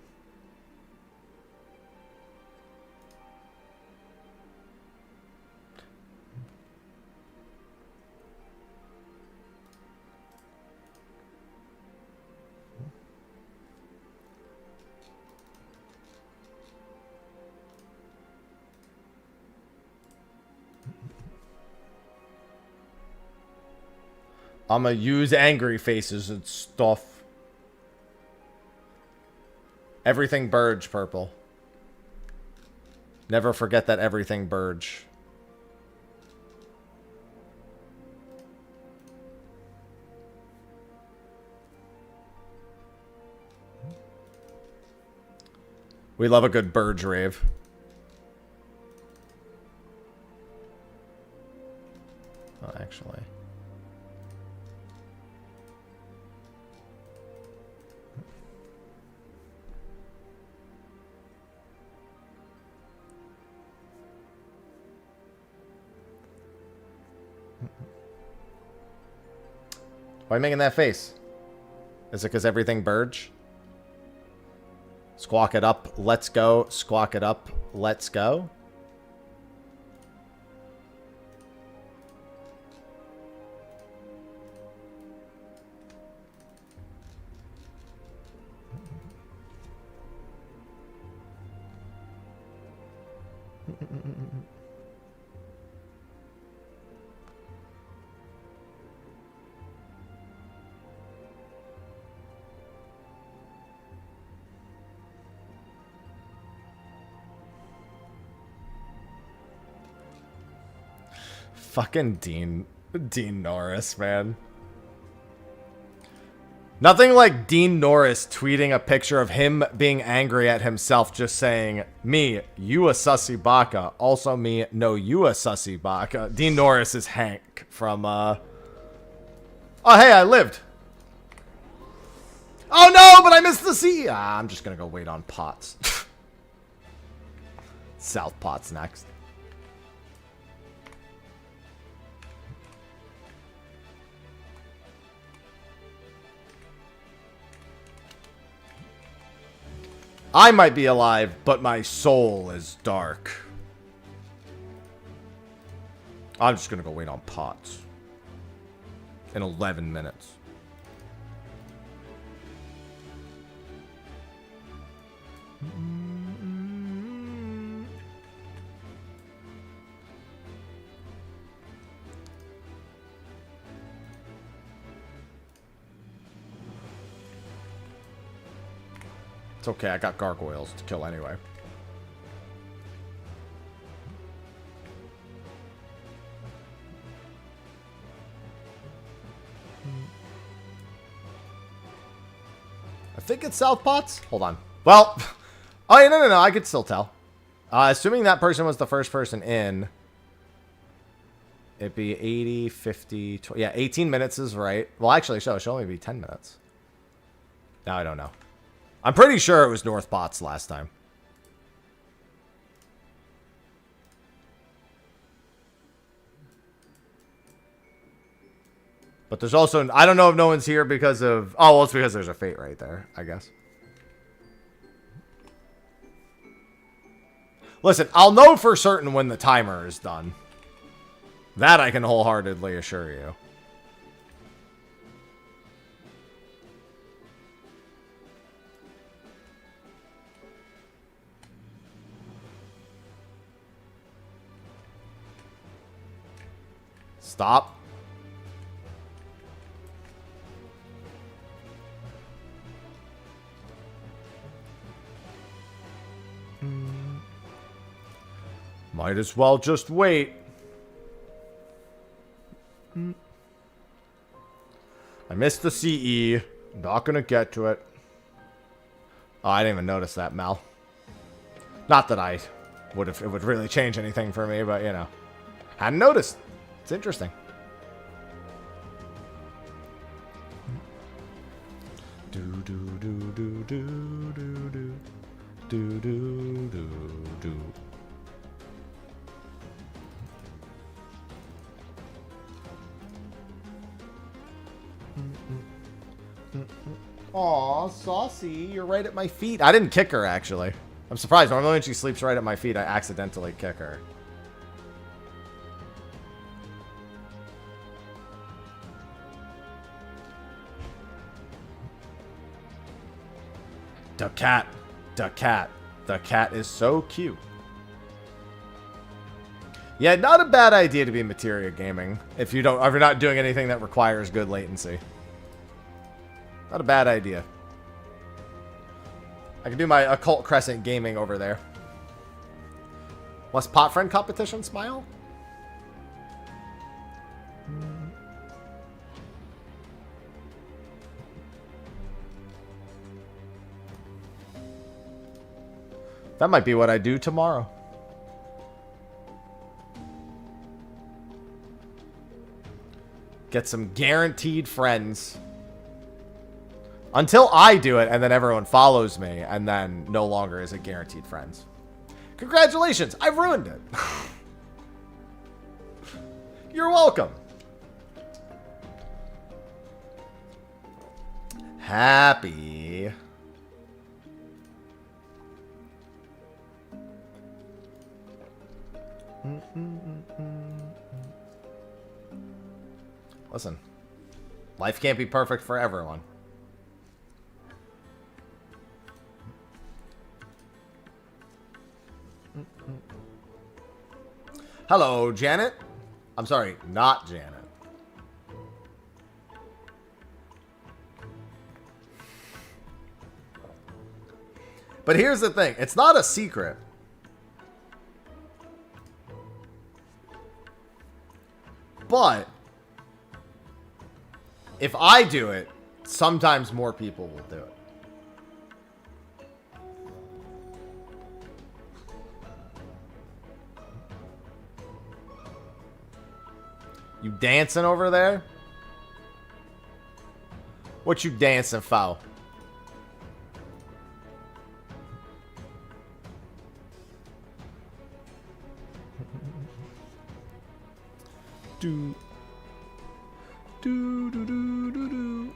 [SPEAKER 1] I'ma use angry faces and stuff. Everything Burge purple. Never forget that everything Burge. We love a good Burge rave. Oh, actually. Why are you making that face? Is it because everything Burge? Squawk it up, let's go. Squawk it up, let's go. Fucking Dean Norris, man. Nothing like Dean Norris tweeting a picture of him being angry at himself, just saying, me, you a sussy baka. Also me, no, you a sussy baka. Dean Norris is Hank from, Oh, hey, I lived. Oh, no, but I missed the sea. Ah, I'm just gonna go wait on Potts. South Potts next. I might be alive, but my soul is dark. I'm just gonna go wait on Potts. In 11 minutes. It's okay, I got gargoyles to kill anyway. I think it's South Potts. Hold on. Well, oh yeah, no, I could still tell. Assuming that person was the first person in, it'd be 80, 50, 20, yeah, 18 minutes is right. Well, actually, should only be 10 minutes. Now I don't know. I'm pretty sure it was North Potts last time. But there's also, I don't know if no one's here because of, oh, well, it's because there's a fate right there, I guess. Listen, I'll know for certain when the timer is done. That I can wholeheartedly assure you. Stop. Might as well just wait. I missed the CE. Not gonna get to it. Oh, I didn't even notice that, Mal. Not that it would really change anything for me, but you know. Hadn't noticed. It's interesting. Do do do do do do do do do do do. Aw, Saucy, you're right at my feet. I didn't kick her, actually. I'm surprised. Normally when she sleeps right at my feet, I accidentally kick her. The cat. The cat. The cat is so cute. Yeah, not a bad idea to be materia gaming if you're not doing anything that requires good latency. Not a bad idea. I can do my Occult Crescent gaming over there. What's pot friend competition, Smile? That might be what I do tomorrow. Get some guaranteed friends. Until I do it, and then everyone follows me, and then no longer is it guaranteed friends. Congratulations, I've ruined it. You're welcome. Happy. Listen, life can't be perfect for everyone. Hello, Janet. I'm sorry, not Janet. But here's the thing. It's not a secret. But if I do it, sometimes more people will do it. You dancing over there? What you dancing for? Do do do do do do.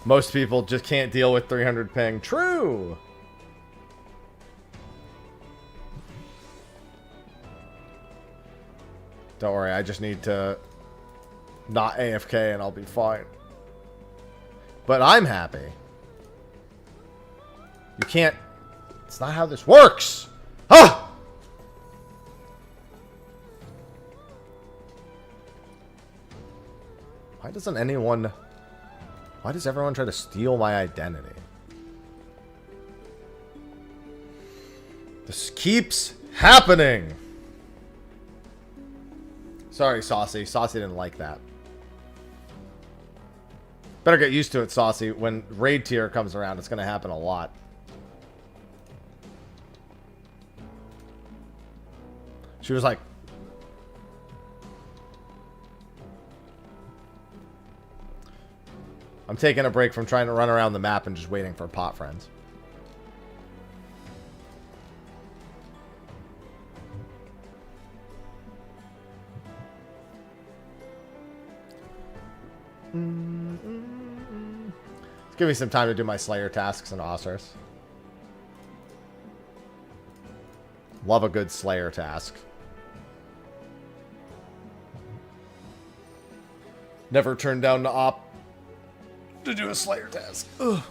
[SPEAKER 1] Most people just can't deal with 300 ping. True. Don't worry, I just need to not AFK and I'll be fine. But I'm happy. You can't... It's not how this works! Ah! Why doesn't anyone... Why does everyone try to steal my identity? This keeps happening! Sorry, Saucy. Saucy didn't like that. Better get used to it, Saucy. When raid tier comes around, it's going to happen a lot. She was like... I'm taking a break from trying to run around the map and just waiting for pot friends. Give me some time to do my Slayer tasks and Ossers. Love a good Slayer task. Never turned down to op to do a Slayer task. Ugh.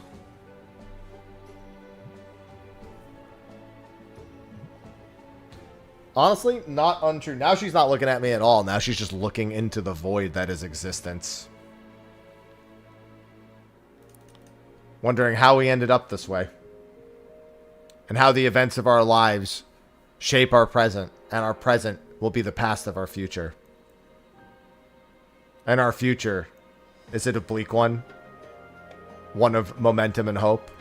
[SPEAKER 1] Honestly, not untrue. Now she's not looking at me at all. Now she's just looking into the void that is existence. Wondering how we ended up this way. And how the events of our lives shape our present. And our present will be the past of our future. And our future, is it a bleak one? One of momentum and hope?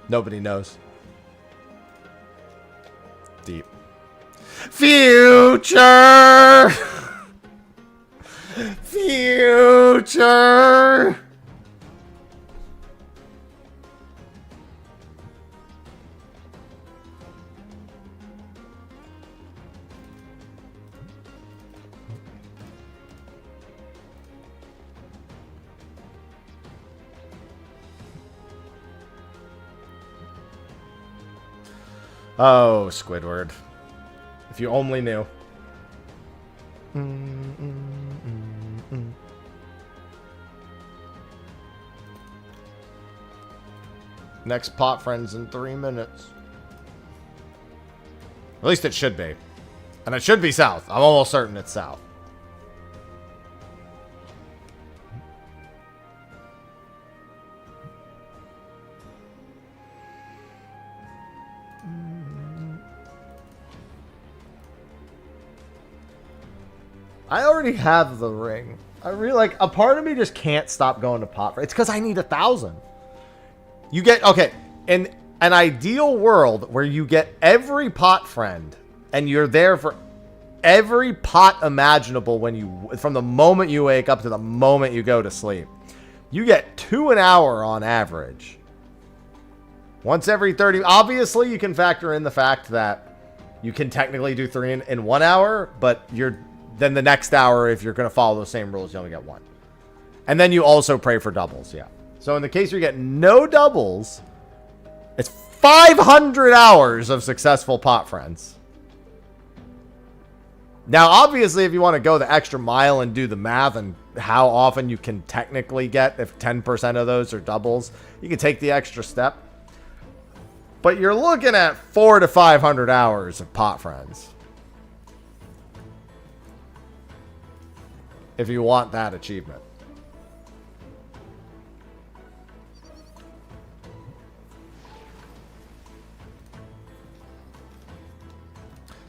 [SPEAKER 1] Nobody knows. Deep. Future! Future! Oh, Squidward. If you only knew. Next pot friends in 3 minutes. At least it should be. And it should be south. I'm almost certain it's south. I already have the ring. I really like. A part of me just can't stop going to pot. It's because I need 1,000. You get okay in an ideal world where you get every pot friend and you're there for every pot imaginable when you from the moment you wake up to the moment you go to sleep. You get 2 an hour on average. Once every 30. Obviously, you can factor in the fact that you can technically do 3 in 1 hour, but then the next hour, if you're going to follow the same rules, you only get 1. And then you also pray for doubles, yeah. So in the case you get no doubles, it's 500 hours of successful pot friends. Now, obviously, if you want to go the extra mile and do the math and how often you can technically get, if 10% of those are doubles, you can take the extra step. But you're looking at 400 to 500 hours of pot friends. If you want that achievement.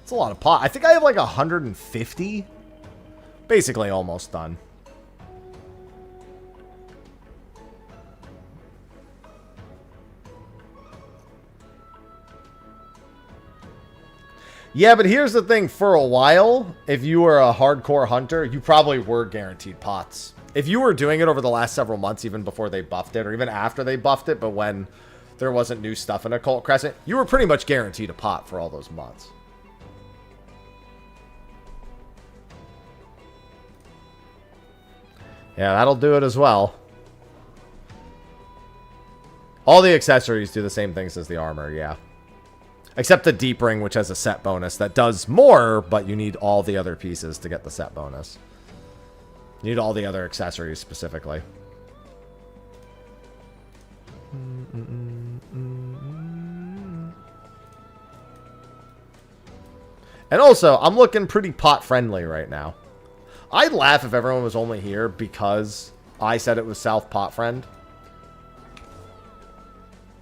[SPEAKER 1] It's a lot of pot. I think I have like 150. Basically almost done. Yeah, but here's the thing. For a while, if you were a hardcore hunter, you probably were guaranteed pots. If you were doing it over the last several months, even before they buffed it, or even after they buffed it, but when there wasn't new stuff in Occult Crescent, you were pretty much guaranteed a pot for all those months. Yeah, that'll do it as well. All the accessories do the same things as the armor, yeah. Except the deep ring, which has a set bonus that does more, but you need all the other pieces to get the set bonus. You need all the other accessories specifically. And also, I'm looking pretty pot friendly right now. I'd laugh if everyone was only here because I said it was South Pot Friend.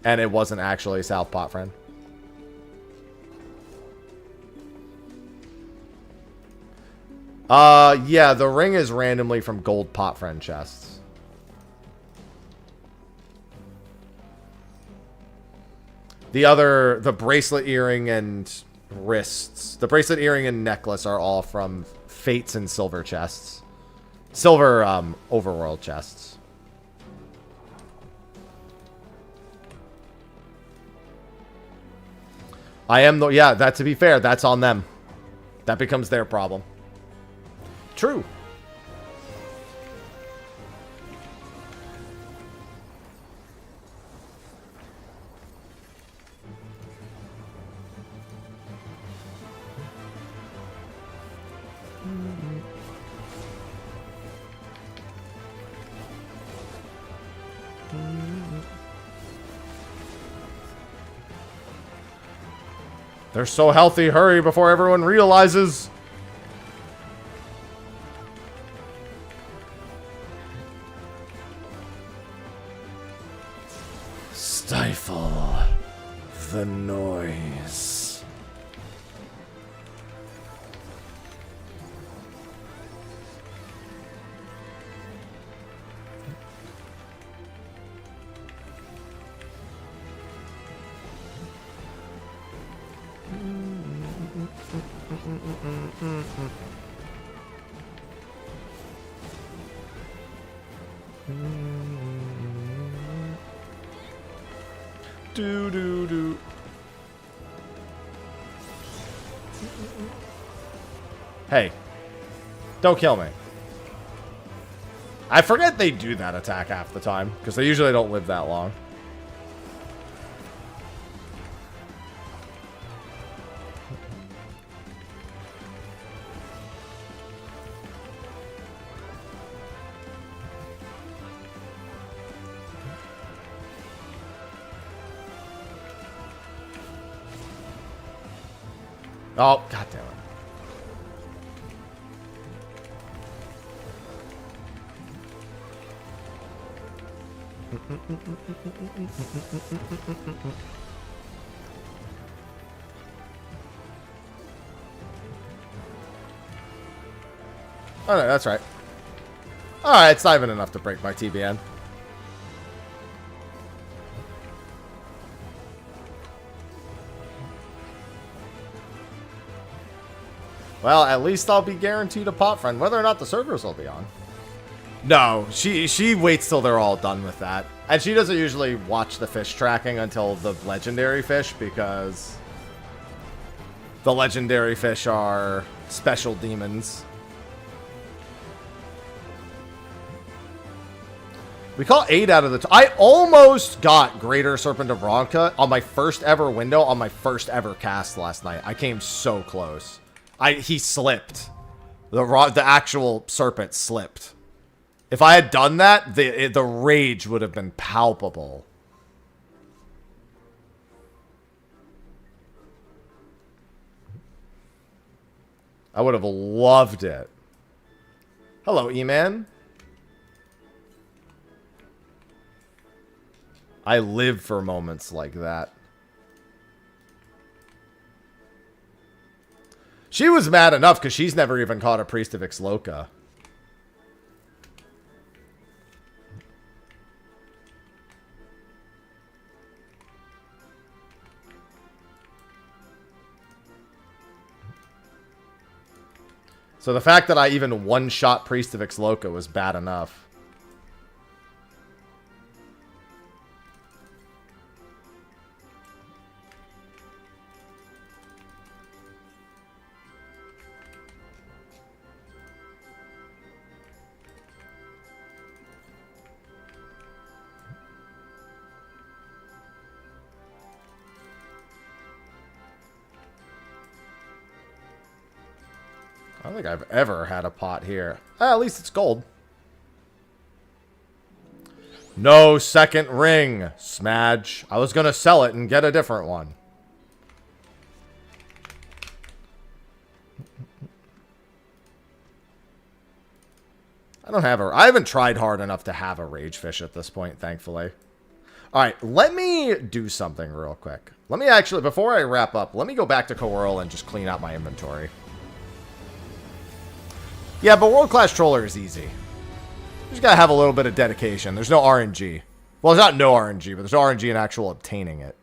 [SPEAKER 1] And it wasn't actually South Pot Friend. Yeah, the ring is randomly from gold pot friend chests. The bracelet, earring, and wrists. The bracelet, earring, and necklace are all from Fates and silver chests. Silver, overworld chests. Yeah, that, to be fair, that's on them. That becomes their problem. True. They're so healthy, hurry before everyone realizes. Stifle the noise. Do. Hey, don't kill me. I forget they do that attack half the time, because they usually don't live that long. Oh, god damn it. Oh, no, that's right. Alright, it's not even enough to break my TBN. Well, at least I'll be guaranteed a pot friend, whether or not the servers will be on. No, she waits till they're all done with that. And she doesn't usually watch the fish tracking until the legendary fish, because the legendary fish are special demons. We call 8 out of the... I almost got Greater Serpent of Ronka on my first ever window on my first ever cast last night. I came so close. He slipped. The actual serpent slipped. If I had done that, the rage would have been palpable. I would have loved it. Hello, E-Man. I live for moments like that. She was mad enough because she's never even caught a Priest of Ixloka. So the fact that I even one-shot Priest of Ixloka was bad enough. I don't think I've ever had a pot here. At least it's gold. No second ring, Smadge. I was going to sell it and get a different one. I haven't tried hard enough to have a rage fish at this point, thankfully. Alright, let me do something real quick. Let me actually, before I wrap up, let me go back to Coeurl and just clean out my inventory. Yeah, but world-class troller is easy. You just gotta have a little bit of dedication. There's no RNG. Well, there's not no RNG, but there's RNG in actual obtaining it.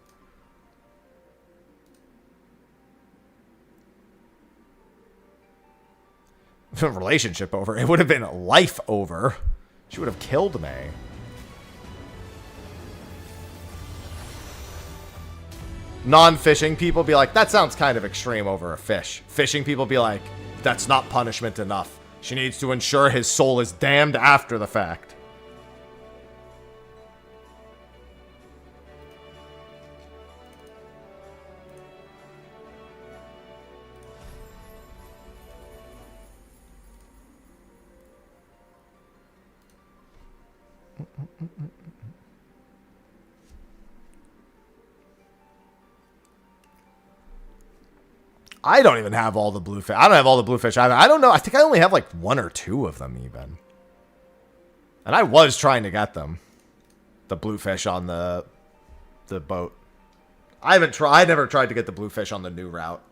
[SPEAKER 1] Relationship over. It would have been life over. She would have killed me. Non-fishing people be like, that sounds kind of extreme over a fish. Fishing people be like, that's not punishment enough. She needs to ensure his soul is damned after the fact. I don't even have all the bluefish. I don't have all the bluefish either. I don't know. I think I only have like 1 or 2 of them even. And I was trying to get them. The bluefish on the boat. I never tried to get the bluefish on the new route.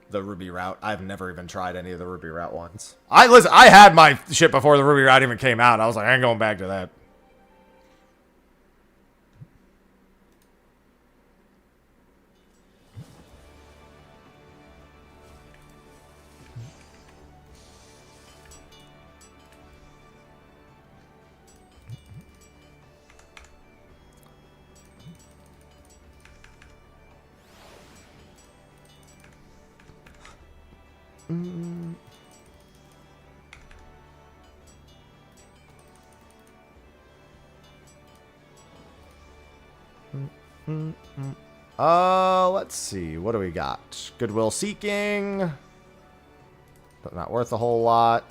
[SPEAKER 1] The ruby route. I've never even tried any of the ruby route ones. Listen, I had my shit before the ruby route even came out. I was like, I ain't going back to that. Let's see. What do we got? Goodwill Seeking. But not worth a whole lot.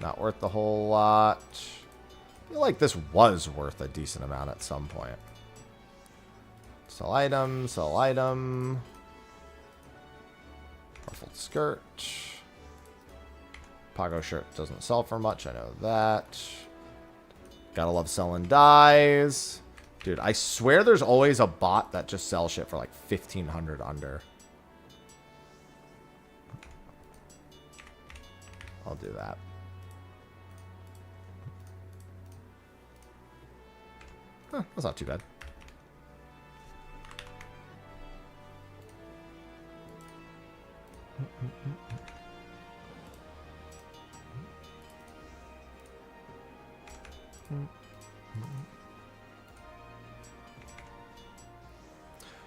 [SPEAKER 1] Not worth a whole lot. I feel like this was worth a decent amount at some point. Sell item, sell item. Ruffled skirt. Pago shirt doesn't sell for much, I know that. Gotta love selling dyes. Dude, I swear there's always a bot that just sells shit for like 1,500 under. I'll do that. Huh, that's not too bad.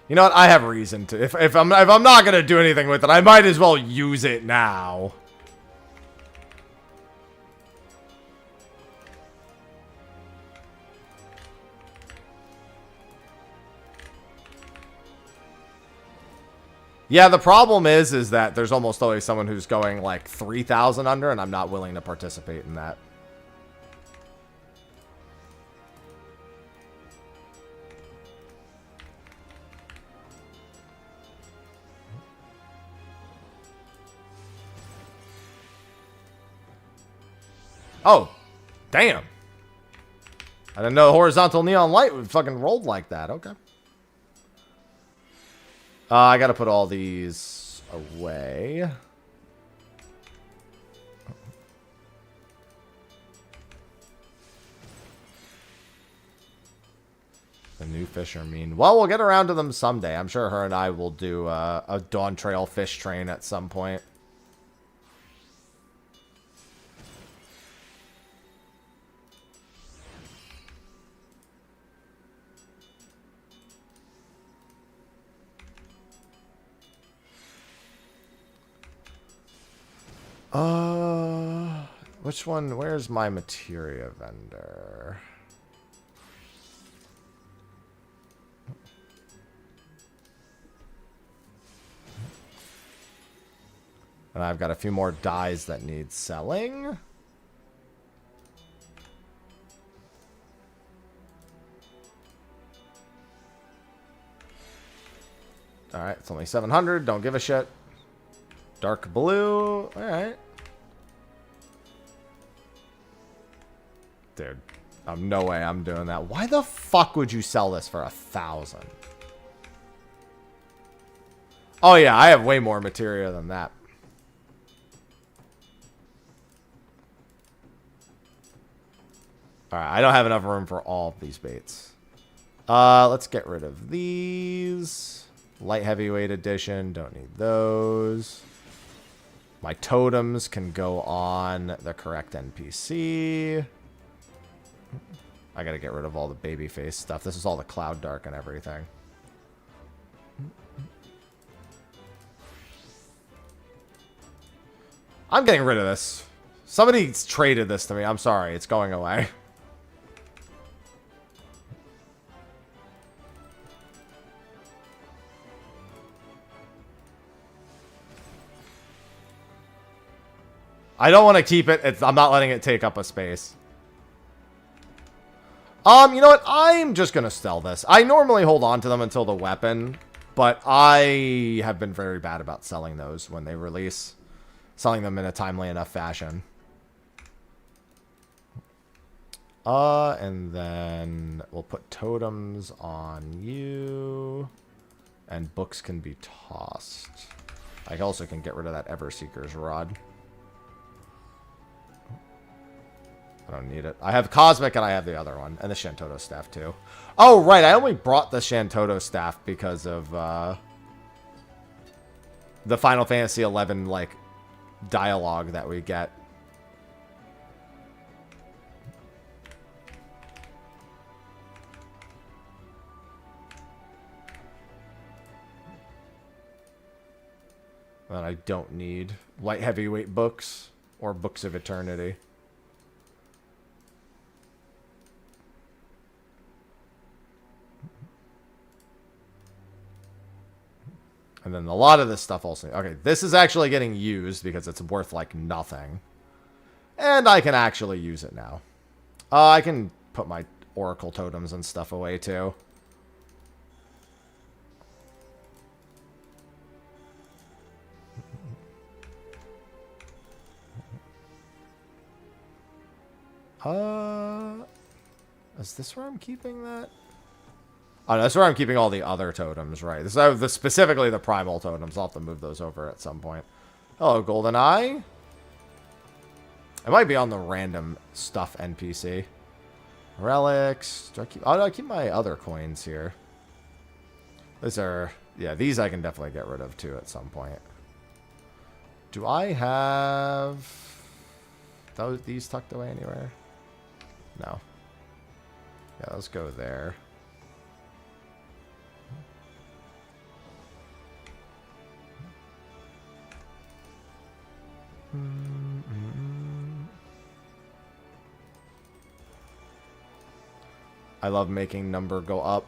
[SPEAKER 1] You know what? I have reason to. If I'm not gonna do anything with it, I might as well use it now. Yeah, the problem is that there's almost always someone who's going like 3,000 under, and I'm not willing to participate in that. Oh, damn. I didn't know horizontal neon light would fucking rolled like that. Okay. I gotta put all these away. The new fish are mean. Well, we'll get around to them someday. I'm sure her and I will do a Dawn Trail fish train at some point. Which one? Where's my materia vendor? And I've got a few more dyes that need selling. Alright, it's only 700. Don't give a shit. Dark blue. Alright. Dude, no way I'm doing that. Why the fuck would you sell this for 1,000? Oh yeah, I have way more materia than that. Alright, I don't have enough room for all of these baits. Let's get rid of these. Light heavyweight edition, don't need those. My totems can go on the correct NPC. I gotta get rid of all the babyface stuff. This is all the cloud dark and everything. I'm getting rid of this. Somebody's traded this to me. I'm sorry. It's going away. I don't want to keep it. I'm not letting it take up a space. You know what? I'm just going to sell this. I normally hold on to them until the weapon, but I have been very bad about selling those when they release. Selling them in a timely enough fashion. And then we'll put totems on you. And books can be tossed. I also can get rid of that Everseeker's rod. I don't need it. I have Cosmic and I have the other one. And the Shantoto staff too. Oh, right. I only brought the Shantoto staff because of the Final Fantasy XI, like, dialogue that we get. And I don't need light heavyweight books or Books of Eternity. And then a lot of this stuff also... Okay, this is actually getting used because it's worth, like, nothing. And I can actually use it now. I can put my Oracle totems and stuff away, too. Is this where I'm keeping that? Oh, no, that's where I'm keeping all the other totems, right? This is specifically the primal totems. I'll have to move those over at some point. Hello, Golden Eye. It might be on the random stuff NPC. Relics. Do I keep... Oh, no, I keep my other coins here. These are... Yeah, these I can definitely get rid of, too, at some point. Do I have... these tucked away anywhere? No. Yeah, let's go there. I love making number go up.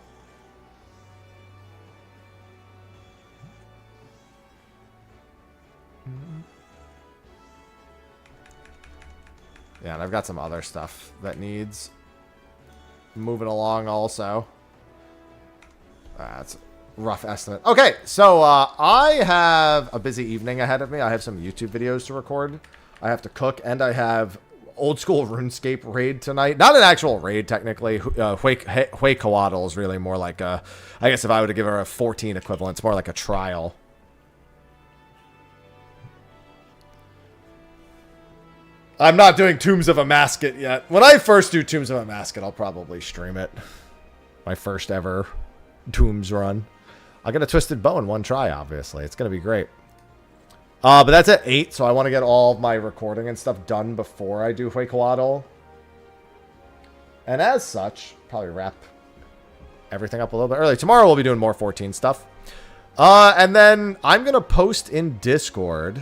[SPEAKER 1] Yeah, and I've got some other stuff that needs moving along also. That's a rough estimate. Okay, so I have a busy evening ahead of me. I have some YouTube videos to record. I have to cook, and I have old school RuneScape raid tonight. Not an actual raid, technically. Huecoatl is really more like a... I guess if I were to give her a 14 equivalent, it's more like a trial. I'm not doing Tombs of a Masket yet. When I first do Tombs of a Masket, I'll probably stream it. My first ever Tombs run. I'll get a Twisted Bow in one try, obviously. It's going to be great. But that's at 8, so I want to get all of my recording and stuff done before I do Huecoatl. And as such, probably wrap everything up a little bit early. Tomorrow we'll be doing more 14 stuff. And then I'm going to post in Discord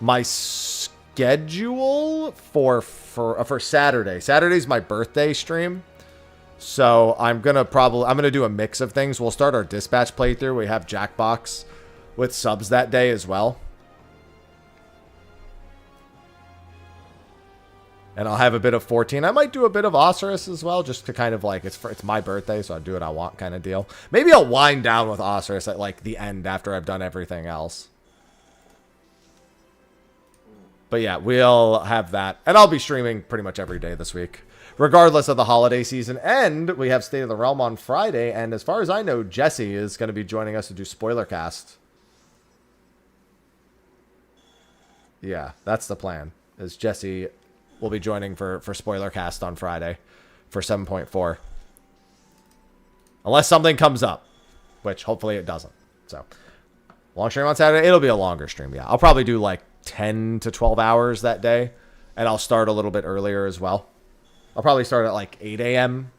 [SPEAKER 1] my schedule for Saturday. Saturday's my birthday stream. So I'm going to do a mix of things. We'll start our dispatch playthrough. We have Jackbox with subs that day as well. And I'll have a bit of 14. I might do a bit of Osiris as well, just to kind of like, it's my birthday, so I'll do what I want kind of deal. Maybe I'll wind down with Osiris at like the end after I've done everything else. But yeah, we'll have that. And I'll be streaming pretty much every day this week, regardless of the holiday season. And we have State of the Realm on Friday. And as far as I know, Jesse is going to be joining us to do Spoiler Cast. Yeah, that's the plan. Is Jesse will be joining for Spoiler Cast on Friday for 7.4. Unless something comes up, which hopefully it doesn't. So, long stream on Saturday. It'll be a longer stream, yeah. I'll probably do like 10 to 12 hours that day. And I'll start a little bit earlier as well. I'll probably start at like 8 a.m.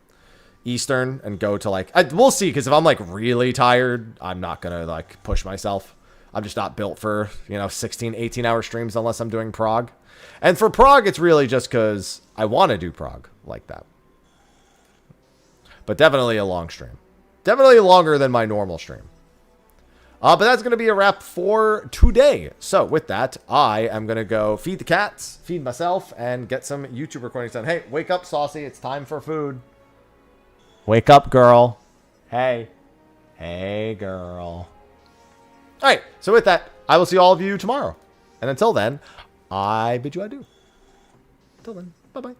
[SPEAKER 1] Eastern and go to like... we'll see, because if I'm like really tired, I'm not going to like push myself. I'm just not built for, 16, 18-hour streams unless I'm doing prog. And for prog, it's really just because I want to do prog like that. But definitely a long stream. Definitely longer than my normal stream. But that's going to be a wrap for today. So with that, I am going to go feed the cats, feed myself, and get some YouTube recordings done. Hey, wake up, Saucy. It's time for food. Wake up, girl. Hey. Hey, girl. All right, so with that, I will see all of you tomorrow. And until then, I bid you adieu. Until then, bye-bye.